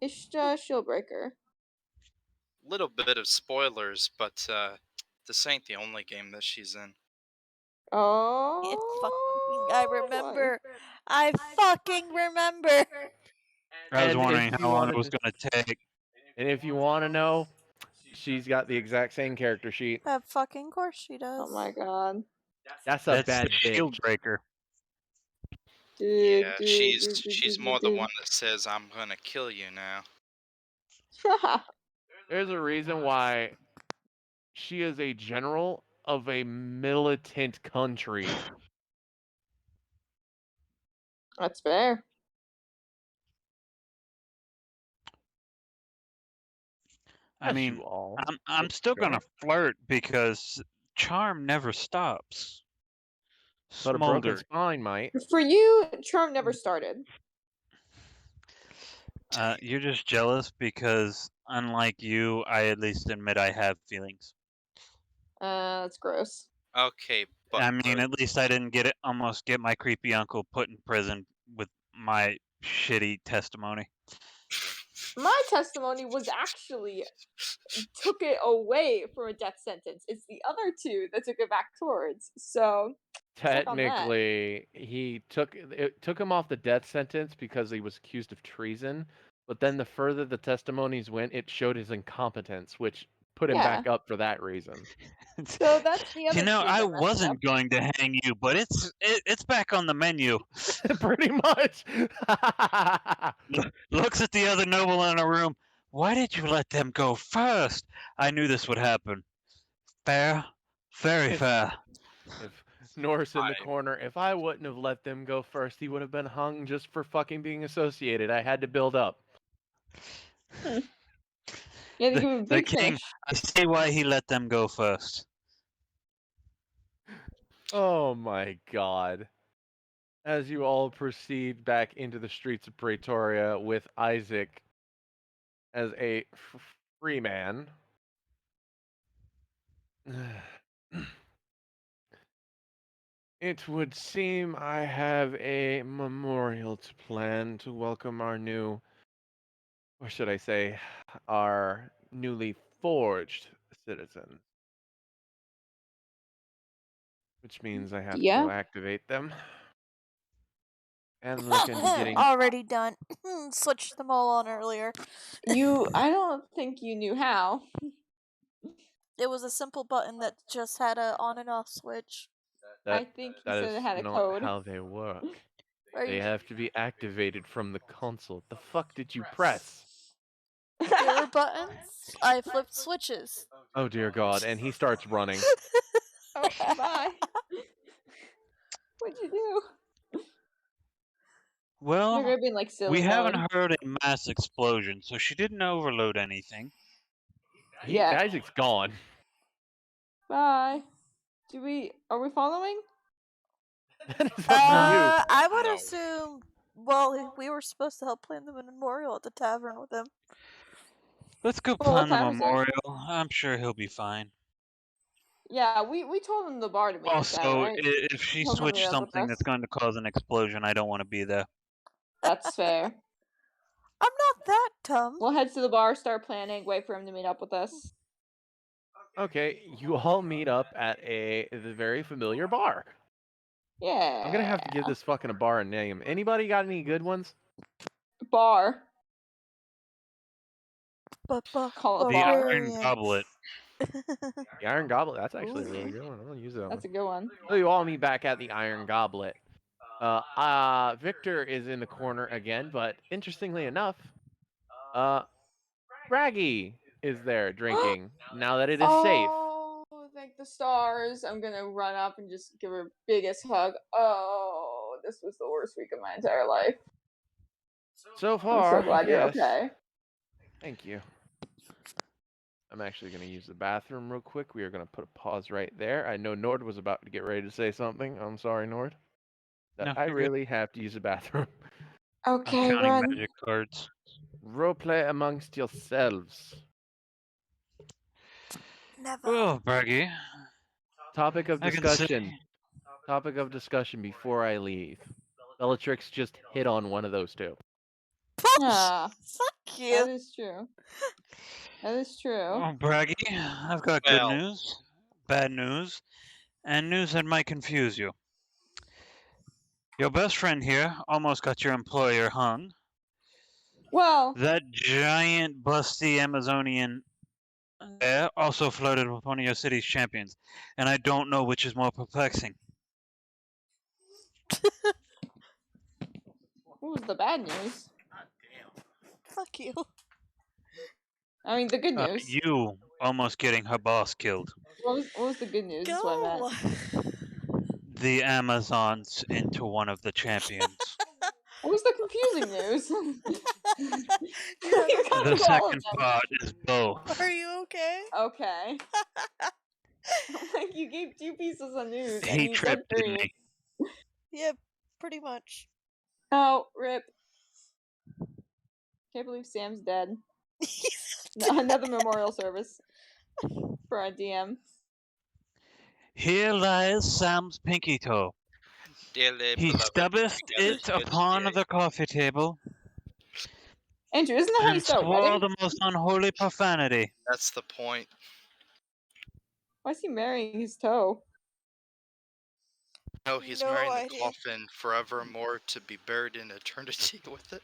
It's Shieldbreaker. little bit of spoilers, but this ain't the only game that she's in. Oh. I remember. I fucking remember. I was And wondering if you how long it wanted was to- going to take. And if you want to know, she's got the exact same character sheet. Of fucking course she does. Oh my god. That's a That's bad the bitch. shield breaker. Dude, Yeah, she's more the one that says, "I'm gonna kill you now." There's a reason why she is a general of a militant country. That's fair. I As mean, you all. I'm still going to flirt because charm never stops. But a broken Smolder. spine might. For you, charm never started. You're just jealous because, unlike you, I at least admit I have feelings. That's gross. Okay, but I mean, at least I didn't almost get my creepy uncle put in prison with my shitty testimony. My testimony was actually took it away from a death sentence. It's the other two that took it back towards. So suck on that. Technically, it took him off the death sentence because he was accused of treason. But then the further the testimonies went, it showed his incompetence, which put him back up for that reason. So that's the other You know, two I that messed wasn't up. going to hang you, but it's back on the menu. Pretty much. Looks at the other noble in a room. Why did you let them go first? I knew this would happen. Fair, very fair. If Norris in the corner, if I wouldn't have let them go first, he would have been hung just for fucking being associated. I had to build up. Yeah, they give him a The big king, finish. I see why he let them go first. Oh my god. As you all proceed back into the streets of Pretoria with Isaac as a free man. It would seem I have a memorial to plan to welcome our new, or should I say, our newly forged citizens. Which means I have to go activate them. And look into getting... Already done. Switched them all on earlier. I don't think you knew how. It was a simple button that just had a on and off switch. I think he said it had a not code. how they work. Are They you- have to be activated from the console. The fuck did you press? There were buttons. I flipped switches. Oh dear god, and he starts running. Oh, bye. What'd you do? Well, They're gonna be in, like, silly we haven't mode. heard a mass explosion, so she didn't overload anything. Yeah. Isaac's gone. Bye. Are we following? That is up to you. I would No. assume. Well, we were supposed to help plan the memorial at the tavern with him. Let's go Well, what plan the time is it? memorial. I'm sure he'll be fine. Yeah, we told him the bar to meet us at, Also, right? if she He'll come meet switched up with something us. that's going to cause an explosion, I don't want to be there. That's fair. I'm not that dumb. We'll head to the bar, start planning, wait for him to meet up with us. Okay, you all meet up at the very familiar bar. Yeah. I'm gonna have to give this fucking a bar a name. Anybody got any good ones? Bar. Call it The bar. Iron Goblet. The Iron Goblet. That's actually a really good one. I'm gonna use that That's one. a good one. So you all meet back at the Iron Goblet. Victor is in the corner again, but interestingly enough, Braggy is there drinking now that it is safe. Oh, thank the stars. I'm gonna run up and just give her biggest hug. Oh, this was the worst week of my entire life. So far, I'm so glad yes. you're okay. Thank you. I'm actually going to use the bathroom real quick. We are going to put a pause right there. I know Nord was about to get ready to say something. I'm sorry, Nord. No, I you're good. really have to use the bathroom. Okay, I'm counting run. magic cards. Roleplay amongst yourselves. Never. Oh, Braggy. Topic of I can discussion. say- Topic of discussion before I leave. Bellatrix just hit on one of those two. Ah, Fuck that you. is true. That is true. Oh, Braggy, I've got good Well. news, bad news, and news that might confuse you. Your best friend here almost got your employer hung. Well, That giant, busty Amazonian there also flirted with one of your city's champions, and I don't know which is more perplexing. what was the bad news? Fuck you. I mean, the good news. You almost getting her boss killed. What was the good news? Is what I Go. meant. The Amazons into one of the champions. What was the confusing news? Yeah, You The gotta go all of second them. part is both. Are you okay? Okay. Like, you gave 2 pieces of news. and He you said tripped 3. me. Yeah, pretty much. Oh, rip. Can't believe Sam's dead. Another memorial service for our DM. Here lies Sam's pinky toe. Dearly He beloved, stubbeth together it here upon today. the coffee table Andrew, isn't that how you and start a swore wedding? the most unholy profanity. That's the point. Why is he marrying his toe? No, he's No marrying the idea. coffin forevermore to be buried in eternity with it.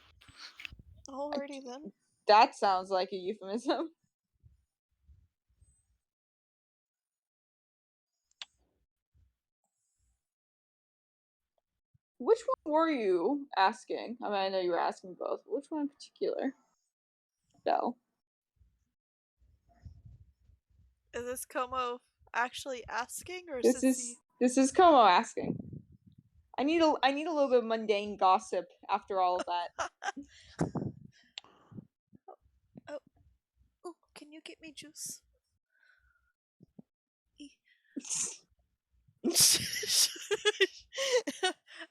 Alrighty then. That sounds like a euphemism. Which one were you asking? I mean, I know you were asking both. Which one in particular? Belle. Is this Como actually asking, or is This is Como asking. I need a little bit of mundane gossip after all of that. Oh, can you get me juice?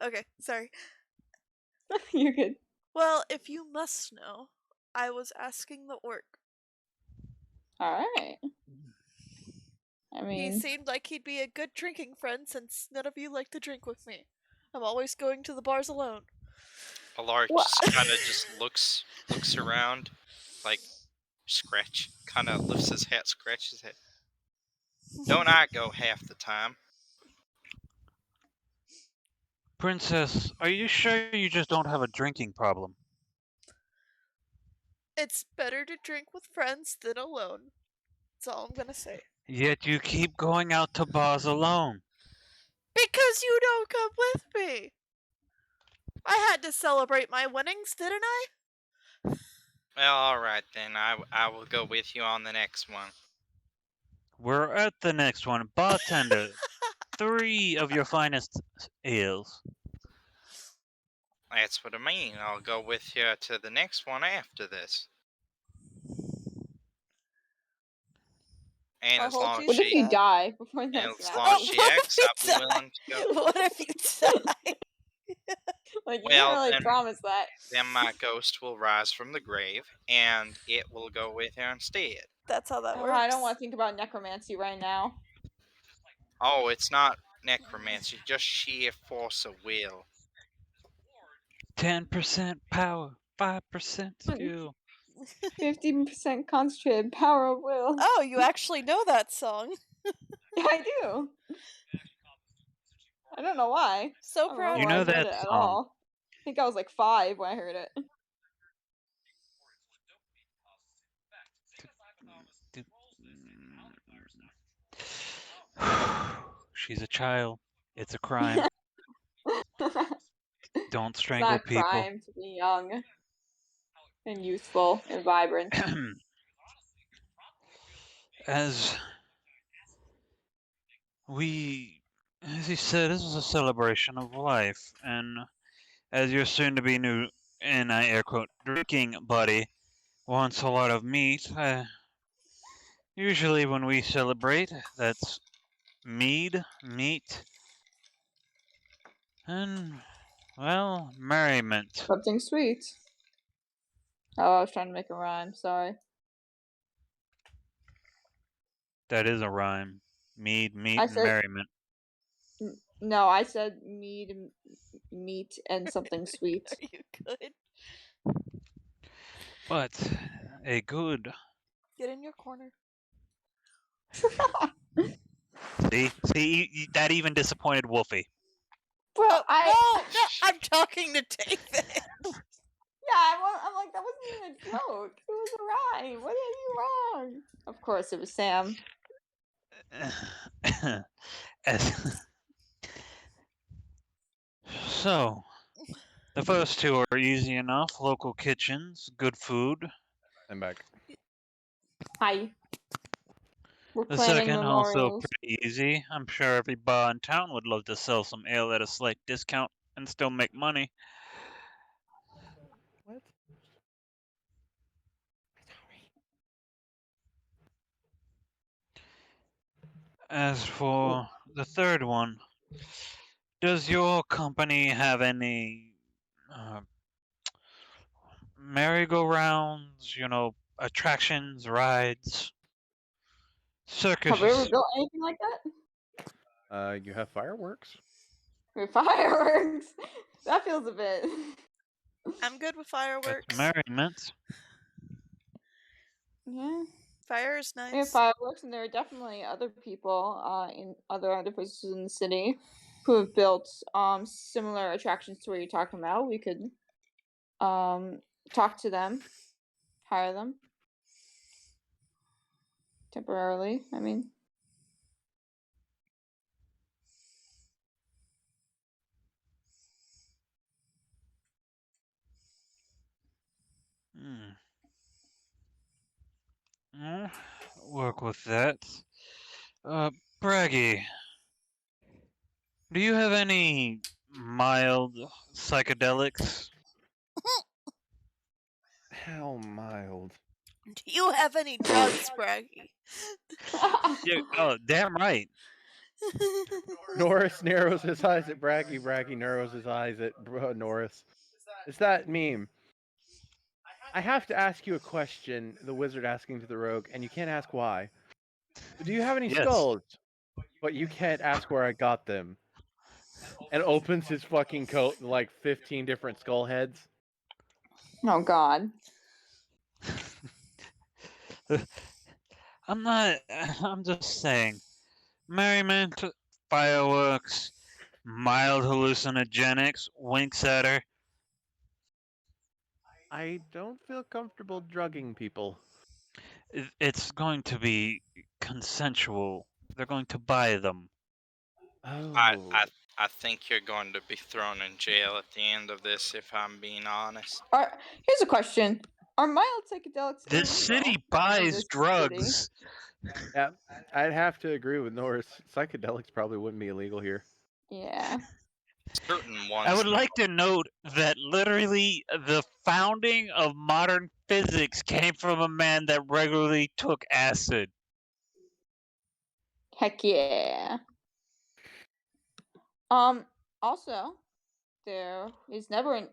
Okay, sorry. You're good. Well, if you must know, I was asking the orc. Alright. I He mean, seemed like he'd be a good drinking friend since none of you like to drink with me. I'm always going to the bars alone. Alark What? just kind of just looks around, like kind of lifts his hat, scratches his head. Don't I go half the time? Princess, are you sure you just don't have a drinking problem? It's better to drink with friends than alone. That's all I'm gonna say. Yet you keep going out to bars alone. Because you don't come with me! I had to celebrate my winnings, didn't I? Well, alright then, I will go with you on the next one. We're at the next one. Bartender, 3 of your finest ales. That's what I mean. I'll go with you to the next one after this. And I'll as hold long you as what if she you die before the and next as match? long as she what acts, if I'll be you willing to go. What if you die? Like, you Well, can't really then- promise that. Then my ghost will rise from the grave, and it will go with her instead. That's how that Oh, works. I don't want to think about necromancy right now. Oh, it's not necromancy, just sheer force of will. 10% power, 5% skill. 50% concentrated power of will. Oh, you actually know that song. I do. I don't know why. So I don't proud remember You why know I heard that it at song. all. I think I was like 5 when I heard it. She's a child. It's a crime. Don't It's strangle not a people. crime to be young and youthful and vibrant. As you said, this is a celebration of life, and as your soon-to-be new, and I air quote, drinking buddy wants a lot of meat, usually when we celebrate, that's mead, meat, and, well, merriment. Something sweet. Oh, I was trying to make a rhyme. Sorry. That is a rhyme. Mead, meat, I and said- merriment. No, I said meat, and something sweet. Are you good? But a good. Get in your corner. See, that even disappointed Wolfie. Bro, No, I'm talking to David. Yeah, I'm like, that wasn't even a joke. It was a rhyme. What are you wrong? Of course, it was Sam. So, the first 2 are easy enough. Local kitchens, good food. I'm back. Hi. We're The planning second, also memorials. pretty easy. I'm sure every bar in town would love to sell some ale at a slight discount and still make money. What? As for the third one, Does your company have any merry-go-rounds, attractions, rides, Have we ever circus? built anything like that? You have fireworks. Fireworks. That feels a bit. I'm good with That's fireworks. merriment. Yeah. Fire is We have nice. fireworks, and there are definitely other people in other places in the city who have built similar attractions to what you're talking about. We could talk to them, hire them temporarily. I mean, Hmm. Work with that. Braggy, do you have any mild psychedelics? How mild. Do you have any drugs, Braggy? Yeah, oh, damn right. Norris narrows his eyes at Braggy. Braggy narrows his eyes at Norris. It's that meme. I have to ask you a question, the wizard asking to the rogue, and you can't ask why. Do you have any Yes. skulls? But you can't ask where I got them. And opens his fucking coat and like 15 different skull heads. oh God. I'm just saying. Merriment, fireworks, mild hallucinogenics, winks at her. I don't feel comfortable drugging people. It's going to be consensual. They're going to buy them. I, Oh. I think you're going to be thrown in jail at the end of this, if I'm being honest. Here's a question: are mild psychedelics This illegal city in buys this drugs. Yeah, I'd have to agree with Norris. Psychedelics probably wouldn't be illegal here. Yeah. Certain ones. I would like to note that literally the founding of modern physics came from a man that regularly took acid. Heck yeah. Also, there is never an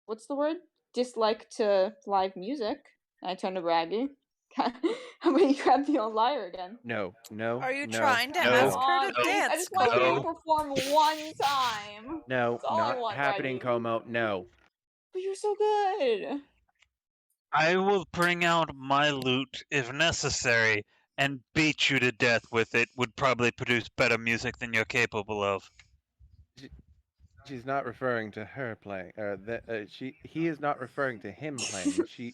what's the word? Dislike to live music. I turn to Braggy. How about you grab the old lyre again? No. Are you no, trying to No. ask her Oh, to please, I dance, just want you No. to perform one time. No, That's all I not want, happening, Braggy. Como. No. But you're so good. I will bring out my loot if necessary and beat you to death with it. Would probably produce better music than you're capable of. She's not referring to her playing. He is not referring to him playing.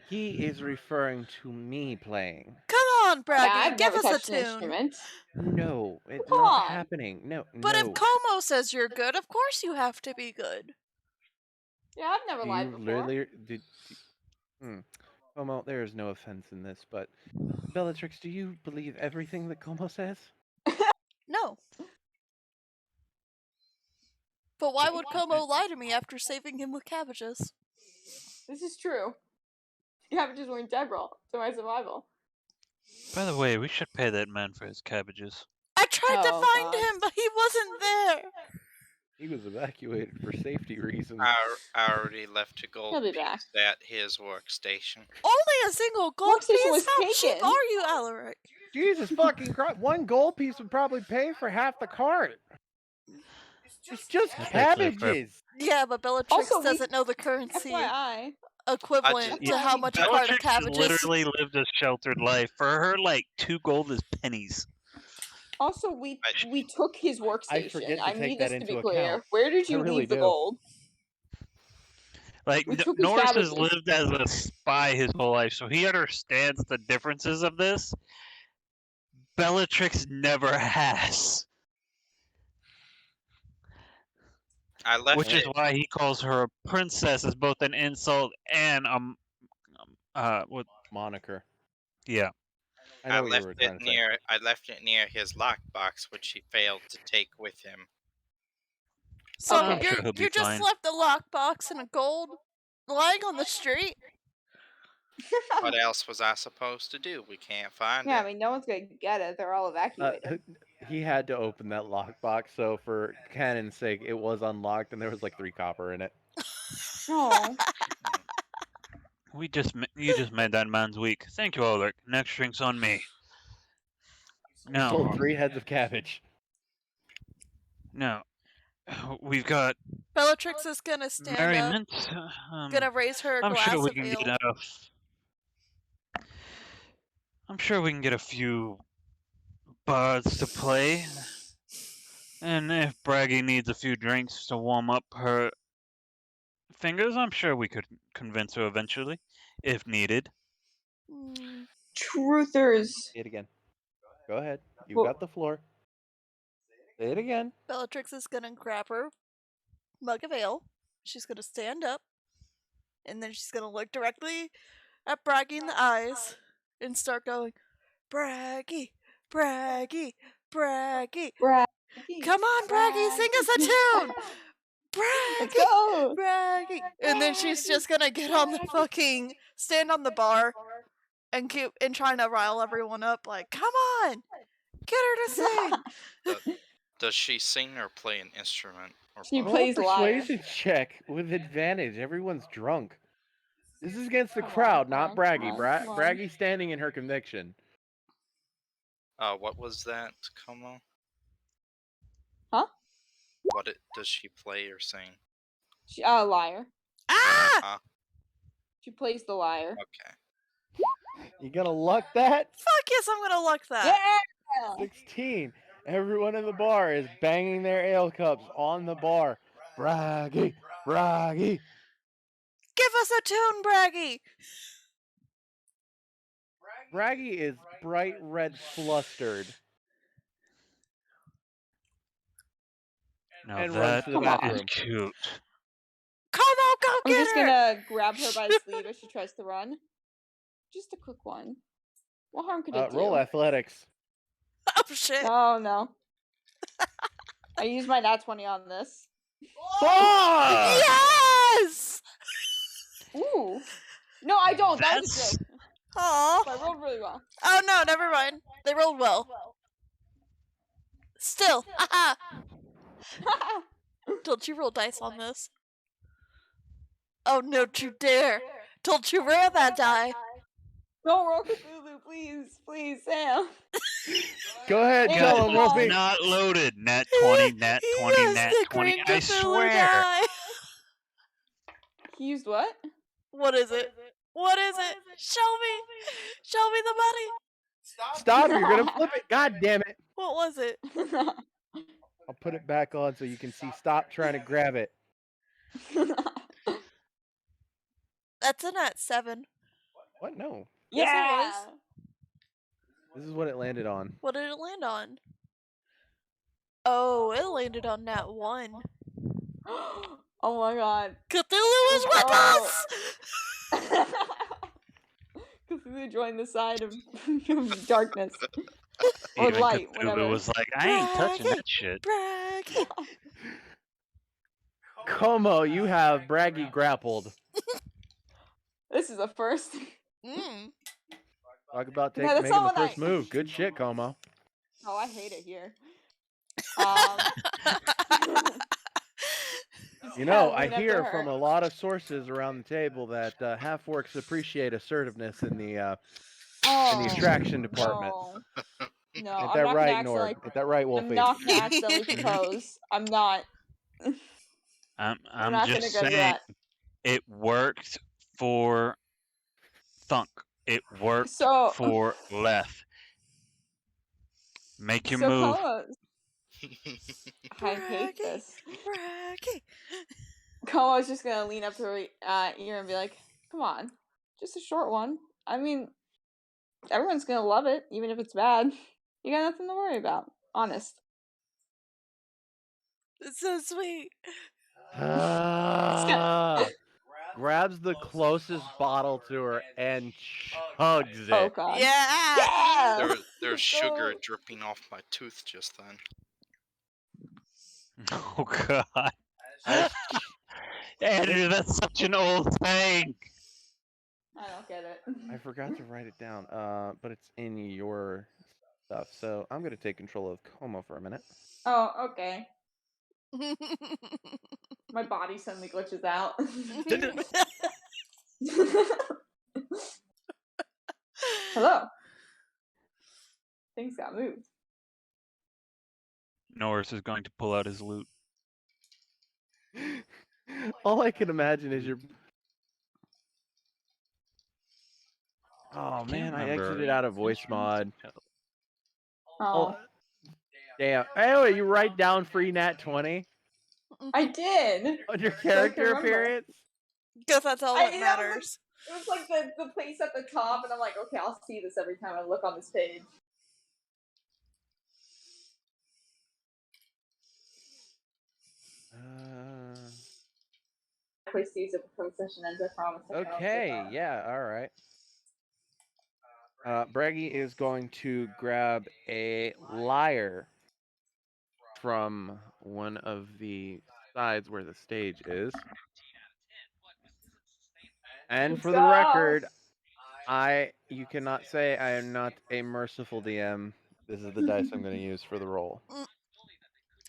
He is referring to me playing. Come on, Yeah, Braggy, I've give never us a touched an tune. instrument. No, it's Come not on. happening. No, But no. if Como says you're good, of course you have to be good. Yeah, I've never Do lied you before. literally Como, there is no offense in this, but Bellatrix, do you believe everything that Como says? No. But why would Como lie to me after saving him with cabbages? This is true. Cabbages were integral to my survival. By the way, we should pay that man for his cabbages. I tried to Oh, find God. him, but he wasn't there. He was evacuated for safety reasons. I already left a gold He'll be piece back. at his workstation. Only a single gold Workstation piece? was How taken. cheap are you, Alaric? Jesus fucking Christ! One gold piece would probably pay for half the cart. It's just That's actually fair. cabbages. Yeah, but Bellatrix Also, we- doesn't know the currency FYI. equivalent Yeah, to how much a cart of Bellatrix has cabbages. literally lived a sheltered life. For her, 2 gold is pennies. Also, we took his workstation. forget to I take need that this to into be clear. account. Where did I you really leave the do. gold? We took his Norris has cabbages. lived as a spy his whole life, so he understands the differences of this. Bellatrix never has. I left Which is it. why he calls her a princess as both an insult and Moniker. yeah. I know what you were trying to say. I left it near his lockbox, which he failed to take with him. So Okay. I'm sure he'll be you just fine. left the lockbox and a gold lying on the street? What else was I supposed to do? We can't find Yeah, it. I mean, no one's gonna get it. They're all evacuated. he had to open that lockbox, so for canon's sake, it was unlocked, and there was like 3 copper in it. Oh. You just made that man's week. Thank you, Ulrich. Next drink's on me. Sold Now, 3 heads of cabbage. now, we've got Bellatrix is gonna stand Mary up, Mint. gonna raise her I'm glass sure we of can ale. get I'm sure we can get a few bards to play. And if Braggy needs a few drinks to warm up her fingers, I'm sure we could convince her eventually, if needed. Hmm. Truthers. Say it again. Go ahead. You Well- got the floor. Say it again. Bellatrix is gonna grab her mug of ale. She's gonna stand up, and then she's gonna look directly at Braggy in the eyes and start going, Braggy, Braggy, Braggy. Come on, Braggy, sing us a tune! Let's Braggy, go. Braggy. And then she's just gonna get on the fucking, stand on the bar and trying to rile everyone up, like, come on, get her to sing. Does she sing or play an instrument? Or She both? Roll a plays liar. persuasion check with advantage. Everyone's drunk. This is against the Come on, crowd, come not on, Braggy. come on, come on. Braggy standing in her conviction. What was that, Como? Huh? Does she play or sing? She liar. Ah! She plays the liar. Okay. You gonna luck that? Fuck yes, I'm gonna luck that. Yeah. 16. Everyone in the bar is banging their ale cups on the bar. Braggy, Braggy. Give us a tune, Braggy. Braggy is bright red flustered Now and runs to the that bathroom. is cute. Come on, go I'm get just her. gonna grab her by the sleeve as she tries to run. Just a quick one. What harm could it do? Roll athletics. Oh shit. Oh no. I used my nat 20 on this. Fuck! Yes! Ooh. No, I don't. That was a That's- joke. Aw. But I rolled really well. Oh no, never mind. They rolled well. Still, haha. Don't you roll dice on this? Oh no, don't you dare. Don't you roll that die. Don't roll Cthulhu, please. Please, Sam. Go ahead, Hey, tell guys, him no. we'll be. Not loaded. Nat 20, nat 20, Yes, nat the 20. Grand I Cthulhu swear. die. He used what? What is it? What is it? Show me. Show me the money. Stop, you're gonna flip it. God damn it. What was it? I'll put it back on so you can see. Stop trying to grab it. That's a nat 7. What? No. Yes, it yeah. was. This is what it landed on. What did it land on? Oh, it landed on nat 1. Oh my god. Cthulhu is with Oh. us! Cthulhu joined the side of darkness. Or Even light, Cthulhu whatever. was like, I ain't touching Braggy. that shit. Braggy. Como, you have Braggy grappled. This is a first. Mm. Talk about Yeah, that's making not the what first I- move. Good shit, Como. Oh, I hate it here. You know, Yeah, I lean up to hear her. from a lot of sources around the table that half-orcs appreciate assertiveness in the attraction department. No, Ain't I'm that not right, gonna Nord? accidentally. Ain't that right, I'm Wolfie? not gonna accidentally propose. I'm not. I'm not just gonna go do saying, that. it worked for Thunk. It worked So- for Leth. Make your So move. Koa's- I hate Braggy. this. Braggy. Koa's just gonna lean up to her ear and be like, "Come on, just a short one. I mean, everyone's gonna love it, even if it's bad. You got nothing to worry about. Honest." It's so sweet. Grabs the closest bottle to her and chugs it. Oh god. Yeah. Yeah. There's sugar Go. dripping off my tooth just then. Oh god. That's- Andrew, that's such an old thing. I don't get it. I forgot to write it down, but it's in your stuff. So I'm going to take control of Como for a minute. Oh, okay. My body suddenly glitches out. Hello. Things got moved. Norris is going to pull out his loot. All I can imagine is your. Oh man, I exited out of voice mod. Oh, Damn. Anyway, you write down free nat 20 I did. on your I character can remember. appearance. Because that's all that matters. It was like the place at the top, and I'm like, okay, I'll see this every time I look on this page. Place to use it before the session ends, I promise. Okay, yeah, all right. Braggy is going to grab a lyre from one of the sides where the stage is. And for the record, you cannot say I am not a merciful DM. This is the dice I'm going to use for the roll.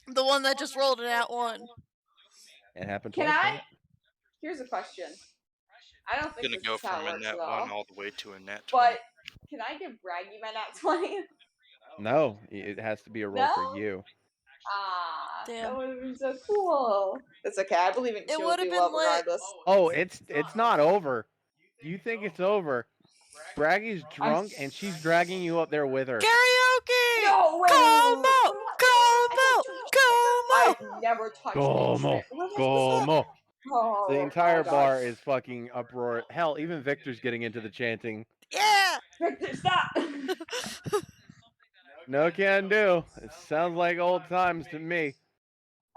The one that just rolled an at one. It happened Can twice. I? didn't it? Here's a question. I don't I'm think gonna this go is how from it a works net at 1 all. all the way to a net 20. But can I give Braggy my nat 20? No, it has to be a roll No? for you. Ah, Damn. that would have been so cool. It's okay. I believe in It she would will have do been well lit. regardless. Oh, it's not over. You think it's over? Braggy's drunk and she's dragging you up there with her. Karaoke! No way! Como! Como! Como! I've never touched an Como, instrument. What am I supposed to como. Oh, The entire my God. bar is fucking uproar. Hell, even Victor's getting into the chanting. Yeah! Victor, stop! No can do. It sounds like old times to me.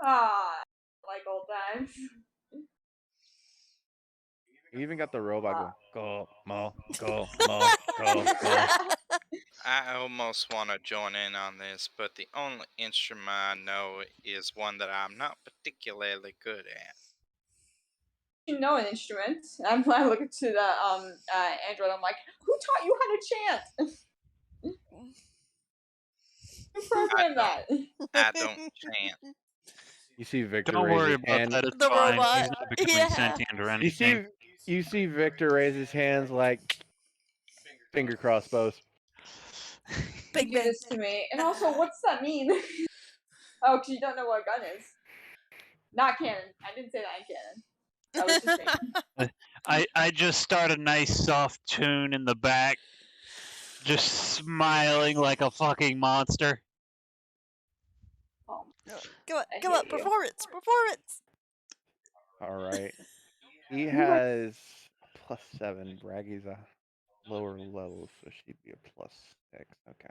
Ah, like old times. You even got the robot going. Go, mo, go, mo, go, mo. I almost want to join in on this, but the only instrument I know is one that I'm not particularly good at. You know an instrument. I look to the Android. I'm like, who taught you how to chant? Who programmed that? I don't chant. You see Victor Don't raise worry his about hand. that. It's The fine. robot. He's not becoming Yeah. sentient or anything. You see Victor raise his hands like finger crossbows. You do this to me. And also, what's that mean? Oh, because you don't know what a gun is. Not canon. I didn't say that in canon. That was just me. I just start a nice soft tune in the back, just smiling like a fucking monster. Oh, Come on, I come on, hate you. performance, performance. All right. He has a +7. Braggy's a lower level, so she'd be a +6. Okay.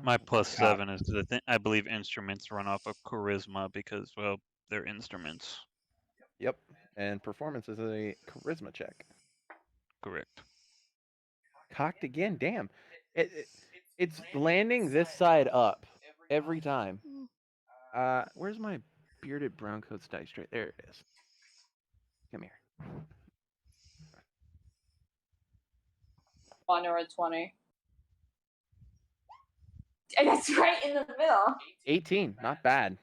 My Oh, God. +7 is the thing. I believe instruments run off of charisma because, well, they're instruments. Yep. And performance is a charisma check. Correct. Cocked again. Damn. It's landing this side up every time. Where's my bearded brown coat's dice tray? There it is. Come here. One or a 20. And that's right in the middle. 18. Not bad.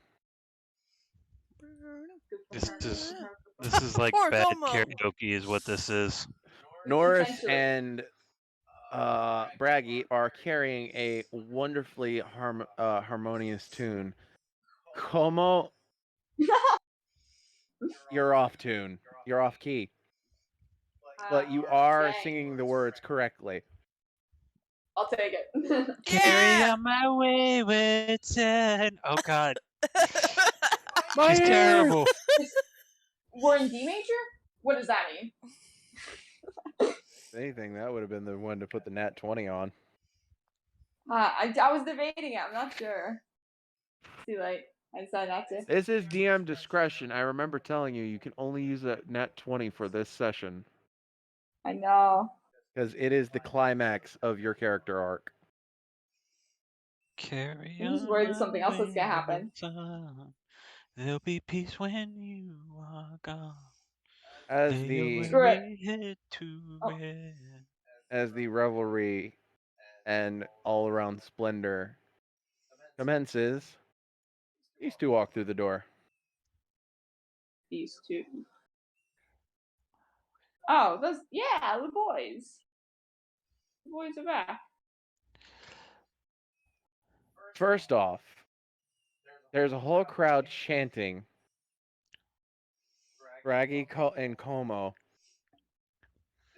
This is like Or bad Como. karaoke is what this is. Norris Potentially. and Braggy are carrying a wonderfully harmonious tune. Como, you're off tune. You're off key. But you are Dang. singing the words correctly. I'll take it. Carry Yeah! on my wayward son. Oh God, My she's ears! terrible. We're in D major? What does that mean? If anything, that would have been the one to put the nat 20 on. I was debating it. I'm not sure. Too late. I decided not to. This is DM discretion. I remember telling you can only use a nat 20 for this session. I know. Because it is the climax of your character arc. Carry I'm just on worried my there's something else that's gonna happen. wayward son. There'll be peace when you are gone. As Lay the away head to Oh. rest. as the revelry and all around splendor commences, these two walk through the door. These two. Oh, those the boys. The boys are back. First off, there's a whole crowd chanting Braggy and Como.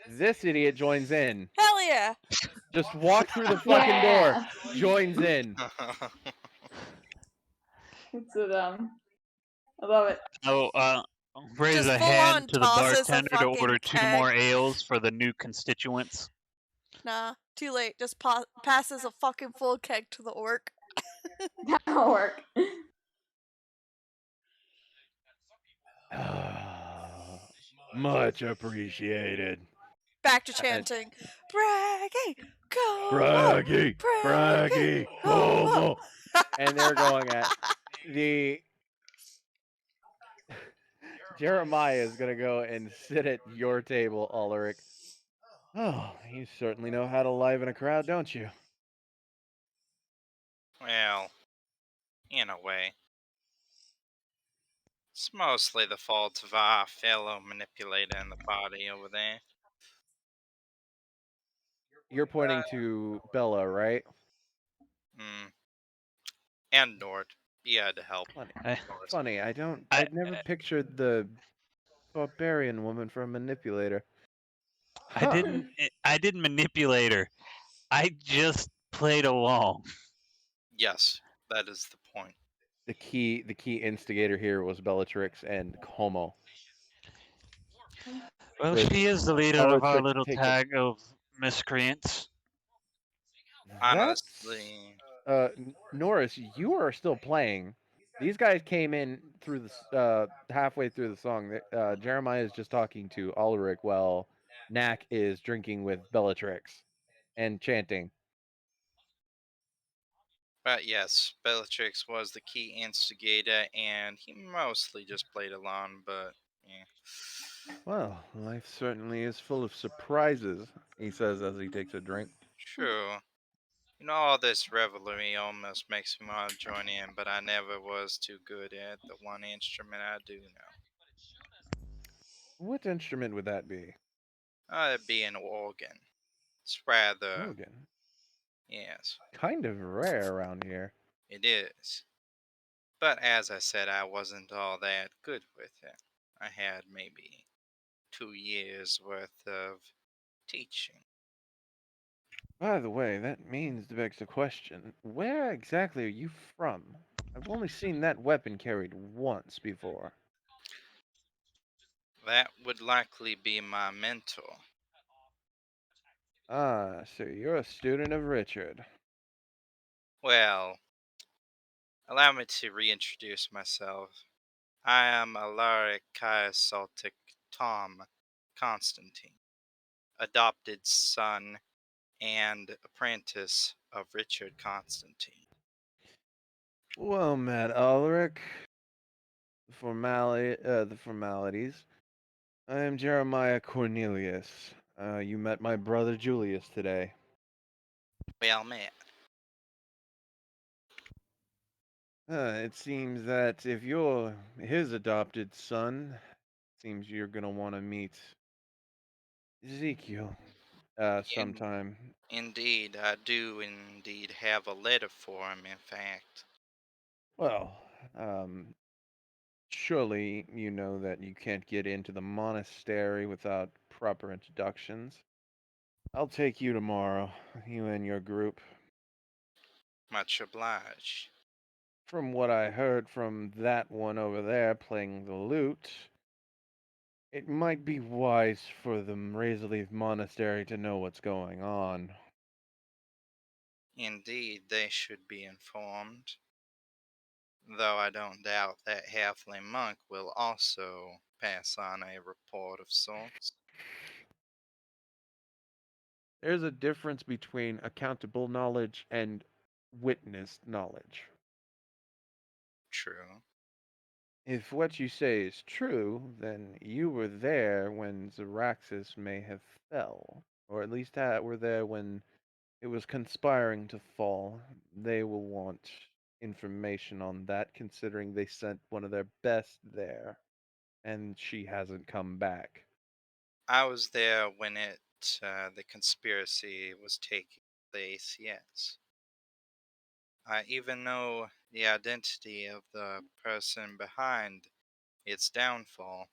This idiot joins in. Hell yeah! Just walk through the fucking door. Yeah. Joins in. It's a I love it. Oh, raise Just a full hand on to the tosses a bartender to fucking order 2 keg. more ales for the new constituents. Nah, too late. Just passes a fucking full keg to the orc. That'll work. Much appreciated. Back to chanting. Braggy! Como! Braggy! Braggy! Como! Como! And they're going at the Jeremiah is gonna go and sit at your table, Ulrich. Oh, you certainly know how to liven a crowd, don't you? Well, in a way. It's mostly the fault of our fellow manipulator in the party over there. You're pointing to Bella, right? Hmm. And Nord. He had to help. Funny. I, Funny, I- I'd never pictured the barbarian woman for a manipulator. I didn't manipulate her. I just played along. Yes, that is the point. The key instigator here was Bellatrix and Como. Well, With she is the leader of our Bellatrix little taking tag of miscreants. That's Honestly, Norris, you are still playing. These guys came in through the halfway through the song. Jeremiah is just talking to Ulrich while Knack is drinking with Bellatrix and chanting. but yes, Bellatrix was the key instigator, and he mostly just played along, but yeah. Well, life certainly is full of surprises, he says as he takes a drink. True. You know, all this revelry almost makes me want to join in, but I never was too good at the one instrument I do know. What instrument would that be? It'd be an organ. It's rather, Organ. yes, Kind of rare around here. it is. But as I said, I wasn't all that good with it. I had maybe 2 years worth of teaching. By the way, that means to begs the question, where exactly are you from? I've only seen that weapon carried once before. That would likely be my mentor. Ah, so you're a student of Richard. Well, allow me to reintroduce myself. I am Alaric Caiasaltic Tom Constantine, adopted son and apprentice of Richard Constantine. Well met, Ulrich. The formalities. I am Jeremiah Cornelius. You met my brother Julius today. Well met. It seems that if you're his adopted son, seems you're gonna want to meet Ezekiel sometime. Indeed, I do indeed have a letter for him, in fact. Well, um, surely you know that you can't get into the monastery without proper introductions. I'll take you tomorrow, you and your group. Much obliged. From what I heard from that one over there playing the lute, it might be wise for the Razorleaf Monastery to know what's going on. Indeed, they should be informed. Though I don't doubt that Halfling Monk will also pass on a report of sorts. There's a difference between accountable knowledge and witnessed knowledge. True. If what you say is true, then you were there when Zaraxis may have fell, or at least were there when it was conspiring to fall. They will want information on that, considering they sent one of their best there, and she hasn't come back. I was there when the conspiracy was taking place, yes. I even know the identity of the person behind its downfall.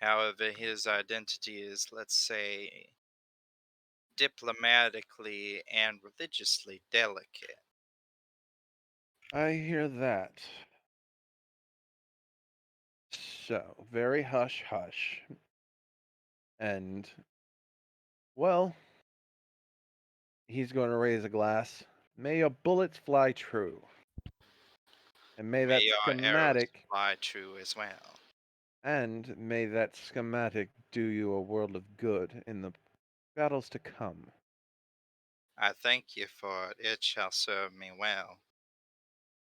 However, his identity is, let's say, diplomatically and religiously delicate. I hear that. So, very hush hush. And, well, he's going to raise a glass. May your bullets fly true. And may May that your arrows schematic fly true as well. do you a world of good in the battles to come. I thank you for it. It shall serve me well.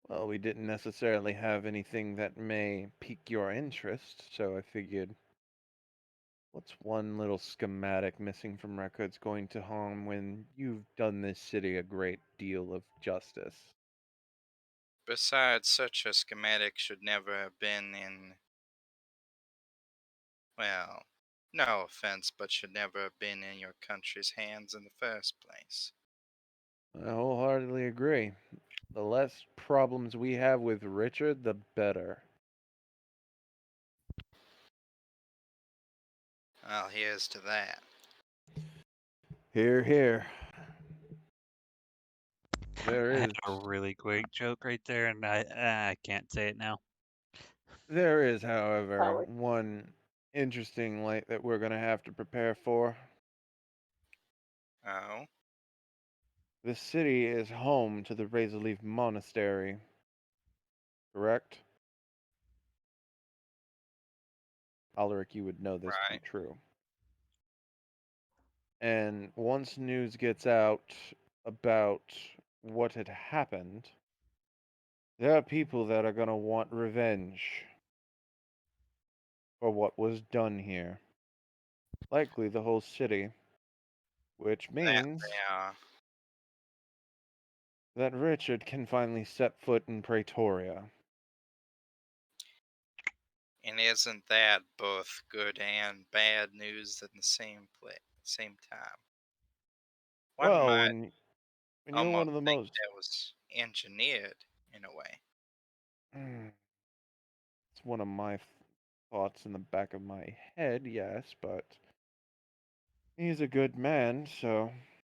Well, we didn't necessarily have anything that may pique your interest, so I figured, what's one little schematic missing from records going to harm when you've done this city a great deal of justice? Besides, such a schematic should never have been in, well, no offense, but should never have been in your country's hands in the first place. I wholeheartedly agree. The less problems we have with Richard, the better. Well, here's to that. Here, here. There I had is a really great joke right there, and I can't say it now. there is, however, Probably. one interesting light that we're gonna have to prepare for. Oh, The city is home to the Razorleaf Monastery, correct? Alaric, you would know this to be right. true. And once news gets out about what had happened, there are people that are gonna want revenge for what was done here. Likely the whole city, which That means they are. that Richard can finally set foot in Praetoria. And isn't that both good and bad news in the same time? One Well, might when you're one almost of the think most that was engineered in a way. it's one of my thoughts in the back of my head, yes, but he's a good man, so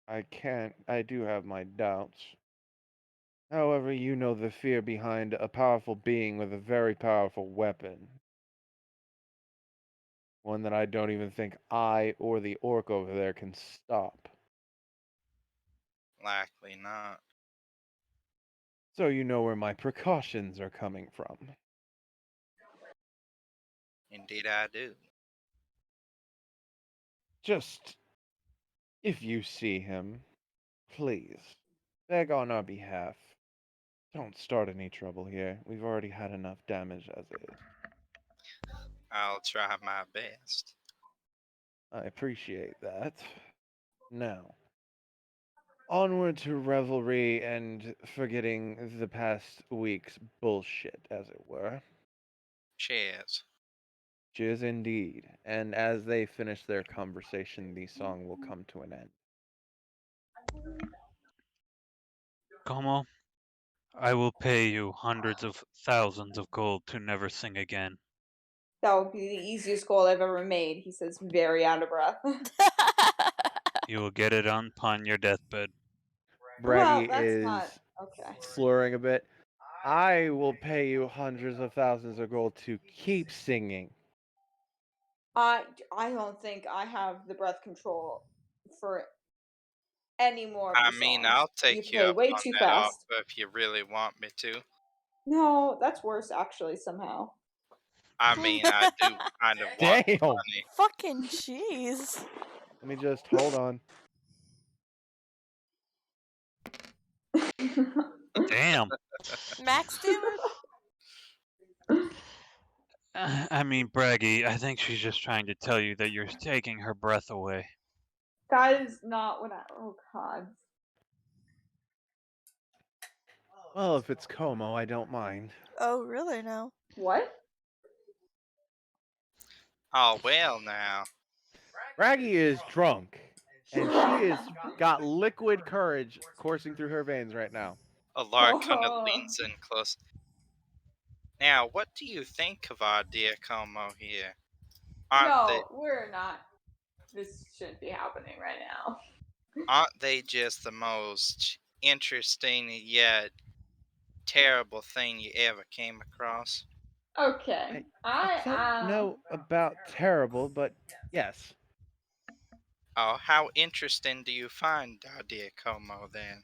I do have my doubts. However, you know the fear behind a powerful being with a very powerful weapon. One that I don't even think I or the orc over there can stop. Likely not. So you know where my precautions are coming from. Indeed, I do. Just, if you see him, please, beg on our behalf. Don't start any trouble here. We've already had enough damage as is. I'll try my best. I appreciate that. Now, onward to revelry and forgetting the past week's bullshit, as it were. Cheers. Cheers indeed. And as they finish their conversation, the song will come to an end. Como, I will pay you hundreds of thousands of gold to never sing again. That would be the easiest goal I've ever made, he says, very out of breath. You will get it upon your deathbed. Braggy Well, that's not is okay. slurring a bit. I will pay you hundreds of thousands of gold to keep singing. I don't think I have the breath control for any more of I the mean, songs. I'll You take you play up way on too that fast. offer if you really want me to. No, that's worse actually somehow. I mean, I do kind of want the Damn! money. Fucking jeez. Let me just hold on. Damn. Max damage? I mean, Braggy, I think she's just trying to tell you that you're taking her breath away. That is not what I. Oh God. Well, if it's Como, I don't mind. Oh, really now? What? Oh, well, now. Raggy is drunk, and she is got liquid courage coursing through her veins right now. Alara kind of Oh. leans in close. Now, what do you think of our dear Como here? No, we're not. This shouldn't be happening right now. Aren't they just the most interesting yet terrible thing you ever came across? Okay. I don't know about terrible, but yes. Oh, how interesting do you find our dear Como then?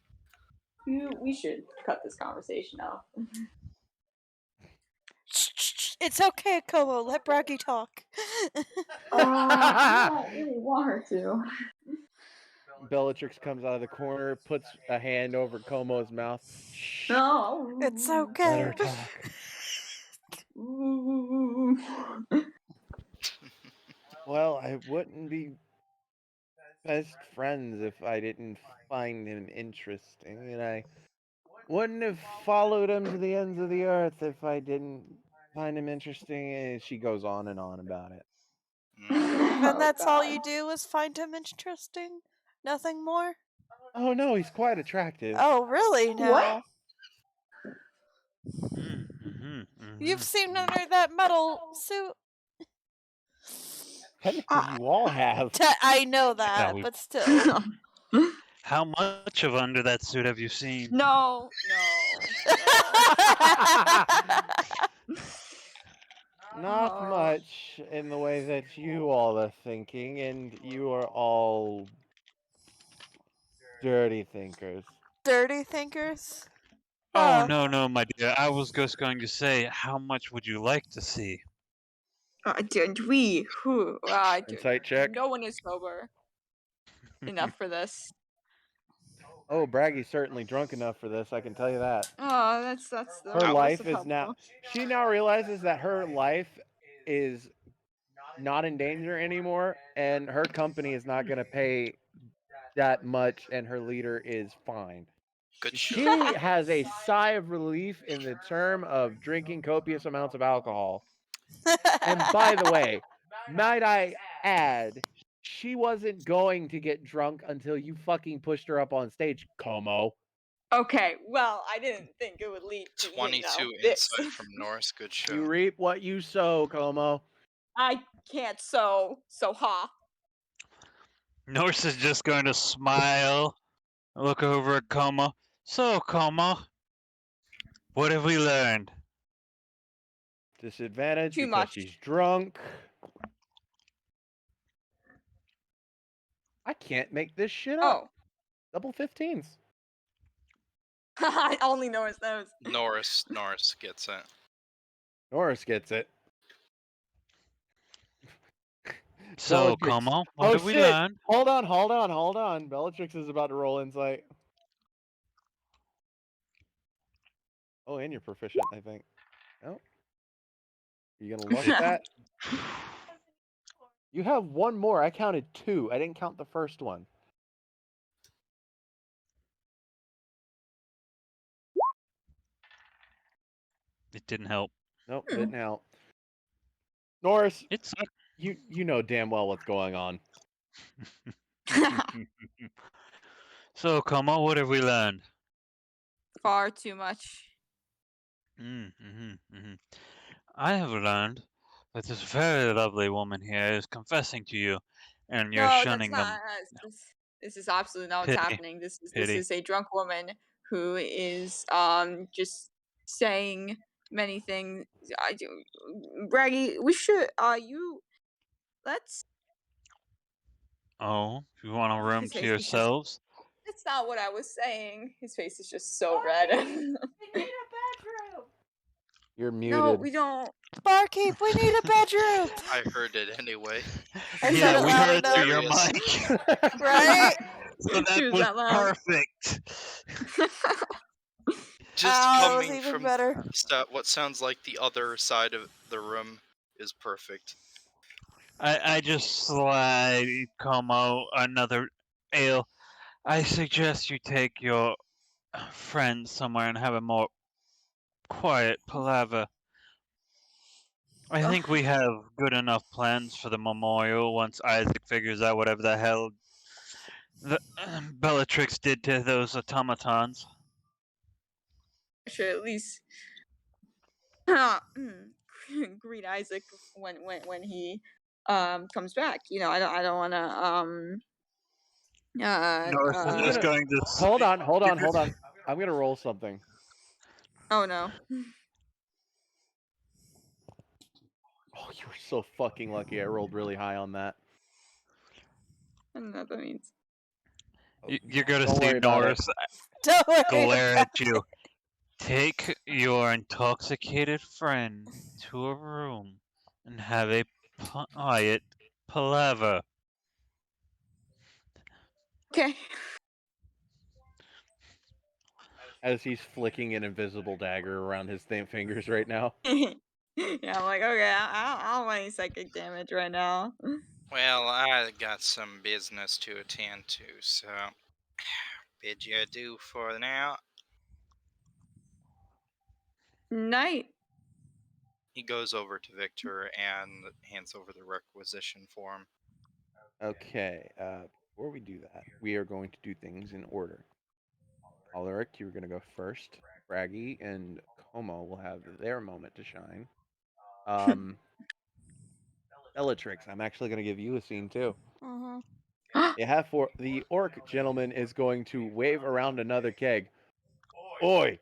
We should cut this conversation off. It's okay, Como. Let Braggy talk. I don't really want her to. Bellatrix comes out of the corner, puts a hand over Como's mouth. No. It's okay. Let her talk. Well, I wouldn't be best friends if I didn't find him interesting, and I wouldn't have followed him to the ends of the earth if I didn't find him interesting. And she goes on and on about it. And that's all you do is find him interesting? Nothing more? Oh no, he's quite attractive. Oh, really now? You've Mm-hmm. seen under that metal suit? Technically, you all have. I know that, we- but still. How much of under that suit have you seen? No. Not much in the way that you all are thinking, and you are all dirty thinkers. Dirty thinkers? Oh, no, my dear. I was just going to say, how much would you like to see? Insight check. No one is sober enough for this. Oh, Braggy's certainly drunk enough for this, I can tell you that. Oh, that's Her life is now. She now realizes that her life is not in danger anymore, and her company is not going to pay that much, and her leader is fine. Good She show. has a sigh of relief in the term of drinking copious amounts of alcohol. And by the way, might I add, she wasn't going to get drunk until you fucking pushed her up on stage, Como. Okay, well, I didn't think it would lead to 22 this. insight from Norris. Good show. You reap what you sow, Como. I can't so ha. Norse is just going to smile, look over at Como. So, Como, what have we learned? Disadvantage Too because much. she's drunk. I can't make this shit up. Oh. Double 15s. I only know his nose. Norris gets it. Norris gets it. So, Bellatrix. Como, what have we shit. learned? Hold on. Bellatrix is about to roll insight. Oh, and you're proficient, I think. No? You gonna look at that? You have one more. I counted 2. I didn't count the first one. It didn't help. Nope, didn't help. Norris, It's you know damn well what's going on. So, Como, what have we learned? Far too much. I have learned that this very lovely woman here is confessing to you, and you're No, shunning that's them. not. This is absolutely not what's Pity. happening. This Pity. is a drunk woman who is just saying many things. Braggy, we should let's. Oh, you want a room His to face is just- yourselves? That's not what I was saying. His face is just so red. You're muted. No, we don't. Barkeep, we need a bedroom. I heard it anyway. I said Yeah, it we loud heard it through your enough. mic. Right? So that She was was that loud. perfect. Just Ow, that was coming even from better. what sounds like the other side of the room, is perfect. I just slide Como another ale. I suggest you take your friend somewhere and have a more quiet palaver. I think we have good enough plans for the memorial once Isaac figures out whatever the hell the Bellatrix did to those automatons. Should at least greet Isaac when he comes back. You know, I don't want to North is just going to. Hold on. I'm gonna roll something. Oh no. Oh, you were so fucking lucky. I rolled really high on that. I don't know what that means. You're going to Don't see worry about it. North Don't worry glare about at you. Take your intoxicated friend to a room and have a quiet palaver. Okay. As he's flicking an invisible dagger around his fingers right now. Yeah, I'm like, okay, I don't want any psychic damage right now. Well, I got some business to attend to, so bid you adieu for now. Night. He goes over to Victor and hands over the requisition form. Okay, before we do that, we are going to do things in order. Alaric, you're going to go first. Braggy and Como will have their moment to shine. Bellatrix, I'm actually going to give you a scene too. You have for the orc gentleman is going to wave around another keg. Oi!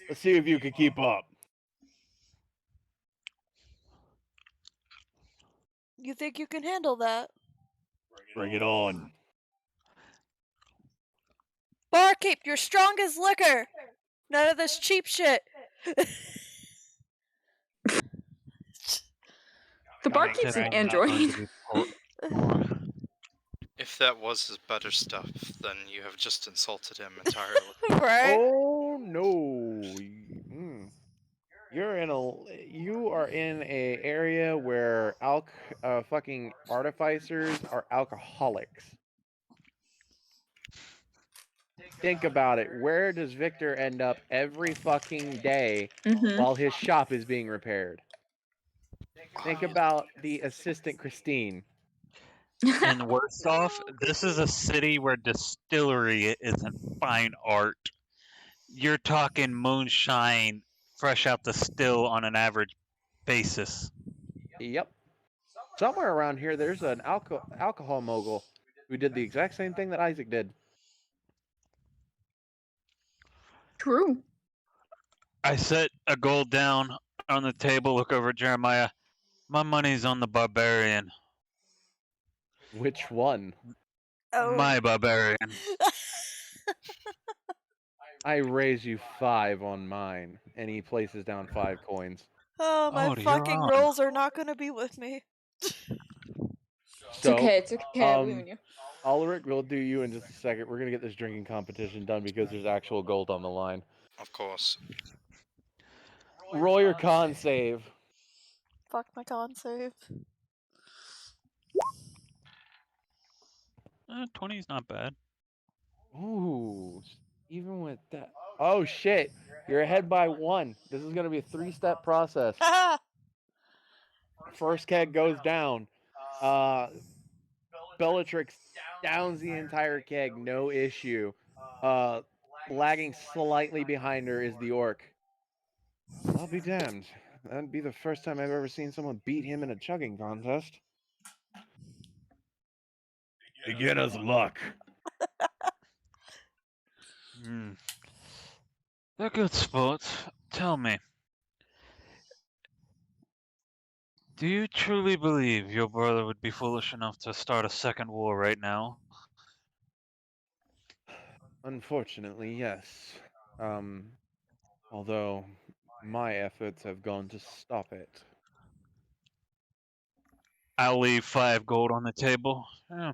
Let's see if you can keep up. You think you can handle that? Bring it on. Barkeep, you're strong as liquor. None of this cheap shit. The barkeep's an android. If that was his better stuff, then you have just insulted him entirely. Right? Oh no! You are in a area where fucking artificers are alcoholics. Think about it. Where does Victor end up every fucking day while his shop is being repaired? Think about the assistant Christine. And worse off, this is a city where distillery isn't fine art. You're talking moonshine fresh out the still on an average basis. Yep. Somewhere around here, there's an alcohol mogul who did the exact same thing that Isaac did. True. I set a gold down on the table, look over at Jeremiah. My money's on the barbarian. Which one? Oh. My barbarian. I raise you 5 on mine. And he places down 5 coins. Oh, my Oh, you're fucking on. rolls are not gonna be with me. It's okay. It's okay. I believe in you. Ulrich, we'll do you in just a second. We're gonna get this drinking competition done because there's actual gold on the line. Of course. Roll your con save. Fuck my con save. 20's not bad. Ooh, even with that. Oh shit! You're ahead by 1. This is gonna be a 3-step process. First keg goes down. Bellatrix downs the entire keg, no issue. Lagging slightly behind her is the orc. I'll be damned. That'd be the first time I've ever seen someone beat him in a chugging contest. Beginner's luck. They're good sports. Tell me, do you truly believe your brother would be foolish enough to start a second war right now? Unfortunately, yes. Although my efforts have gone to stop it. I'll leave 5 gold on the table. Yeah.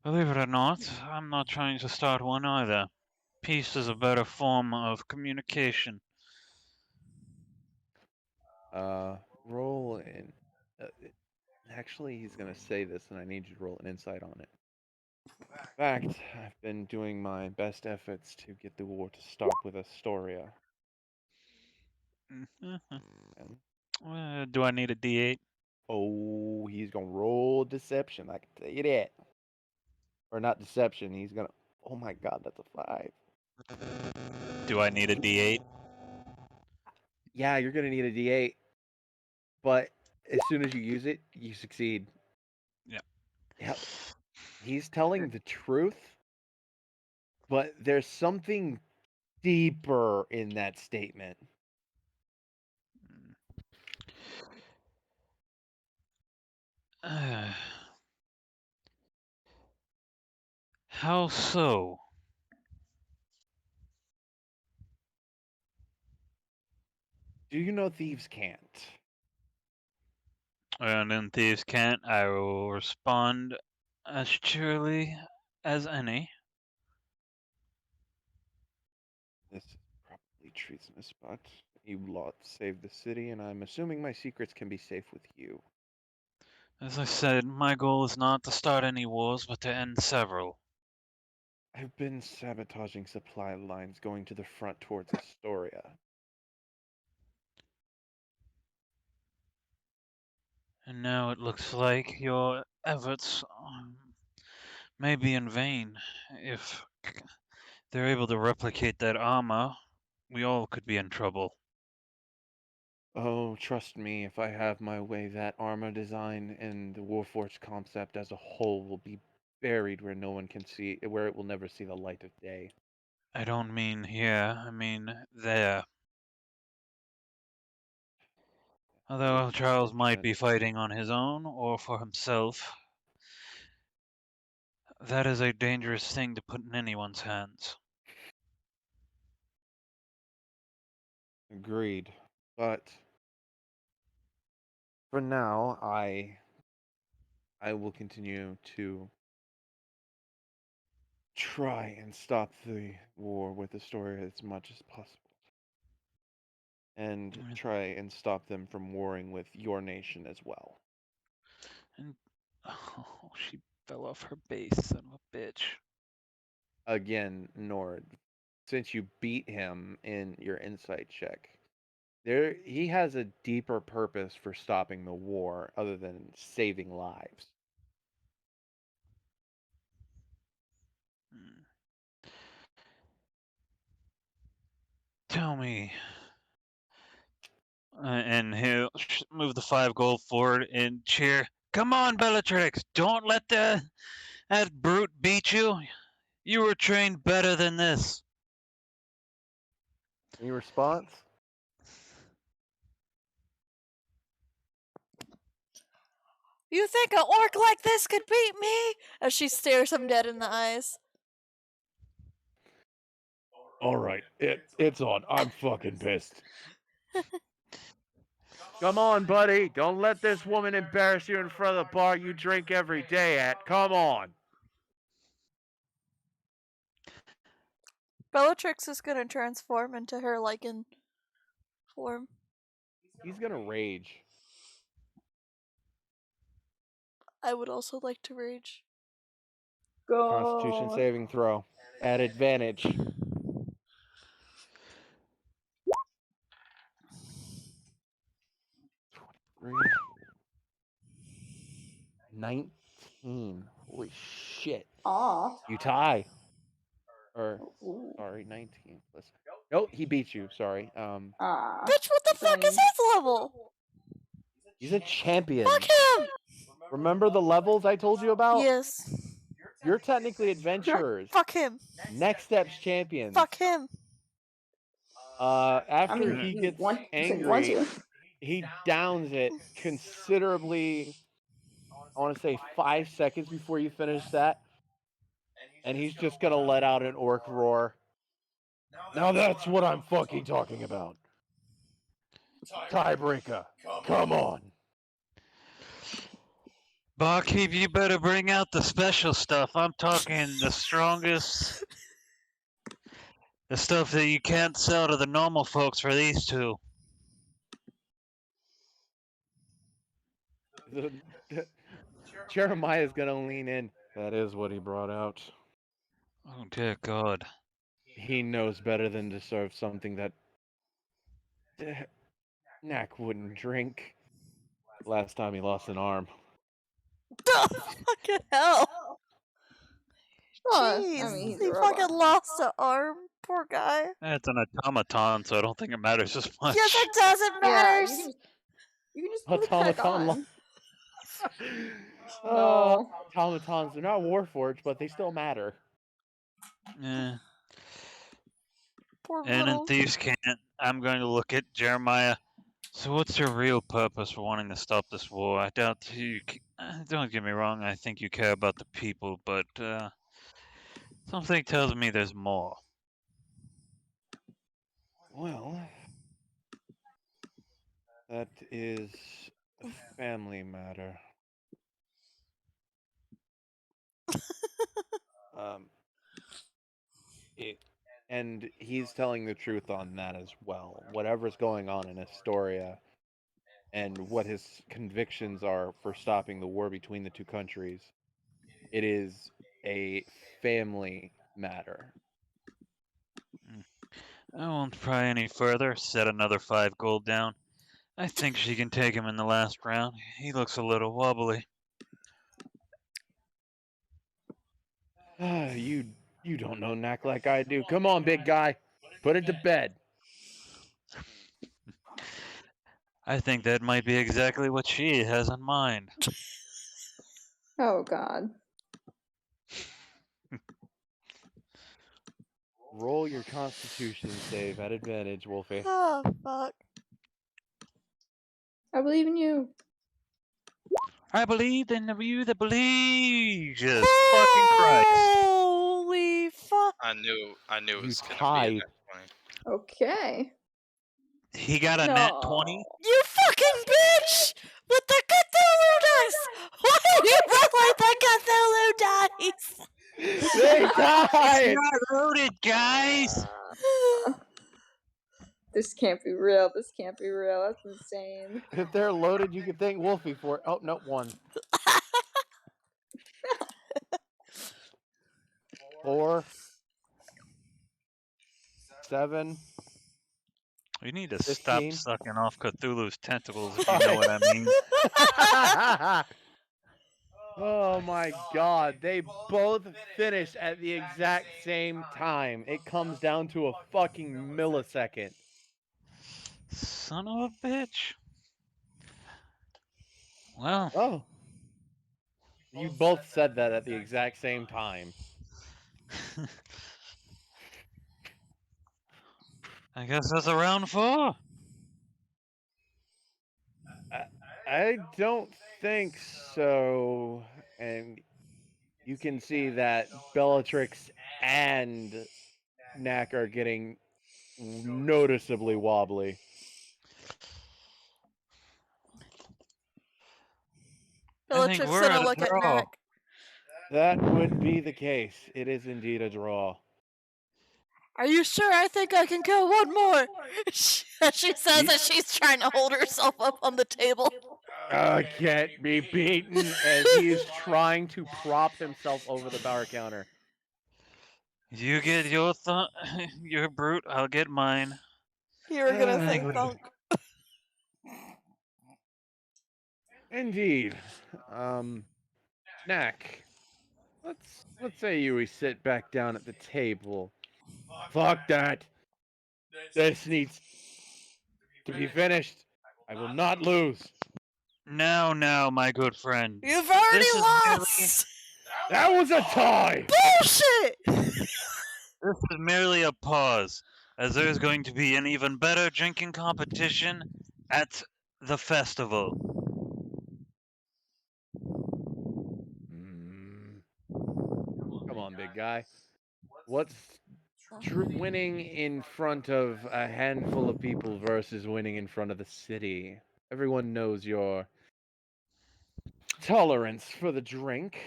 Believe it or not, I'm not trying to start one either. Peace is a better form of communication. roll in. Actually, he's gonna say this, and I need you to roll an insight on it. In fact, I've been doing my best efforts to get the war to stop with Astoria. Do I need a D8? Oh, he's gonna roll deception. I can tell you that. Or not deception. He's gonna. Oh my God, that's a 5. Do I need a D8? Yeah, you're gonna need a D8. But as soon as you use it, you succeed. Yeah. Yep. He's telling the truth, but there's something deeper in that statement. How so? Do you know thieves can't? And in Thieves Can't, I will respond as cheerily as any. This is probably treasonous, but you lot saved the city, and I'm assuming my secrets can be safe with you. As I said, my goal is not to start any wars, but to end several. I've been sabotaging supply lines going to the front towards Astoria. And now it looks like your efforts may be in vain. If they're able to replicate that armor, we all could be in trouble. Oh, trust me, if I have my way, that armor design and the Warforged concept as a whole will be buried where no one can see, where it will never see the light of day. I don't mean here, I mean there. Although Charles might be fighting on his own or for himself, that is a dangerous thing to put in anyone's hands. Agreed. But for now, I will continue to try and stop the war with Astoria as much as possible. And try and stop them from warring with your nation as well. And oh, she fell off her base, son of a bitch. Again, Nord, since you beat him in your insight check, he has a deeper purpose for stopping the war other than saving lives. Tell me. And he'll move the 5 gold forward and cheer. Come on, Bellatrix! Don't let that brute beat you. You were trained better than this. Any response? You think an orc like this could beat me? As she stares him dead in the eyes. All right, it's on. I'm fucking pissed. Come on, buddy. Don't let this woman embarrass you in front of the bar you drink every day at. Come on. Bellatrix is gonna transform into her lichen form. He's gonna rage. I would also like to rage. Go. Constitution saving throw. At advantage. 19. Holy shit. Aw. You tie. Or, Ooh. sorry, 19 plus. Nope, he beats you. Sorry. Ah. Bitch, what the fuck is his level? He's a champion. Fuck him! Remember the levels I told you about? Yes. You're technically adventurers. Fuck him. Next step's champions. Fuck him. After he gets angry, to. he downs it considerably. I want to say 5 seconds before you finish that. And he's just gonna let out an orc roar. Now that's what I'm fucking talking about. Tiebreaker. Come on. Barkeep, you better bring out the special stuff. I'm talking the strongest. The stuff that you can't sell to the normal folks for these two. Jeremiah's gonna lean in. That is what he brought out. Oh dear God. He knows better than to serve something that Knack wouldn't drink. Last time he lost an arm. Fucking hell. Well, Jeez, I mean, he's he a fucking robot. lost an arm. Poor guy. It's an automaton, so I don't think it matters as much. Yes, it does. It Yeah, matters. you can just put it back Automaton. on. No. Automatons, they're not Warforged, but they still matter. Yeah. Poor And in little. Thieves' Cant, I'm going to look at Jeremiah. So what's your real purpose for wanting to stop this war? I doubt you... Don't get me wrong, I think you care about the people, but something tells me there's more. Well, that is a family matter. And he's telling the truth on that as well. Whatever's going on in Astoria and what his convictions are for stopping the war between the two countries, it is a family matter. I won't pry any further. Set another 5 gold down. I think she can take him in the last round. He looks a little wobbly. You don't know Knack like I do. Come on, big guy. Put it to bed. I think that might be exactly what she has in mind. Oh God. Roll your Constitution save at advantage, Wolfie. Oh, fuck. I believe in you. I believe in the you that believe. Jesus fucking Christ. Holy fuck. I knew it You was gonna be a tied. net 20. Okay. He got a nat 20. You fucking bitch! With the Cthulhu dice! Why did you roll like the Cthulhu dice? They tied! It's not loaded, guys! This can't be real. This can't be real. That's insane. If they're loaded, you could thank Wolfie for it. Oh, no, 1. 4. 7. You need to 15. stop sucking off Cthulhu's tentacles, if you know what I mean. Oh my God, they both finished at the exact same time. It comes down to a fucking millisecond. Son of a bitch. Well, Oh. You both said that at the exact same time. I guess that's a round 4. I don't think so. And you can see that Bellatrix and Knack are getting noticeably wobbly. Bellatrix we're gonna at a look at draw. Knack. That would be the case. It is indeed a draw. Are you sure? I think I can go one more. She says as she's trying to hold herself up on the table. Can't be beaten as he is trying to prop himself over the bar counter. You get your your brute, I'll get mine. You were gonna say Uh, thunk. Indeed. Knack. Let's say we sit back down at the table. Fuck that. This needs to be finished. I will not lose. Now, my good friend. You've already This is lost! That was a tie! Bullshit! This is merely a pause, as there is going to be an even better drinking competition at the festival. Come on, big guy. What's winning in front of a handful of people versus winning in front of the city? Everyone knows your tolerance for the drink.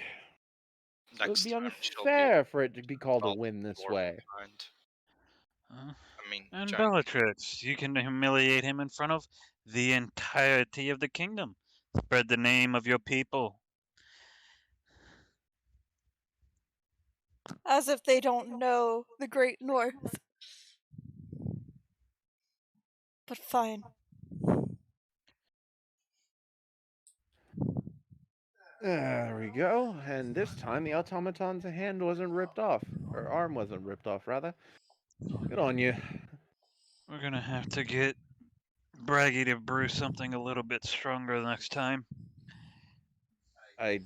So it would Next be time she'll unfair for it to be called a all win this more way. behind. Uh, I mean, and giant. Bellatrix, you can humiliate him in front of the entirety of the kingdom. Spread the name of your people. As if they don't know the Great North. But fine. There we go. And this time the automaton's hand wasn't ripped off. Or arm wasn't ripped off, rather. Good on you. We're gonna have to get Braggy to brew something a little bit stronger next time. I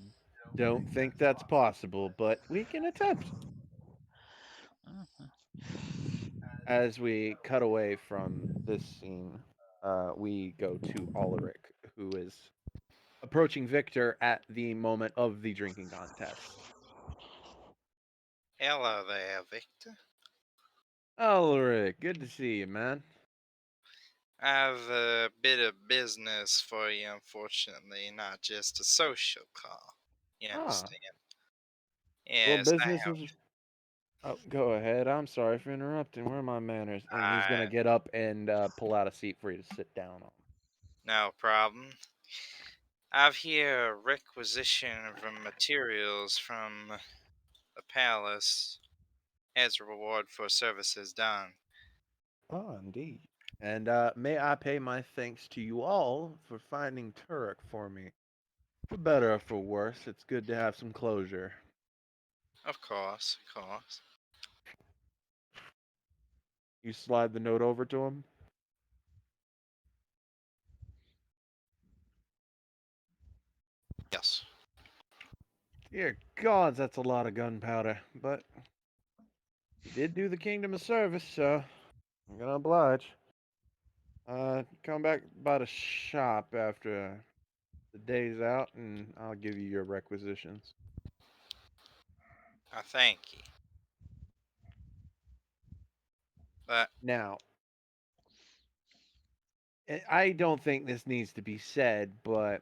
don't think that's possible, but we can attempt. As we cut away from this scene, we go to Ulrich, who is approaching Victor at the moment of the drinking contest. Hello there, Victor. Ulrich, good to see you, man. I've a bit of business for you, unfortunately, not just a social call. You understand? Well, Yes, I business have. is. Oh, go ahead. I'm sorry for interrupting. Where are my manners? And he's gonna I get up and pull out a seat for you to sit down on. No problem. I've here a requisition of materials from the palace as a reward for services done. Oh, indeed. And may I pay my thanks to you all for finding Turek for me. For better or for worse, it's good to have some closure. Of course, of course. You slide the note over to him? Yes. Dear gods, that's a lot of gunpowder. But you did do the kingdom a service, so I'm gonna oblige. Come back by the shop after the day's out, and I'll give you your requisitions. I thank you. But Now, I don't think this needs to be said, but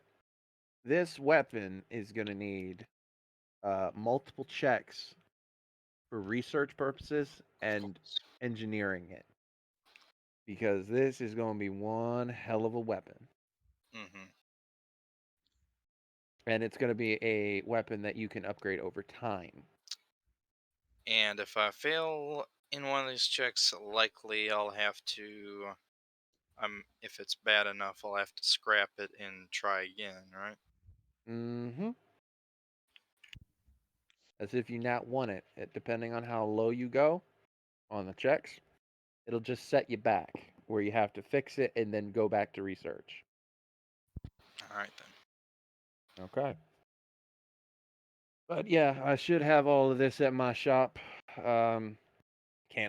this weapon is going to need multiple checks for research purposes and engineering it. Because this is going to be one hell of a weapon. mm-hmm. And it's going to be a weapon that you can upgrade over time. And if I fail in one of these checks, likely I'll have to if it's bad enough, I'll have to scrap it and try again, right? Mm-hmm. As if you not want it. Depending on how low you go on the checks, it'll just set you back where you have to fix it and then go back to research. Alright then. Okay. But yeah, I should have all of this at my shop. Can't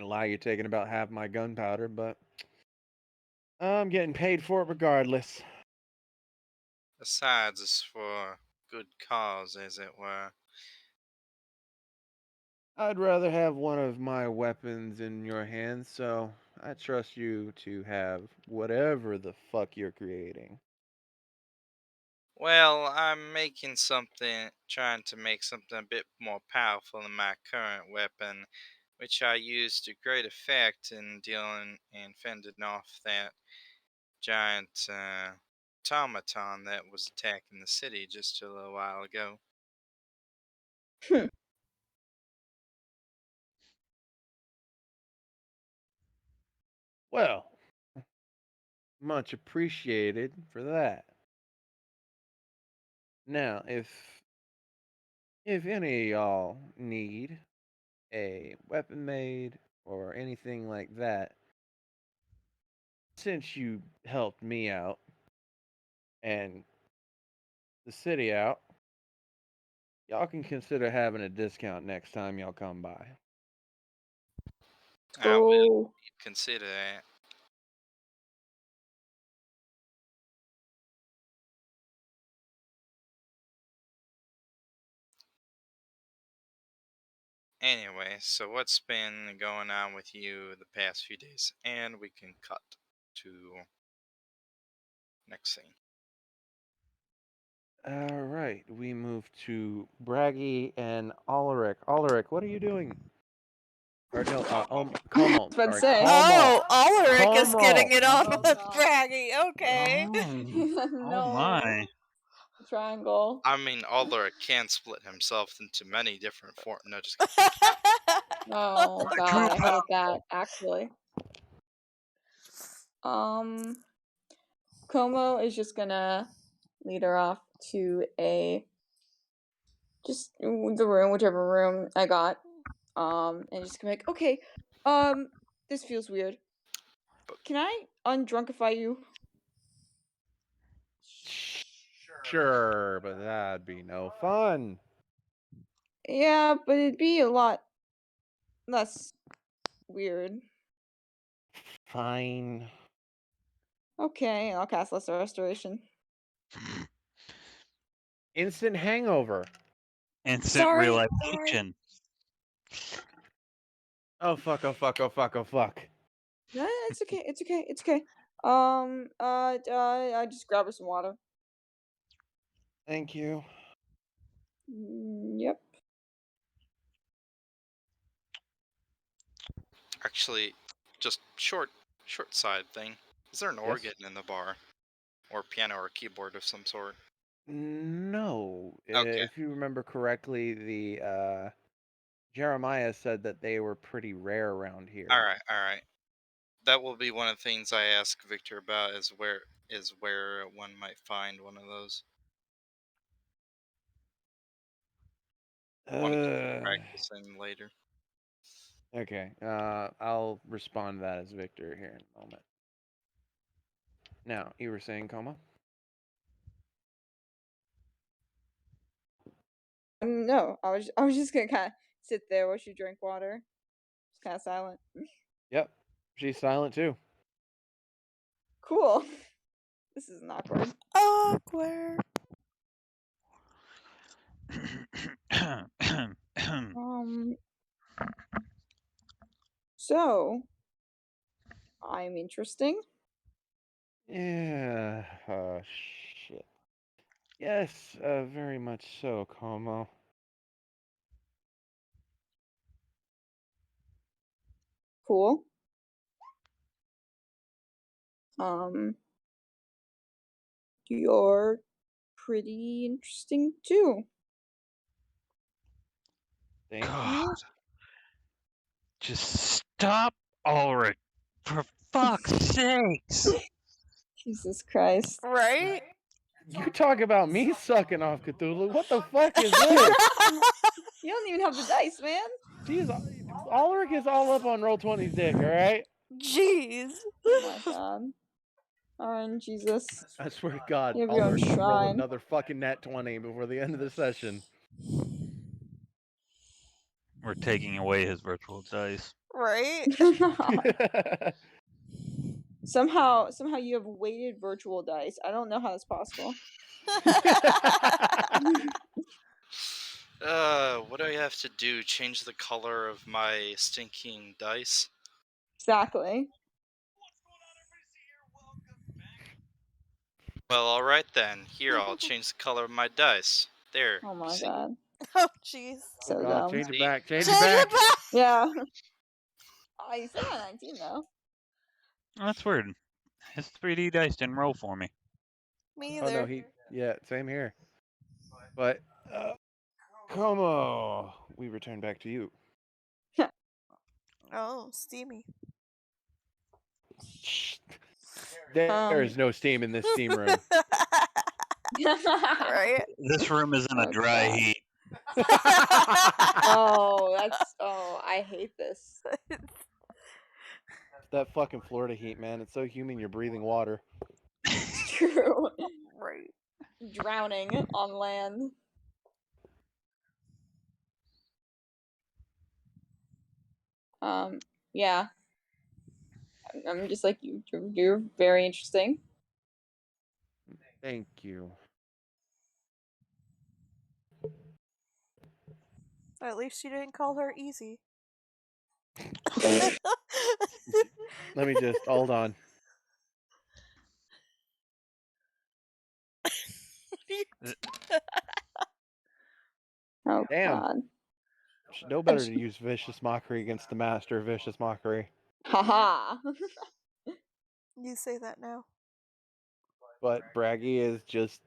lie, you're taking about half my gunpowder, but I'm getting paid for it regardless. Besides, it's for good cause, as it were. I'd rather have one of my weapons in your hands, so I trust you to have whatever the fuck you're creating. Well, I'm trying to make something a bit more powerful than my current weapon, which I used to great effect in dealing and fending off that giant automaton that was attacking the city just a little while ago. Well, much appreciated for that. Now, if any of y'all need a weapon made or anything like that, since you helped me out and the city out, y'all can consider having a discount next time y'all come by. I would Oh, consider that. Anyway, so what's been going on with you the past few days? And we can cut to next scene. All right, we move to Braggy and Ulrich. Ulrich, what are you doing? Or no, Carmel. about to Sorry, say. Carmel. Oh, Ulrich is getting it on Oh, with God. Braggy. Okay. Oh no. my. triangle. I mean, Alaric can split himself into many different forms. No, just Oh my god, I hate that actually. Como is just gonna lead her off to just the room, whichever room I got. And just gonna be like, okay, this feels weird. Can I undrunkify you? Sure, but that'd be no fun. Yeah, but it'd be a lot less weird. Fine. Okay, I'll cast Lesser Restoration. Instant hangover. Instant Sorry, realization. Oh fuck, oh fuck, oh fuck, oh fuck. No, it's okay, it's okay, it's okay. I just grab her some water. Thank you. Yep. actually just short side thing. Is there an Yes? organ in the bar, or piano or keyboard of some sort? No. Okay. If you remember correctly, the Jeremiah said that they were pretty rare around here. All right. That will be one of the things I ask Victor about. Is where one might find one of those. Want to get practicing later. Okay. I'll respond to that as Victor here in a moment. Now, you were saying, Coma? No, I was just gonna kind of sit there while she drank water, just kind of silent. Yep. She's silent too. Cool. This is awkward. Awkward. So I'm interesting. Yeah. Shit. Yes, very much so, Como. Cool. You're pretty interesting too. Thank you. God. Just stop, Ulrich. For fuck's sakes. Jesus Christ. Right? You talk about me sucking off Cthulhu. What the fuck is this? You don't even have the dice, man. Jeez, Ulrich is all up on Roll20's dick, alright? Jeez. Oh my god. Jesus. I swear to God, You have your own Ulrich will roll shrine. another fucking nat 20 before the end of the session. We're taking away his virtual dice. Right? Somehow you have weighted virtual dice. I don't know how that's possible. What do I have to do? Change the color of my stinking dice? Exactly. Well, alright then. Here, I'll change the color of my dice. There. Oh my See? god. Oh, jeez. So Oh God, dumb. change it See? back, change Change it back! it back! Yeah. Oh, you still got 19 though. That's weird. His 3D dice didn't roll for me. Me Oh no, either. yeah, same here. But, Como, we return back to you. Oh, steamy. Shh. There is no steam in this steam room. Right? This room is in a Oh, dry God. heat. I hate this. That fucking Florida heat, man. It's so humid you're breathing water. It's true. Right. Drowning on land. Yeah. I'm just like, you're very interesting. Thank you. At least you didn't call her easy. Let me just, hold on. Oh, Damn. God. Should know better to use vicious mockery against the master of vicious mockery. Haha. You say that now. But Braggy is just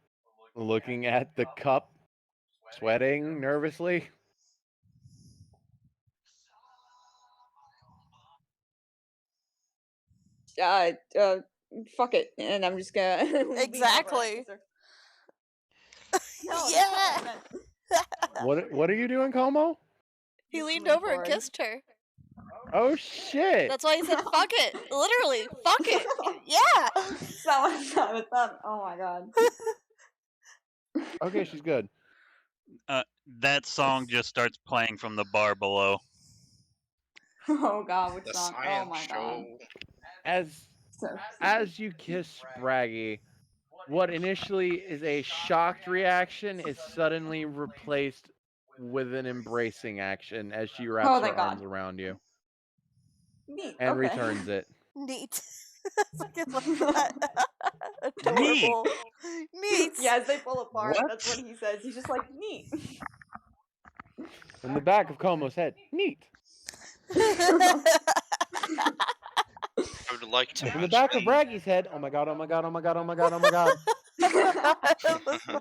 looking at the cup, sweating nervously. Fuck it, and I'm just gonna lean over and Exactly. kiss her. No, that's not Yeah. what I meant. What are you doing, Como? He Just leaned lean over and forward. kissed her. Oh shit! That's why he said fuck it. Literally, fuck it. Yeah. It's not. Oh my god. Okay, she's good. That song just starts playing from the bar below. Oh god, which The song? Oh science my show. god. So As you kiss Spraggy, what initially is a shocked reaction is suddenly replaced with an embracing action as she wraps her thank God. arms around you Neat. and Okay. returns it. Neat. Something like that. Adorable. Neat. Yeah, as they pull apart, What? that's what he says. He's just like, neat. In the back of Como's head, neat. I would like to In the back of mention- Braggy's head, oh my god, oh my god, oh my god, oh my god, oh my god.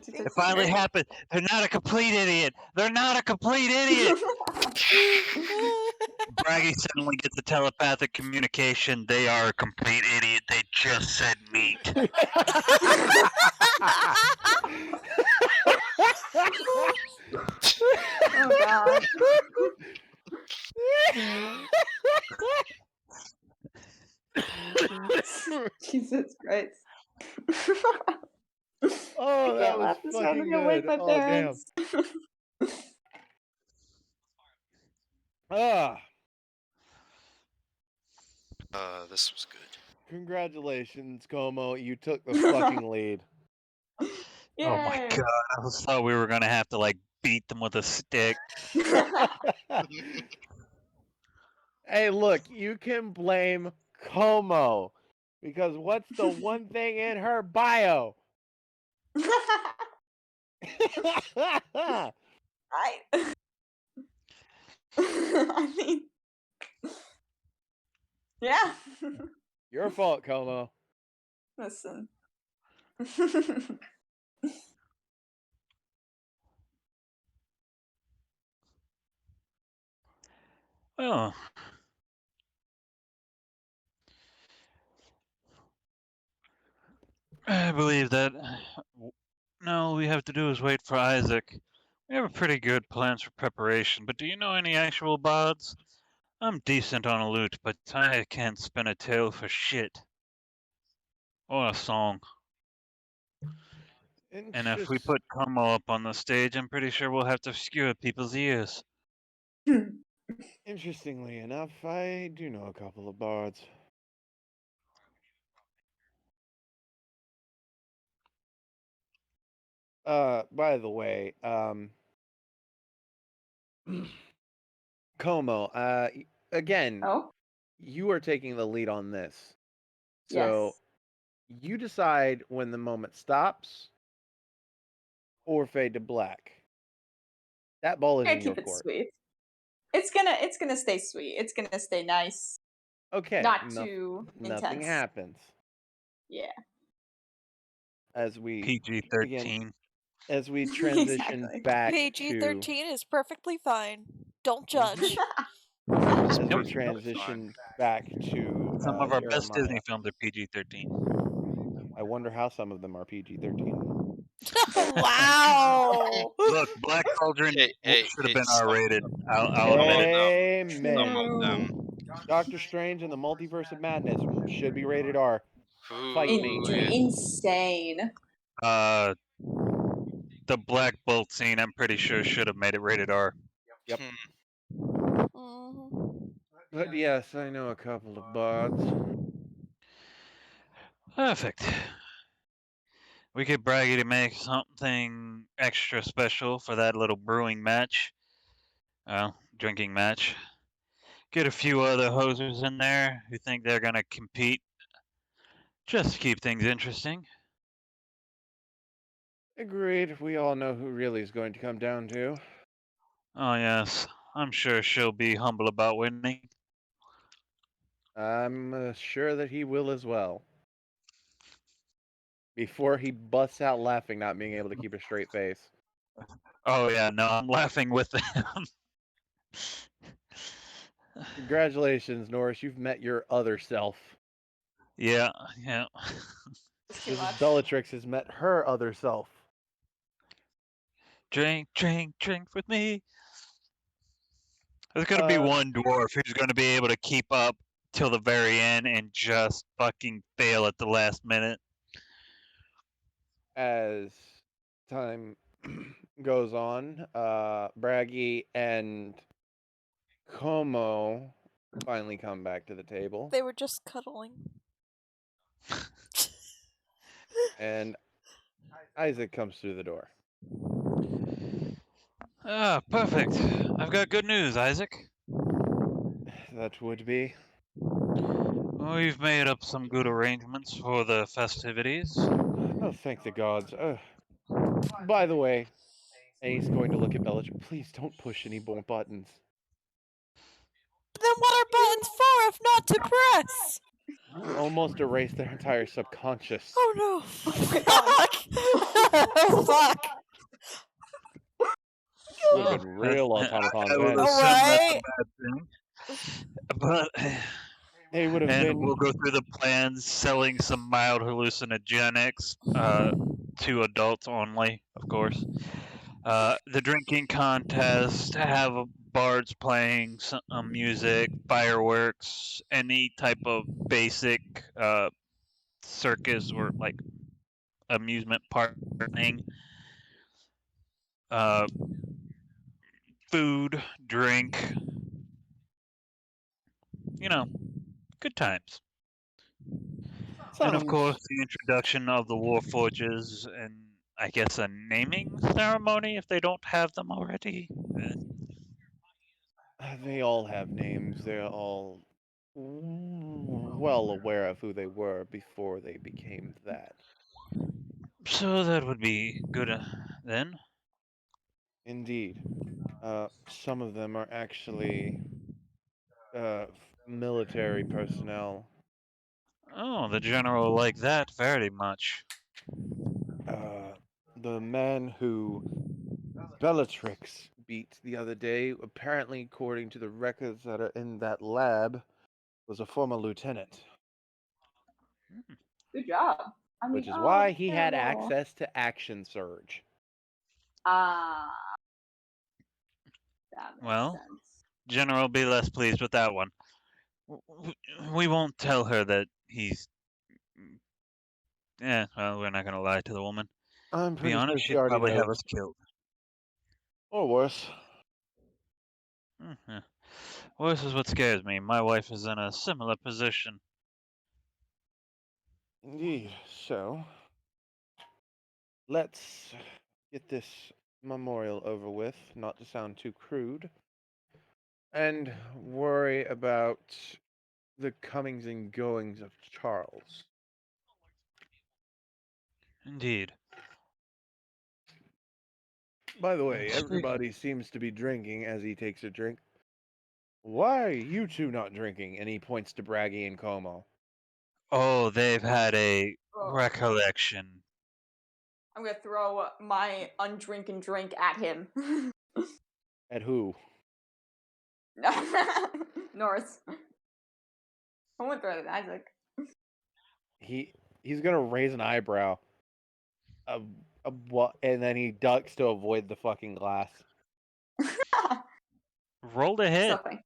It finally happened. They're not a complete idiot. They're not a complete idiot. Braggy suddenly gets a telepathic communication. They are a complete idiot. They just said meat. Oh god. Jesus Christ. Oh, I that can't was laugh this hard. I'm fucking gonna wake good. my Oh, damn. parents. Ah, This was good. congratulations, Como. You took the fucking lead. Yay. Oh my god! I thought we were gonna have to like beat them with a stick. Hey, look, you can blame Como because what's the one thing in her bio? I mean, yeah. Your fault, Como. Listen. Oh. I believe that. No, all we have to do is wait for Isaac. We have a pretty good plans for preparation, but do you know any actual bards? I'm decent on a lute, but I can't spin a tale for shit. Or a song. And if we put Como up on the stage, I'm pretty sure we'll have to skewer people's ears. Interestingly enough, I do know a couple of bards. By the way, Como, again, Oh? you are taking the lead on this. So you decide when the moment stops or fade to black. That ball is Yes. in Keep your it court. sweet. It's gonna stay sweet. It's gonna stay nice. Okay. Not too Nothing intense. happens. Yeah. As we PG-13. as we transition Exactly. back PG-13 is perfectly fine. Don't judge. as Yep. we transition back to Some of our best Jeremiah. Disney films are PG-13. I wonder how some of them are PG-13. Wow. Look, Black Cauldron should have been some of R-rated. them. I'll admit it. Amen. Some of them. Doctor Strange and the Multiverse of Madness should be rated R. Fight me. Insane. The Black Bolt scene, I'm pretty sure should have made it rated R. Yep. Mhm. But yes, I know a couple of bards. Perfect. We get Braggy to make something extra special for that little brewing match. Well, drinking match. Get a few other hosers in there who think they're gonna compete. Just to keep things interesting. Agreed. We all know who really is going to come down to. Oh yes, I'm sure she'll be humble about winning. I'm sure that he will as well. before he busts out laughing, not being able to keep a straight face. Oh yeah, no, I'm laughing with them. Congratulations, Norris. You've met your other self. Yeah. It's too Mrs. much. Bellatrix has met her other self. Drink, drink, drink with me. There's gonna be one dwarf who's gonna be able to keep up till the very end and just fucking fail at the last minute. As time goes on, Braggy and Como finally come back to the table. They were just cuddling. And Isaac comes through the door. Ah, perfect. I've got good news, Isaac. That would be. We've made up some good arrangements for the festivities. Oh, thank the gods. By the way, and he's going to look at Bellatrix. Please don't push any more buttons. Then what are buttons for if not to press? You almost erased their entire subconscious. Oh no. Oh Fuck. Would have been real automatons I would then. assume that's a Alright. bad thing. But They would have and been. we'll go through the plans, selling some mild hallucinogenics to adults only, of course. The drinking contest, have bards playing some music, fireworks, any type of basic circus or like amusement park thing. Food, drink, good times. And of course, the introduction of the Warforges and I guess a naming ceremony if they don't have them already. They all have names. They're all well aware of who they were before they became that. So that would be good then. Indeed. Some of them are actually military personnel. Oh, the general liked that very much. The man who Bellatrix beat the other day, apparently, according to the records that are in that lab, was a former lieutenant. Good job. I mean, Which is oh, why he had terrible. access to Action Surge. Ah. That makes Well, sense. General will be less pleased with that one. We won't tell her that he's. Well, we're not gonna lie to the woman. I'm To be pretty sure honest, she she'd already probably have knows. us killed. Or worse. Yeah. Worse is what scares me. My wife is in a similar position. Indeed. So, let's get this memorial over with, not to sound too crude, and worry about the comings and goings of Charles. Indeed. By the way, everybody seems to be drinking as he takes a drink. Why are you two not drinking? And he points to Braggy and Como. Oh, they've had a Oh. recollection. I'm gonna throw my undrinking drink at him. At who? North. I went throw it at Isaac. He's gonna raise an eyebrow. What? And then he ducks to avoid the fucking glass. Rolled ahead. Something.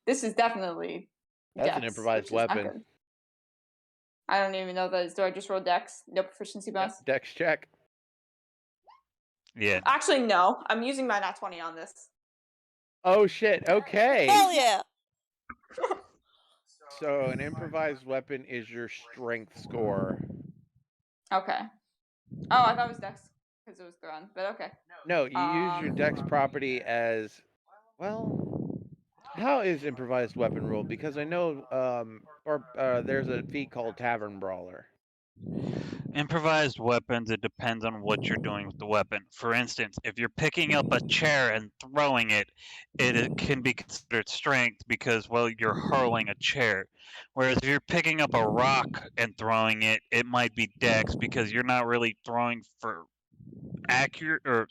This is definitely That's Dex, an improvised which is not weapon. good. I don't even know that. Do I just roll Dex? No proficiency bonus? Yep, Dex check. Yeah. Actually, no. I'm using my nat 20 on this. Oh shit, okay. Hell yeah. So an improvised weapon is your strength score. Okay. Oh, I thought it was Dex because it was thrown, but okay. No, you use your Dex property as well. How is improvised weapon ruled? Because I know there's a feat called Tavern Brawler. Improvised weapons, it depends on what you're doing with the weapon. For instance, if you're picking up a chair and throwing it, it can be considered strength because, well, you're hurling a chair. Whereas if you're picking up a rock and throwing it, it might be dex because you're not really throwing for accurate or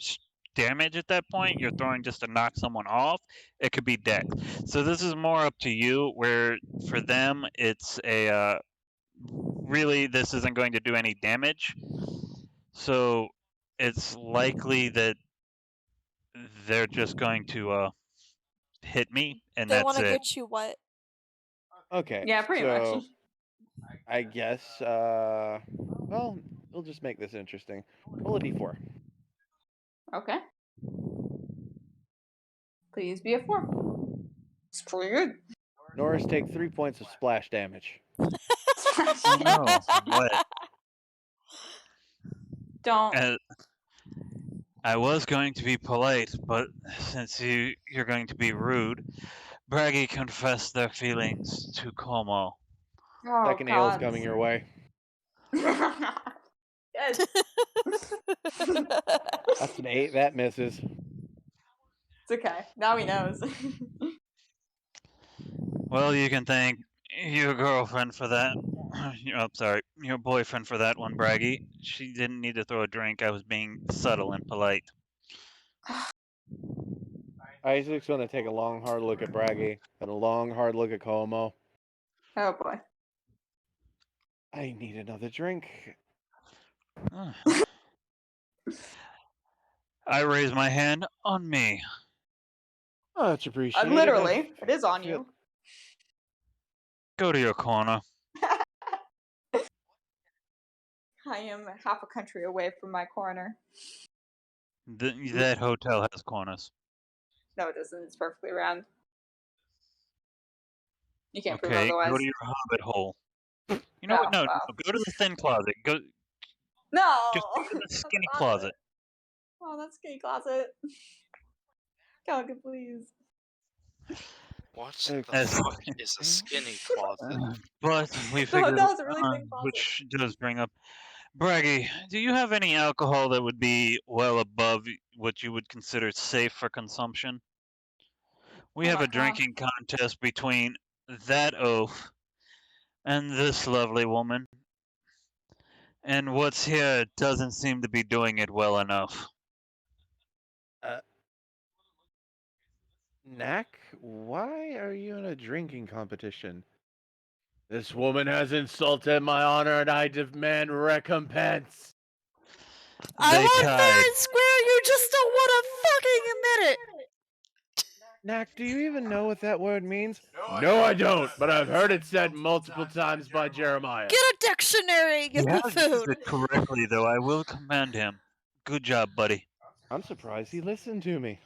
damage at that point. You're throwing just to knock someone off. It could be dex. So this is more up to you, where for them, it's a really, this isn't going to do any damage. So it's likely that they're just going to hit me, and They that's want to it. get you what? Okay. Yeah, pretty so much. I guess. Well, we'll just make this interesting. Roll a d4. Okay. Please be a 4. It's pretty good. Norris, take 3 points of splash damage. Oh no, I'm wet. Don't. I was going to be polite, but since you're going to be rude, Braggy confessed their feelings to Como. Oh, Second ale's God. coming your way. Yes. That's an 8. That misses. It's okay. Now he knows. Well, you can thank your girlfriend for that. Sorry, your boyfriend for that one, Braggy. She didn't need to throw a drink. I was being subtle and polite. Isaac's going to take a long, hard look at Braggy and a long, hard look at Como. Oh boy. I need another drink. I raise my hand on me. Oh, that's appreciated. Literally, it is on feel- you. Go to your corner. I am half a country away from my corner. That hotel has corners. No, it doesn't. It's perfectly round. You can't prove Okay, otherwise. go to your hobbit hole. You know what? No, wow. go to the thin closet. Just No! go to the skinny That's closet. Oh, that's skinny closet. Calico, please. What Okay. the fuck is a skinny closet? But we The figured, hotel's a really thin closet. which does bring up, Braggy, do you have any alcohol that would be well above what you would consider safe for consumption? We have a drinking contest between that oaf and this lovely woman, and what's here doesn't seem to be doing it well enough. Knack, why are you in a drinking competition? This woman has insulted my honor and I demand recompense. I They want tied. fair and square. You just don't want to fucking admit it. Knack, do you even know what that word means? No, I don't, but I've heard it said multiple times by Jeremiah. Get a dictionary. Give He me has used food. it correctly, though. I will commend him. Good job, buddy. I'm surprised he listened to me.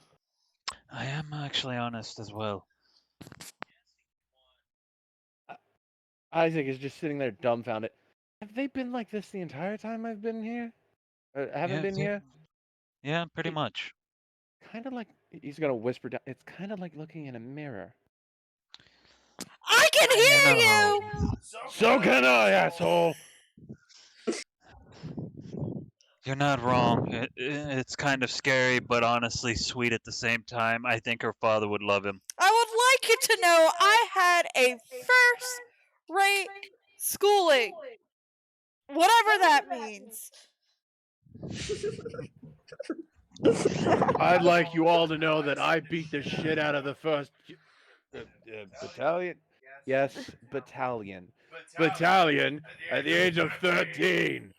I am actually honest as well. Isaac is just sitting there dumbfounded. Have they been like this the entire time I've been here? Haven't been here? Yeah, pretty much. Kind of like, he's going to whisper down, it's kind of like looking in a mirror. I can hear you. So can I, asshole! You're not wrong. It's kind of scary, but honestly sweet at the same time. I think her father would love him. I would like you to know I had a first-rate schooling. Whatever that means. I'd like you all to know that I beat the shit out of the first battalion. Yes, battalion. Battalion at the age of 13.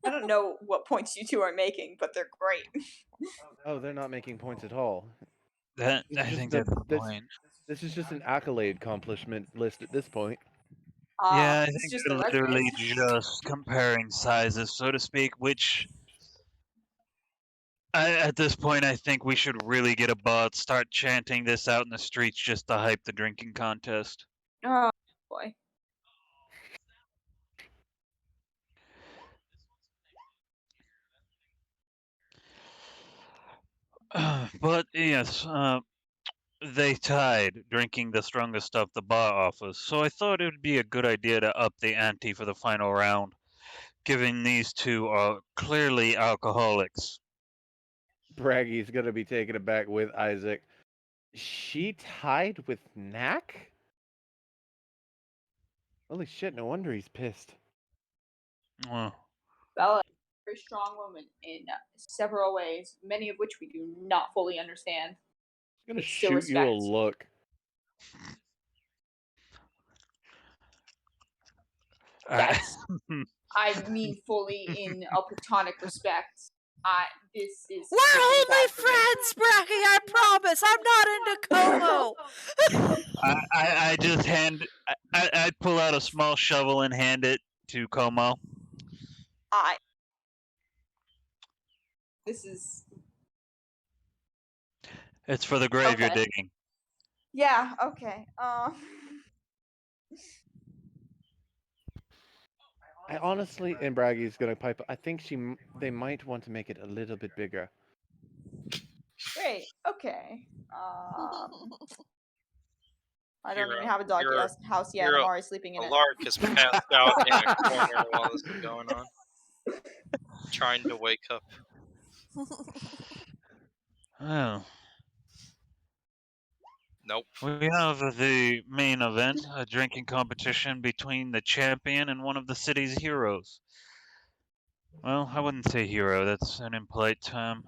I don't know what points you two are making, but they're great. Oh, they're not making points at all. I It's think just that's the this- point. This is just an accolade accomplishment list at this point. Yeah, I It's think just they're the literally resumes. just comparing sizes, so to speak, which at this point I think we should really get a bot, start chanting this out in the streets just to hype the drinking contest. Oh boy. But yes, they tied, drinking the strongest stuff the bar offers, so I thought it would be a good idea to up the ante for the final round, given these two are clearly alcoholics. Braggy's gonna be taken aback with Isaac. She tied with Knack? Holy shit, no wonder he's pissed. Well, Bella is a very strong woman in several ways, many of which we do not fully understand. He's gonna But still shoot you a respect. look. Yes. I mean fully in a platonic respect. This is. We're only friends, Bracky, I promise. I'm not into Como. I just I pull out a small shovel and hand it to Como. This is. It's for the grave you're Okay. digging. Yeah, okay. I honestly, and Braggy's gonna pipe. I think they might want to make it a little bit bigger. Great, okay. I don't Hero- even have a dog hero- house yet. hero- I'm already sleeping in it. Alark is passed out in a corner while this is going on, trying to wake up. Oh. Nope. We have the main event, a drinking competition between the champion and one of the city's heroes. Well, I wouldn't say hero, that's an impolite term.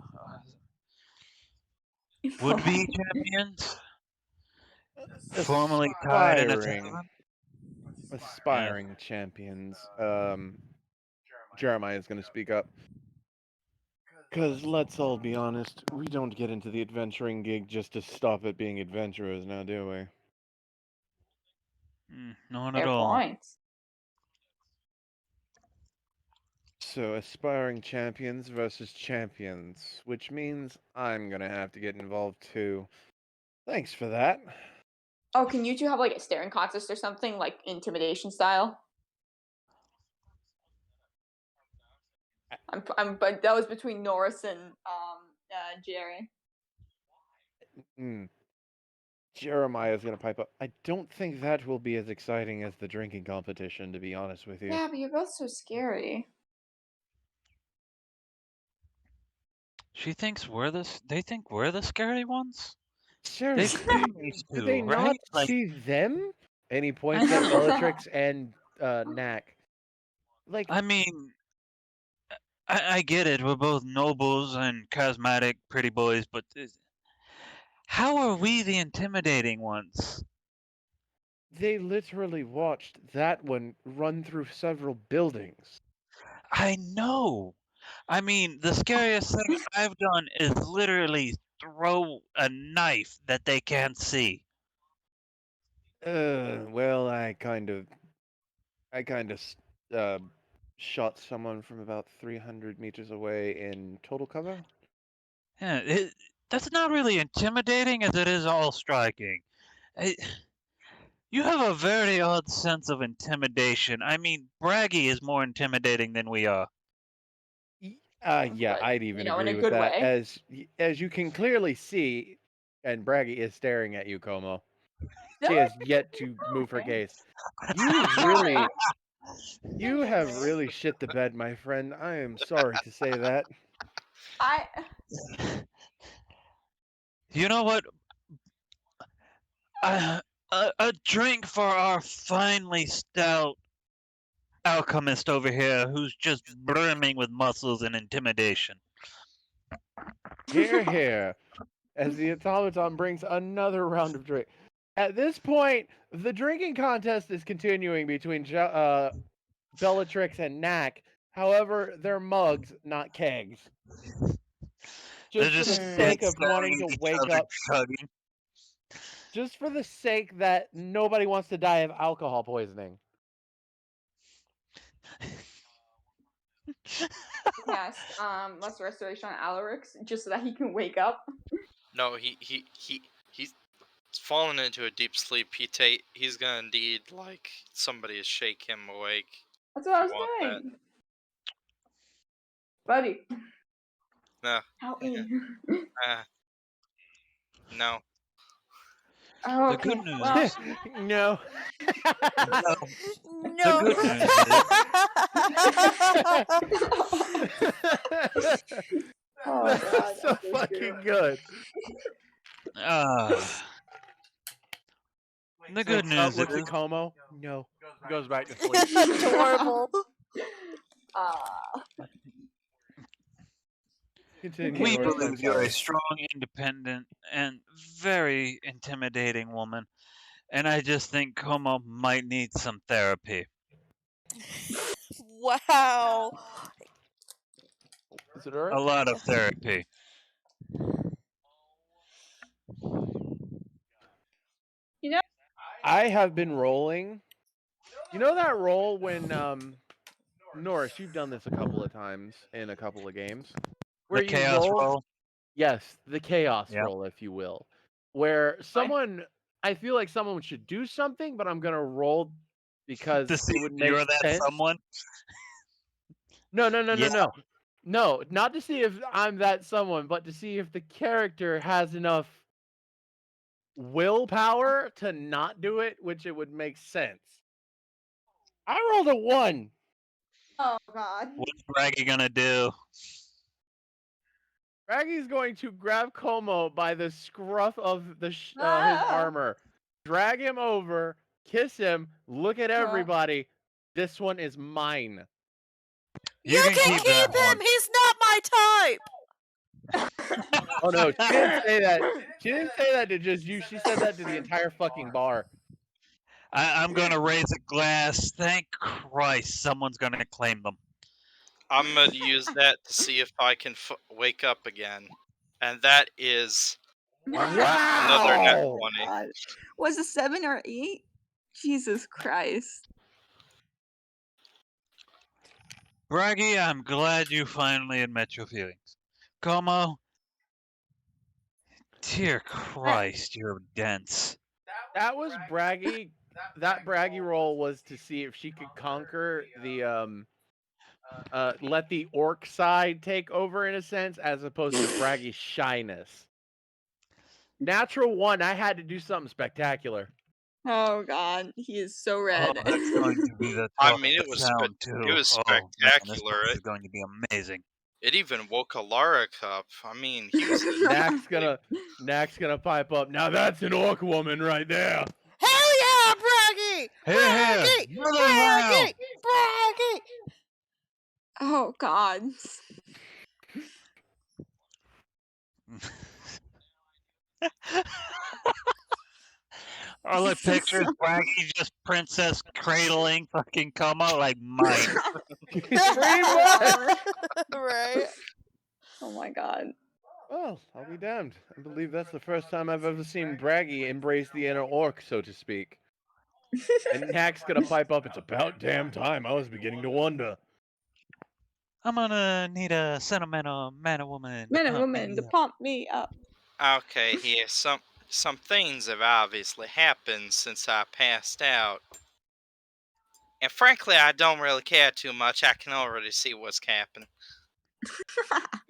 Would-be champions? Formerly tied in a tournament? Aspiring champions. Jeremiah's gonna speak up. Because let's all be honest, we don't get into the adventuring gig just to stop at being adventurers now, do we? Not Fair at all. point. So, aspiring champions versus champions, which means I'm gonna have to get involved too. Thanks for that. Oh, can you two have like a staring contest or something, like intimidation style? But that was between Norris and Jerry. Jeremiah's gonna pipe up. I don't think that will be as exciting as the drinking competition, to be honest with you. Yeah, but you're both so scary. They think we're the scary ones? Seriously, They've seen these do two, they right? not Like, see them? And he points at Bellatrix and Knack. Like, I mean, I get it, we're both nobles and charismatic pretty boys, but how are we the intimidating ones? they literally watched that one run through several buildings. I know. I mean, the scariest thing I've done is literally throw a knife that they can't see. Well, I kind of shot someone from about 300 meters away in total cover. Yeah, that's not really intimidating as it is all striking. You have a very odd sense of intimidation. I mean, Braggy is more intimidating than we are. Yeah, But, I'd even in agree a with good that. way. As you can clearly see, and Braggy is staring at you, Como. She Really? has yet to move her Okay. gaze. You have really shit the bed, my friend. I am sorry to say that. You know what? A drink for our finely stout alchemist over here who's just brimming with muscles and intimidation. Hear, hear. As the automaton brings another round of drink. At this point, the drinking contest is continuing between Bellatrix and Knack. However, they're mugs, not kegs. They're Just for just the sake of staring wanting at to each wake other, up. chugging. Just for the sake that nobody wants to die of alcohol poisoning. Cast Lesser Restoration on Alarix just so that he can wake up. No, he's fallen into a deep sleep. He's gonna need like somebody to shake him awake. That's what I was want doing. Buddy. No. Help me. No. Oh, The good okay. news Well, is, No. the No. good news is, oh That's god, so I'm so fucking screwed. good. the good Wakes up, news looks is, at Como. No. Goes back to sleep. Adorable. Continue. we Norris, I'm believe you're sorry. a strong, independent, and very intimidating woman, and I just think Como might need some therapy. Wow. Is it alright? A lot of therapy. You know, I have been rolling. You know that roll when Norris, you've done this a couple of times in a couple of games. Where The you chaos roll, roll. yes, the chaos Yep. roll, if you will. Where someone I feel like someone should do something, but I'm gonna roll because To see it would if make you're that sense. someone. No, Yeah. no, not to see if I'm that someone, but to see if the character has enough willpower to not do it, which it would make sense. I rolled a 1. oh god. What's Braggy gonna do? Raggy's going to grab Como by the scruff of the his Ah. armor, drag him over, kiss him, look at everybody. This one is mine. You can can keep that him. one. He's not my type. Oh no, she didn't say that. She didn't say that to just you. She said that to the entire fucking bar. I'm gonna raise a glass. Thank Christ, someone's gonna claim them. I'm gonna use that to see if I can wake up again, and that is another net Wow! 20. God. Was it 7 or 8? Jesus Christ. Braggy, I'm glad you finally admit your feelings. Como, dear Christ, you're dense. That was braggy. That braggy roll was to see if she could conquer the let the orc side take over in a sense, as opposed to braggy's shyness. Natural 1, I had to do something spectacular. Oh god, he is so red. Oh, that's going to be the I talk mean, of it the was town too. it was Oh man, this spectacular. place is going to be amazing. It even woke Alaric up. I mean, he was Knack's gonna pipe up. Now that's an orc woman right there. Hell yeah, Braggy! Hey, Braggy! Braggy! Oh god. All the pictures, Braggy just princess cradling fucking Como like mine. Pretty much. Right. Oh my god. Well, I'll be damned. I believe that's the first time I've ever seen Braggy embrace the inner orc, so to speak. And Knack's gonna pipe up. It's about damn time. I was beginning to wonder. I'm gonna need a sentimental man or woman. Men to and pump women me to up. pump me up. okay. Here, some things have obviously happened since I passed out, and frankly, I don't really care too much. I can already see what's happening.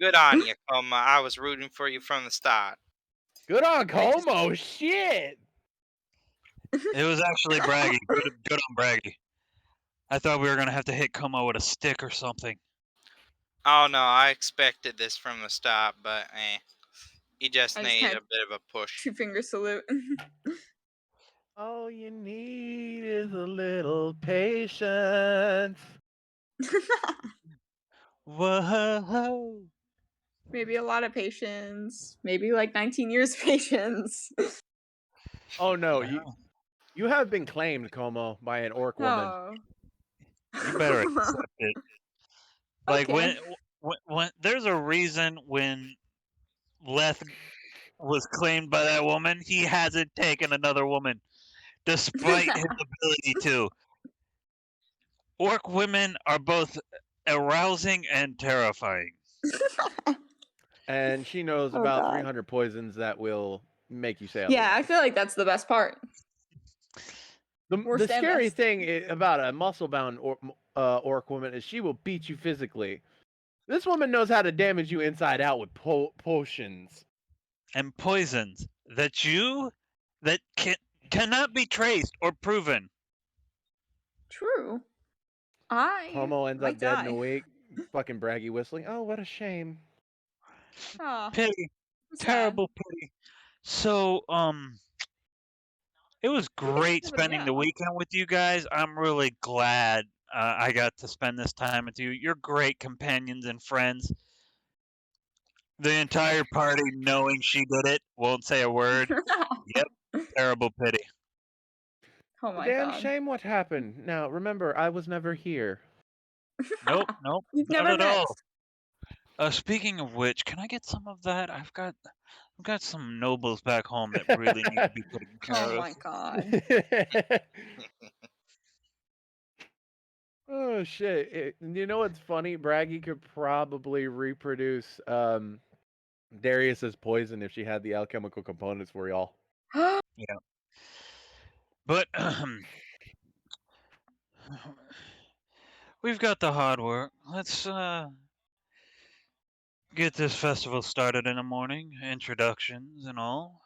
Good on you, Coma. I was rooting for you from the start. Good on Como. Shit. It was actually Braggy. Good on Braggy. I thought we were gonna have to hit Como with a stick or something. Oh no, I expected this from the start, but he just I just needed kinda- a bit of a push. 2-finger salute. All you need is a little patience. Whoa. Maybe a lot of patience. Maybe like 19 years of patience. Oh no, you have been claimed, Como, by an orc woman. Oh. You better accept it. Like Okay. when there's a reason when Leth was claimed by that woman, he hasn't taken another woman, despite his ability to. Orc women are both arousing and terrifying. And she knows Oh, about God. 300 poisons that will make you say Yeah, I otherwise. feel like that's the best part. The Worst and scary best. thing about a muscle-bound orc woman is she will beat you physically. This woman knows how to damage you inside out with potions. And poisons that you that cannot be traced or proven. True. I Como ends might up dead in a die. week. Fucking braggy whistling. Oh, what a shame. Oh, Pity, sad. terrible pity. So, it was great spending the weekend with you guys. I'm really glad I got to spend this time with you. You're great companions and friends. The entire party, knowing she did it, won't say a word. Yep, terrible pity. Oh A my damn god. shame what happened. Now, remember, I was never here. Nope, We've not never at met. all. Speaking of which, can I get some of that? I've got some nobles back home that really need to be taken care Oh of. my god. Oh shit! You know what's funny? Braggy could probably reproduce Darius's poison if she had the alchemical components for y'all. Yeah. But we've got the hard work. Let's get this festival started in the morning. Introductions and all.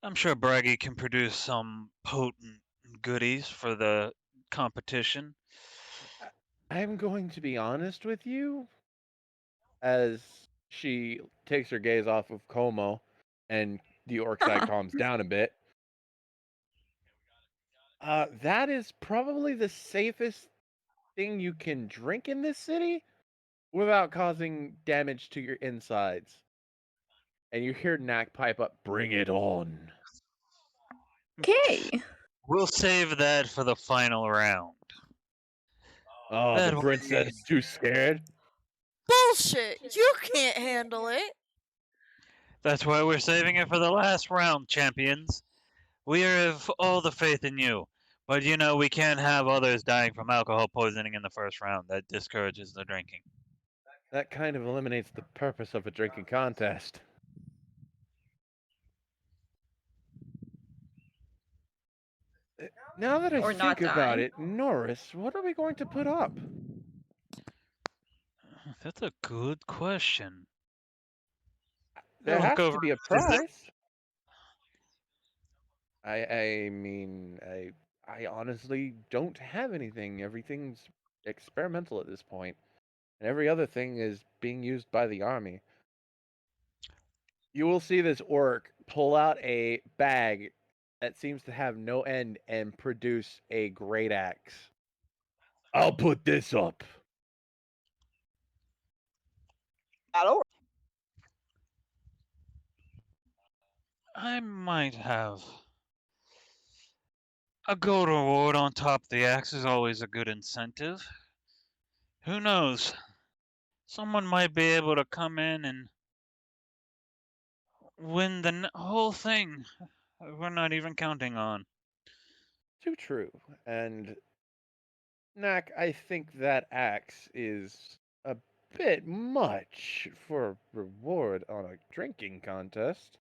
I'm sure Braggy can produce some potent goodies for the competition. I'm going to be honest with you, as she takes her gaze off of Como and the orc side calms down a bit. That is probably the safest thing you can drink in this city without causing damage to your insides. And you hear Knack pipe up, "Bring it on." Okay. We'll save that for the final round. Oh, That the princess is too scared. Bullshit! You can't handle it! That's why we're saving it for the last round, champions. We have all the faith in you. But you know, we can't have others dying from alcohol poisoning in the first round. That discourages the drinking. That kind of eliminates the purpose of a drinking contest. Now that I Or not think about die. it, Norris, what are we going to put up? That's a good question. There I'll has look to over. be a Is it- price. I mean, I honestly don't have anything. Everything's experimental at this point, and every other thing is being used by the army. You will see this orc pull out a bag that seems to have no end and produce a great axe. I'll put this up. I might have. A gold reward on top of the axe is always a good incentive. Who knows? Someone might be able to come in and win the whole thing. We're not even counting on. Too true. And Knack, I think that axe is a bit much for a reward on a drinking contest.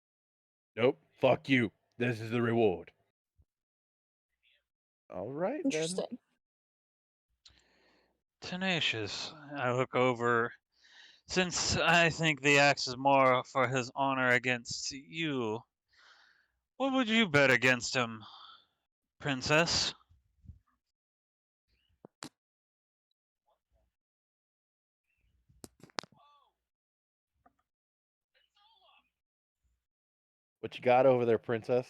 Nope, fuck you. This is the reward. All right, then. Interesting. Tenacious. I look over. Since I think the axe is more for his honor against you, what would you bet against him, Princess? What you got over there, princess?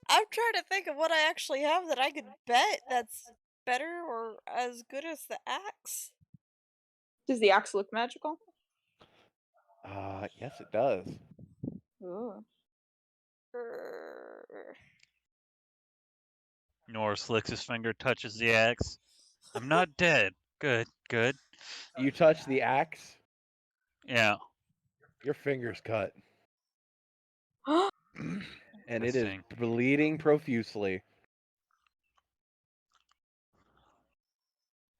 I'm trying to think of what I actually have that I could bet that's better or as good as the axe. Does the axe look magical? Yes, it does. Ooh. Norris licks his finger, touches the axe. I'm not dead. Good, good. You touch the axe, Yeah. your finger's cut. And it is Interesting. bleeding profusely.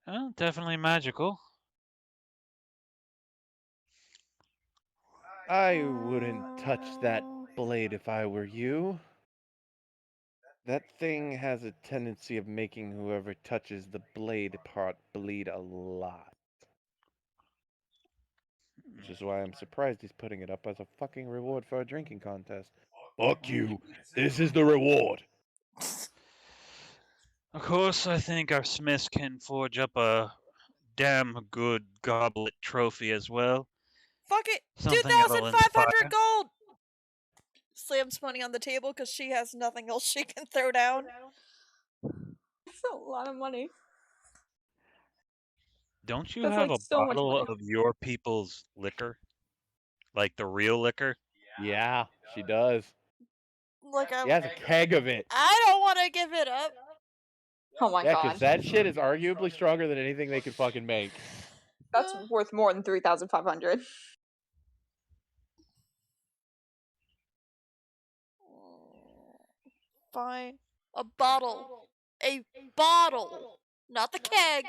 Well, definitely magical. I wouldn't touch that blade if I were you. That thing has a tendency of making whoever touches the blade part bleed a lot. Which is why I'm surprised he's putting it up as a fucking reward for a drinking contest. Fuck you. This is the reward. Of course, I think our smiths can forge up a damn good goblet trophy as well. Fuck it! Something that'll 2,500 inspire. gold! Slams money on the table because she has nothing else she can throw down. That's a lot of money. Don't you That's, have like, a so much bottle money. of your people's liquor? Like the real liquor? Yeah, she does. Like, She has a keg of it. I don't want to give it up. Oh my Yeah, god. because that shit is arguably stronger than anything they could fucking make. That's worth more than 3,500. Fine. A bottle. A bottle. Not the keg.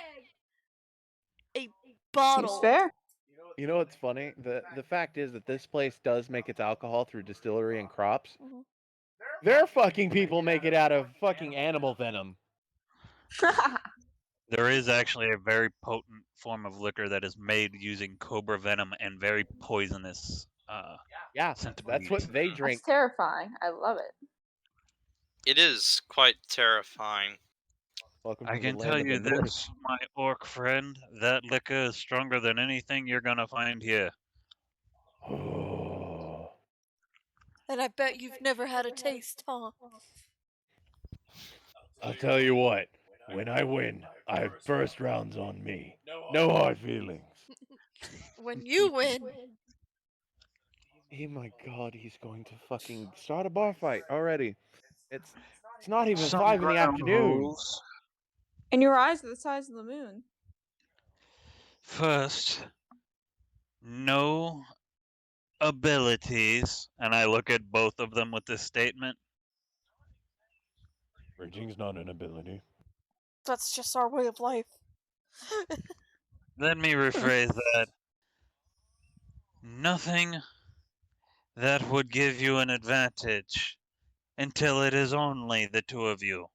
A bottle. Seems fair. You know what's funny? The fact is that this place does make its alcohol through distillery and crops. Mhm. Their fucking people make it out of fucking animal venom. There is actually a very potent form of liquor that is made using cobra venom and very poisonous Yeah, that's what centipedes. they That's drink. terrifying. I love it. It is quite terrifying. Welcome I to the can land tell of the you North. this, my orc friend, that liquor is stronger than anything you're gonna find here. Oh. And I bet you've never had a taste, huh? I'll tell you what. When I win, I have first rounds on me. No hard feelings. When you win. Oh my god, he's going to fucking start a bar fight already. It's not even Some 5 in the ground afternoon. rules. And your eyes are the size of the moon. First, no abilities, and I look at both of them with this statement. Bridging's not an ability. That's just our way of life. Let me rephrase that. Nothing that would give you an advantage until it is only the two of you.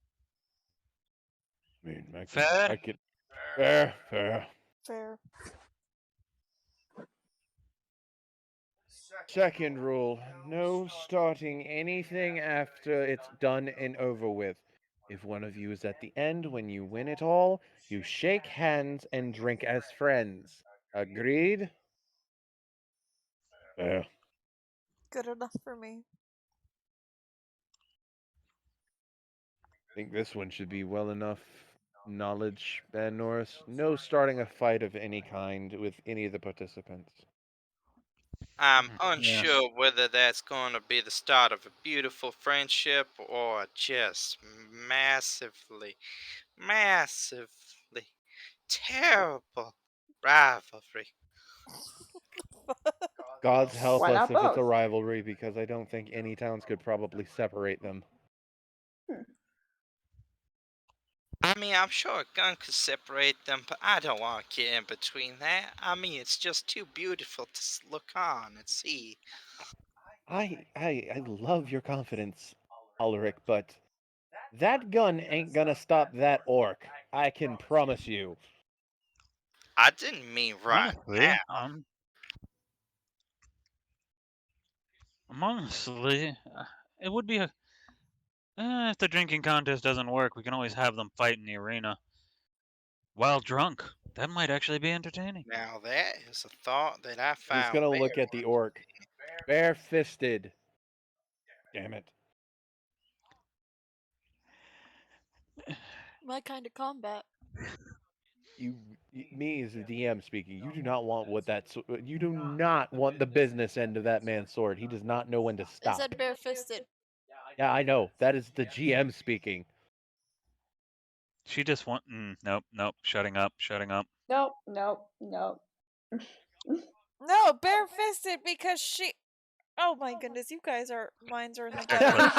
I mean, Fair? I could. Fair. Fair. Second rule, no starting anything after it's done and over with. If one of you is at the end when you win it all, you shake hands and drink as friends. Agreed? Fair. Good enough for me. Think this one should be well enough knowledge, Van Norris. No starting a fight of any kind with any of the participants. I'm Yeah. unsure whether that's going to be the start of a beautiful friendship or just massively terrible rivalry. Gods help Why us not if it's a both? rivalry, because I don't think any towns could probably separate them. I mean, I'm sure a gun could separate them, but I don't want to get in between that. I mean, it's just too beautiful to look on and see. I love your confidence, Ulrich, but that gun ain't gonna stop that orc. I can promise you. I didn't mean right Honestly, now. it would be a. If the drinking contest doesn't work, we can always have them fight in the arena. While drunk. That might actually be entertaining. Now that is a thought that I found. He's gonna look at the orc. Bare-fisted. Damn it. My kind of combat. Me as the DM speaking, you do not want you do not want the business end of that man's sword. He does not know when to It stop. said barefisted. Yeah, I know. That is the GM speaking. She just want. Nope. Shutting up. Nope. No, barefisted because she. Oh my goodness, you guys are. Minds are in the gutter.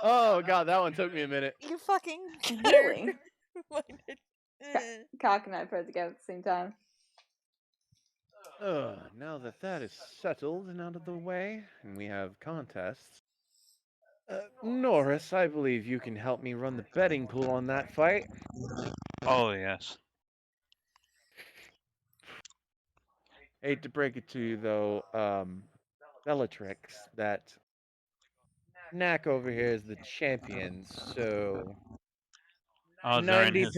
Oh god, that one took me a minute. You fucking. Really? minded. Cock and I put it together at the same time. Now that is settled and out of the way, and we have contests. Norris, I believe you can help me run the betting pool on that fight. Oh yes. Hate to break it to you though, Bellatrix that Knack over here is the champion, so Oh, during his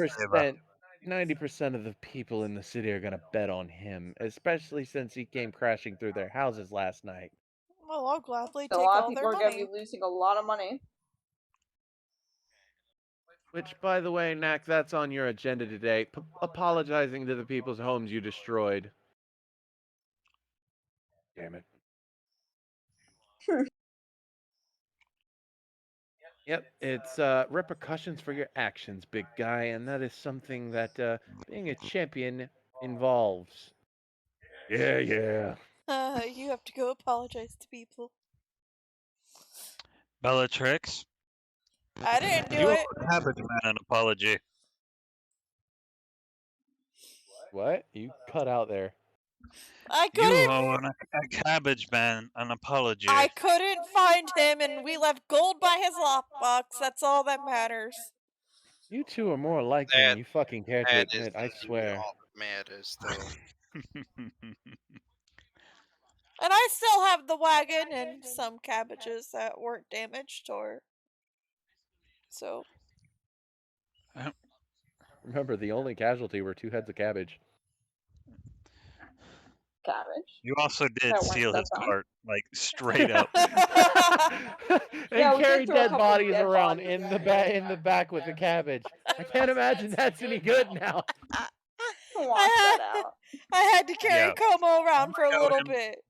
90% of the people in the city are gonna bet on him, especially since he came crashing through their houses last night. Well, I'll gladly So a take lot of all people their are gonna money. be losing a lot of money. Which, by the way, Knack, that's on your agenda today. Apologizing to the people's homes you destroyed. Damn it. Yep, it's repercussions for your actions, big guy, and that is something that being a champion involves. Yeah, yeah. You have to go apologize to people. Bellatrix. I didn't do You it. owe Cabbage Man an apology. What? You cut out there. I You couldn't. owe a Cabbage Man an apology. I couldn't find him, and we left gold by his lockbox. That's all that matters. You two are more alike than That you fucking care to that is admit, I indeed swear. all that matters, though. And I still have the wagon and some cabbages that weren't damaged or so. Remember, the only casualty were 2 heads of cabbage. Cabbage. You also did That weren't steal his stepped on. cart, like straight up. And Yeah, we did carry throw a dead couple bodies dead around bodies in at the back with the cabbage. I can't imagine that's any good now. Wash that out. I had to carry Yeah. Como around for a know little him. bit.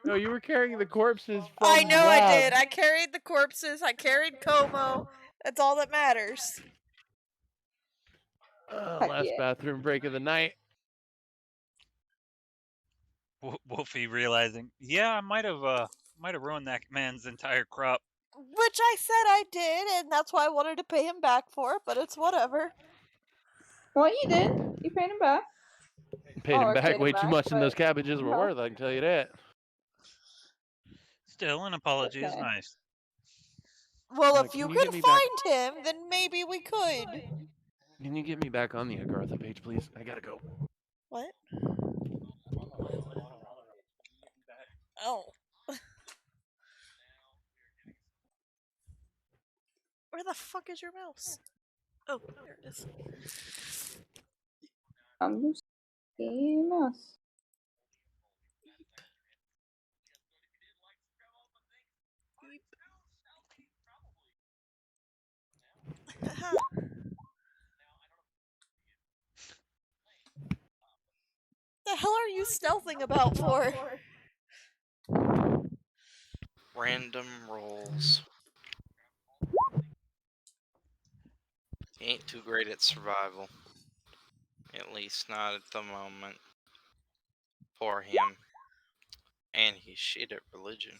No, you were carrying the corpses from I know the I lab. did. I carried the corpses. I carried Como. That's all that matters. Last Yeah. bathroom break of the night. Wolfie realizing, yeah, I might have ruined that man's entire crop. Which I said I did, and that's why I wanted to pay him back for it, but it's whatever. Well, you did. You paid him back. Paid him back way too much than those but, cabbages were no. worth, I can tell you that. Still, an apology is Okay. nice. Well, if Can you you can get me back- find him, then maybe we could. Can you get me back on the Agartha page, please? I gotta go. What? Oh. Where the fuck is your mouse? Oh, there it is. I'm just a mouse. The hell are you stealthing about for? Random rolls. He ain't too great at survival. At least not at the moment. For him. And he's shit at religion.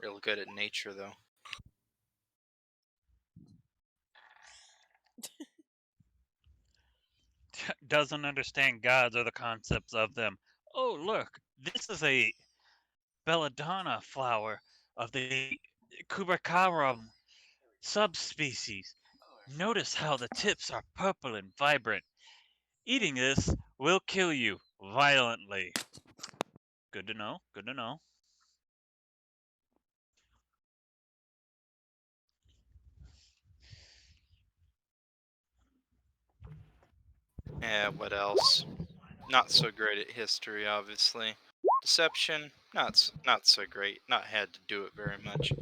Real good at nature, though. Doesn't understand gods or the concepts of them. Oh, look, this is a belladonna flower of the Cubacarum subspecies. Notice how the tips are purple and vibrant. Eating this will kill you violently. Good to know. Good to know. Yeah, what else? Not so great at history, obviously. Deception, not so great. Not had to do it very much.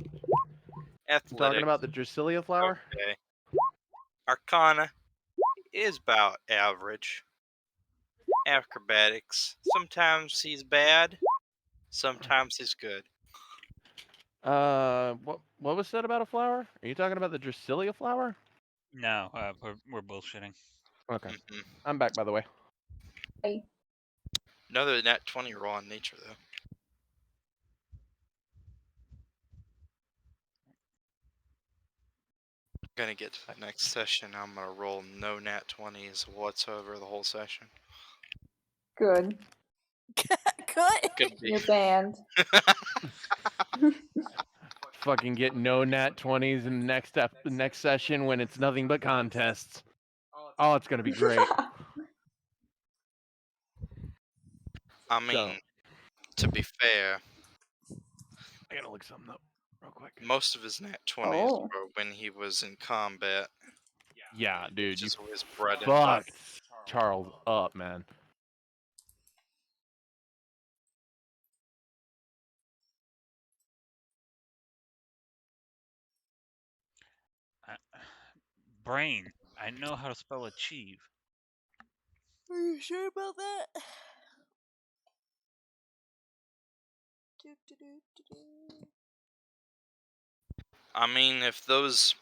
Athletics, Talking about the Drasilia flower? okay. Arcana is about average. Acrobatics, sometimes he's bad, sometimes he's good. What was said about a flower? Are you talking about the Drasilia flower? No, we're bullshitting. Okay. Mhm. I'm back, by the way. Another nat 20 roll on nature, though. Gonna get to the next session. I'm gonna roll no nat 20s whatsoever the whole session. Good. Good. Could be. You're banned. Fucking get no nat 20s in the next session when it's nothing but contests. Oh, it's gonna be great. I mean, to be fair, I gotta look something up real quick. most of his nat 20s Oh. were when he was in combat. Yeah, dude, Which you is always bread and butter. fucked Charles up, man. Brain. I know how to spell achieve. Are you sure about that? I mean, if those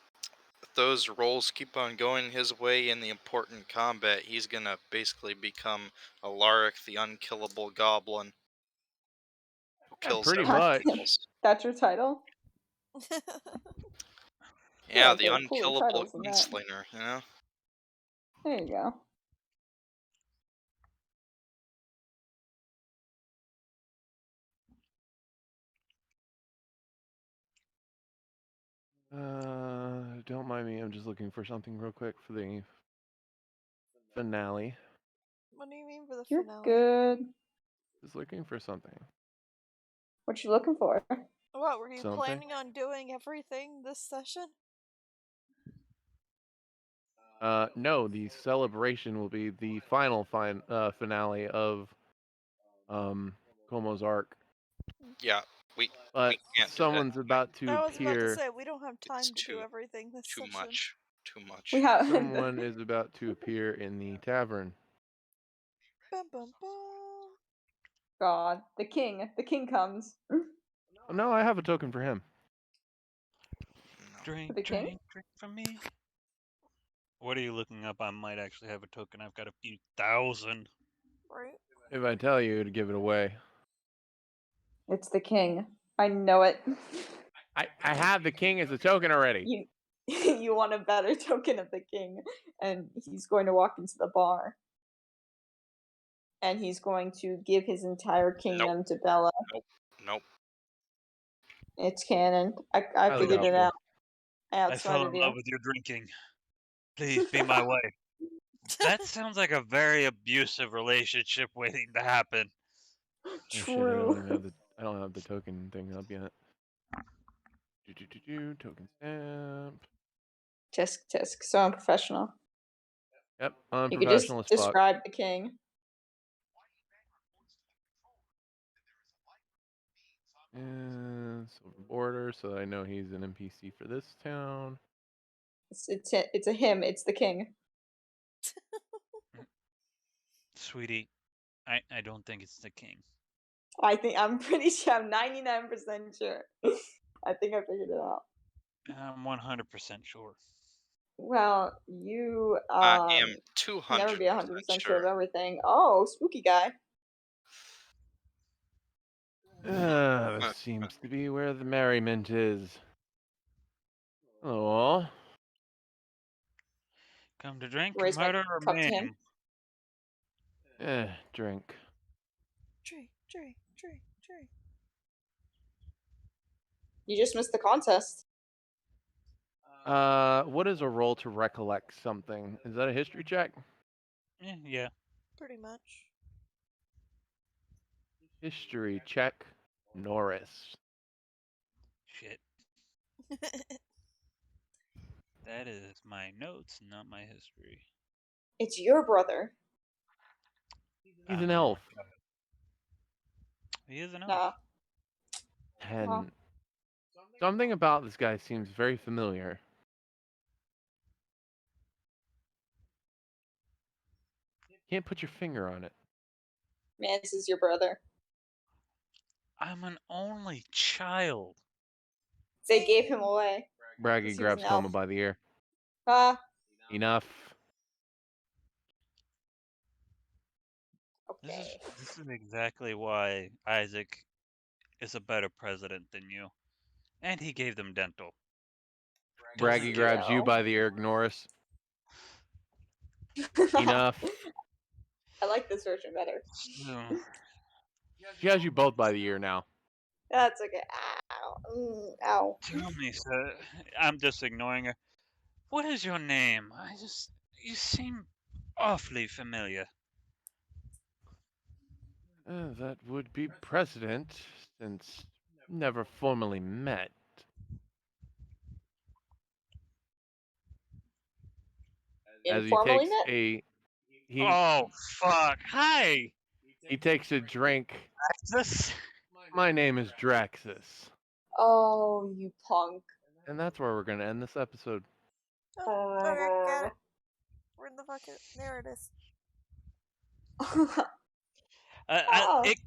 rolls keep on going his way in the important combat, he's gonna basically become Alaric, the unkillable goblin. Who Yeah, kills pretty everything much. else. That's your title? Yeah, like the there are cooler unkillable titles than that. gunslinger, you know? There you go. Don't mind me. I'm just looking for something real quick for the finale. What do you mean for the You're finale? good. Just looking for something. What you looking for? What, were you Something? planning on doing everything this session? No, the celebration will be the final finale of Como's arc. Yeah, we But can't do that. someone's about to I was about to appear. say, we don't have time It's to do everything this too session. much. Too much. We have Someone is about to appear in the tavern. Bum, bum, bum. God, the king. The king comes. Oh, no, I have a token for him. No. Drink, The king? drink, drink from me. What are you looking up? I might actually have a token. I've got a few thousand. Right? If I tell you to give it away. It's the king. I know it. I have the king as a token already. You you want a better token of the king, and he's going to walk into the bar. And he's going to give his entire kingdom to Bella. Nope. It's canon. I Highly figured it doubtful. out. I I fell outsmarted in love you. with your drinking. Please be my wife. That sounds like a very abusive relationship waiting to happen. Oh, shit, True. I don't have the token thing up yet. Token stamp. Tisk. So unprofessional. Yep, You could just unprofessional as fuck. describe the king. And silver border, so I know he's an NPC for this town. It's a him. It's the king. Sweetie, I don't think it's the king. I'm pretty sure. I'm 99% sure. I think I figured it out. I'm 100% sure. Well, you I am can 200% never be 100% sure of sure. everything. Oh, spooky guy. This seems to be where the merriment is. Oh, Come to drink, Raise my murder, or cup to him. maim. Drink. Drink. You just missed the contest. What is a roll to recollect something? Is that a history check? Yeah. Pretty much. History check. Norris. Shit. That is my notes, not my history. It's your brother. He's an elf. He is an elf. Nah. And Well. something about this guy seems very familiar. Can't put your finger on it. Mance is your brother. I'm an only child. They gave him away. Braggy He was grabs an Coma elf. by the ear. Enough. Okay. This is exactly why Isaac is a better president than you. And he gave them dental. Braggy grabs you by the ear, Norris. Enough. I like this version better. She has you both by the ear now. That's okay. Ow. Ow. Tell me, sir. I'm just ignoring her. What is your name? You seem awfully familiar. That would be president, since never formally met. As he Informally takes met? Oh fuck! Hi. he takes a drink. This. My name is Draxus, Oh, you punk. and that's where we're gonna end this episode. Oh, okay, got it. Where the fuck it? There it is. Oh. It